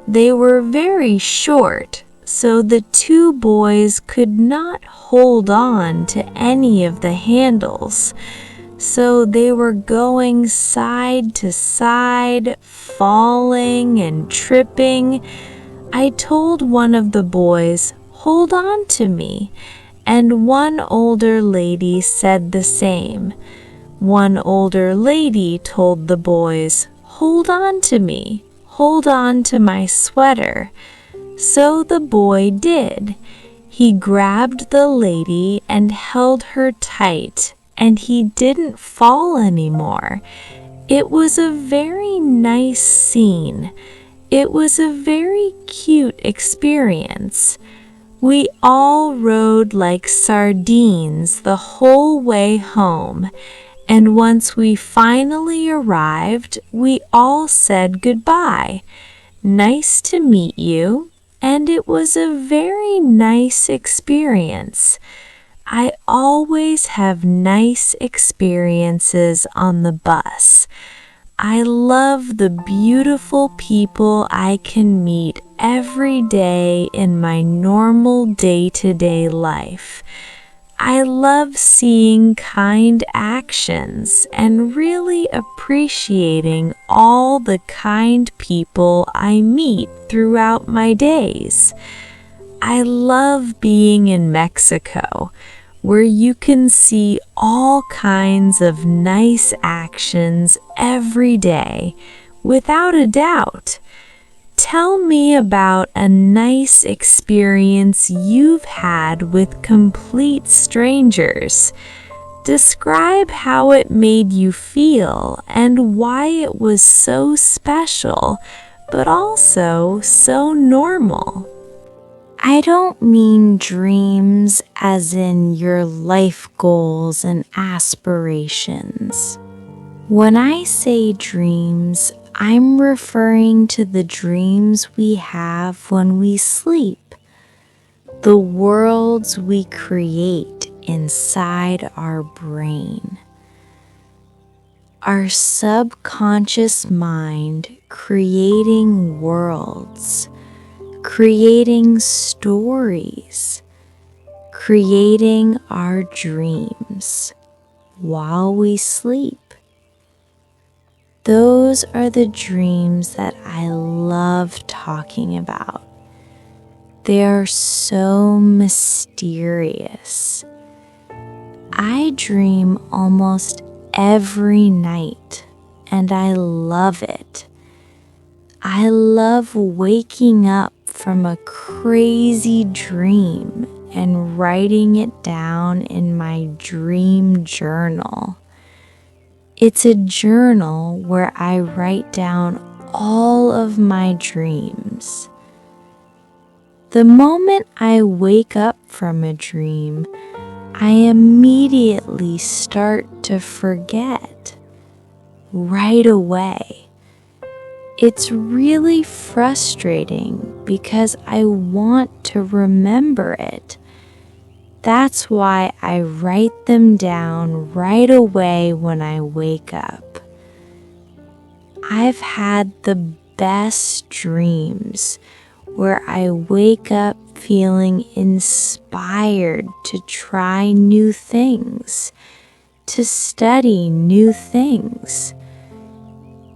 They were very short, so the 2 boys could not hold on to any of the handles. So they were going side to side, falling and tripping. I told one of the boys, "Hold on to me," and one older lady said the same. One older lady told the boys, "Hold on to me, hold on to my sweater." So the boy did. He grabbed the lady and held her tight, and he didn't fall anymore. It was a very nice scene. It was a very cute experience. We all rode like sardines the whole way home, and once we finally arrived, we all said goodbye. Nice to meet you, and it was a very nice experience. I always have nice experiences on the bus. I love the beautiful people I can meet every day in my normal day-to-day life. I love seeing kind actions and really appreciating all the kind people I meet throughout my days. I love being in Mexico, where you can see all kinds of nice actions every day, without a doubt. Tell me about a nice experience you've had with complete strangers. Describe how it made you feel and why it was so special, but also so normal. I don't mean dreams as in your life goals and aspirations. When I say dreams, I'm referring to the dreams we have when we sleep, the worlds we create inside our brain. Our subconscious mind creating worlds, creating stories, creating our dreams while we sleep. Those are the dreams that I love talking about. They are so mysterious. I dream almost every night, and I love it. I love waking up from a crazy dream and writing it down in my dream journal. It's a journal where I write down all of my dreams. The moment I wake up from a dream, I immediately start to forget right away. It's really frustrating because I want to remember it. That's why I write them down right away when I wake up. I've had the best dreams where I wake up feeling inspired to try new things, to study new things.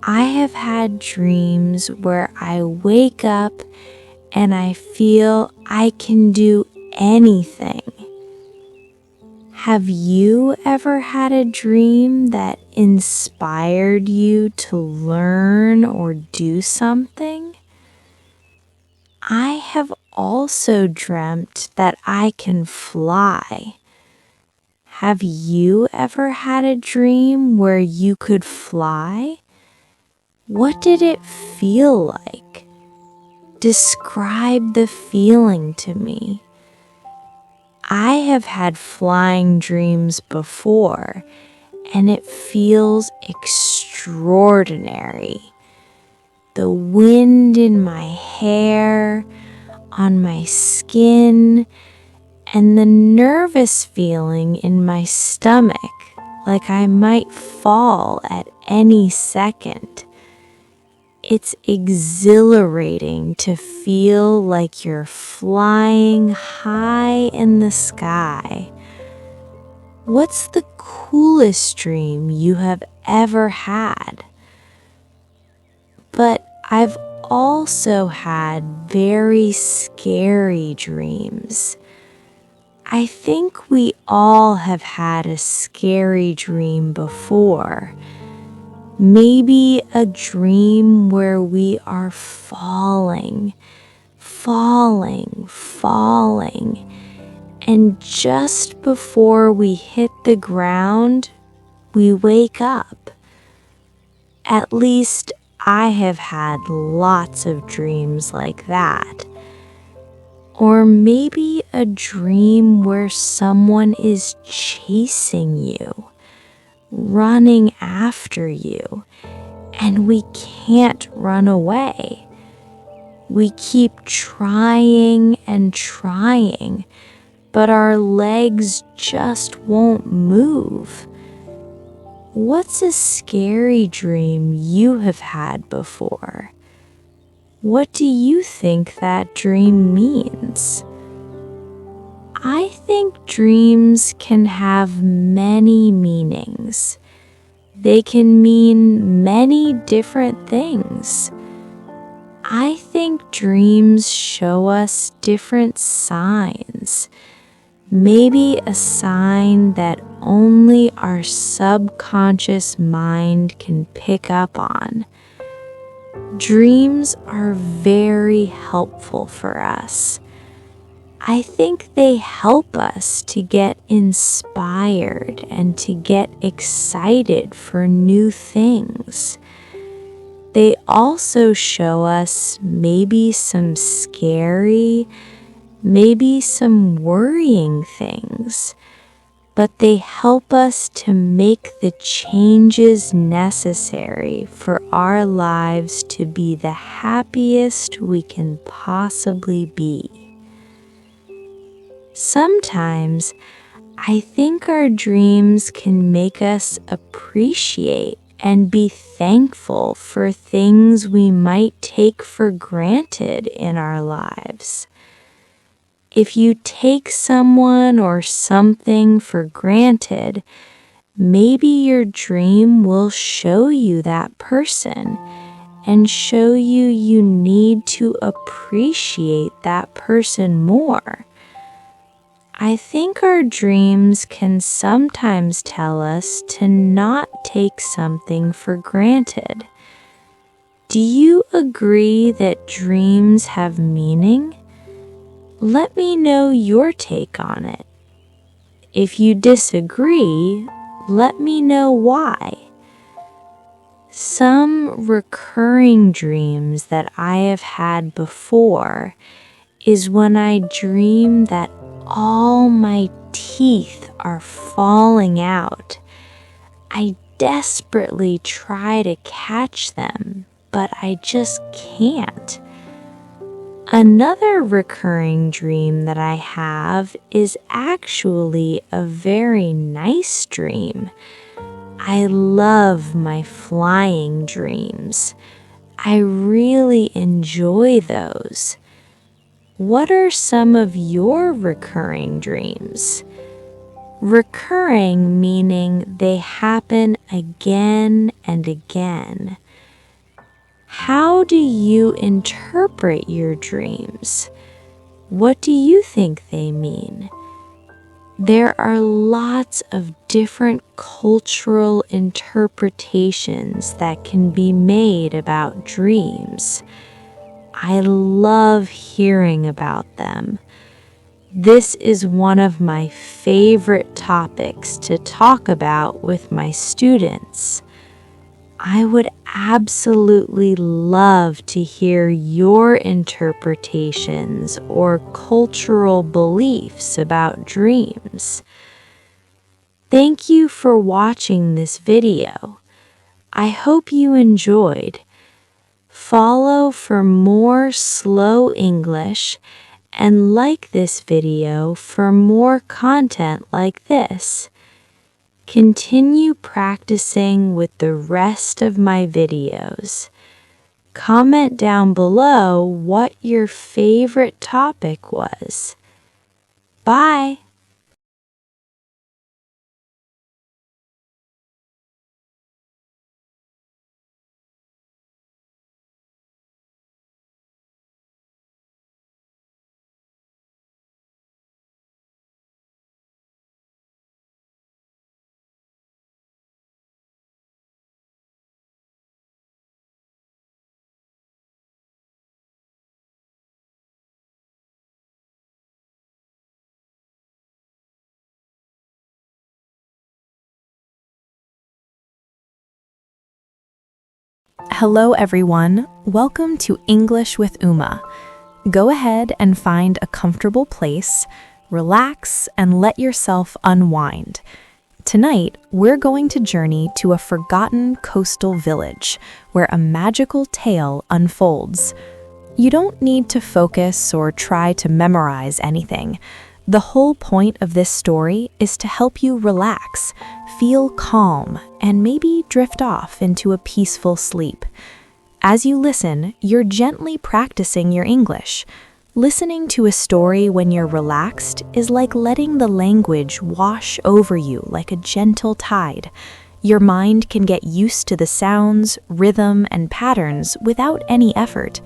I have had dreams where I wake up and I feel I can do anything. Have you ever had a dream that inspired you to learn or do something? I have also dreamt that I can fly. Have you ever had a dream where you could fly? What did it feel like? Describe the feeling to me. I have had flying dreams before, and it feels extraordinary. The wind in my hair, on my skin, and the nervous feeling in my stomach, like I might fall at any second. It's exhilarating to feel like you're flying high in the sky. What's the coolest dream you have ever had? But I've also had very scary dreams. I think we all have had a scary dream before. Maybe a dream where we are falling, and just before we hit the ground, we wake up. At least I have had lots of dreams like that. Or maybe a dream where someone is chasing you, running after you, and we can't run away. We keep trying and trying, but our legs just won't move. What's a scary dream you have had before? What do you think that dream means? I think dreams can have many meanings. They can mean many different things. I think dreams show us different signs. Maybe a sign that only our subconscious mind can pick up on. Dreams are very helpful for us. I think they help us to get inspired and to get excited for new things. They also show us maybe some scary, maybe some worrying things, but they help us to make the changes necessary for our lives to be the happiest we can possibly be. Sometimes I think our dreams can make us appreciate and be thankful for things we might take for granted in our lives. If you take someone or something for granted, maybe your dream will show you that person and show you you need to appreciate that person more. I think our dreams can sometimes tell us to not take something for granted. Do you agree that dreams have meaning? Let me know your take on it. If you disagree, let me know why. Some recurring dreams that I have had before is when I dream that all my teeth are falling out. I desperately try to catch them, but I just can't. Another recurring dream that I have is actually a very nice dream. I love my flying dreams. I really enjoy those. What are some of your recurring dreams? Recurring meaning they happen again and again. How do you interpret your dreams? What do you think they mean? There are lots of different cultural interpretations that can be made about dreams. I love hearing about them. This is one of my favorite topics to talk about with my students. I would absolutely love to hear your interpretations or cultural beliefs about dreams. Thank you for watching this video. I hope you enjoyed. Follow for more slow English and like this video for more content like this. Continue practicing with the rest of my videos. Comment down below what your favorite topic was. Bye! Hello everyone, welcome to English with Uma. Go ahead and find a comfortable place, relax, and let yourself unwind. Tonight, we're going to journey to a forgotten coastal village where a magical tale unfolds. You don't need to focus or try to memorize anything. The whole point of this story is to help you relax, feel calm, and maybe drift off into a peaceful sleep. As you listen, you're gently practicing your English. Listening to a story when you're relaxed is like letting the language wash over you like a gentle tide. Your mind can get used to the sounds, rhythm, and patterns without any effort.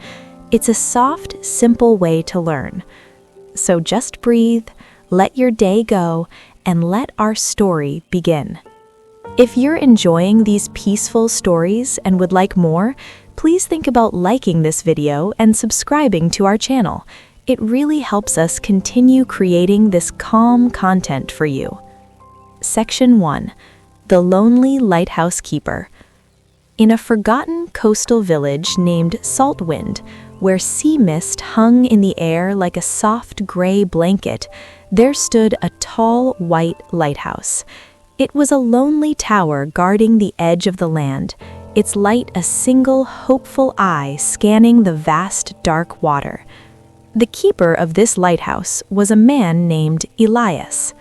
It's a soft, simple way to learn. So just breathe, let your day go, and let our story begin. If you're enjoying these peaceful stories and would like more, please think about liking this video and subscribing to our channel. It really helps us continue creating this calm content for you. Section 1. The Lonely Lighthouse Keeper. In a forgotten coastal village named Saltwind, where sea mist hung in the air like a soft gray blanket, there stood a tall white lighthouse. It was a lonely tower guarding the edge of the land, its light a single hopeful eye scanning the vast dark water. The keeper of this lighthouse was a man named Elias.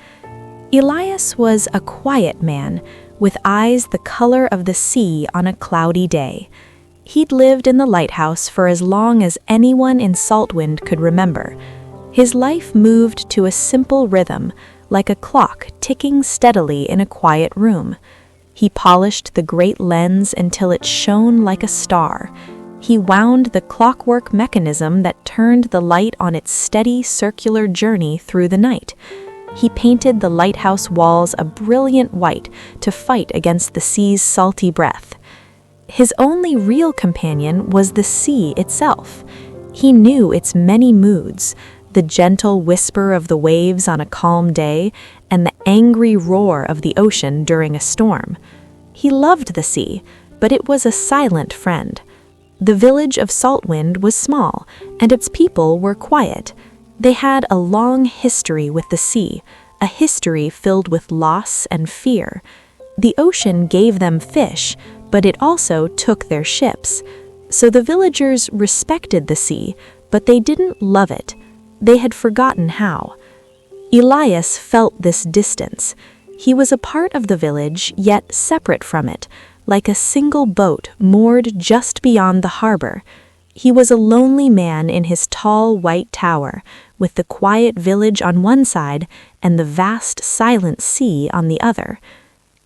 Elias was a quiet man, with eyes the color of the sea on a cloudy day. He'd lived in the lighthouse for as long as anyone in Saltwind could remember. His life moved to a simple rhythm, like a clock ticking steadily in a quiet room. He polished the great lens until it shone like a star. He wound the clockwork mechanism that turned the light on its steady circular journey through the night. He painted the lighthouse walls a brilliant white to fight against the sea's salty breath. His only real companion was the sea itself. He knew its many moods, the gentle whisper of the waves on a calm day, and the angry roar of the ocean during a storm. He loved the sea, but it was a silent friend. The village of Saltwind was small, and its people were quiet. They had a long history with the sea, a history filled with loss and fear. The ocean gave them fish, but it also took their ships. So the villagers respected the sea, but they didn't love it. They had forgotten how. Elias felt this distance. He was a part of the village, yet separate from it, like a single boat moored just beyond the harbor. He was a lonely man in his tall white tower, with the quiet village on one side and the vast silent sea on the other.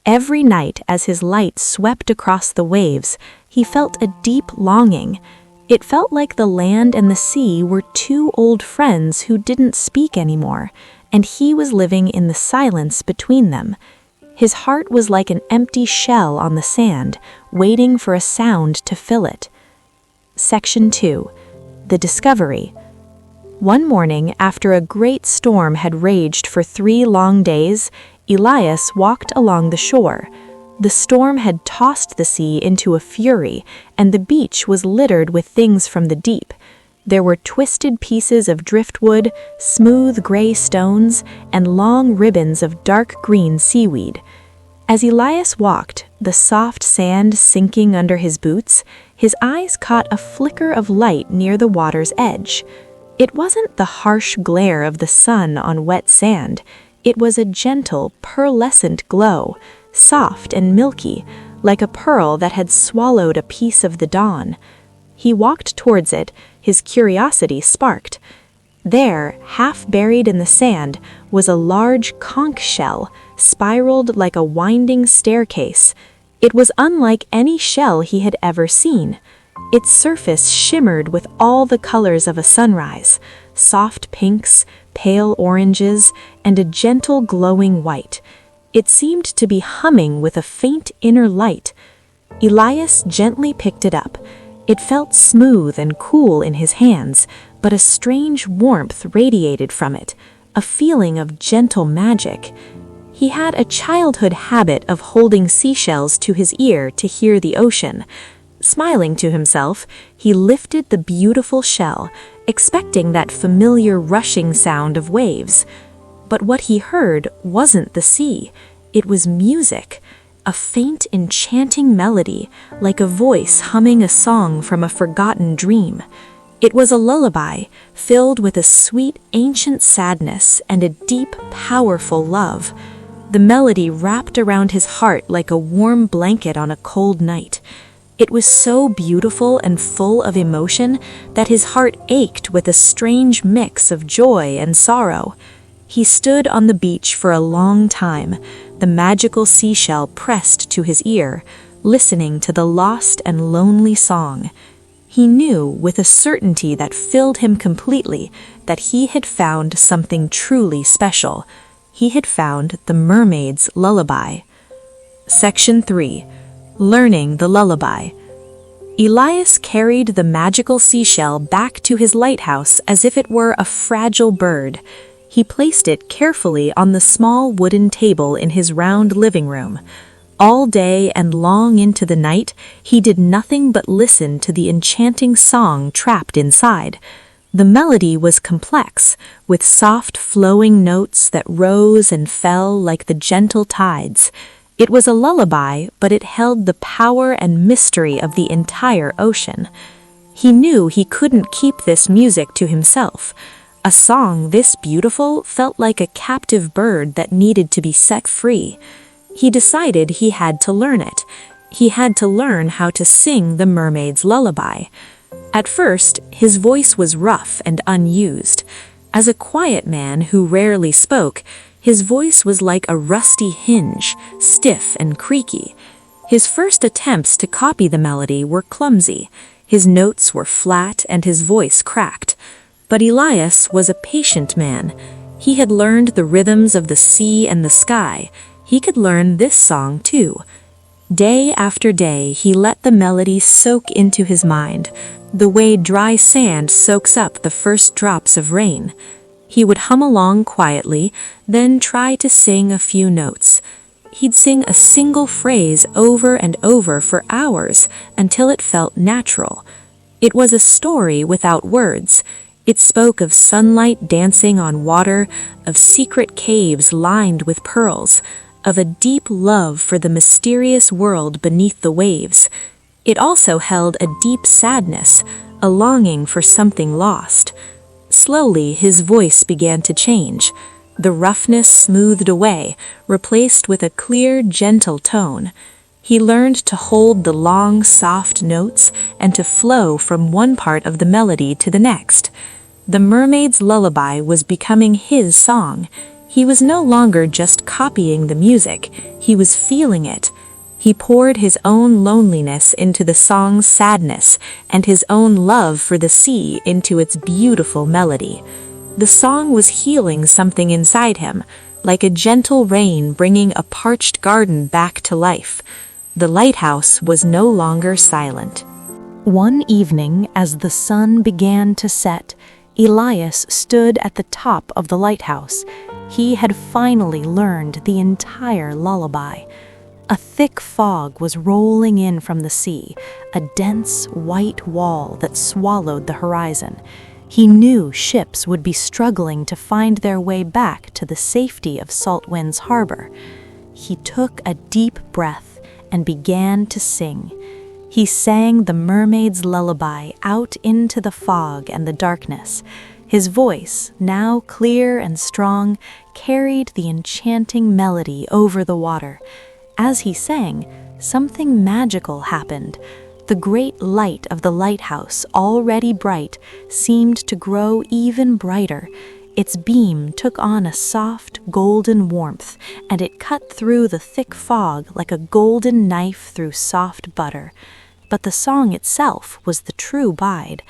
Every night as his light swept across the waves, he felt a deep longing. It felt like the land and the sea were two old friends who didn't speak anymore, and he was living in the silence between them. His heart was like an empty shell on the sand, waiting for a sound to fill it. Section 2. The Discovery. One morning, after a great storm had raged for 3 long days, Elias walked along the shore. The storm had tossed the sea into a fury, and the beach was littered with things from the deep. There were twisted pieces of driftwood, smooth gray stones, and long ribbons of dark green seaweed. As Elias walked, the soft sand sinking under his boots, his eyes caught a flicker of light near the water's edge. It wasn't the harsh glare of the sun on wet sand. It was a gentle, pearlescent glow, soft and milky, like a pearl that had swallowed a piece of the dawn. He walked towards it, his curiosity sparked. There, half buried in the sand, was a large conch shell, spiraled like a winding staircase. It was unlike any shell he had ever seen. Its surface shimmered with all the colors of a sunrise, soft pinks, pale oranges, and a gentle glowing white. It seemed to be humming with a faint inner light. Elias gently picked it up. It felt smooth and cool in his hands, but a strange warmth radiated from it, a feeling of gentle magic. He had a childhood habit of holding seashells to his ear to hear the ocean. Smiling to himself, he lifted the beautiful shell, expecting that familiar rushing sound of waves. But what he heard wasn't the sea. It was music, a faint, enchanting melody, like a voice humming a song from a forgotten dream. It was a lullaby, filled with a sweet, ancient sadness and a deep, powerful love. The melody wrapped around his heart like a warm blanket on a cold night. It was so beautiful and full of emotion that his heart ached with a strange mix of joy and sorrow. He stood on the beach for a long time, the magical seashell pressed to his ear, listening to the lost and lonely song. He knew with a certainty that filled him completely that he had found something truly special. He had found the mermaid's lullaby. Section 3. Learning the lullaby. Elias carried the magical seashell back to his lighthouse as if it were a fragile bird. He placed it carefully on the small wooden table in his round living room. All day and long into the night, he did nothing but listen to the enchanting song trapped inside. The melody was complex, with soft flowing notes that rose and fell like the gentle tides. It was a lullaby, but it held the power and mystery of the entire ocean. He knew he couldn't keep this music to himself. A song this beautiful felt like a captive bird that needed to be set free. He decided he had to learn it. He had to learn how to sing the mermaid's lullaby. At first, his voice was rough and unused. As a quiet man who rarely spoke, his voice was like a rusty hinge, stiff and creaky. His first attempts to copy the melody were clumsy. His notes were flat and his voice cracked. But Elias was a patient man. He had learned the rhythms of the sea and the sky. He could learn this song too. Day after day, he let the melody soak into his mind, the way dry sand soaks up the first drops of rain. He would hum along quietly, then try to sing a few notes. He'd sing a single phrase over and over for hours until it felt natural. It was a story without words. It spoke of sunlight dancing on water, of secret caves lined with pearls, of a deep love for the mysterious world beneath the waves. It also held a deep sadness, a longing for something lost. Slowly, his voice began to change. The roughness smoothed away, replaced with a clear, gentle tone. He learned to hold the long, soft notes and to flow from one part of the melody to the next. The mermaid's lullaby was becoming his song. He was no longer just copying the music, he was feeling it. He poured his own loneliness into the song's sadness and his own love for the sea into its beautiful melody. The song was healing something inside him, like a gentle rain bringing a parched garden back to life. The lighthouse was no longer silent. One evening, as the sun began to set, Elias stood at the top of the lighthouse. He had finally learned the entire lullaby. A thick fog was rolling in from the sea, a dense white wall that swallowed the horizon. He knew ships would be struggling to find their way back to the safety of Saltwind's harbor. He took a deep breath and began to sing. He sang the mermaid's lullaby out into the fog and the darkness. His voice, now clear and strong, carried the enchanting melody over the water. As he sang, something magical happened. The great light of the lighthouse, already bright, seemed to grow even brighter. Its beam took on a soft, golden warmth, and it cut through the thick fog like a golden knife through soft butter. But the song itself was the true guide.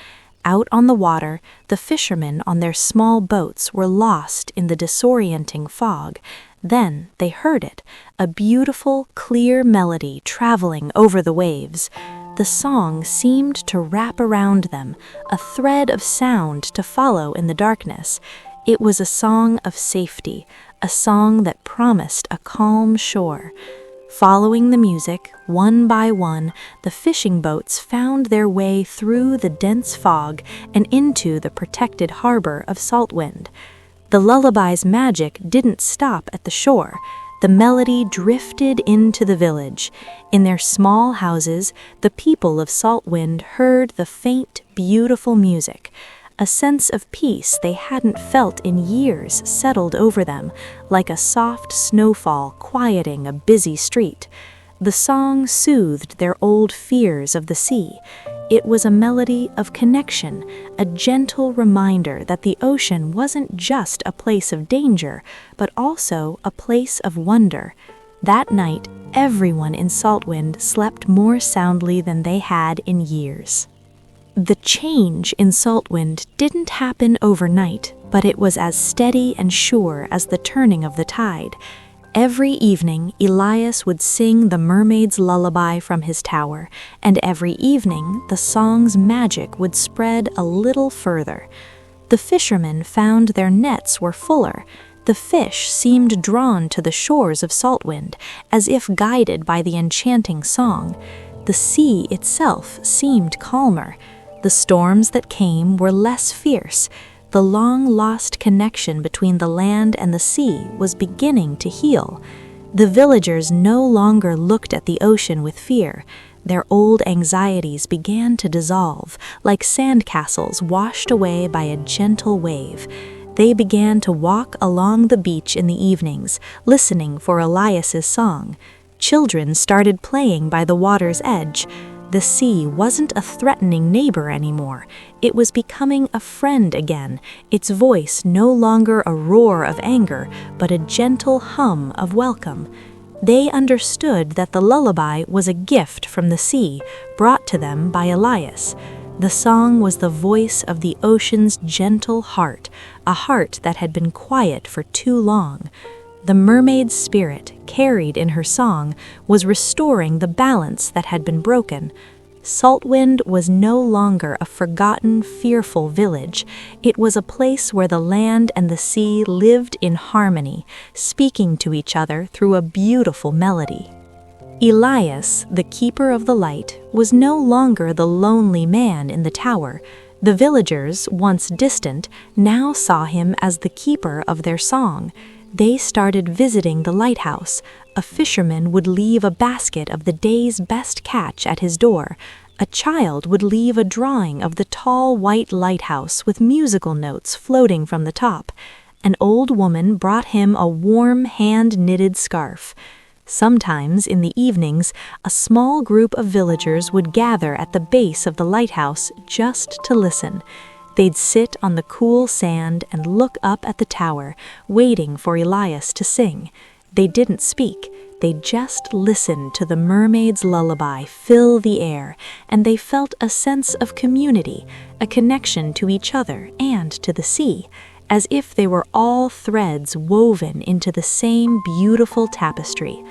Out on the water, the fishermen on their small boats were lost in the disorienting fog. Then they heard it, a beautiful, clear melody traveling over the waves. The song seemed to wrap around them, a thread of sound to follow in the darkness. It was a song of safety, a song that promised a calm shore. Following the music, one by one, the fishing boats found their way through the dense fog and into the protected harbor of Saltwind. The lullaby's magic didn't stop at the shore. The melody drifted into the village. In their small houses, the people of Saltwind heard the faint, beautiful music. A sense of peace they hadn't felt in years settled over them, like a soft snowfall quieting a busy street. The song soothed their old fears of the sea. It was a melody of connection, a gentle reminder that the ocean wasn't just a place of danger, but also a place of wonder. That night, everyone in Saltwind slept more soundly than they had in years. The change in Saltwind didn't happen overnight, but it was as steady and sure as the turning of the tide. Every evening, Elias would sing the mermaid's lullaby from his tower, and every evening the song's magic would spread a little further. The fishermen found their nets were fuller. The fish seemed drawn to the shores of Saltwind, as if guided by the enchanting song. The sea itself seemed calmer. The storms that came were less fierce. The long-lost connection between the land and the sea was beginning to heal. The villagers no longer looked at the ocean with fear. Their old anxieties began to dissolve, like sandcastles washed away by a gentle wave. They began to walk along the beach in the evenings, listening for Elias's song. Children started playing by the water's edge. The sea wasn't a threatening neighbor anymore. It was becoming a friend again, its voice no longer a roar of anger, but a gentle hum of welcome. They understood that the lullaby was a gift from the sea, brought to them by Elias. The song was the voice of the ocean's gentle heart, a heart that had been quiet for too long. The mermaid's spirit, carried in her song, was restoring the balance that had been broken. Saltwind was no longer a forgotten, fearful village. It was a place where the land and the sea lived in harmony, speaking to each other through a beautiful melody. Elias, the keeper of the light, was no longer the lonely man in the tower. The villagers, once distant, now saw him as the keeper of their song. They started visiting the lighthouse. A fisherman would leave a basket of the day's best catch at his door. A child would leave a drawing of the tall white lighthouse with musical notes floating from the top. An old woman brought him a warm hand-knitted scarf. Sometimes, in the evenings, a small group of villagers would gather at the base of the lighthouse just to listen. They'd sit on the cool sand and look up at the tower, waiting for Elias to sing. They didn't speak. They just listened to the mermaid's lullaby fill the air, and they felt a sense of community, a connection to each other and to the sea, as if they were all threads woven into the same beautiful tapestry.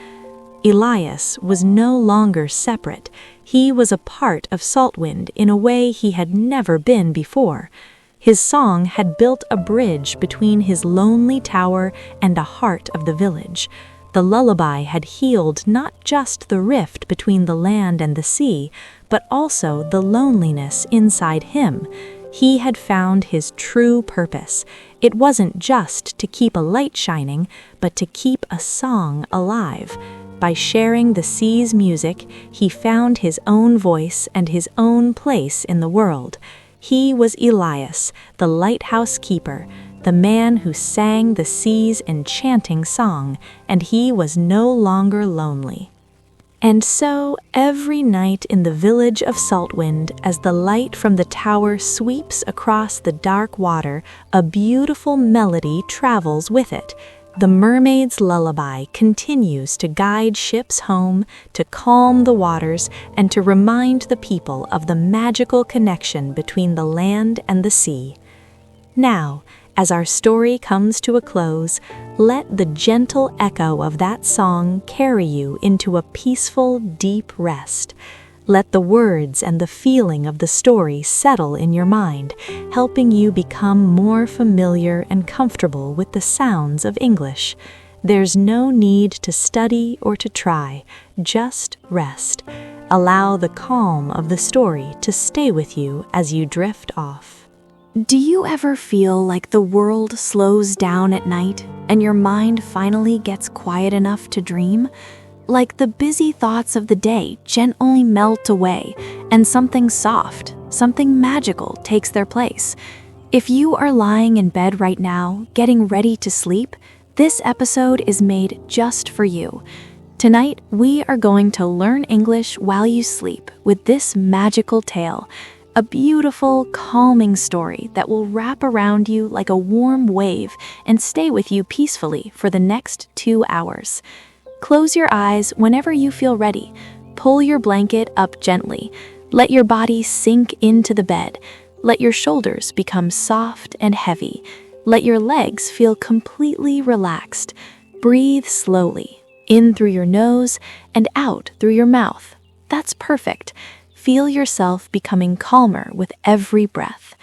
Elias was no longer separate. He was a part of Saltwind in a way he had never been before. His song had built a bridge between his lonely tower and the heart of the village. The lullaby had healed not just the rift between the land and the sea, but also the loneliness inside him. He had found his true purpose. It wasn't just to keep a light shining, but to keep a song alive. By sharing the sea's music, he found his own voice and his own place in the world. He was Elias, the lighthouse keeper, the man who sang the sea's enchanting song, and he was no longer lonely. And so, every night in the village of Saltwind, as the light from the tower sweeps across the dark water, a beautiful melody travels with it. The mermaid's lullaby continues to guide ships home, to calm the waters, and to remind the people of the magical connection between the land and the sea. Now, as our story comes to a close, let the gentle echo of that song carry you into a peaceful, deep rest. Let the words and the feeling of the story settle in your mind, helping you become more familiar and comfortable with the sounds of English. There's no need to study or to try, just rest. Allow the calm of the story to stay with you as you drift off. Do you ever feel like the world slows down at night and your mind finally gets quiet enough to dream? Like the busy thoughts of the day gently melt away and something soft, something magical takes their place. If you are lying in bed right now, getting ready to sleep, this episode is made just for you. Tonight, we are going to learn English while you sleep with this magical tale. A beautiful, calming story that will wrap around you like a warm wave and stay with you peacefully for the next 2 hours. Close your eyes whenever you feel ready. Pull your blanket up gently. Let your body sink into the bed. Let your shoulders become soft and heavy. Let your legs feel completely relaxed. Breathe slowly, in through your nose and out through your mouth. That's perfect. Feel yourself becoming calmer with every breath.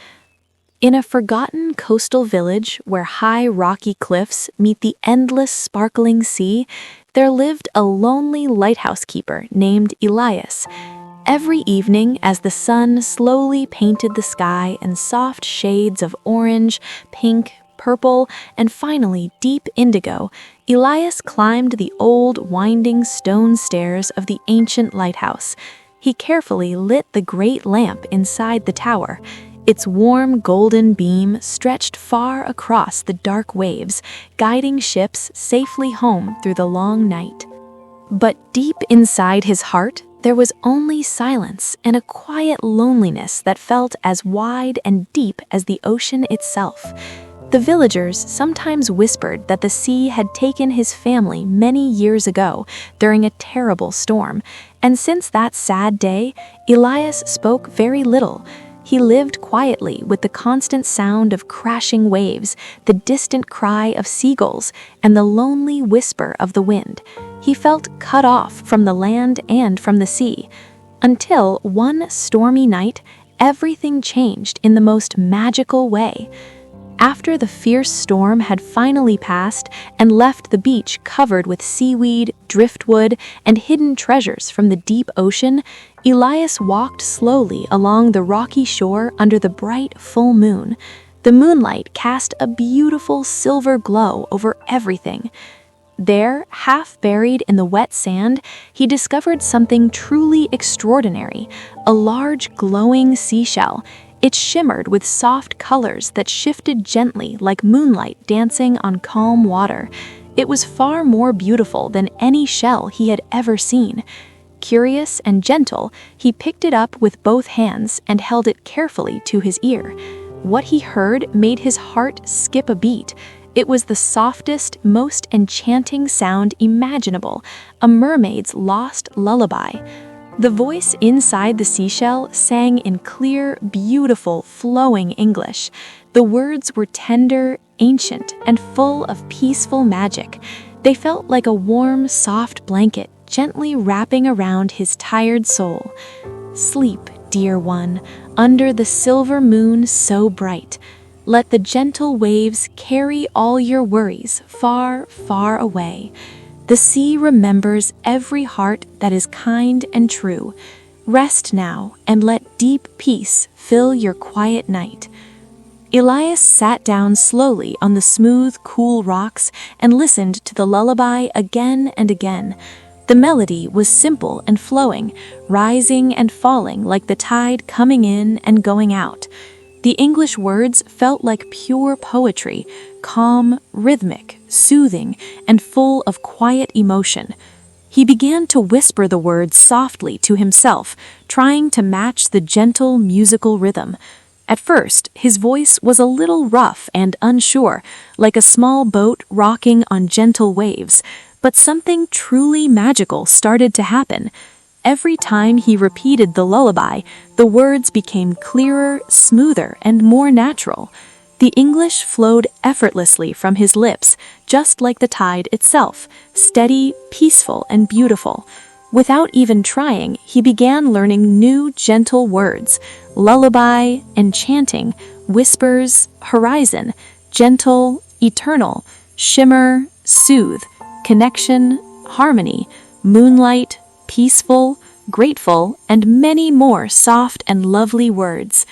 In a forgotten coastal village where high rocky cliffs meet the endless sparkling sea, there lived a lonely lighthouse keeper named Elias. Every evening, as the sun slowly painted the sky in soft shades of orange, pink, purple, and finally deep indigo, Elias climbed the old winding stone stairs of the ancient lighthouse. He carefully lit the great lamp inside the tower. Its warm golden beam stretched far across the dark waves, guiding ships safely home through the long night. But deep inside his heart, there was only silence and a quiet loneliness that felt as wide and deep as the ocean itself. The villagers sometimes whispered that the sea had taken his family many years ago during a terrible storm, and since that sad day, Elias spoke very little. He lived quietly with the constant sound of crashing waves, the distant cry of seagulls, and the lonely whisper of the wind. He felt cut off from the land and from the sea. Until one stormy night, everything changed in the most magical way. After the fierce storm had finally passed and left the beach covered with seaweed, driftwood, and hidden treasures from the deep ocean, Elias walked slowly along the rocky shore under the bright full moon. The moonlight cast a beautiful silver glow over everything. There, half buried in the wet sand, he discovered something truly extraordinary, a large glowing seashell. It shimmered with soft colors that shifted gently like moonlight dancing on calm water. It was far more beautiful than any shell he had ever seen. Curious and gentle, he picked it up with both hands and held it carefully to his ear. What he heard made his heart skip a beat. It was the softest, most enchanting sound imaginable, a mermaid's lost lullaby. The voice inside the seashell sang in clear, beautiful, flowing English. The words were tender, ancient, and full of peaceful magic. They felt like a warm, soft blanket gently wrapping around his tired soul. Sleep, dear one, under the silver moon so bright. Let the gentle waves carry all your worries far, far away. The sea remembers every heart that is kind and true. Rest now and let deep peace fill your quiet night. Elias sat down slowly on the smooth, cool rocks and listened to the lullaby again and again. The melody was simple and flowing, rising and falling like the tide coming in and going out. The English words felt like pure poetry, calm, rhythmic, soothing, and full of quiet emotion. He began to whisper the words softly to himself, trying to match the gentle musical rhythm. At first, his voice was a little rough and unsure, like a small boat rocking on gentle waves, but something truly magical started to happen. Every time he repeated the lullaby, the words became clearer, smoother, and more natural. The English flowed effortlessly from his lips, just like the tide itself, steady, peaceful, and beautiful. Without even trying, he began learning new, gentle words: lullaby, enchanting, whispers, horizon, gentle, eternal, shimmer, soothe, connection, harmony, moonlight, peaceful, grateful, and many more soft and lovely words.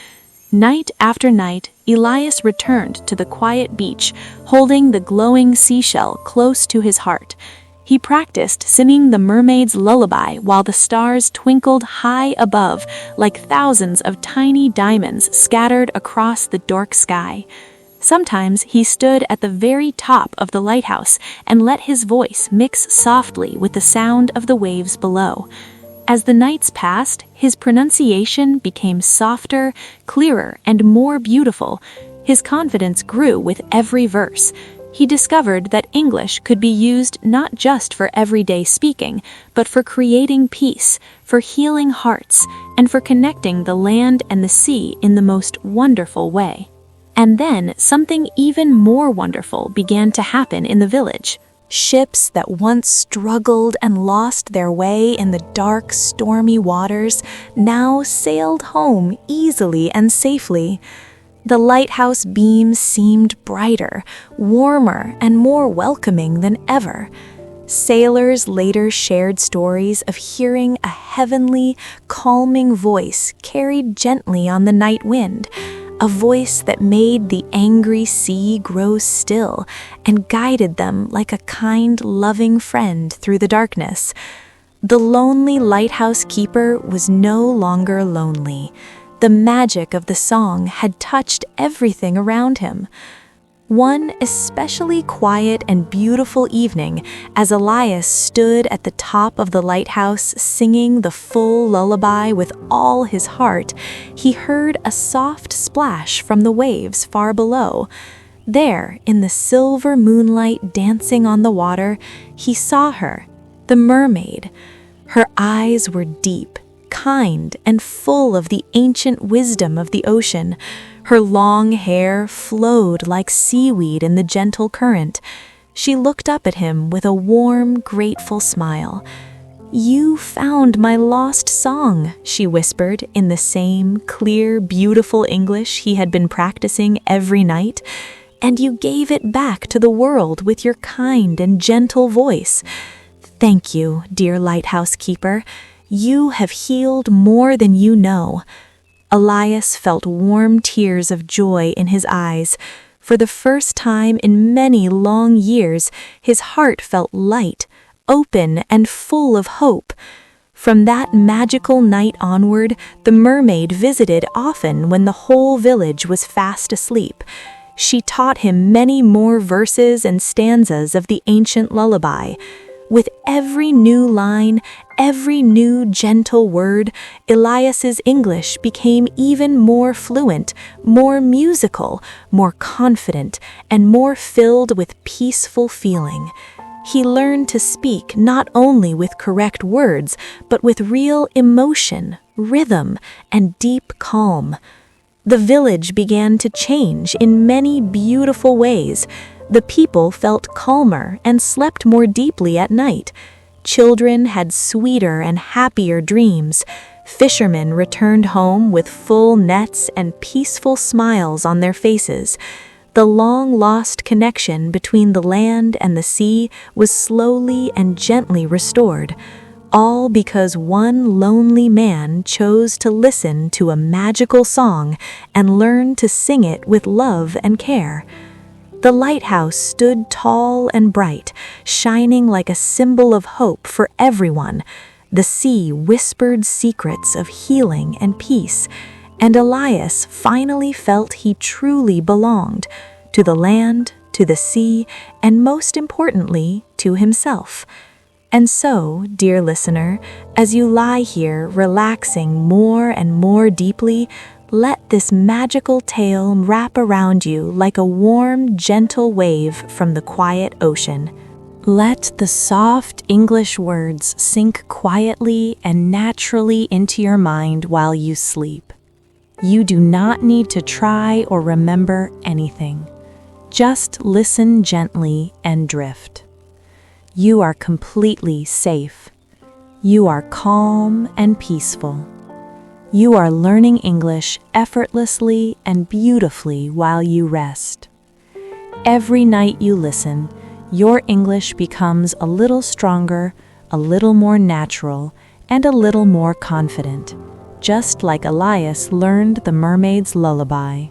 Night after night, Elias returned to the quiet beach, holding the glowing seashell close to his heart. He practiced singing the mermaid's lullaby while the stars twinkled high above like thousands of tiny diamonds scattered across the dark sky. Sometimes he stood at the very top of the lighthouse and let his voice mix softly with the sound of the waves below. As the nights passed, his pronunciation became softer, clearer, and more beautiful. His confidence grew with every verse. He discovered that English could be used not just for everyday speaking, but for creating peace, for healing hearts, and for connecting the land and the sea in the most wonderful way. And then something even more wonderful began to happen in the village. Ships that once struggled and lost their way in the dark, stormy waters now sailed home easily and safely. The lighthouse beams seemed brighter, warmer, and more welcoming than ever. Sailors later shared stories of hearing a heavenly, calming voice carried gently on the night wind, a voice that made the angry sea grow still and guided them like a kind, loving friend through the darkness. The lonely lighthouse keeper was no longer lonely. The magic of the song had touched everything around him. One especially quiet and beautiful evening, as Elias stood at the top of the lighthouse singing the full lullaby with all his heart, he heard a soft splash from the waves far below. There, in the silver moonlight dancing on the water, he saw her, the mermaid. Her eyes were deep, kind, and full of the ancient wisdom of the ocean. Her long hair flowed like seaweed in the gentle current. She looked up at him with a warm, grateful smile. "You found my lost song," she whispered in the same clear, beautiful English he had been practicing every night, "and you gave it back to the world with your kind and gentle voice. Thank you, dear lighthouse keeper. You have healed more than you know." Elias felt warm tears of joy in his eyes. For the first time in many long years, his heart felt light, open, and full of hope. From that magical night onward, the mermaid visited often when the whole village was fast asleep. She taught him many more verses and stanzas of the ancient lullaby. With every new line, every new gentle word, Elias's English became even more fluent, more musical, more confident, and more filled with peaceful feeling. He learned to speak not only with correct words, but with real emotion, rhythm, and deep calm. The village began to change in many beautiful ways. The people felt calmer and slept more deeply at night. Children had sweeter and happier dreams. Fishermen returned home with full nets and peaceful smiles on their faces. The long-lost connection between the land and the sea was slowly and gently restored, all because one lonely man chose to listen to a magical song and learn to sing it with love and care. The lighthouse stood tall and bright, shining like a symbol of hope for everyone. The sea whispered secrets of healing and peace, and Elias finally felt he truly belonged to the land, to the sea, and most importantly, to himself. And so, dear listener, as you lie here relaxing more and more deeply, let this magical tale wrap around you like a warm, gentle wave from the quiet ocean. Let the soft English words sink quietly and naturally into your mind while you sleep. You do not need to try or remember anything. Just listen gently and drift. You are completely safe. You are calm and peaceful. You are learning English effortlessly and beautifully while you rest. Every night you listen, your English becomes a little stronger, a little more natural, and a little more confident, just like Elias learned the mermaid's lullaby.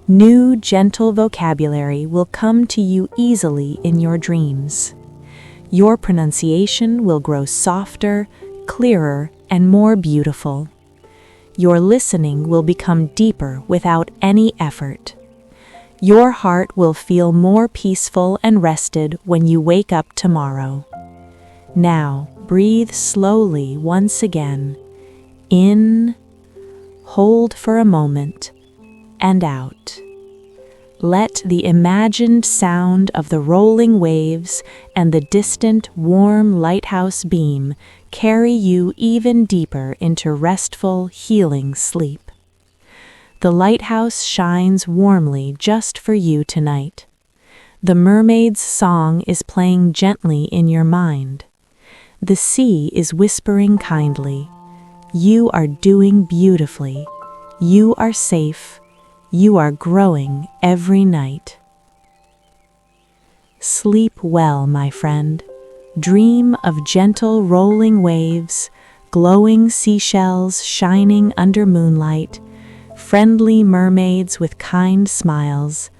New, gentle vocabulary will come to you easily in your dreams. Your pronunciation will grow softer, clearer, and more beautiful. Your listening will become deeper without any effort. Your heart will feel more peaceful and rested when you wake up tomorrow. Now, breathe slowly once again. In, hold for a moment, and out. Let the imagined sound of the rolling waves and the distant, warm lighthouse beam carry you even deeper into restful, healing sleep. The lighthouse shines warmly just for you tonight. The mermaid's song is playing gently in your mind. The sea is whispering kindly. You are doing beautifully. You are safe. You are growing every night. Sleep well, my friend. Dream of gentle rolling waves, glowing seashells shining under moonlight, friendly mermaids with kind smiles,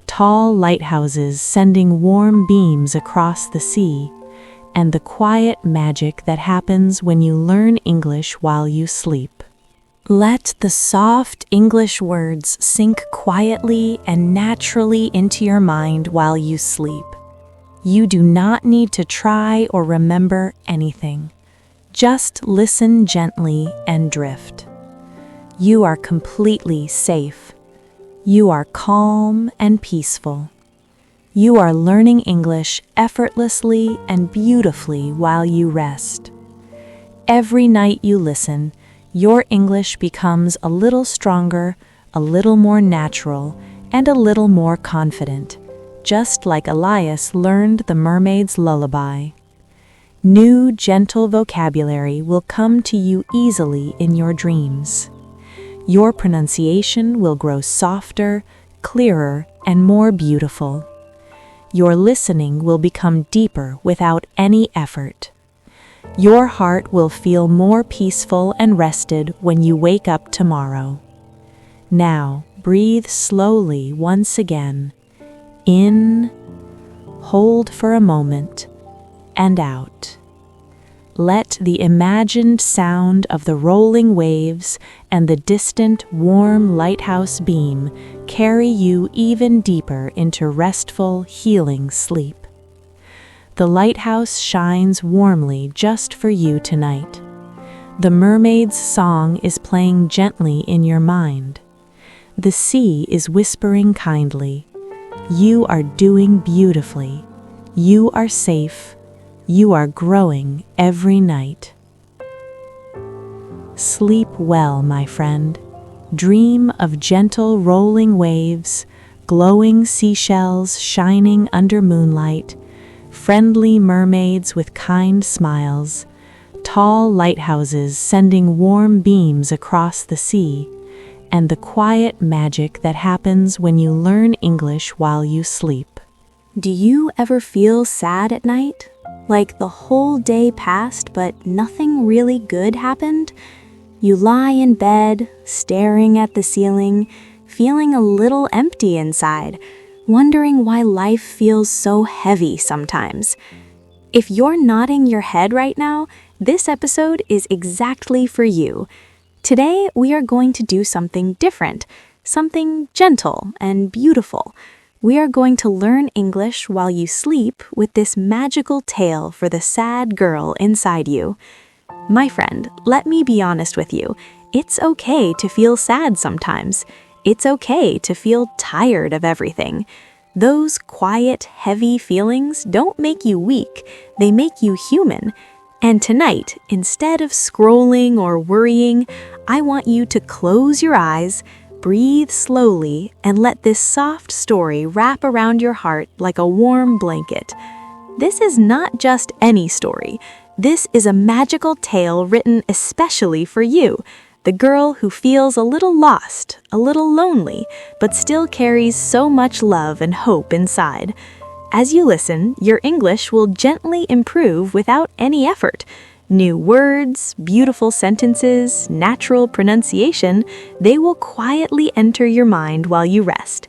tall lighthouses sending warm beams across the sea, and the quiet magic that happens when you learn English while you sleep. Let the soft English words sink quietly and naturally into your mind while you sleep. You do not need to try or remember anything. Just listen gently and drift. You are completely safe. You are calm and peaceful. You are learning English effortlessly and beautifully while you rest. Every night you listen, your English becomes a little stronger, a little more natural, and a little more confident, just like Elias learned the mermaid's lullaby. New, gentle vocabulary will come to you easily in your dreams. Your pronunciation will grow softer, clearer, and more beautiful. Your listening will become deeper without any effort. Your heart will feel more peaceful and rested when you wake up tomorrow. Now, breathe slowly once again. In, hold for a moment, and out. Let the imagined sound of the rolling waves and the distant, warm lighthouse beam carry you even deeper into restful, healing sleep. The lighthouse shines warmly just for you tonight. The mermaid's song is playing gently in your mind. The sea is whispering kindly. You are doing beautifully. You are safe. You are growing every night. Sleep well, my friend. Dream of gentle rolling waves, glowing seashells shining under moonlight, friendly mermaids with kind smiles, tall lighthouses sending warm beams across the sea, and the quiet magic that happens when you learn English while you sleep. Do you ever feel sad at night? Like the whole day passed but nothing really good happened? You lie in bed, staring at the ceiling, feeling a little empty inside, wondering why life feels so heavy sometimes. If you're nodding your head right now, this episode is exactly for you. Today, we are going to do something different, something gentle and beautiful. We are going to learn English while you sleep with this magical tale for the sad girl inside you. My friend, let me be honest with you. It's okay to feel sad sometimes. It's okay to feel tired of everything. Those quiet, heavy feelings don't make you weak. They make you human. And tonight, instead of scrolling or worrying, I want you to close your eyes, breathe slowly, and let this soft story wrap around your heart like a warm blanket. This is not just any story. This is a magical tale written especially for you, the girl who feels a little lost, a little lonely, but still carries so much love and hope inside. As you listen, your English will gently improve without any effort. New words, beautiful sentences, natural pronunciation, they will quietly enter your mind while you rest.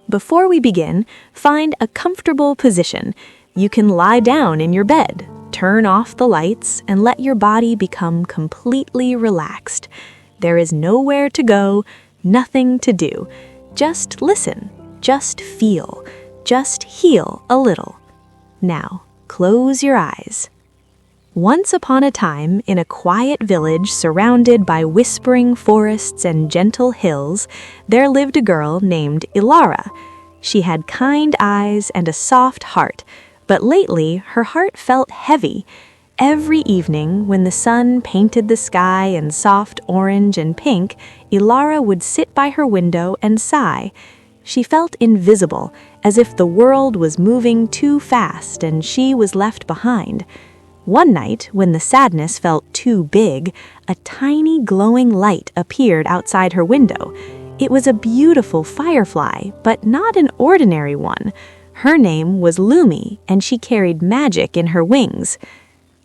Before we begin, find a comfortable position. You can lie down in your bed, turn off the lights, and let your body become completely relaxed. There is nowhere to go, nothing to do. Just listen, just feel. Just heal a little. Now, close your eyes. Once upon a time, in a quiet village surrounded by whispering forests and gentle hills, there lived a girl named Ilara. She had kind eyes and a soft heart, but lately her heart felt heavy. Every evening, when the sun painted the sky in soft orange and pink, Ilara would sit by her window and sigh. She felt invisible, as if the world was moving too fast and she was left behind. One night, when the sadness felt too big, a tiny glowing light appeared outside her window. It was a beautiful firefly, but not an ordinary one. Her name was Lumi, and she carried magic in her wings.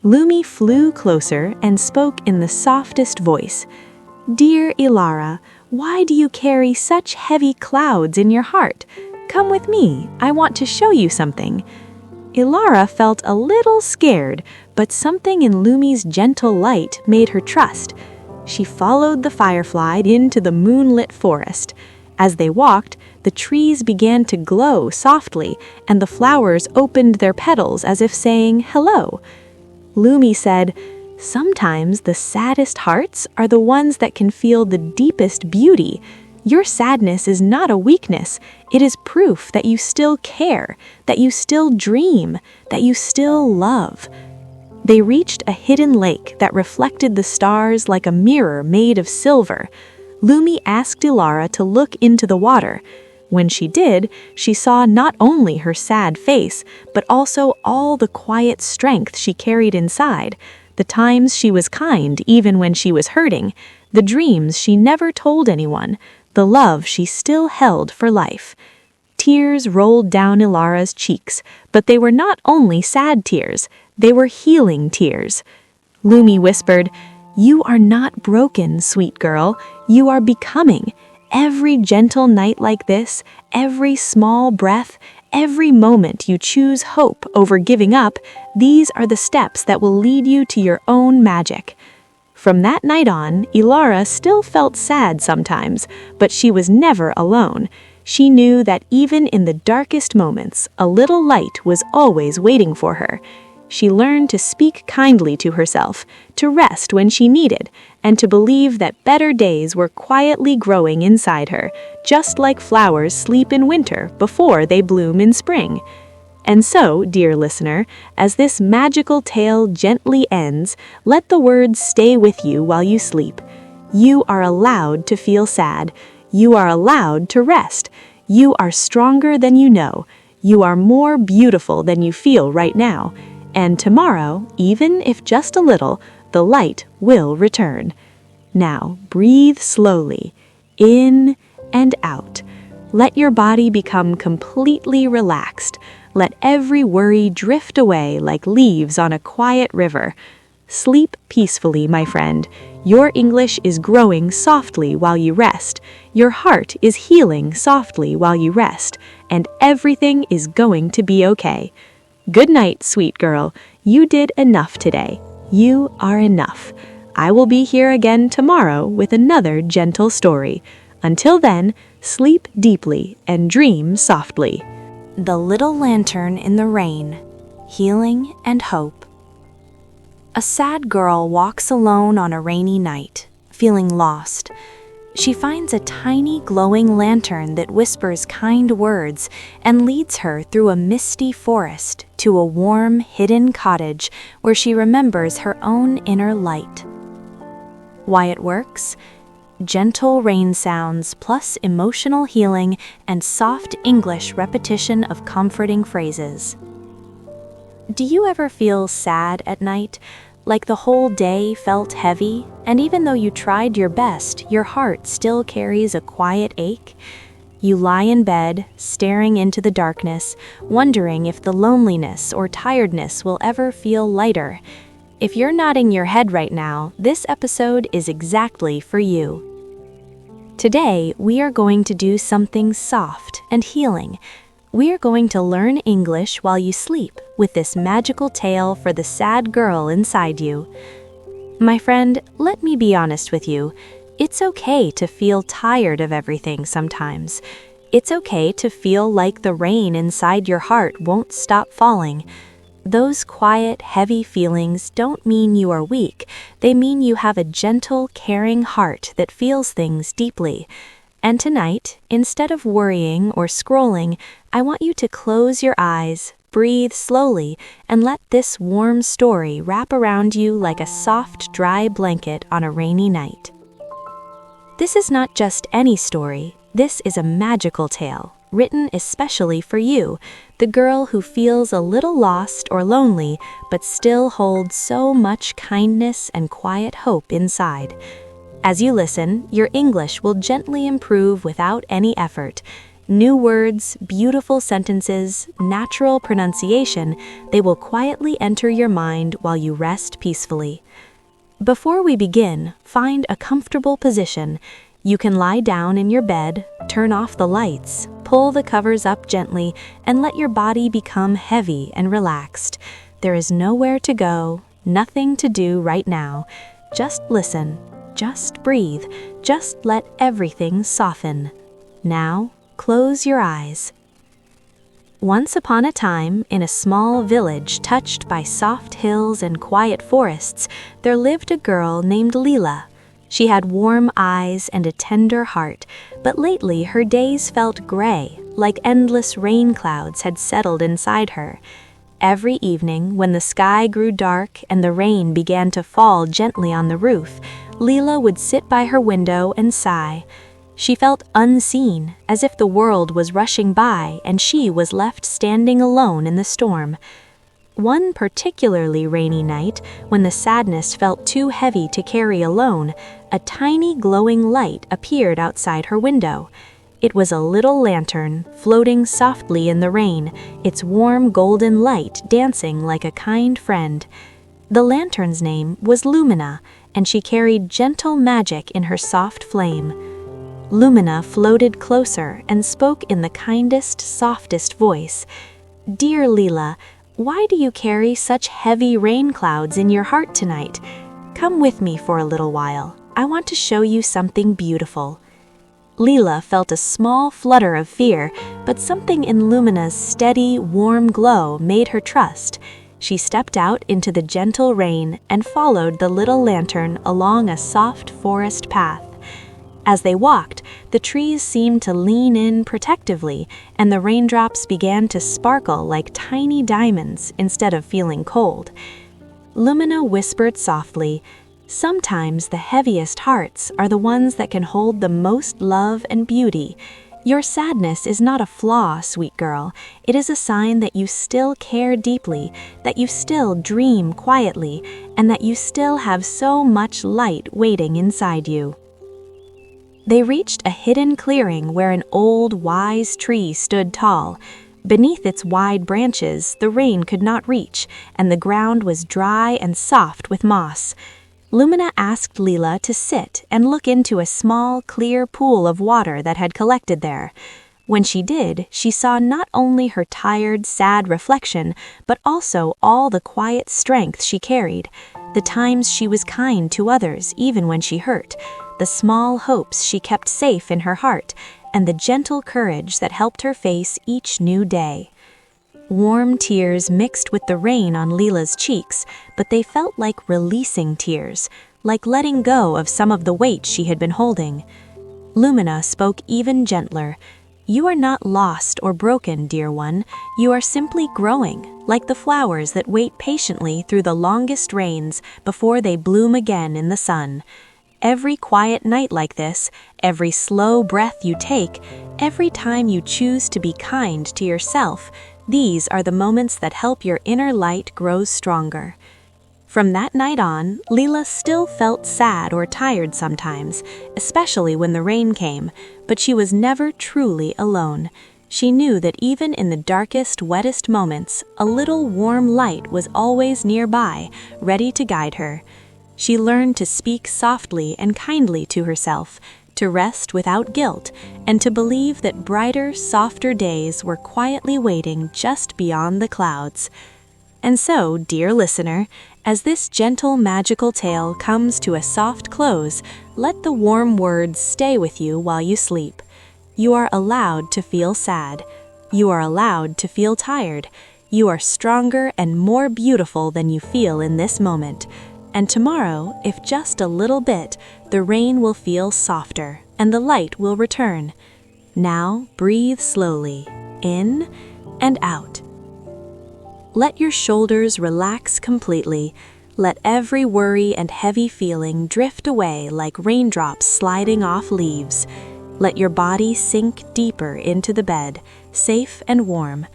Lumi flew closer and spoke in the softest voice. "Dear Ilara, why do you carry such heavy clouds in your heart? Come with me, I want to show you something." Ilara felt a little scared, but something in Lumi's gentle light made her trust. She followed the firefly into the moonlit forest. As they walked, the trees began to glow softly, and the flowers opened their petals as if saying hello. Lumi said, "Sometimes the saddest hearts are the ones that can feel the deepest beauty. Your sadness is not a weakness. It is proof that you still care, that you still dream, that you still love." They reached a hidden lake that reflected the stars like a mirror made of silver. Lumi asked Ilara to look into the water. When she did, she saw not only her sad face, but also all the quiet strength she carried inside. The times she was kind even when she was hurting, the dreams she never told anyone, the love she still held for life. Tears rolled down Ilara's cheeks, but they were not only sad tears, they were healing tears. Lumi whispered, "You are not broken, sweet girl. You are becoming. Every gentle night like this, every small breath, every moment you choose hope over giving up, these are the steps that will lead you to your own magic." From that night on, Ilara still felt sad sometimes, but she was never alone. She knew that even in the darkest moments, a little light was always waiting for her. She learned to speak kindly to herself, to rest when she needed, and to believe that better days were quietly growing inside her, just like flowers sleep in winter before they bloom in spring. And so, dear listener, as this magical tale gently ends, let the words stay with you while you sleep. You are allowed to feel sad. You are allowed to rest. You are stronger than you know. You are more beautiful than you feel right now. And tomorrow, even if just a little, the light will return. Now, breathe slowly. In and out. Let your body become completely relaxed. Let every worry drift away like leaves on a quiet river. Sleep peacefully, my friend. Your English is growing softly while you rest. Your heart is healing softly while you rest. And everything is going to be okay. Good night, sweet girl. You did enough today. You are enough. I will be here again tomorrow with another gentle story. Until then, sleep deeply and dream softly. The Little Lantern in the Rain, Healing and Hope. A sad girl walks alone on a rainy night, feeling lost. She finds a tiny glowing lantern that whispers kind words and leads her through a misty forest to a warm, hidden cottage where she remembers her own inner light. Why it works? Gentle rain sounds plus emotional healing and soft English repetition of comforting phrases. Do you ever feel sad at night, like the whole day felt heavy, and even though you tried your best, your heart still carries a quiet ache? You lie in bed, staring into the darkness, wondering if the loneliness or tiredness will ever feel lighter. If you're nodding your head right now, this episode is exactly for you. Today, we are going to do something soft and healing. We are going to learn English while you sleep with this magical tale for the sad girl inside you. My friend, let me be honest with you. It's okay to feel tired of everything sometimes. It's okay to feel like the rain inside your heart won't stop falling. Those quiet, heavy feelings don't mean you are weak. They mean you have a gentle, caring heart that feels things deeply. And tonight, instead of worrying or scrolling, I want you to close your eyes, breathe slowly, and let this warm story wrap around you like a soft, dry blanket on a rainy night. This is not just any story. This is a magical tale, written especially for you, the girl who feels a little lost or lonely, but still holds so much kindness and quiet hope inside. As you listen, your English will gently improve without any effort. New words, beautiful sentences, natural pronunciation, they will quietly enter your mind while you rest peacefully. Before we begin, find a comfortable position. You can lie down in your bed, turn off the lights, pull the covers up gently, and let your body become heavy and relaxed. There is nowhere to go, nothing to do right now. Just listen. Just breathe. Just let everything soften. Now, close your eyes. Once upon a time, in a small village touched by soft hills and quiet forests, there lived a girl named Leela. She had warm eyes and a tender heart, but lately her days felt gray, like endless rain clouds had settled inside her. Every evening, when the sky grew dark and the rain began to fall gently on the roof, Leela would sit by her window and sigh. She felt unseen, as if the world was rushing by and she was left standing alone in the storm. One particularly rainy night, when the sadness felt too heavy to carry alone, a tiny glowing light appeared outside her window. It was a little lantern, floating softly in the rain, its warm golden light dancing like a kind friend. The lantern's name was Lumina, and she carried gentle magic in her soft flame. Lumina floated closer and spoke in the kindest, softest voice. "Dear Leela, why do you carry such heavy rain clouds in your heart tonight? Come with me for a little while. I want to show you something beautiful." Leela felt a small flutter of fear, but something in Lumina's steady, warm glow made her trust. She stepped out into the gentle rain and followed the little lantern along a soft forest path. As they walked, the trees seemed to lean in protectively, and the raindrops began to sparkle like tiny diamonds instead of feeling cold. Lumina whispered softly, "Sometimes the heaviest hearts are the ones that can hold the most love and beauty. Your sadness is not a flaw, sweet girl. It is a sign that you still care deeply, that you still dream quietly, and that you still have so much light waiting inside you." They reached a hidden clearing where an old, wise tree stood tall. Beneath its wide branches, the rain could not reach, and the ground was dry and soft with moss. Lumina asked Leela to sit and look into a small, clear pool of water that had collected there. When she did, she saw not only her tired, sad reflection, but also all the quiet strength she carried, the times she was kind to others even when she hurt, the small hopes she kept safe in her heart, and the gentle courage that helped her face each new day. Warm tears mixed with the rain on Leela's cheeks, but they felt like releasing tears, like letting go of some of the weight she had been holding. Lumina spoke even gentler. "You are not lost or broken, dear one. You are simply growing, like the flowers that wait patiently through the longest rains before they bloom again in the sun. Every quiet night like this, every slow breath you take, every time you choose to be kind to yourself, these are the moments that help your inner light grow stronger." From that night on, Leela still felt sad or tired sometimes, especially when the rain came, but she was never truly alone. She knew that even in the darkest, wettest moments, a little warm light was always nearby, ready to guide her. She learned to speak softly and kindly to herself, to rest without guilt, and to believe that brighter, softer days were quietly waiting just beyond the clouds. And so, dear listener, as this gentle, magical tale comes to a soft close, let the warm words stay with you while you sleep. You are allowed to feel sad. You are allowed to feel tired. You are stronger and more beautiful than you feel in this moment. And tomorrow, if just a little bit, the rain will feel softer and the light will return. Now, breathe slowly, in and out. Let your shoulders relax completely. Let every worry and heavy feeling drift away like raindrops sliding off leaves. Let your body sink deeper into the bed, safe and warm.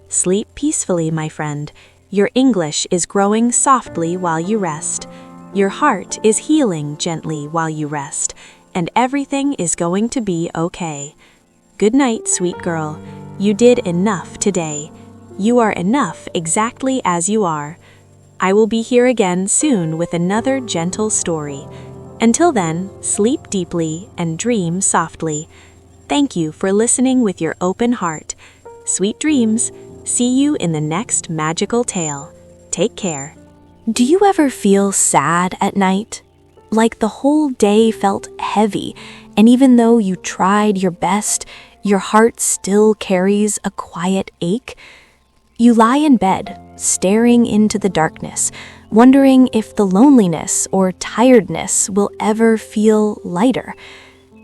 Sleep peacefully, my friend. Your English is growing softly while you rest. Your heart is healing gently while you rest, and everything is going to be okay. Good night, sweet girl. You did enough today. You are enough exactly as you are. I will be here again soon with another gentle story. Until then, sleep deeply and dream softly. Thank you for listening with your open heart. Sweet dreams. See you in the next magical tale. Take care. Do you ever feel sad at night? Like the whole day felt heavy, and even though you tried your best, your heart still carries a quiet ache? You lie in bed, staring into the darkness, wondering if the loneliness or tiredness will ever feel lighter.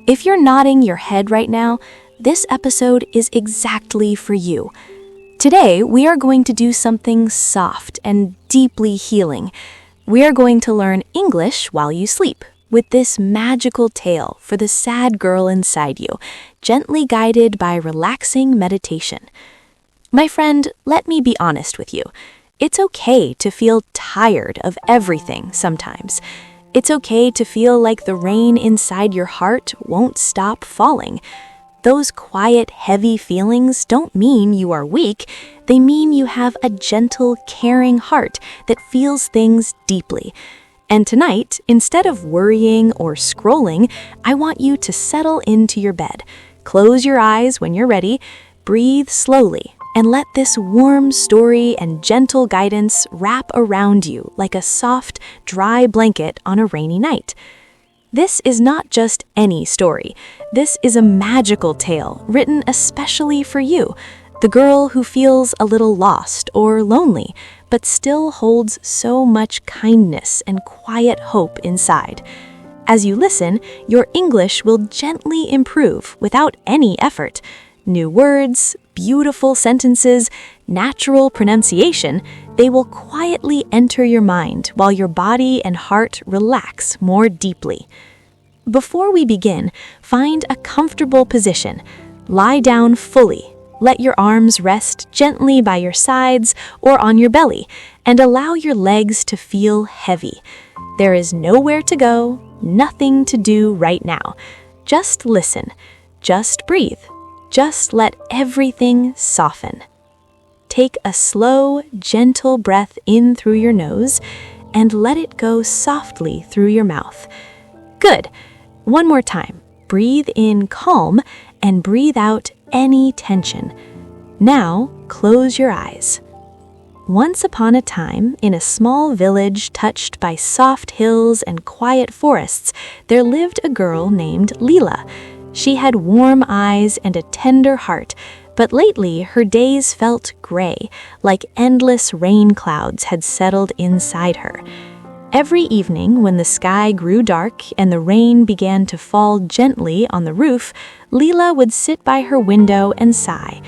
If you're nodding your head right now, this episode is exactly for you. Today, we are going to do something soft and deeply healing. We are going to learn English while you sleep with this magical tale for the sad girl inside you, gently guided by relaxing meditation. My friend, let me be honest with you. It's okay to feel tired of everything sometimes. It's okay to feel like the rain inside your heart won't stop falling. Those quiet, heavy feelings don't mean you are weak. They mean you have a gentle, caring heart that feels things deeply. And tonight, instead of worrying or scrolling, I want you to settle into your bed. Close your eyes when you're ready, breathe slowly, and let this warm story and gentle guidance wrap around you like a soft, dry blanket on a rainy night. This is not just any story. This is a magical tale written especially for you, the girl who feels a little lost or lonely, but still holds so much kindness and quiet hope inside. As you listen, your English will gently improve without any effort. New words, beautiful sentences, natural pronunciation, they will quietly enter your mind while your body and heart relax more deeply. Before we begin, find a comfortable position. Lie down fully. Let your arms rest gently by your sides or on your belly, and allow your legs to feel heavy. There is nowhere to go, nothing to do right now. Just listen. Just breathe. Just let everything soften. Take a slow, gentle breath in through your nose and let it go softly through your mouth. Good. One more time. Breathe in calm and breathe out any tension. Now, close your eyes. Once upon a time, in a small village touched by soft hills and quiet forests, there lived a girl named Leela. She had warm eyes and a tender heart, but lately her days felt gray, like endless rain clouds had settled inside her. Every evening, when the sky grew dark and the rain began to fall gently on the roof, Leela would sit by her window and sigh.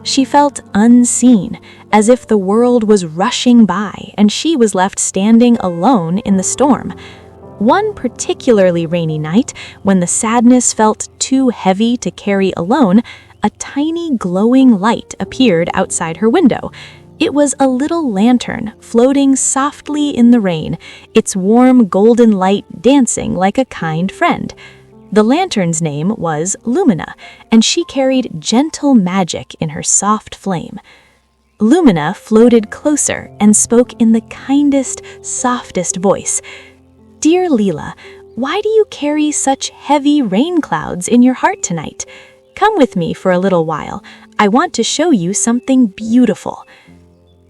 She felt unseen, as if the world was rushing by and she was left standing alone in the storm. One particularly rainy night, when the sadness felt too heavy to carry alone, a tiny glowing light appeared outside her window. It was a little lantern floating softly in the rain, its warm golden light dancing like a kind friend. The lantern's name was Lumina, and she carried gentle magic in her soft flame. Lumina floated closer and spoke in the kindest, softest voice. "Dear Leela, why do you carry such heavy rain clouds in your heart tonight? Come with me for a little while. I want to show you something beautiful."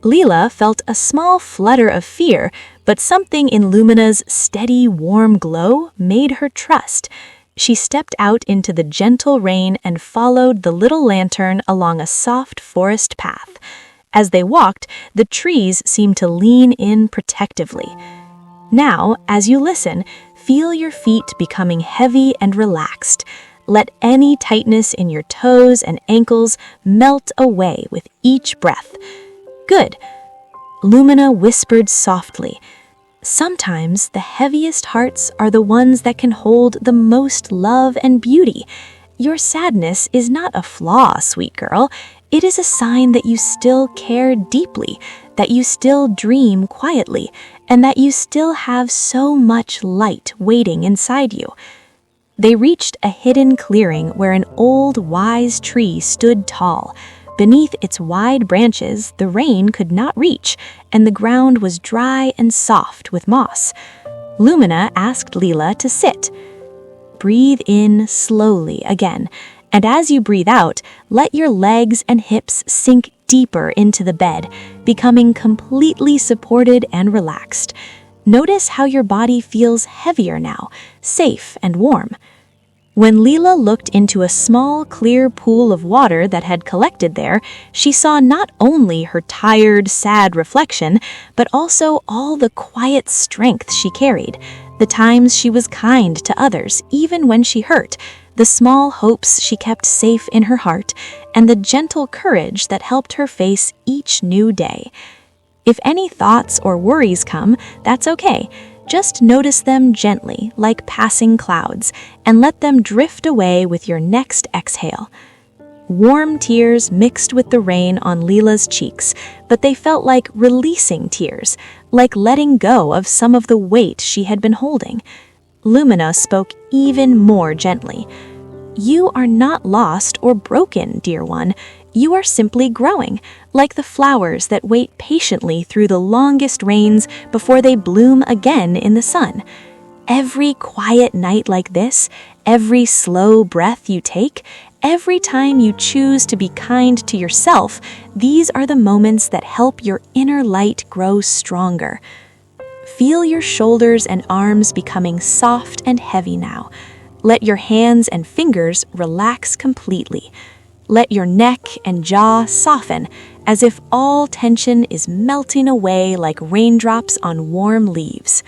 Leela felt a small flutter of fear, but something in Lumina's steady, warm glow made her trust. She stepped out into the gentle rain and followed the little lantern along a soft forest path. As they walked, the trees seemed to lean in protectively. Now, as you listen, feel your feet becoming heavy and relaxed. Let any tightness in your toes and ankles melt away with each breath. Good. Lumina whispered softly. Sometimes the heaviest hearts are the ones that can hold the most love and beauty. Your sadness is not a flaw, sweet girl. It is a sign that you still care deeply, that you still dream quietly, and that you still have so much light waiting inside you. They reached a hidden clearing where an old, wise tree stood tall. Beneath its wide branches, the rain could not reach, and the ground was dry and soft with moss. Lumina asked Leela to sit. Breathe in slowly again, and as you breathe out, let your legs and hips sink deeper into the bed, becoming completely supported and relaxed. Notice how your body feels heavier now, safe and warm. When Leela looked into a small, clear pool of water that had collected there, she saw not only her tired, sad reflection, but also all the quiet strength she carried, the times she was kind to others, even when she hurt, the small hopes she kept safe in her heart, and the gentle courage that helped her face each new day. If any thoughts or worries come, that's okay. Just notice them gently, like passing clouds, and let them drift away with your next exhale. Warm tears mixed with the rain on Leela's cheeks, but they felt like releasing tears, like letting go of some of the weight she had been holding. Lumina spoke even more gently. "You are not lost or broken, dear one. You are simply growing, like the flowers that wait patiently through the longest rains before they bloom again in the sun. Every quiet night like this, every slow breath you take, every time you choose to be kind to yourself, these are the moments that help your inner light grow stronger." Feel your shoulders and arms becoming soft and heavy now. Let your hands and fingers relax completely. Let your neck and jaw soften, as if all tension is melting away like raindrops on warm leaves.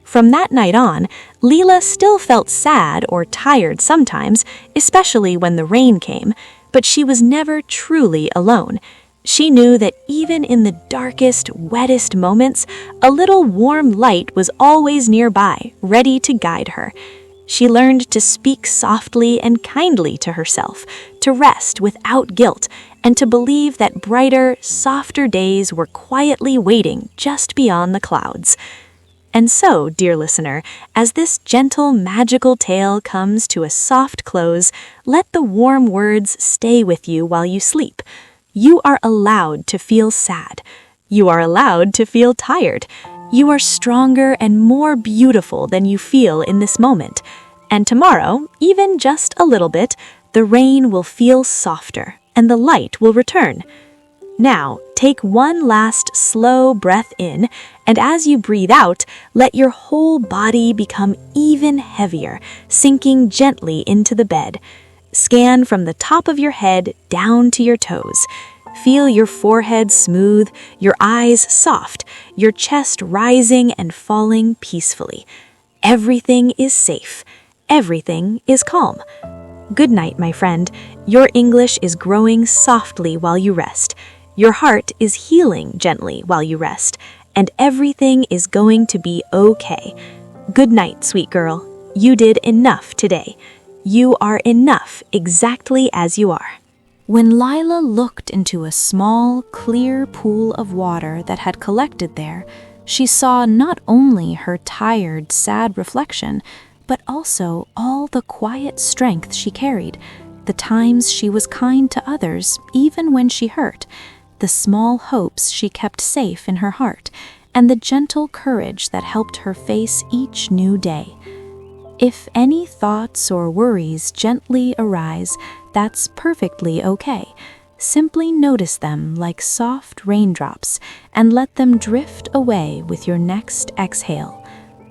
From that night on, Leela still felt sad or tired sometimes, especially when the rain came, but she was never truly alone. She knew that even in the darkest, wettest moments, a little warm light was always nearby, ready to guide her. She learned to speak softly and kindly to herself, to rest without guilt, and to believe that brighter, softer days were quietly waiting just beyond the clouds. And so, dear listener, as this gentle, magical tale comes to a soft close, let the warm words stay with you while you sleep. You are allowed to feel sad. You are allowed to feel tired. You are stronger and more beautiful than you feel in this moment. And tomorrow, even just a little bit, the rain will feel softer and the light will return. Now, take one last slow breath in, and as you breathe out, let your whole body become even heavier, sinking gently into the bed. Scan from the top of your head down to your toes. Feel your forehead smooth, your eyes soft, your chest rising and falling peacefully. Everything is safe. Everything is calm. Good night, my friend. Your English is growing softly while you rest. Your heart is healing gently while you rest, and everything is going to be okay. Good night, sweet girl. You did enough today. You are enough exactly as you are. When Lila looked into a small, clear pool of water that had collected there, she saw not only her tired, sad reflection, but also all the quiet strength she carried, the times she was kind to others, even when she hurt, the small hopes she kept safe in her heart, and the gentle courage that helped her face each new day. If any thoughts or worries gently arise, that's perfectly okay. Simply notice them like soft raindrops and let them drift away with your next exhale.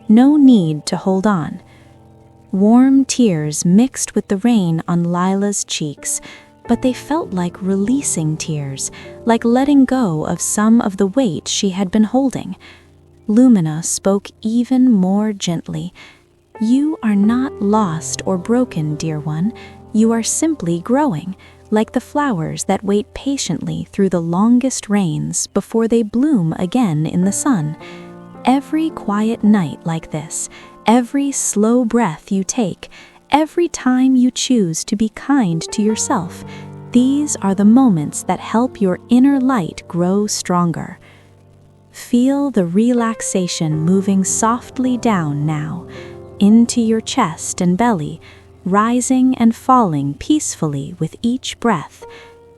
No need to hold on. Warm tears mixed with the rain on Lila's cheeks, but they felt like releasing tears, like letting go of some of the weight she had been holding. Lumina spoke even more gently. You are not lost or broken, dear one. You are simply growing, like the flowers that wait patiently through the longest rains before they bloom again in the sun. Every quiet night like this, every slow breath you take, every time you choose to be kind to yourself, these are the moments that help your inner light grow stronger. Feel the relaxation moving softly down now, into your chest and belly, rising and falling peacefully with each breath,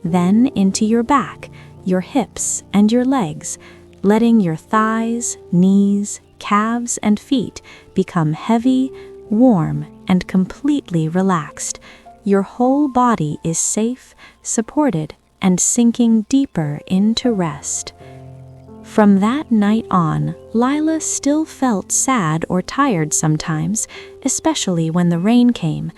then into your back, your hips, and your legs, letting your thighs, knees, calves, and feet become heavy, warm, and completely relaxed. Your whole body is safe, supported, and sinking deeper into rest. From that night on, Lila still felt sad or tired sometimes, especially when the rain came,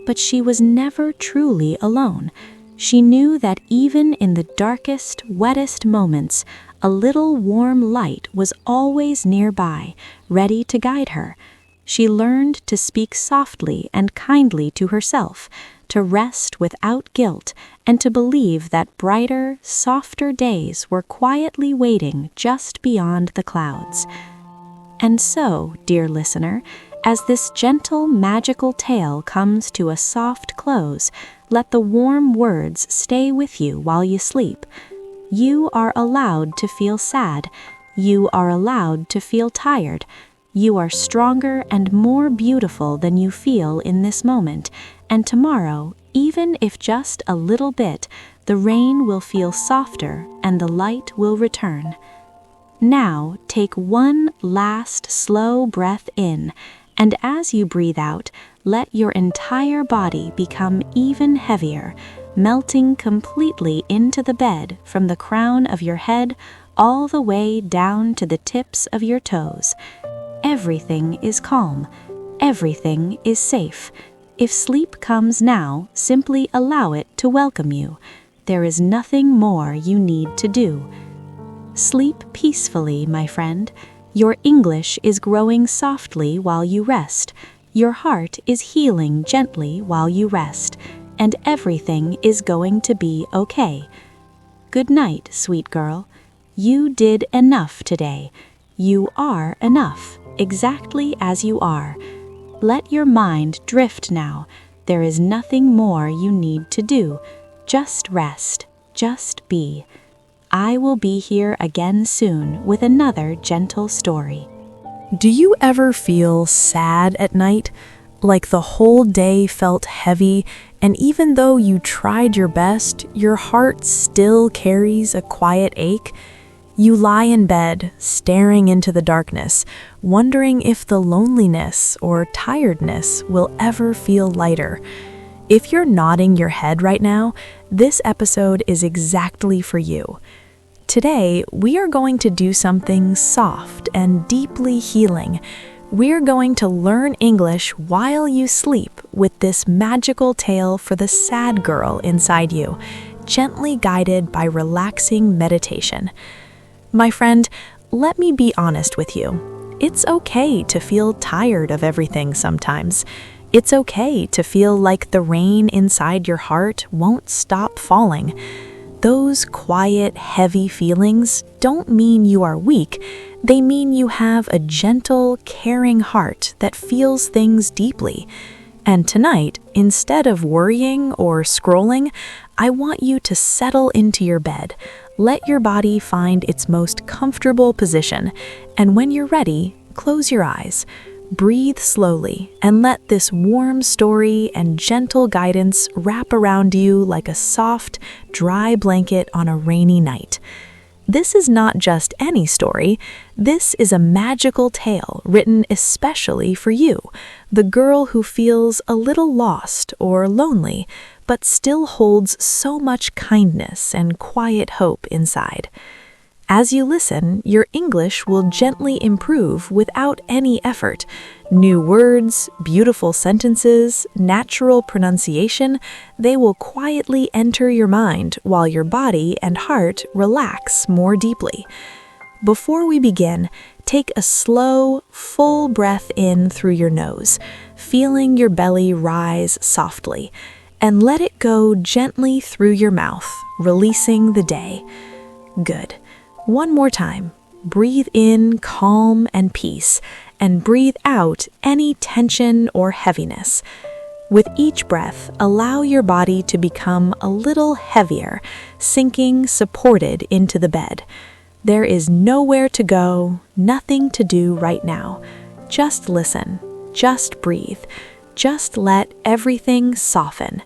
but she was never truly alone. She knew that even in the darkest, wettest moments, a little warm light was always nearby, ready to guide her. She learned to speak softly and kindly to herself, to rest without guilt, and to believe that brighter, softer days were quietly waiting just beyond the clouds. And so, dear listener, as this gentle, magical tale comes to a soft close, let the warm words stay with you while you sleep. You are allowed to feel sad. You are allowed to feel tired. You are stronger and more beautiful than you feel in this moment, and tomorrow, even if just a little bit, the rain will feel softer and the light will return. Now, take one last slow breath in, and as you breathe out, let your entire body become even heavier, melting completely into the bed from the crown of your head all the way down to the tips of your toes. Everything is calm. Everything is safe. If sleep comes now, simply allow it to welcome you. There is nothing more you need to do. Sleep peacefully, my friend. Your English is growing softly while you rest. Your heart is healing gently while you rest. And everything is going to be okay. Good night, sweet girl. You did enough today. You are enough, exactly as you are. Let your mind drift now. There is nothing more you need to do. Just rest. Just be. I will be here again soon with another gentle story. Do you ever feel sad at night? Like the whole day felt heavy, and even though you tried your best, your heart still carries a quiet ache? You lie in bed, staring into the darkness, wondering if the loneliness or tiredness will ever feel lighter. If you're nodding your head right now, this episode is exactly for you. Today, we are going to do something soft and deeply healing. We're going to learn English while you sleep with this magical tale for the sad girl inside you, gently guided by relaxing meditation. My friend, let me be honest with you. It's okay to feel tired of everything sometimes. It's okay to feel like the rain inside your heart won't stop falling. Those quiet, heavy feelings don't mean you are weak. They mean you have a gentle, caring heart that feels things deeply. And tonight, instead of worrying or scrolling, I want you to settle into your bed. Let your body find its most comfortable position. And when you're ready, close your eyes. Breathe slowly and let this warm story and gentle guidance wrap around you like a soft, dry blanket on a rainy night. This is not just any story. This is a magical tale written especially for you, the girl who feels a little lost or lonely, but still holds so much kindness and quiet hope inside. As you listen, your English will gently improve without any effort. New words, beautiful sentences, natural pronunciation, they will quietly enter your mind while your body and heart relax more deeply. Before we begin, take a slow, full breath in through your nose, feeling your belly rise softly, and let it go gently through your mouth, releasing the day. Good. One more time. Breathe in calm and peace, and breathe out any tension or heaviness. With each breath, allow your body to become a little heavier, sinking supported into the bed. There is nowhere to go, nothing to do right now. Just listen, just breathe, just let everything soften.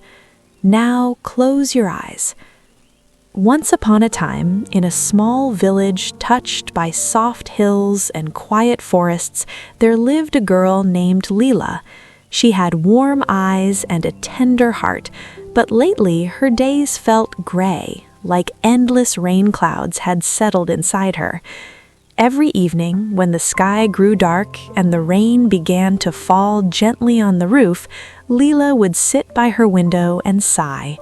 Now close your eyes. Once upon a time, in a small village touched by soft hills and quiet forests, there lived a girl named Leela. She had warm eyes and a tender heart, but lately her days felt gray, like endless rain clouds had settled inside her. Every evening, when the sky grew dark and the rain began to fall gently on the roof, Leela would sit by her window and sigh.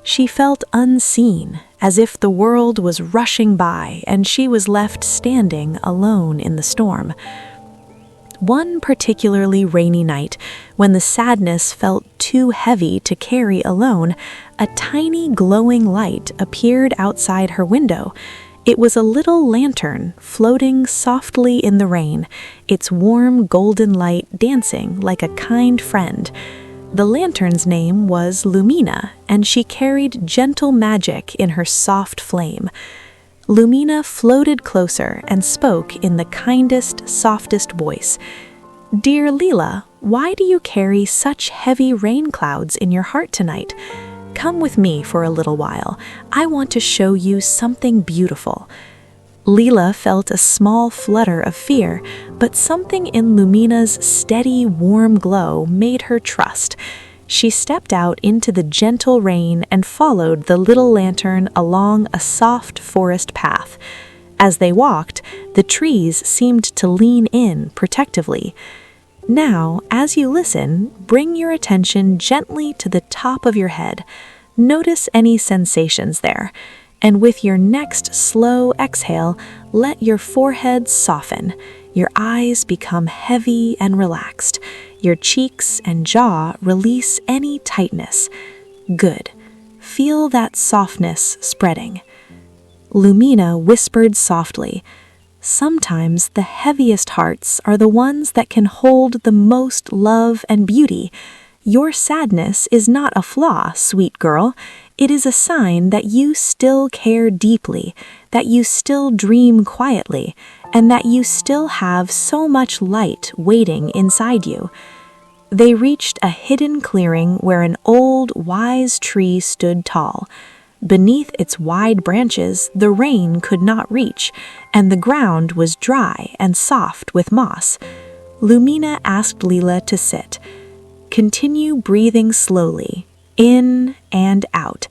She felt unseen, as if the world was rushing by and she was left standing alone in the storm. One particularly rainy night, when the sadness felt too heavy to carry alone, a tiny glowing light appeared outside her window. It was a little lantern floating softly in the rain, its warm golden light dancing like a kind friend. The lantern's name was Lumina, and she carried gentle magic in her soft flame. Lumina floated closer and spoke in the kindest, softest voice. "Dear Leela, why do you carry such heavy rain clouds in your heart tonight? Come with me for a little while. I want to show you something beautiful." Leela felt a small flutter of fear, but something in Lumina's steady, warm glow made her trust. She stepped out into the gentle rain and followed the little lantern along a soft forest path. As they walked, the trees seemed to lean in protectively. Now, as you listen, bring your attention gently to the top of your head. Notice any sensations there. And with your next slow exhale, let your forehead soften, your eyes become heavy and relaxed, your cheeks and jaw release any tightness. Good. Feel that softness spreading. Lumina whispered softly, "Sometimes the heaviest hearts are the ones that can hold the most love and beauty. Your sadness is not a flaw, sweet girl. It is a sign that you still care deeply, that you still dream quietly, and that you still have so much light waiting inside you. They reached a hidden clearing where an old, wise tree stood tall. Beneath its wide branches, the rain could not reach, and the ground was dry and soft with moss. Lumina asked Lila to sit. Continue breathing slowly, in and out.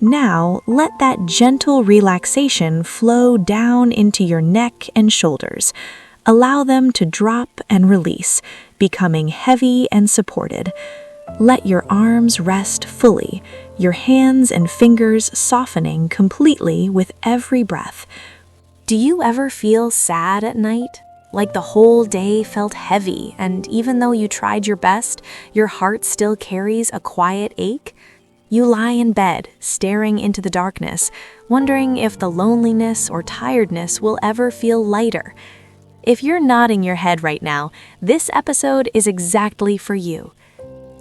Now, let that gentle relaxation flow down into your neck and shoulders. Allow them to drop and release, becoming heavy and supported. Let your arms rest fully, your hands and fingers softening completely with every breath. Do you ever feel sad at night? Like the whole day felt heavy, and even though you tried your best, your heart still carries a quiet ache? You lie in bed, staring into the darkness, wondering if the loneliness or tiredness will ever feel lighter. If you're nodding your head right now, this episode is exactly for you.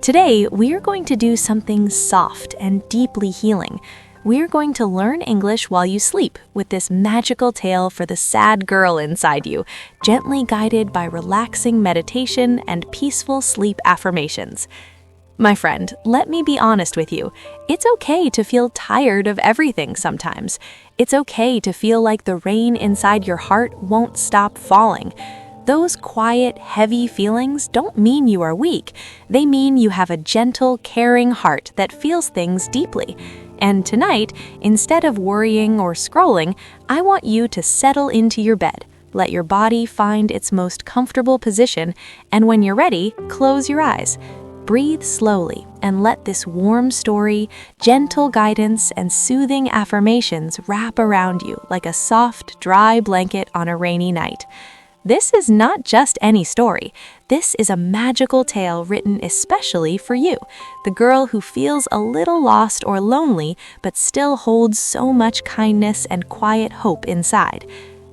Today, we're going to do something soft and deeply healing. We're going to learn English while you sleep with this magical tale for the sad girl inside you, gently guided by relaxing meditation and peaceful sleep affirmations. My friend, let me be honest with you. It's okay to feel tired of everything sometimes. It's okay to feel like the rain inside your heart won't stop falling. Those quiet, heavy feelings don't mean you are weak. They mean you have a gentle, caring heart that feels things deeply. And tonight, instead of worrying or scrolling, I want you to settle into your bed. Let your body find its most comfortable position, and when you're ready, close your eyes. Breathe slowly and let this warm story, gentle guidance, and soothing affirmations wrap around you like a soft, dry blanket on a rainy night. This is not just any story. This is a magical tale written especially for you, the girl who feels a little lost or lonely but still holds so much kindness and quiet hope inside.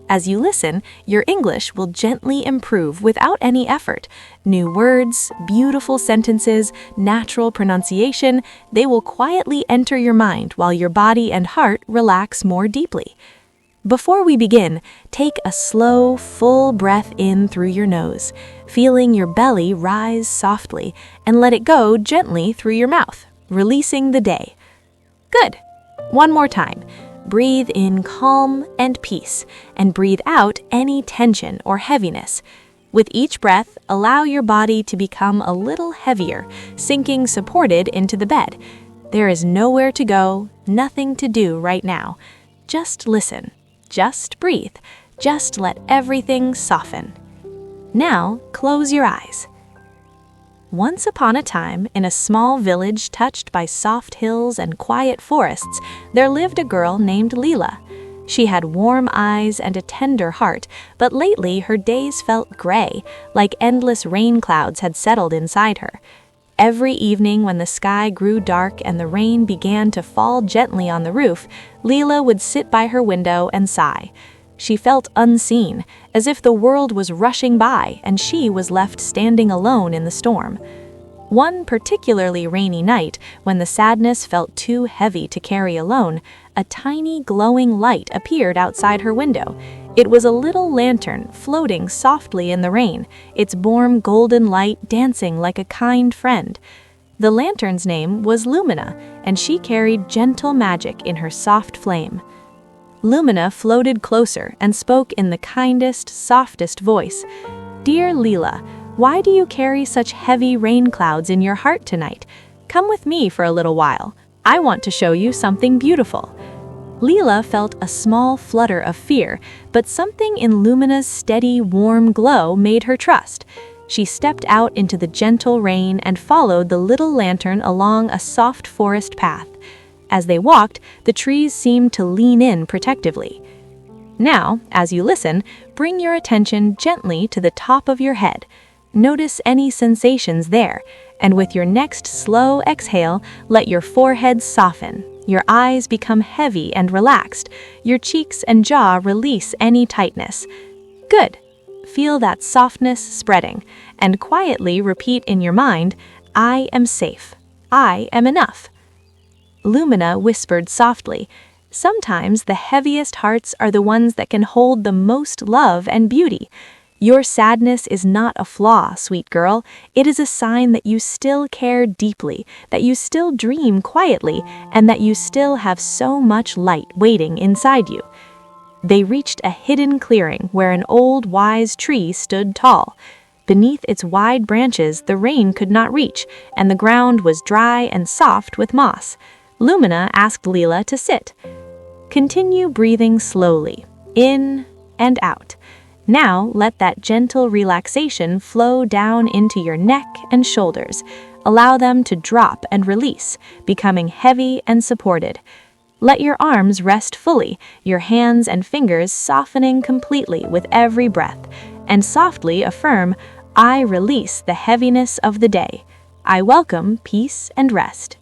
As you listen, your English will gently improve without any effort. New words, beautiful sentences, natural pronunciation, they will quietly enter your mind while your body and heart relax more deeply. Before we begin, take a slow, full breath in through your nose, feeling your belly rise softly, and let it go gently through your mouth, releasing the day. Good. One more time. Breathe in calm and peace, and breathe out any tension or heaviness. With each breath, allow your body to become a little heavier, sinking supported into the bed. There is nowhere to go, nothing to do right now. Just listen. Just breathe. Just let everything soften. Now, close your eyes. Once upon a time, in a small village touched by soft hills and quiet forests, there lived a girl named Lila. She had warm eyes and a tender heart, but lately her days felt gray, like endless rain clouds had settled inside her. Every evening when the sky grew dark and the rain began to fall gently on the roof, Lila would sit by her window and sigh. She felt unseen, as if the world was rushing by and she was left standing alone in the storm. One particularly rainy night, when the sadness felt too heavy to carry alone, a tiny glowing light appeared outside her window. It was a little lantern floating softly in the rain, its warm golden light dancing like a kind friend. The lantern's name was Lumina, and she carried gentle magic in her soft flame. Lumina floated closer and spoke in the kindest, softest voice. "Dear Lila, why do you carry such heavy rain clouds in your heart tonight? Come with me for a little while. I want to show you something beautiful." Lila felt a small flutter of fear, but something in Lumina's steady, warm glow made her trust. She stepped out into the gentle rain and followed the little lantern along a soft forest path. As they walked, the trees seemed to lean in protectively. Now, as you listen, bring your attention gently to the top of your head. Notice any sensations there, and with your next slow exhale, let your forehead soften, your eyes become heavy and relaxed, your cheeks and jaw release any tightness. Good. Feel that softness spreading, and quietly repeat in your mind, "I am safe. I am enough." Lumina whispered softly, Sometimes the heaviest hearts are the ones that can hold the most love and beauty. Your sadness is not a flaw, sweet girl. It is a sign that you still care deeply, that you still dream quietly, and that you still have so much light waiting inside you. They reached a hidden clearing where an old, wise tree stood tall. Beneath its wide branches, the rain could not reach, and the ground was dry and soft with moss. Lumina asked Leela to sit. Continue breathing slowly, in and out. Now let that gentle relaxation flow down into your neck and shoulders. Allow them to drop and release, becoming heavy and supported. Let your arms rest fully, your hands and fingers softening completely with every breath, and softly affirm, I release the heaviness of the day. I welcome peace and rest.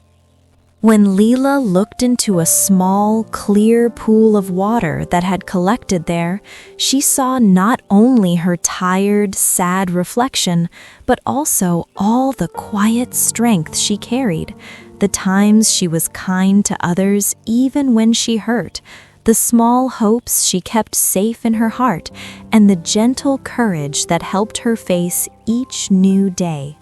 When Leela looked into a small, clear pool of water that had collected there, she saw not only her tired, sad reflection, but also all the quiet strength she carried, the times she was kind to others even when she hurt, the small hopes she kept safe in her heart, and the gentle courage that helped her face each new day.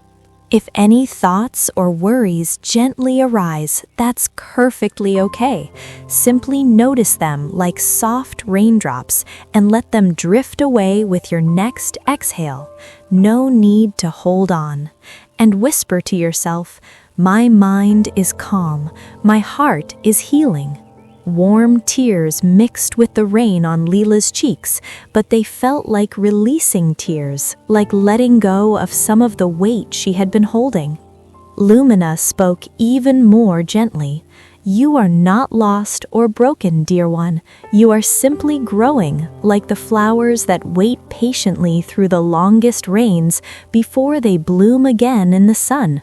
If any thoughts or worries gently arise, that's perfectly okay. Simply notice them like soft raindrops and let them drift away with your next exhale. No need to hold on. And whisper to yourself, my mind is calm, my heart is healing. Warm tears mixed with the rain on Leela's cheeks, but they felt like releasing tears, like letting go of some of the weight she had been holding. Lumina spoke even more gently. You are not lost or broken, dear one. You are simply growing, like the flowers that wait patiently through the longest rains before they bloom again in the sun.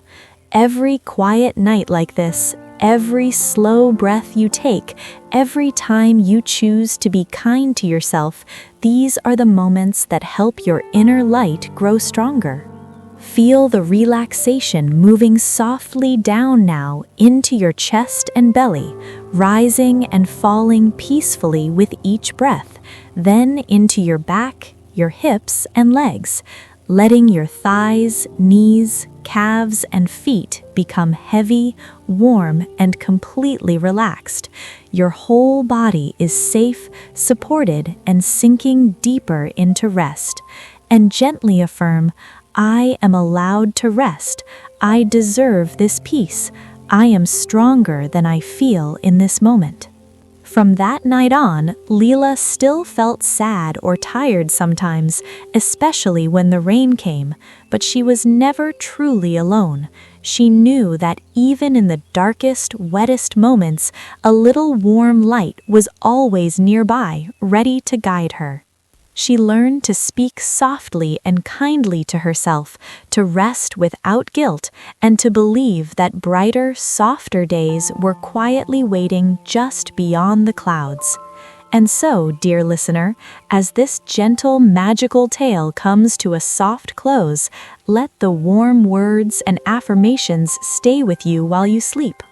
Every quiet night like this, every slow breath you take, every time you choose to be kind to yourself, these are the moments that help your inner light grow stronger. Feel the relaxation moving softly down now into your chest and belly, rising and falling peacefully with each breath, then into your back, your hips and legs, letting your thighs, knees, calves, and feet become heavy, warm, and completely relaxed. Your whole body is safe, supported, and sinking deeper into rest. And gently affirm, I am allowed to rest. I deserve this peace. I am stronger than I feel in this moment. From that night on, Leela still felt sad or tired sometimes, especially when the rain came, but she was never truly alone. She knew that even in the darkest, wettest moments, a little warm light was always nearby, ready to guide her. She learned to speak softly and kindly to herself, to rest without guilt, and to believe that brighter, softer days were quietly waiting just beyond the clouds. And so, dear listener, as this gentle, magical tale comes to a soft close, let the warm words and affirmations stay with you while you sleep.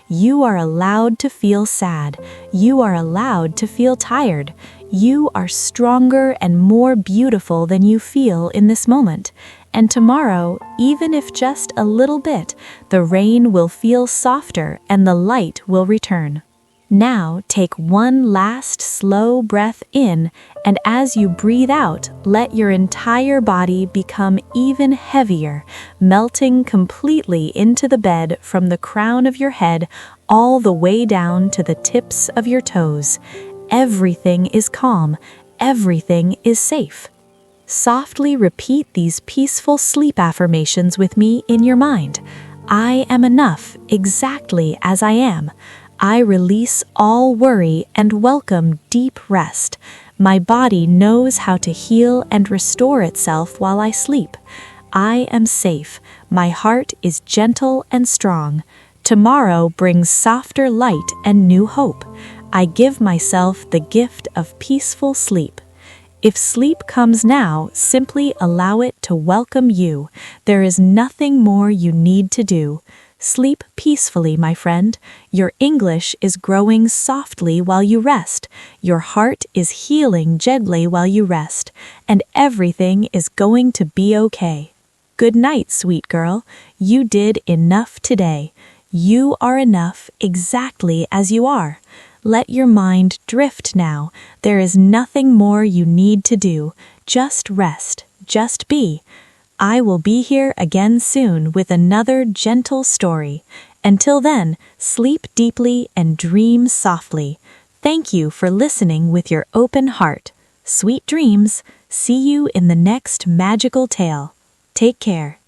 You are allowed to feel sad. You are allowed to feel tired. You are stronger and more beautiful than you feel in this moment. And tomorrow, even if just a little bit, the rain will feel softer and the light will return. Now take one last slow breath in, and as you breathe out, let your entire body become even heavier, melting completely into the bed from the crown of your head all the way down to the tips of your toes. Everything is calm. Everything is safe. Softly repeat these peaceful sleep affirmations with me in your mind. I am enough exactly as I am. I release all worry and welcome deep rest. My body knows how to heal and restore itself while I sleep. I am safe. My heart is gentle and strong. Tomorrow brings softer light and new hope. I give myself the gift of peaceful sleep. If sleep comes now, simply allow it to welcome you. There is nothing more you need to do. Sleep peacefully, my friend. Your English is growing softly while you rest. Your heart is healing gently while you rest. And everything is going to be okay. Good night, sweet girl. You did enough today. You are enough exactly as you are. Let your mind drift now. There is nothing more you need to do. Just rest. Just be. I will be here again soon with another gentle story. Until then, sleep deeply and dream softly. Thank you for listening with your open heart. Sweet dreams. See you in the next magical tale. Take care.